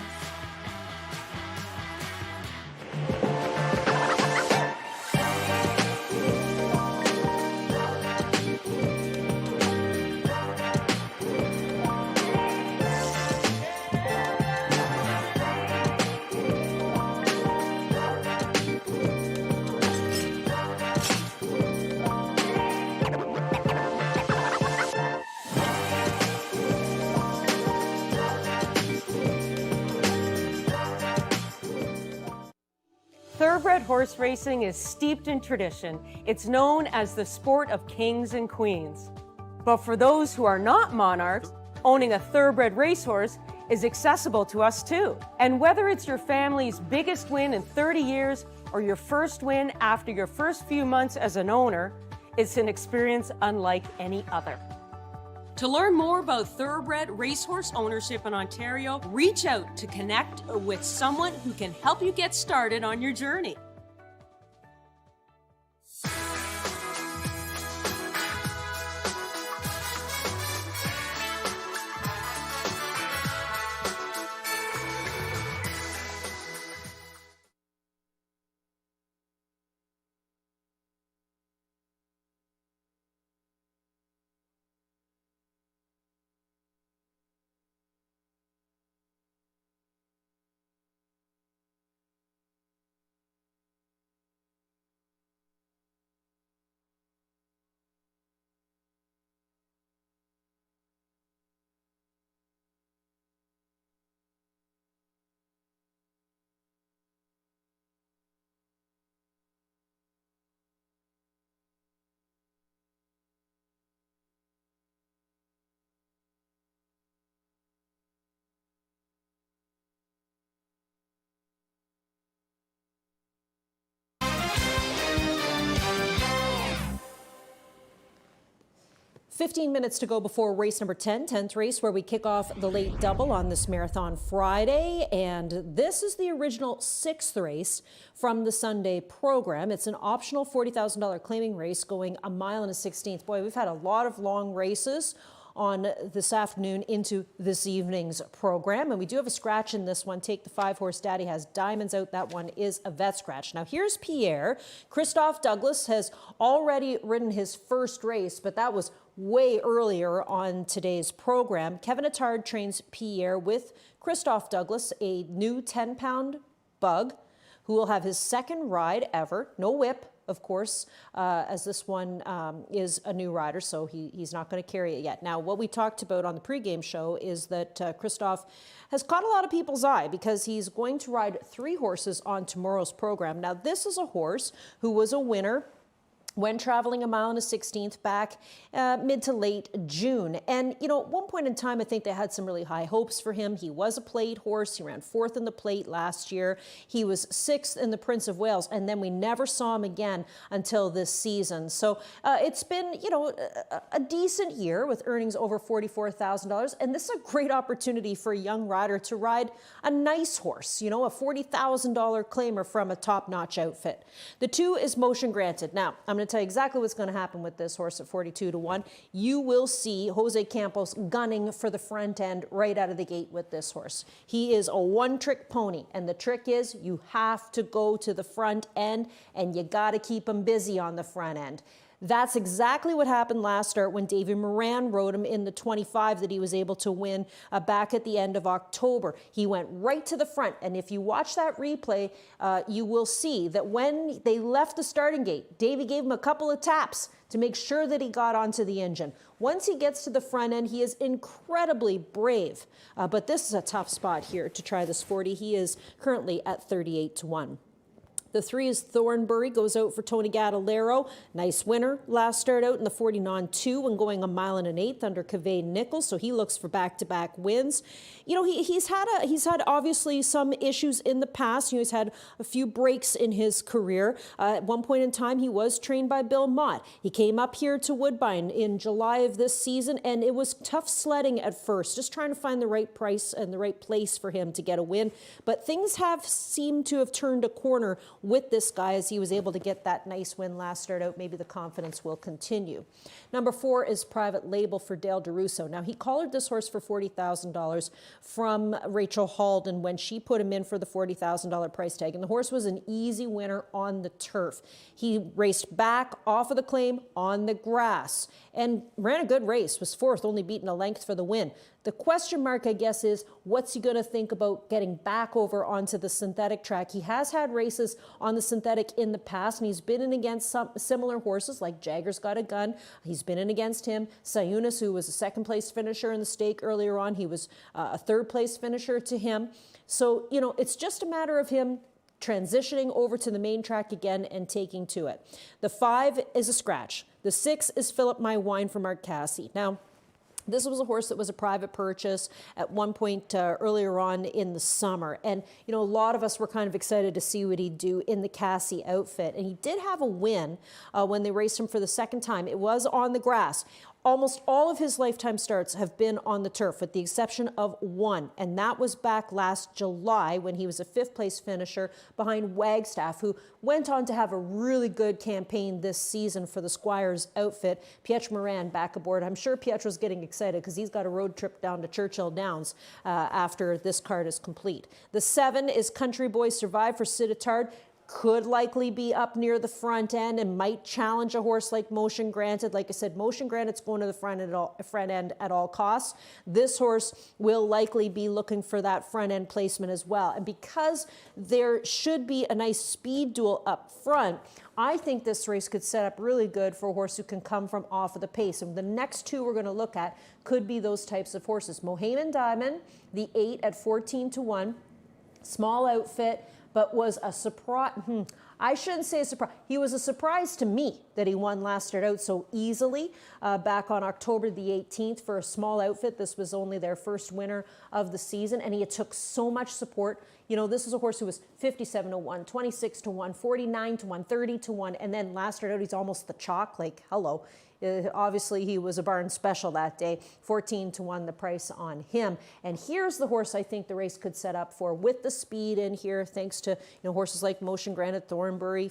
Thoroughbred horse racing is steeped in tradition. It's known as the sport of kings and queens. But for those who are not monarchs, owning a thoroughbred racehorse is accessible to us too. And whether it's your family's biggest win in 30 years or your first win after your first few months as an owner, it's an experience unlike any other. To learn more about thoroughbred racehorse ownership in Ontario, reach out to connect with someone who can help you get started on your journey. Fifteen minutes to go before race number 10, 10th race, where we kick off the late double on this marathon Friday. And this is the original 6th race from the Sunday program. It's an optional $40,000 claiming race going a mile and a 16th. Boy, we've had a lot of long races on this afternoon into this evening's program. And we do have a scratch in this one. Take the 5-horse Daddy Has Diamonds out. That one is a vet scratch. Now here's Pierre. Christophe Douglas has already ridden his first race, but that was way earlier on today's program. Kevin Attard trains Pierre with Christophe Douglas, a new 10-pound bug who will have his second ride ever. No whip, of course, as this one is a new rider, so he's not going to carry it yet. Now, what we talked about on the pregame show is that Christophe has caught a lot of people's eye because he's going to ride 3 horses on tomorrow's program. Now, this is a horse who was a winner when traveling a mile and a 16th back mid to late June. And, you know, at one point in time, I think they had some really high hopes for him. He was a plate horse. He ran 4th in the plate last year. He was 6th in the Prince of Wales, and then we never saw him again until this season. So it's been, you know, a decent year with earnings over $44,000. And this is a great opportunity for a young rider to ride a nice horse, you know, a $40,000 claimer from a top-notch outfit. The 2 is Motion Granted. Now, I'm going to tell you exactly what's going to happen with this horse at 42-1. You will see Jose Campos gunning for the front end right out of the gate with this horse. He is a one-trick pony, and the trick is you have to go to the front end, and you got to keep him busy on the front end. That's exactly what happened last start when David Moran rode him in the 25 that he was able to win back at the end of October. He went right to the front, and if you watch that replay, you will see that when they left the starting gate, Davey gave him a couple of taps to make sure that he got onto the engine. Once he gets to the front end, he is incredibly brave, but this is a tough spot here to try this 40. He is currently at 38-1. The 3 is Thornbury, goes out for Tony Gadalero. Nice winner. Last start out in the 40-2 and going a mile and an 1/8 under Cavay Nichols, so he looks for back-to-back wins. You know, he's had obviously some issues in the past. You know, he's had a few breaks in his career. At one point in time, he was trained by Bill Mott. He came up here to Woodbine in July of this season, and it was tough sledding at first, just trying to find the right price and the right place for him to get a win. But things have seemed to have turned a corner with this guy as he was able to get that nice win last start out. Maybe the confidence will continue. Number 4 is Private Label for Dale DeRusso. Now, he collared this horse for $40,000 from Rachel Halden when she put him in for the $40,000 price tag. And the horse was an easy winner on the turf. He raced back off of the claim on the grass and ran a good race, was 4th, only beaten a length for the win. The question mark, I guess, is what's he going to think about getting back over onto the synthetic track? He has had races on the synthetic in the past, and he's been in against some similar horses like Jagger's Got a Gun. He's been in against him. Sayunis, who was a 2nd-place finisher in the stake earlier on, he was a 3rd-place finisher to him. So, you know, it's just a matter of him transitioning over to the main track again and taking to it. The 5 is a scratch. The 6 is Philip My Wine from Mark Casse. Now, this was a horse that was a private purchase at one point earlier on in the summer. And, you know, a lot of us were kind of excited to see what he'd do in the Casse outfit. And he did have a win when they raced him for the second time. It was on the grass. Almost all of his lifetime starts have been on the turf, with the exception of one, and that was back last July when he was a 5th place finisher behind Wagstaff, who went on to have a really good campaign this season for the Squires outfit. Pietro Moran back aboard. I'm sure Pietro's getting excited because he's got a road trip down to Churchill Downs after this card is complete. The 7 is Country Boy Survive for Siditard. Could likely be up near the front end and might challenge a horse like Motion Granted. Like I said, Motion Granted's going to the front end at all costs. This horse will likely be looking for that front end placement as well. And because there should be a nice speed duel up front, I think this race could set up really good for a horse who can come from off of the pace. And the next 2 we're going to look at could be those types of horses. Mohamed Diamond, the 8 at 14-1, small outfit, but was a surprise. I shouldn't say a surprise. He was a surprise to me that he won last start out so easily back on October the 18th for a small outfit. This was only their first winner of the season, and he took so much support. You know, this is a horse who was 57-1, 26-1, 49-1, 30-1, and then last start out, he's almost the chalk. Like, hello. Obviously, he was a barn special that day, 14-1 the price on him. And here's the horse I think the race could set up for with the speed in here, thanks to horses like Motion Granted, Thornbury,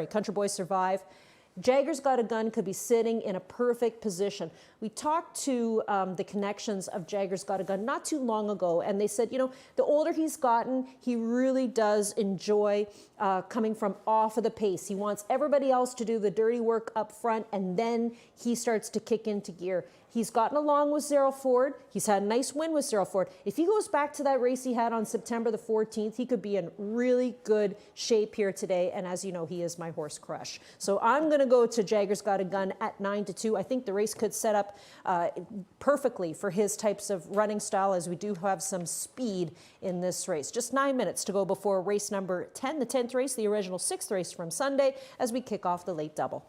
Country Boy Survive. Jagger's Got a Gun could be sitting in a perfect position. We talked to the connections of Jagger's Got a Gun not too long ago, and they said, the older he's gotten, he really does enjoy coming from off of the pace. He wants everybody else to do the dirty work up front, and then he starts to kick into gear. He's gotten along with Zero Ford. He's had a nice win with Zero Ford. If he goes back to that race he had on September the 14th, he could be in really good shape here today. And as you know, he is my horse crush. So I'm going to go to Jagger's Got a Gun at 9-2. I think the race could set up perfectly for his types of running style, as we do have some speed in this race. Just 9 minutes to go before race number 10, the 10th race, the original 6th race from Sunday, as we kick off the late double.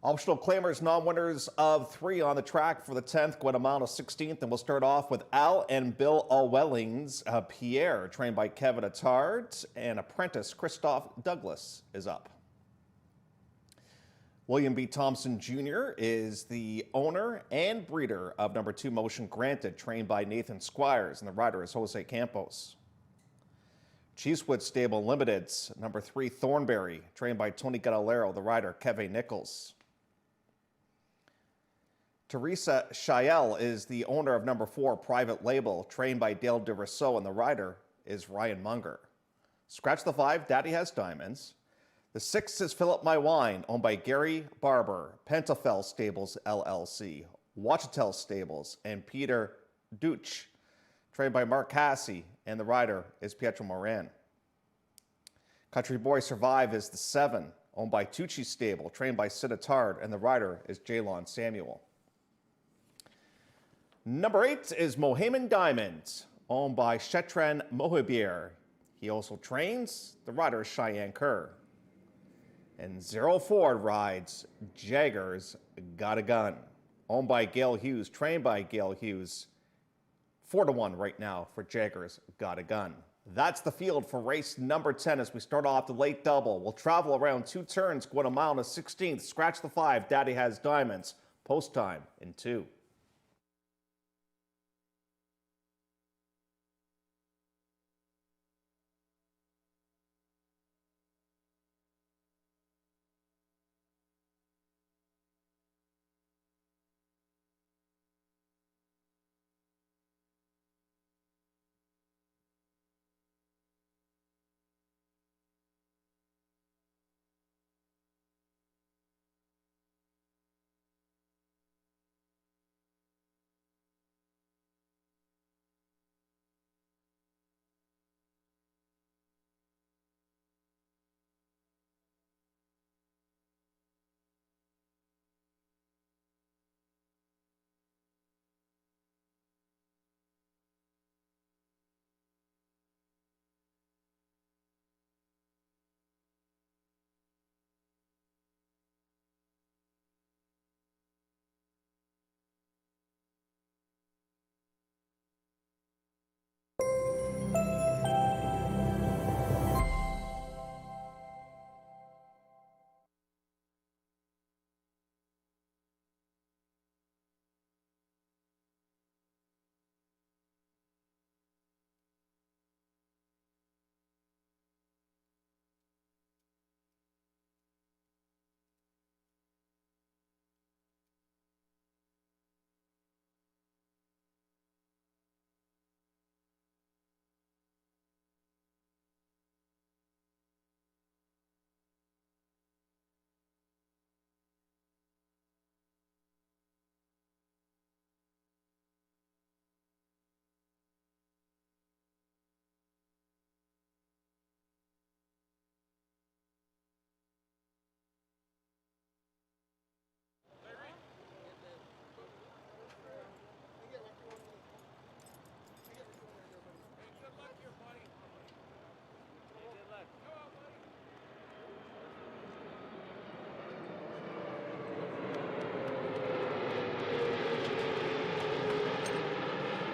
Optional claimers, non-winners of 3 on the track for the 10th, Guatemala 16th, and we'll start off with Al and Bill Allwelling's Pierre, trained by Kevin Attard, and apprentice Christoph Douglas is up. William B. Thompson Jr. is the owner and breeder of number 2 Motion Granted, trained by Nathan Squires, and the rider is Jose Campos. Cheesewood Stable Limited's number 3 Thornberry, trained by Tony Galileo, the rider Kevin Nichols. Teresa Shael is the owner of number 4 Private Label, trained by Dale DeRousseau, and the rider is Ryan Munger. Scratch the 5, Daddy Has Diamonds. The 6 is Philip My Wine, owned by Gary Barber, Pentafel Stables LLC, Wachitel Stables, and Peter Deutsch, trained by Mark Cassie, and the rider is Pietro Moran. Country Boy Survive is the 7, owned by Tucci Stable, trained by Sid Attard, and the rider is Jalon Samuel. Number 8 is Mohamed Diamond, owned by Shetran Mohibir. He also trains. The rider is Cheyenne Kerr. And 04 rides Jaggers Got a Gun, owned by Gail Hughes, trained by Gail Hughes. 4-1 right now for Jaggers Got a Gun. That's the field for race number 10 as we start off the late double. We'll travel around 2 turns, Guatemala 16th. Scratch the 5, Daddy Has Diamonds. Post time in 2.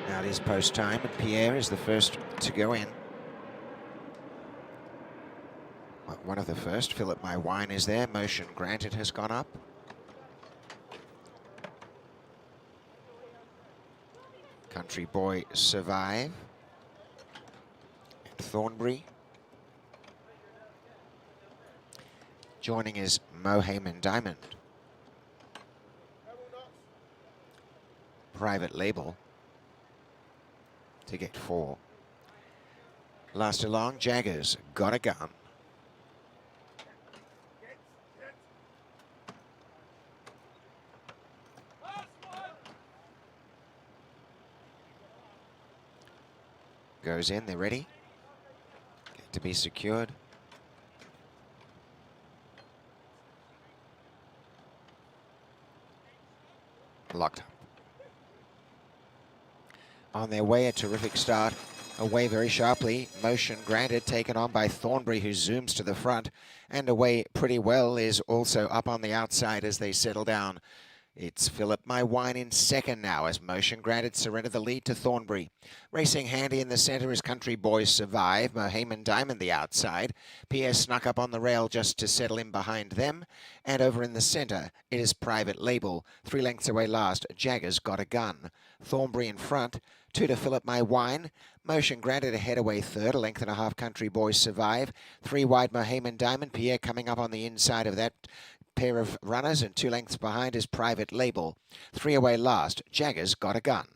Now it is post time, and Pierre is the first to go in. Well, one of the first. Philip My Wine is there. Motion Granted has gone up. Country Boy Survive. And Thornbury. Joining is Mohamed Diamond. Private Label. To get 4. Last along, Jaggers Got a Gun. Goes in, they're ready. Get to be secured. Locked up. On their way, a terrific start Away very sharply, motion granted, taken on by Thornbury, who zooms to the front, and away pretty well is also up on the outside as they settle down. It's Philip My Wine in second now as motion granted surrender the lead to Thornbury. Racing handy in the centre is Country Boys Survive, Mohamed Diamond the outside. Pierre snuck up on the rail just to settle in behind them. And over in the centre, it is Private Label. 3 lengths away last, Jagger's Got a Gun. Thornbury in front, 2 to Philip My Wine. Motion granted ahead away third, 1.5 Country Boys Survive. 3 wide Mohamed Diamond, Pierre coming up on the inside of that pair of runners, and 2 lengths behind is Private Label. 3 away last, Jagger's Got a Gun.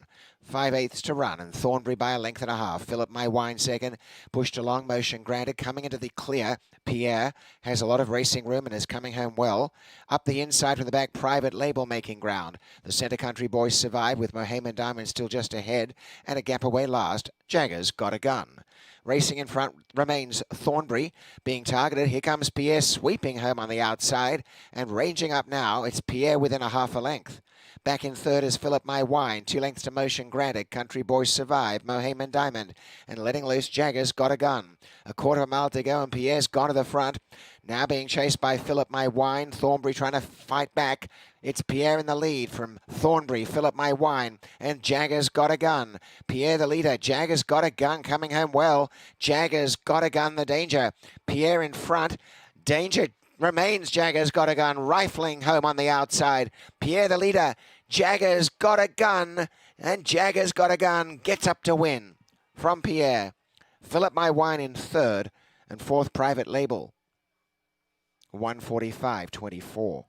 5/8 to run, and Thornbury by 1.5 lengths. Philip My Wine second, pushed along, motion granted, coming into the clear. Pierre has a lot of racing room and is coming home well. Up the inside from the back, Private Label making ground. The centre Country Boys Survive with Mohamed Diamond still just ahead, and a gap away last, Jagger's Got a Gun. Racing in front remains Thornbury, being targeted. Here comes Pierre sweeping home on the outside, and ranging up now, it's Pierre within 1/2 length. Back in third is Philip My Wine, 2 lengths to motion granted. Country Boys Survive, Mohamed Diamond, and letting loose Jagger's Got a Gun. 1/4 mile to go, and Pierre's gone to the front. Now being chased by Philip My Wine. Thornbury trying to fight back. It's Pierre in the lead from Thornbury, Philip My Wine, and Jagger's Got a Gun. Pierre the leader, Jagger's Got a Gun coming home well. Jagger's Got a Gun, the danger. Pierre in front. Danger remains Jagger's Got a Gun, rifling home on the outside. Pierre the leader, Jagger's Got a Gun, and Jagger's Got a Gun gets up to win from Pierre. Philip My Wine in third, and fourth Private Label. 1:45.24.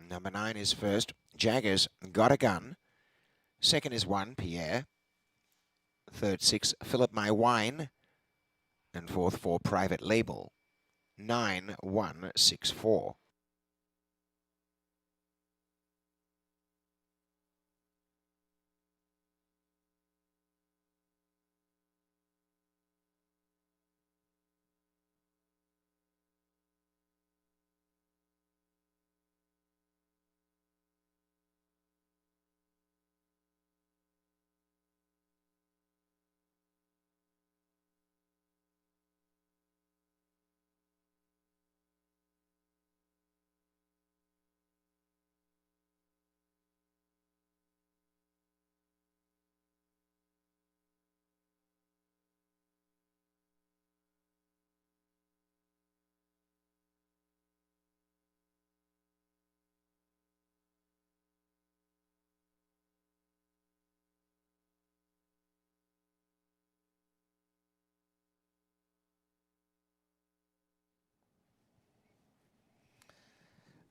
Number 9 is first. Jagger's Got a Gun. Second is 1, Pierre. Third, 6, Philip My Wine. And fourth, 4, Private Label. 9:1.64.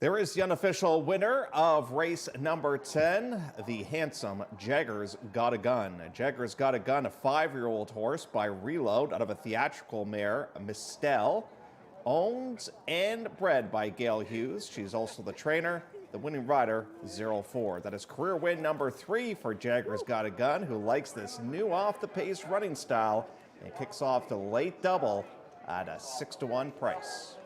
There is the unofficial winner of race number 10, the handsome Jagger's Got a Gun. Jagger's Got a Gun, a 5-year-old horse by Reload out of a theatrical mare, Mistel, owned and bred by Gail Hughes. She's also the trainer. The winning rider, 04. That is career win number 3 for Jagger's Got a Gun, who likes this new off-the-pace running style and kicks off the late double at a 6-1 price.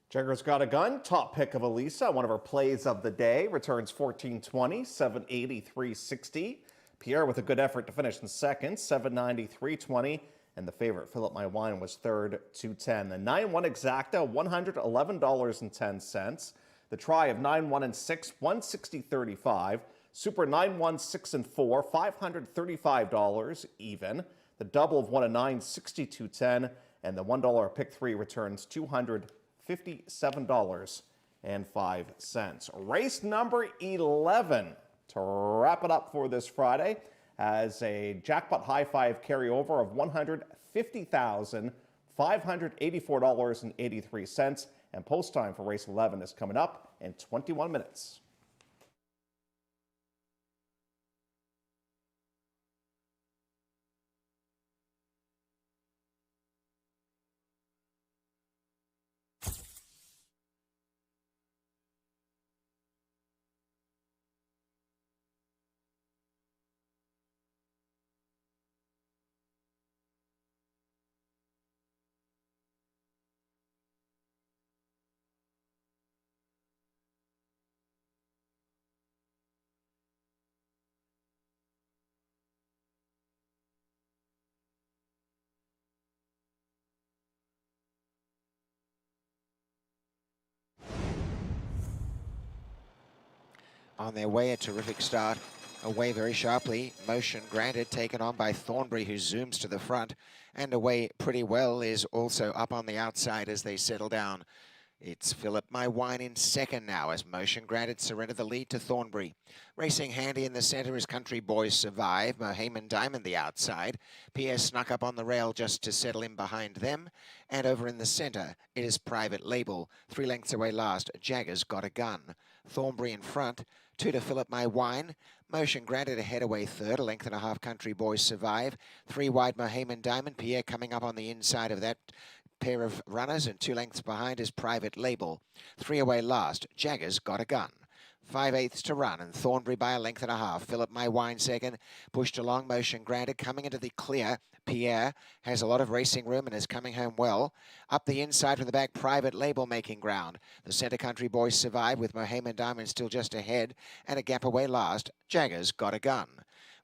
Jagger's Got a Gun, top pick of Elisa, one of her plays of the day, returns 14-20, 783-60. Pierre with a good effort to finish in second, 793-20, and the favorite, Fill Up My Wine, was third, 210. The 9-1 exacta, $111.10. The try of 9-1 and 6, 160.35. Super 9-1, 6 and 4, $535 even. The double of 1 and 9, 62.10, and the $1 pick 3 returns $257.05. Race number 11 to wrap it up for this Friday has a jackpot high five carryover of $150,584.83, and post time for race 11 is coming up in 21 minutes. On their way, a terrific start. Away very sharply. Motion Granted, taken on by Thornbury, who zooms to the front. And away pretty well is also up on the outside as they settle down. It's Fill Up My Wine in second now as Motion Granted surrender the lead to Thornbury. Racing handy in the centre is Country Boys Survive. Mohamed Diamond the outside. Pierre snuck up on the rail just to settle in behind them. And over in the centre, it is Private Label. 3 lengths away last, Jagger's Got a Gun. Thornbury in front. 2 to Fill Up My Wine. Motion Granted ahead away third, a length and a half Country Boys Survive. 3 wide Mohamed Diamond. Pierre coming up on the inside of that pair of runners, and 2 lengths behind is Private Label. 3 away last, Jagger's Got a Gun. 5/8 to run, and Thornbury by a length and a half. Fill Up My Wine second, pushed along, Motion Granted, coming into the clear. Pierre has a lot of racing room and is coming home well. Up the inside from the back, Private Label making ground. The centre Country Boys Survive with Mohamed Diamond still just ahead, and a gap away last, Jagger's Got a Gun.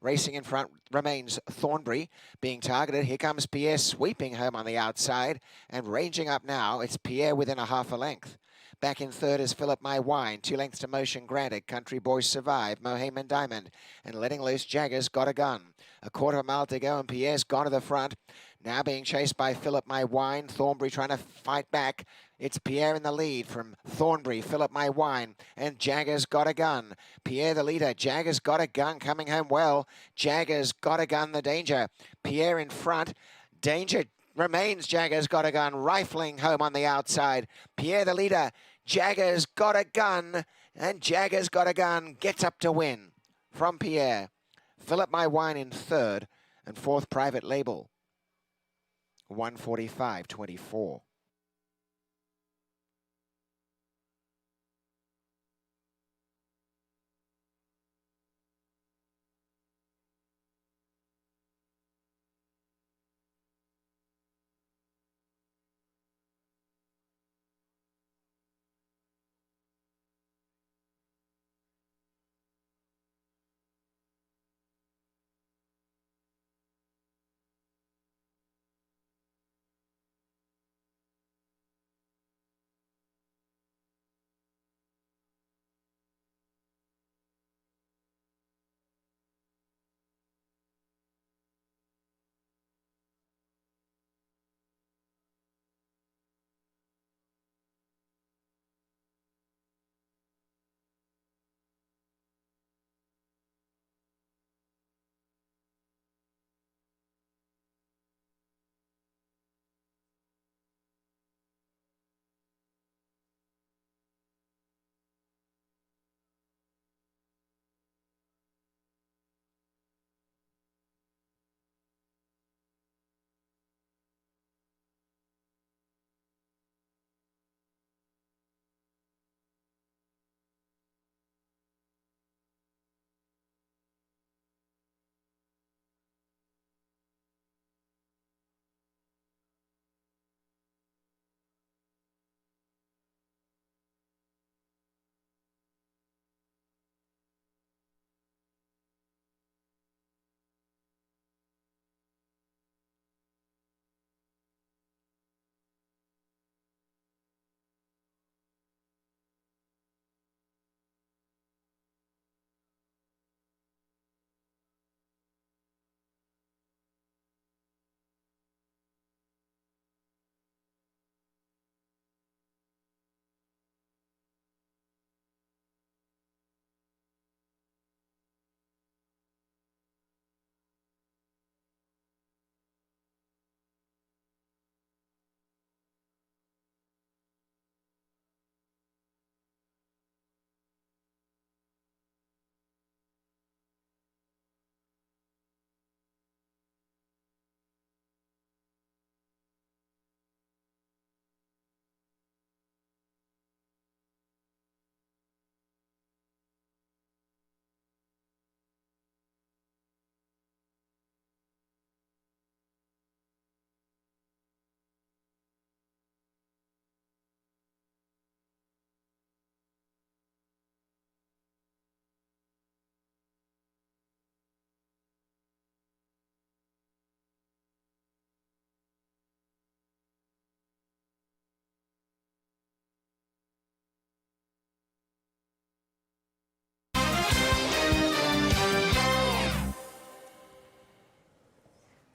Racing in front remains Thornbury, being targeted. Here comes Pierre sweeping home on the outside, and ranging up now, it's Pierre within a half a length. Back in third is Fill Up My Wine, 2 lengths to Motion Granted. Country Boys Survive, Mohamed Diamond, and letting loose, Jagger's Got a Gun. A quarter of a mile to go, and Pierre's gone to the front. Now being chased by Fill Up My Wine. Thornbury trying to fight back. It's Pierre in the lead from Thornbury, Fill Up My Wine, and Jagger's Got a Gun. Pierre the leader, Jagger's Got a Gun coming home well. Jagger's Got a Gun, the danger. Pierre in front. Danger remains, Jagger's Got a Gun, rifling home on the outside. Pierre the leader. Jagger's got a gun, and Jagger's got a gun. Gets up to win from Pierre. Fill Up My Wine in third, and fourth, Private Label. 1:45.24.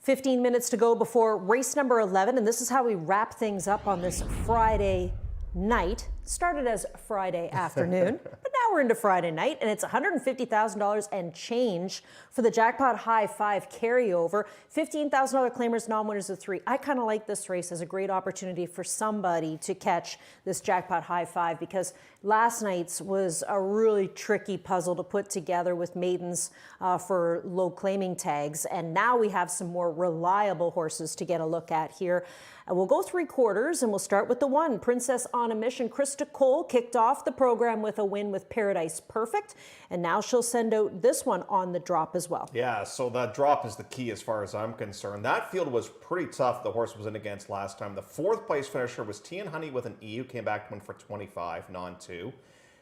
"15 minutes to go before race number 11, and this is how we wrap things up on this Friday night. Started as Friday afternoon, but now we're into Friday night, and it's $150,000 and change for the Jackpot High 5 carryover. $15,000 claimers, non-winners of 3. I kind of like this race as a great opportunity for somebody to catch this Jackpot High 5, because last night's was a really tricky puzzle to put together with maidens for low claiming tags, and now we have some more reliable horses to get a look at here. We'll go 3 quarters, and we'll start with the 1, Princess on a Mission. Krista Cole kicked off the program with a win with Paradise Perfect, and now she'll send out this one on the drop as well. Yeah, so that drop is the key as far as I'm concerned. That field was pretty tough, the horse was in against last time. The 4th place finisher was Tea and Honey with an E, who came back to win for 25, non-2.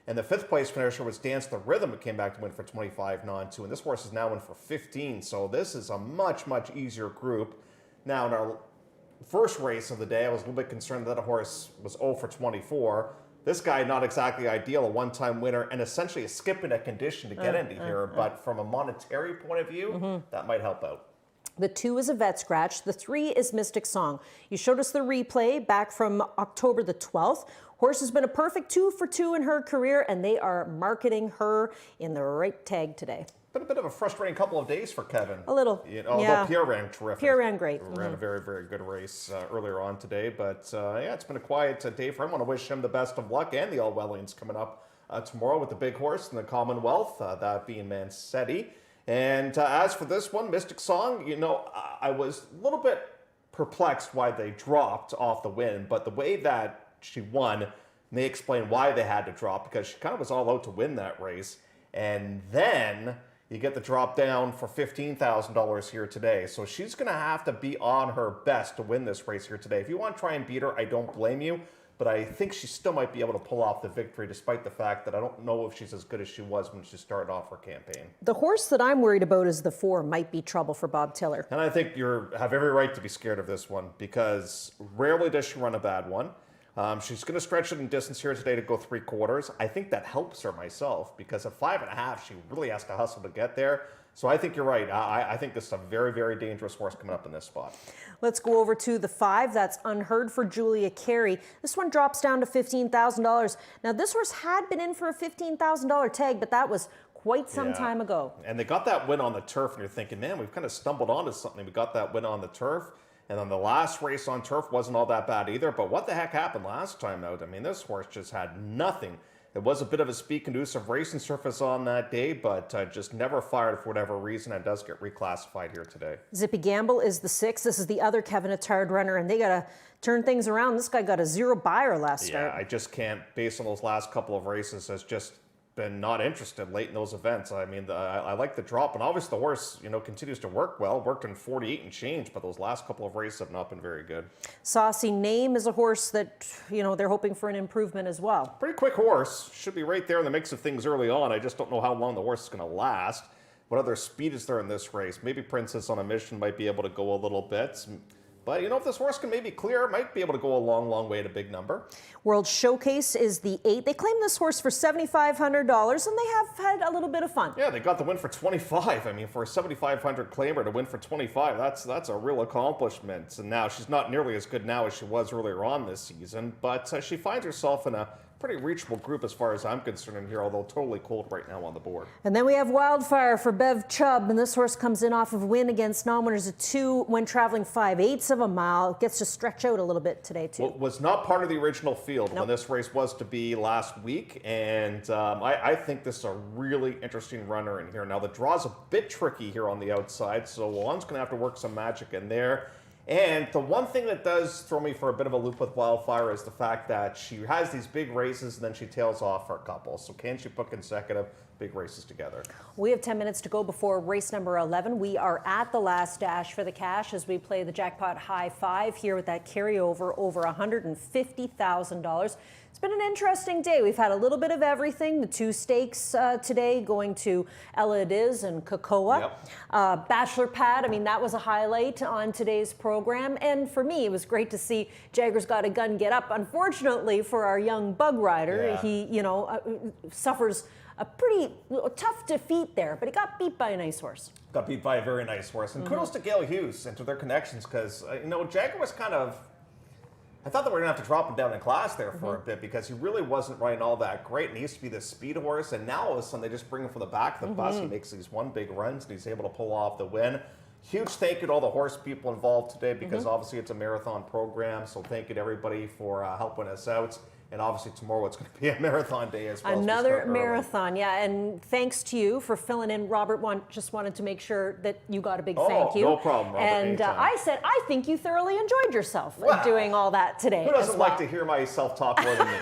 And the 5th place finisher was Dance the Rhythm, who came back to win for 25, non-2. And this horse is now in for 15, so this is a much, much easier group. Now, in our first race of the day, I was a little bit concerned that a horse was 0 for 24. This guy, not exactly ideal, a one-time winner, and essentially a skip in a condition to get into here. But from a monetary point of view, that might help out. The 2 is a vet scratch. The 3 is Mystic Song. You showed us the replay back from October the 12th. Horse has been a perfect 2 for 2 in her career, and they are marketing her in the right tag today. Been a bit of a frustrating couple of days for Kevin. A little. Although Pierre ran terrific. Pierre ran great. Ran a very, very good race earlier on today. But yeah, it's been a quiet day for him. I want to wish him the best of luck and the All-Wellians coming up tomorrow with the big horse in the Commonwealth, that being Mancetti. And as for this one, Mystic Song, I was a little bit perplexed why they dropped off the win, but the way that she won may explain why they had to drop, because she kind of was all out to win that race. And then you get the drop down for $15,000 here today. So she's going to have to be on her best to win this race here today. If you want to try and beat her, I don't blame you. But I think she still might be able to pull off the victory, despite the fact that I don't know if she's as good as she was when she started off her campaign. The horse that I'm worried about is the 4, might be trouble for Bob Tiller. And I think you have every right to be scared of this one, because rarely does she run a bad one. She's going to stretch it in distance here today to go 3/4. I think that helps her myself, because at 5.5, she really has to hustle to get there. So I think you're right. I think this is a very, very dangerous horse coming up in this spot. Let's go over to the 5. That's Unheard for Julia Carey. This one drops down to $15,000. Now, this horse had been in for a $15,000 tag, but that was quite some time ago. And they got that win on the turf, and you're thinking, man, we've kind of stumbled onto something. We got that win on the turf. And then the last race on turf wasn't all that bad either. But what the heck happened last time out? I mean, this horse just had nothing. It was a bit of a speed-conducive racing surface on that day, but just never fired for whatever reason, and does get reclassified here today. Zippy Gamble is the 6. This is the other Kevin Attard runner, and they got to turn things around. This guy got a 0 buyer last start. Yeah, I just can't, based on those last couple of races, has just been not interested late in those events. I mean, I like the drop, and obviously the horse, continues to work well. Worked in 48 and change, but those last couple of races have not been very good. Saucy Name is a horse that, they're hoping for an improvement as well. Pretty quick horse. Should be right there in the mix of things early on. I just don't know how long the horse is going to last. What other speed is there in this race? Maybe Princess on a Mission might be able to go a little bit. But, if this horse can maybe clear, it might be able to go a long, long way at a big number. World Showcase is the 8. They claim this horse for $7,500, and they have had a little bit of fun. Yeah, they got the win for $25. I mean, for a $7,500 claimer to win for $25, that's a real accomplishment. And now she's not nearly as good now as she was earlier on this season, but she finds herself in a pretty reachable group as far as I'm concerned in here, although totally cold right now on the board. And then we have Wildfire for Bev Chubb, and this horse comes in off of win against non-winners at 2 when traveling 5/8 of a mile. Gets to stretch out a little bit today too. Well, was not part of the original field when this race was to be last week, and I think this is a really interesting runner in here. Now the draw's a bit tricky here on the outside, so Juan's going to have to work some magic in there. And the one thing that does throw me for a bit of a loop with Wildfire is the fact that she has these big races and then she tails off for a couple. So can she put consecutive big races together? We have 10 minutes to go before race number 11. We are at the last dash for the cash as we play the jackpot high 5 here with that carryover over $150,000. It's been an interesting day. We've had a little bit of everything. The 2 stakes today going to Ella It Is and Cocoa. Yep. Bachelor Pad, I mean, that was a highlight on today's program. And for me, it was great to see Jagger's Got a Gun get up. Unfortunately for our young bug rider, he, suffers a pretty tough defeat there, but he got beat by a nice horse. Got beat by a very nice horse. And kudos to Gail Hughes and to their connections, because, Jagger was kind of, I thought that we were going to have to drop him down in class there for a bit, because he really wasn't riding all that great, and he used to be this speed horse, and now all of a sudden they just bring him from the back of the bus. He makes these one big runs, and he's able to pull off the win. Huge thank you to all the horse people involved today, because obviously it's a marathon program, so thank you to everybody for helping us out. And obviously tomorrow it's going to be a marathon day as well. Another marathon, yeah. And thanks to you for filling in. Robert just wanted to make sure that you got a big thank you. No problem, Robert. And I said, I think you thoroughly enjoyed yourself doing all that today. Who doesn't like to hear myself talk more than me?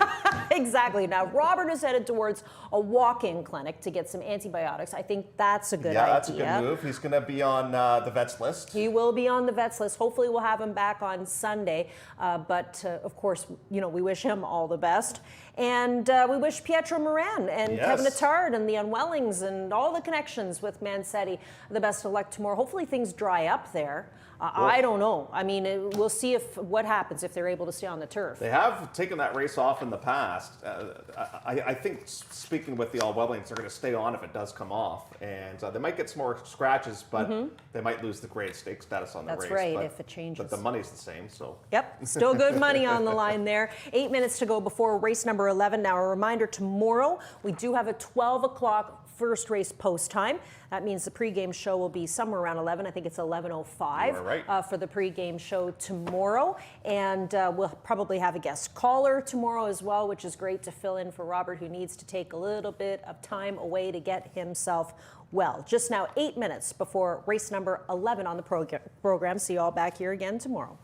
Exactly. Now, Robert is headed towards a walk-in clinic to get some antibiotics. I think that's a good idea. Yeah, that's a good move. He's going to be on the vet's list. He will be on the vet's list. Hopefully we'll have him back on Sunday. But of course, we wish him all the best. And we wish Pietro Moran and Kevin Attard and the Unwellings and all the connections with Mancetti the best of luck tomorrow. Hopefully things dry up there. I don't know. I mean, we'll see what happens if they're able to stay on the turf. They have taken that race off in the past. I think, speaking with the All-Wellings, they're going to stay on if it does come off. And they might get some more scratches, but they might lose the grade stake status on the race. That's right, if it changes. But the money's the same, so. Yep, still good money on the line there. 8 minutes to go before race number number 11. Now, a reminder, tomorrow we do have a 12 o'clock first race post time. That means the pregame show will be somewhere around 11. I think it's 11:05 right. for the pregame show tomorrow. And we'll probably have a guest caller tomorrow as well, which is great to fill in for Robert, who needs to take a little bit of time away to get himself well. Just now 8 minutes before race number 11 on the program. See you all back here again tomorrow.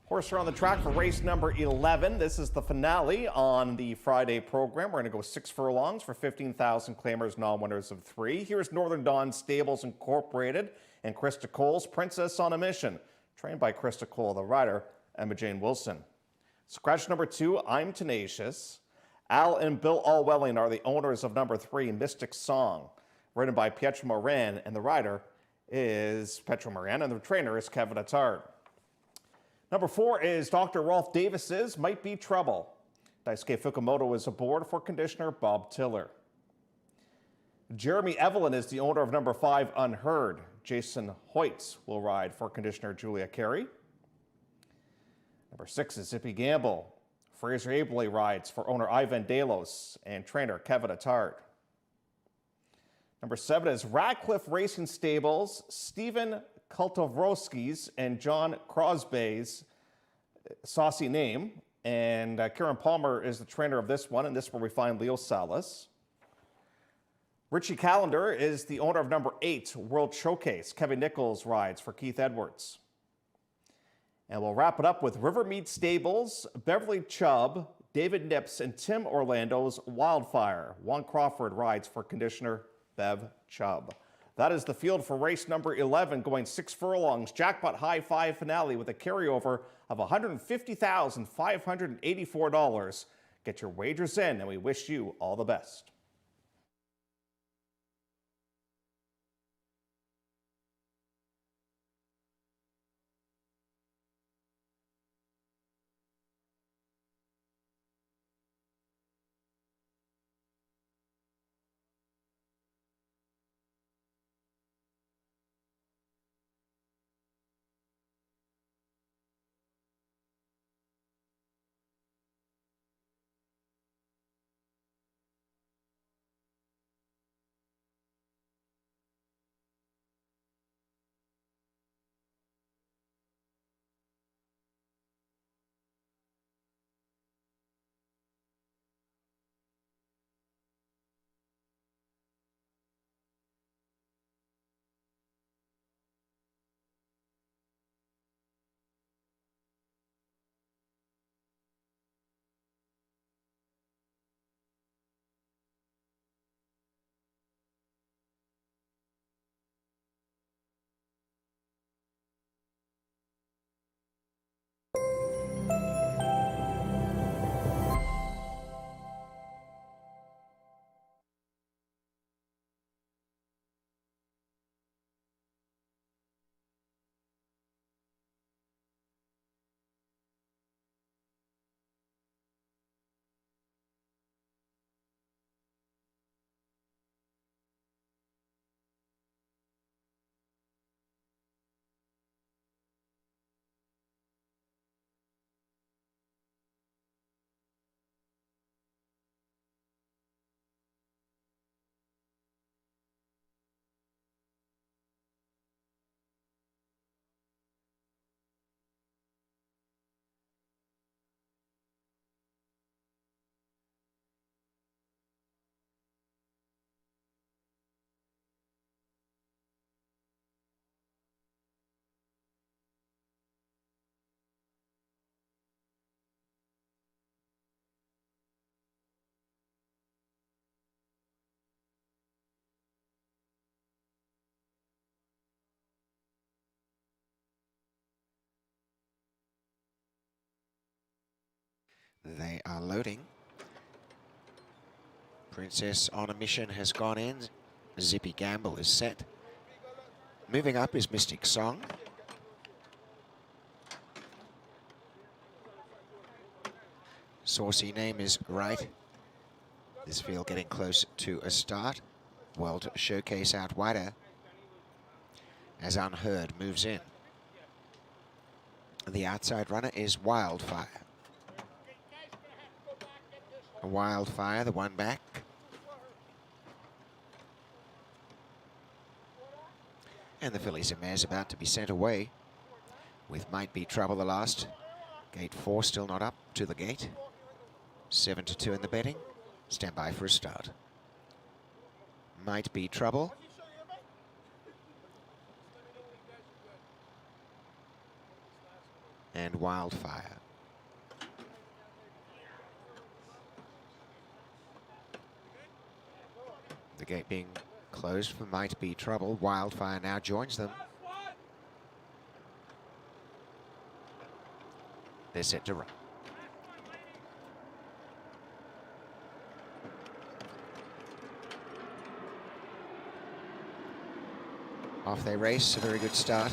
Horse are on the track for race number 11. This is the finale on the Friday program. We're going to go 6 furlongs for 15,000 claimers, non-winners of 3. Here's Northern Dawn Stables Incorporated and Krista Cole's Princess on a Mission, trained by Krista Cole, the rider, Emma Jane Wilson. Scratch number 2, I'm Tenacious. Al and Bill Allwelling are the owners of number 3, Mystic Song, ridden by Pietro Moran, and the rider is Pietro Moran, and the trainer is Kevin Attard. Number 4 is Dr. Rolf Davis's Might Be Trouble. Daisuke Fukumoto is aboard for conditioner Bob Tiller. Jeremy Evelyn is the owner of number 5, Unheard. Jason Hoyts will ride for conditioner Julia Carey. Number 6 is Zippy Gamble. Fraser Abley rides for owner Ivan Delos and trainer Kevin Attard. Number 7 is Radcliffe Racing Stables, Stephen Kultovroski's and John Crosby's Saucy Name. And Kieran Palmer is the trainer of this one, and this is where we find Leo Salas. Richie Callender is the owner of number 8, World Showcase. Kevin Nichols rides for Keith Edwards. And we'll wrap it up with Rivermead Stables, Beverly Chubb, David Nips, and Tim Orlando's Wildfire. Juan Crawford rides for conditioner Bev Chubb. That is the field for race number 11, going 6 furlongs, jackpot high 5 finale with a carryover of $150,584. Get your wagers in, and we wish you all the best. They are loading. Princess on a Mission has gone in. Zippy Gamble is set. Moving up is Mystic Song. Saucy Name is right. This field getting close to a start. World Showcase out wider as Unheard moves in. The outside runner is Wildfire. Wildfire, the one back. And the fillies and mares about to be sent away with Might Be Trouble the last. Gate 4 still not up to the gate. 7-2 in the betting. Stand by for a start. Might Be Trouble. And Wildfire. The gate being closed for Might Be Trouble. Wildfire now joins them. They're set to run. Off they race, a very good start.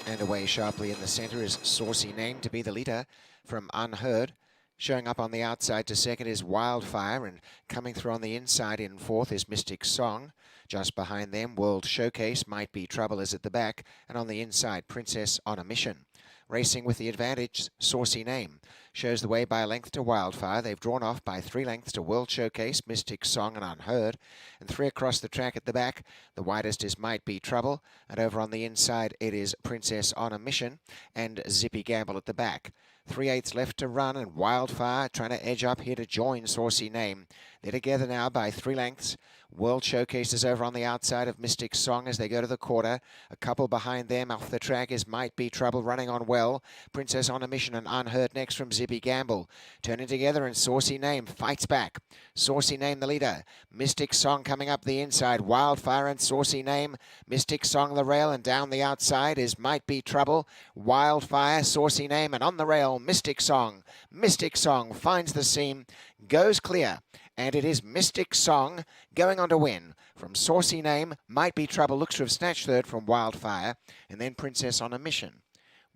And away sharply in the centre is Saucy Name to be the leader from Unheard. Showing up on the outside to second is Wildfire, and coming through on the inside in fourth is Mystic Song. Just behind them, World Showcase, Might Be Trouble is at the back, and on the inside, Princess on a Mission. Racing with the advantage, Saucy Name. Shows the way by a length to Wildfire. They've drawn off by 3 lengths to World Showcase, Mystic Song and Unheard. And 3 across the track at the back. The widest is Might Be Trouble. And over on the inside, it is Princess on a Mission and Zippy Gamble at the back. 3/8 left to run, and Wildfire trying to edge up here to join Saucy Name. They're together now by 3 lengths. World Showcase is over on the outside of Mystic Song as they go to the quarter. A couple behind them off the track is Might Be Trouble running on well. Princess on a Mission and Unheard next from Zippy Gamble. Turning together, and Saucy Name fights back. Saucy Name the leader. Mystic Song coming up the inside. Wildfire and Saucy Name. Mystic Song the rail, and down the outside is Might Be Trouble. Wildfire, Saucy Name, and on the rail, Mystic Song. Mystic Song finds the seam, goes clear. And it is Mystic Song going on to win. From Saucy Name, Might Be Trouble looks to have snatched third from Wildfire, and then Princess on a Mission.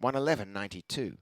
111.92.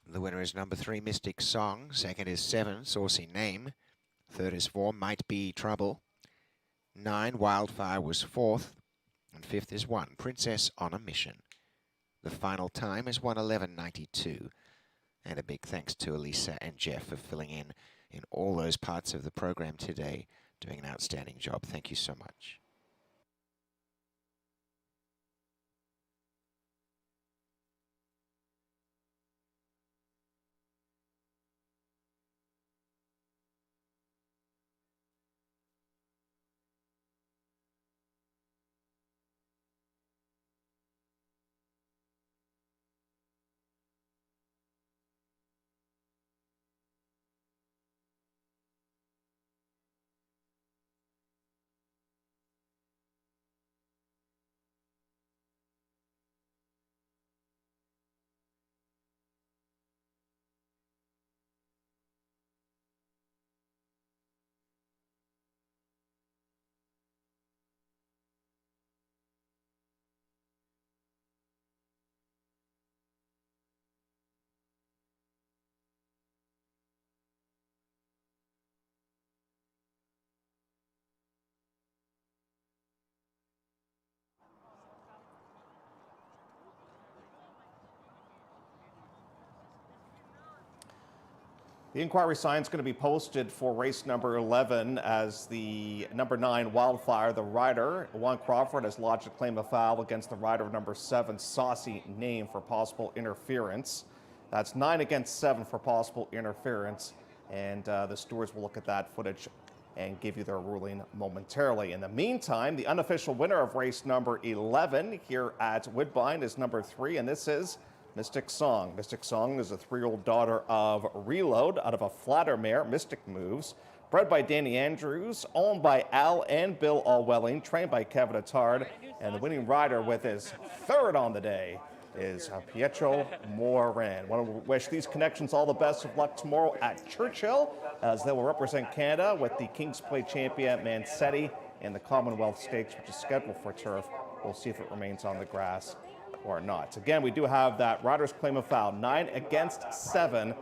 The winner is number 3, Mystic Song. Second is 7, Saucy Name. Third is 4, Might Be Trouble. 9, Wildfire was 4th. And 5th is 1, Princess on a Mission. The final time is 111.92. And a big thanks to Elisa and Jeff for filling in all those parts of the program today, doing an outstanding job. Thank you so much. The inquiry sign is going to be posted for race number 11 as the number 9 Wildfire. The rider, Juan Crawford, has lodged a claim of foul against the rider of number 7 Saucy Name for possible interference. That's 9 against 7 for possible interference, and the stewards will look at that footage and give you their ruling momentarily. In the meantime, the unofficial winner of race number 11 here at Woodbine is number 3, and this is Mystic Song. Mystic Song is a 3-year-old daughter of Reload out of a flatter mare, Mystic Moves, bred by Danny Andrews, owned by Al and Bill Allwelling, trained by Kevin Attard, and the winning rider with his 3rd on the day is Pietro Morin. I want to wish these connections all the best of luck tomorrow at Churchill, as they will represent Canada with the King's Play champion Mancetti in the Commonwealth Stakes, which is scheduled for turf. We'll see if it remains on the grass or not. Again, we do have that rider's claim of foul, 9 against 7,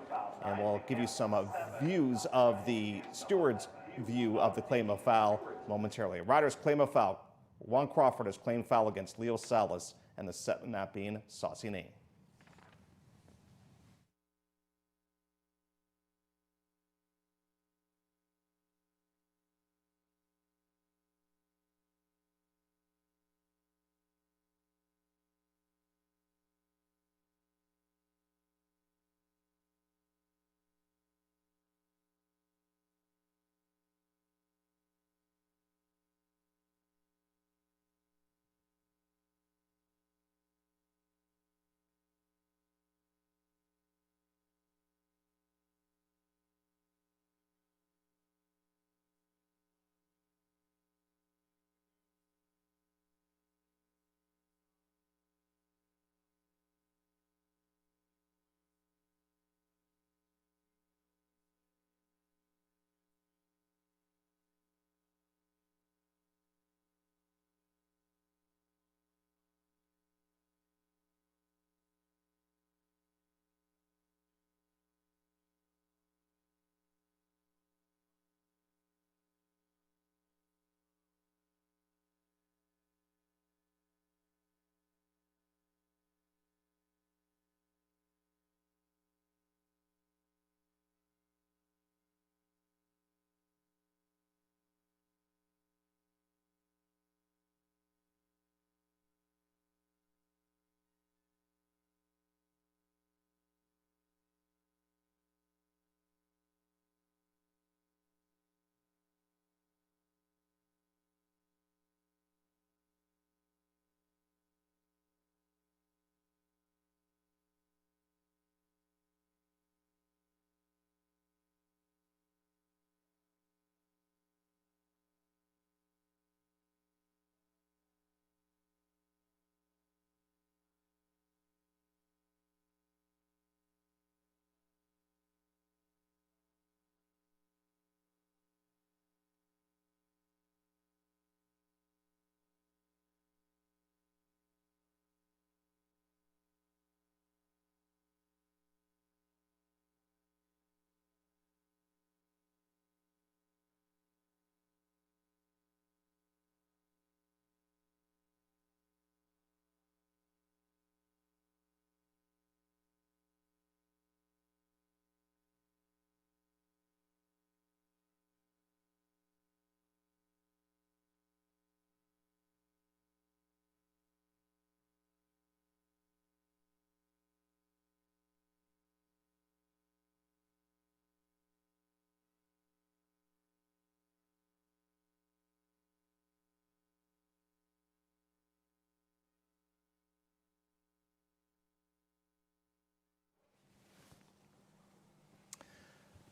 and we'll give you some views of the steward's view of the claim of foul momentarily. Rider's claim of foul. Juan Crawford has claimed foul against Leo Salas, and the 7 that being Saucy Name.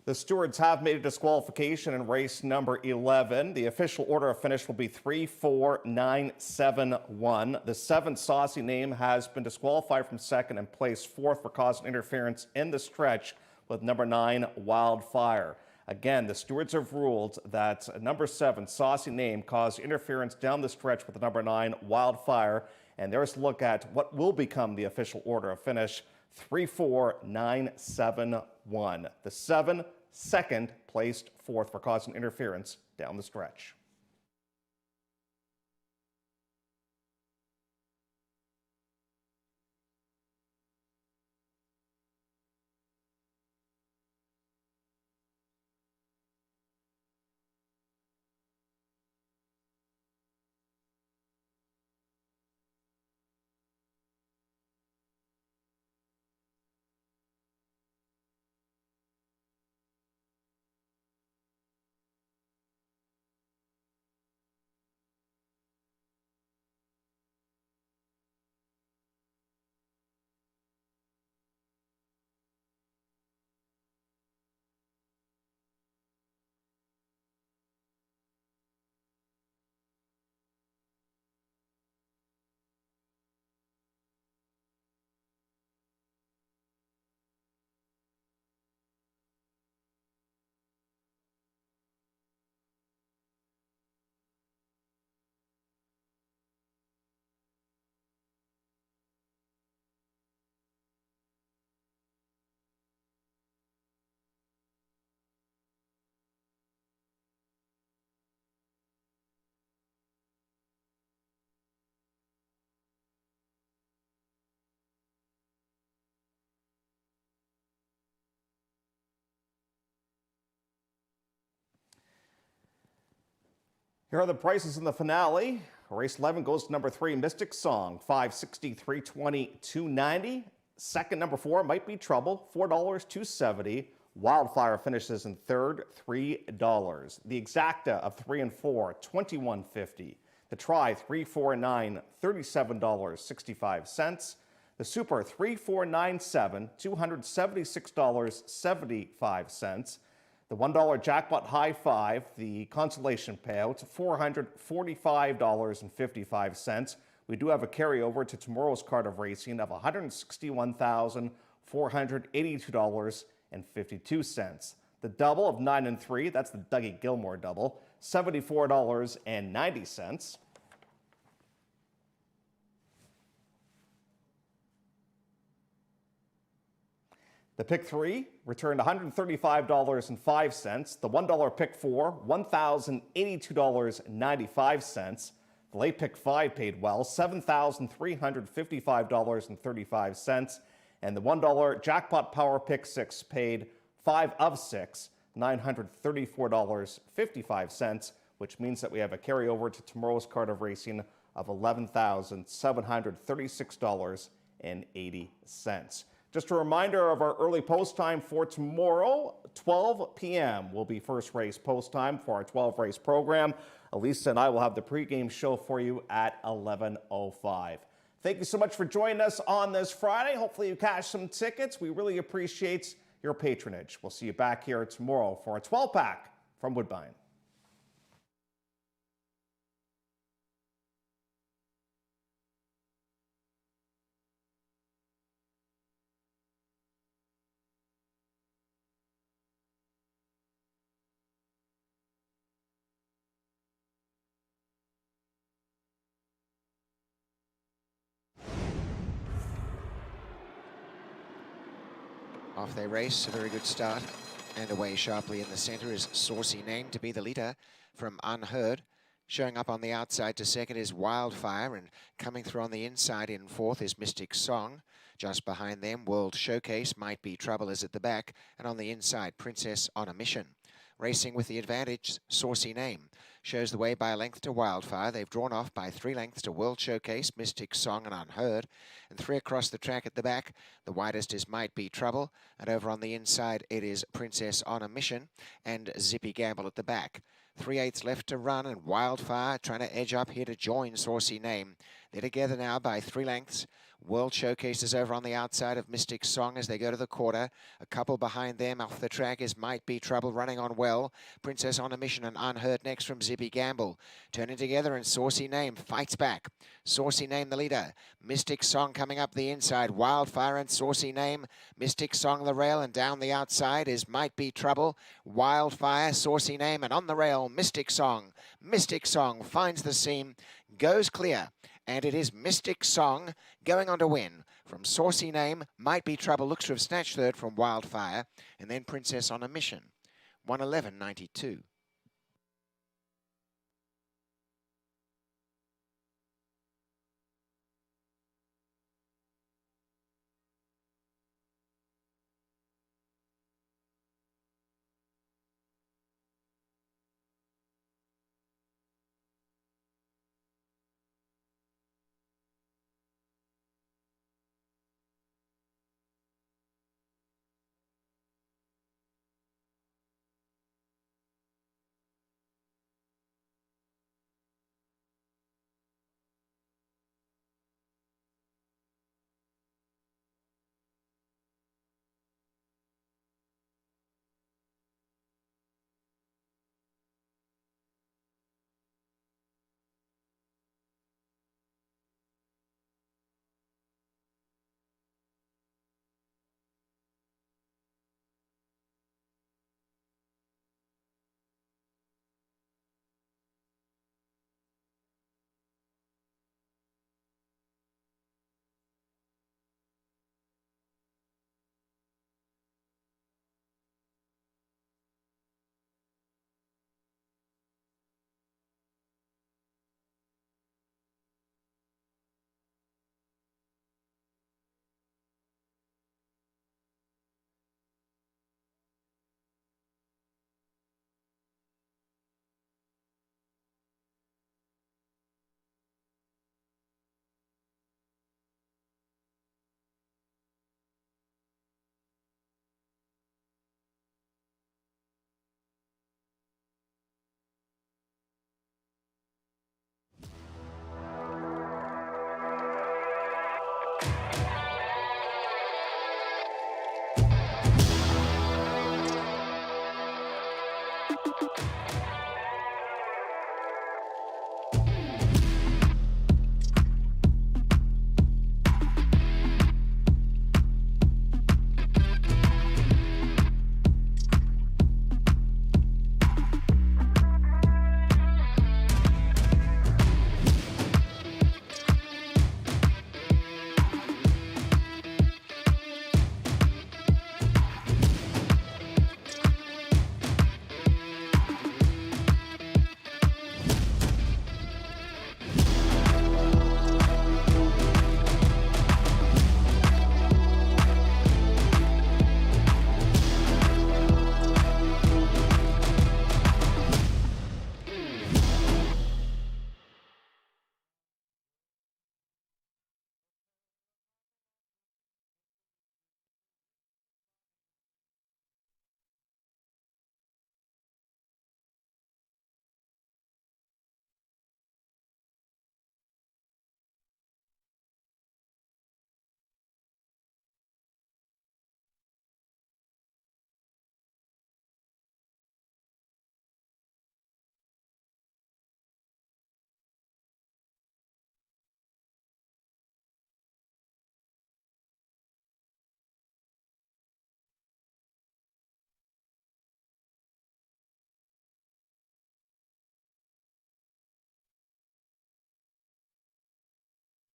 The stewards have made a disqualification in race number 11. The official order of finish will be 3, 4, 9, 7, 1. The 7 Saucy Name has been disqualified from second and placed 4th for causing interference in the stretch with number 9 Wildfire. Again, the stewards have ruled that number 7 Saucy Name caused interference down the stretch with number 9 Wildfire. And there's a look at what will become the official order of finish. 3, 4, 9, 7, 1. The 7 second placed 4th for causing interference down the stretch. Here are the prices in the finale. Race 11 goes to number 3, Mystic Song, $5.60, $3.20, $2.90. Second, number 4, Might Be Trouble, $4, $2.70. Wildfire finishes in third, $3. The Exacta of 3 and 4, $21.50. The Try, 3, 4, and 9, $37.65. The Super, 3, 4, 9, 7, $276.75. The $1 Jackpot High 5, the consolation payout, $445.55. We do have a carryover to tomorrow's card of racing of $161,482.52. The double of 9 and 3, that's the Dougie Gilmore double, $74.90. The pick 3 returned $135.05. The $1 pick 4, $1,082.95. The late pick 5 paid well, $7,355.35. And the $1 jackpot power pick 6 paid 5 of 6, $934.55, which means that we have a carryover to tomorrow's card of racing of $11,736.80. Just a reminder of our early post time for tomorrow, 12 p.m. will be first race post time for our 12 race program. Elisa and I will have the pregame show for you at 11:05. Thank you so much for joining us on this Friday. Hopefully you cash some tickets. We really appreciate your patronage. We'll see you back here tomorrow for a 12-pack from Woodbine. Off they race, a very good start. And away sharply in the centre is Saucy Name to be the leader from Unheard. Showing up on the outside to second is Wildfire, and coming through on the inside in fourth is Mystic Song. Just behind them, World Showcase, Might Be Trouble is at the back, and on the inside, Princess on a Mission. Racing with the advantage, Saucy Name. Shows the way by a length to Wildfire. They've drawn off by 3 lengths to World Showcase, Mystic Song and Unheard. And 3 across the track at the back. The widest is Might Be Trouble. And over on the inside, it is Princess on a Mission and Zippy Gamble at the back. 3/8 left to run, and Wildfire trying to edge up here to join Saucy Name. They're together now by 3 lengths. World Showcase is over on the outside of Mystic Song as they go to the quarter. A couple behind them off the track is Might Be Trouble running on well. Princess on a Mission and Unheard next from Zippy Gamble. Turning together, and Saucy Name fights back. Saucy Name the leader. Mystic Song coming up the inside. Wildfire and Saucy Name. Mystic Song the rail, and down the outside is Might Be Trouble. Wildfire, Saucy Name, and on the rail, Mystic Song. Mystic Song finds the seam, goes clear. And it is Mystic Song going on to win. From Saucy Name, Might Be Trouble looks to have snatched third from Wildfire, and then Princess on a Mission. 111.92.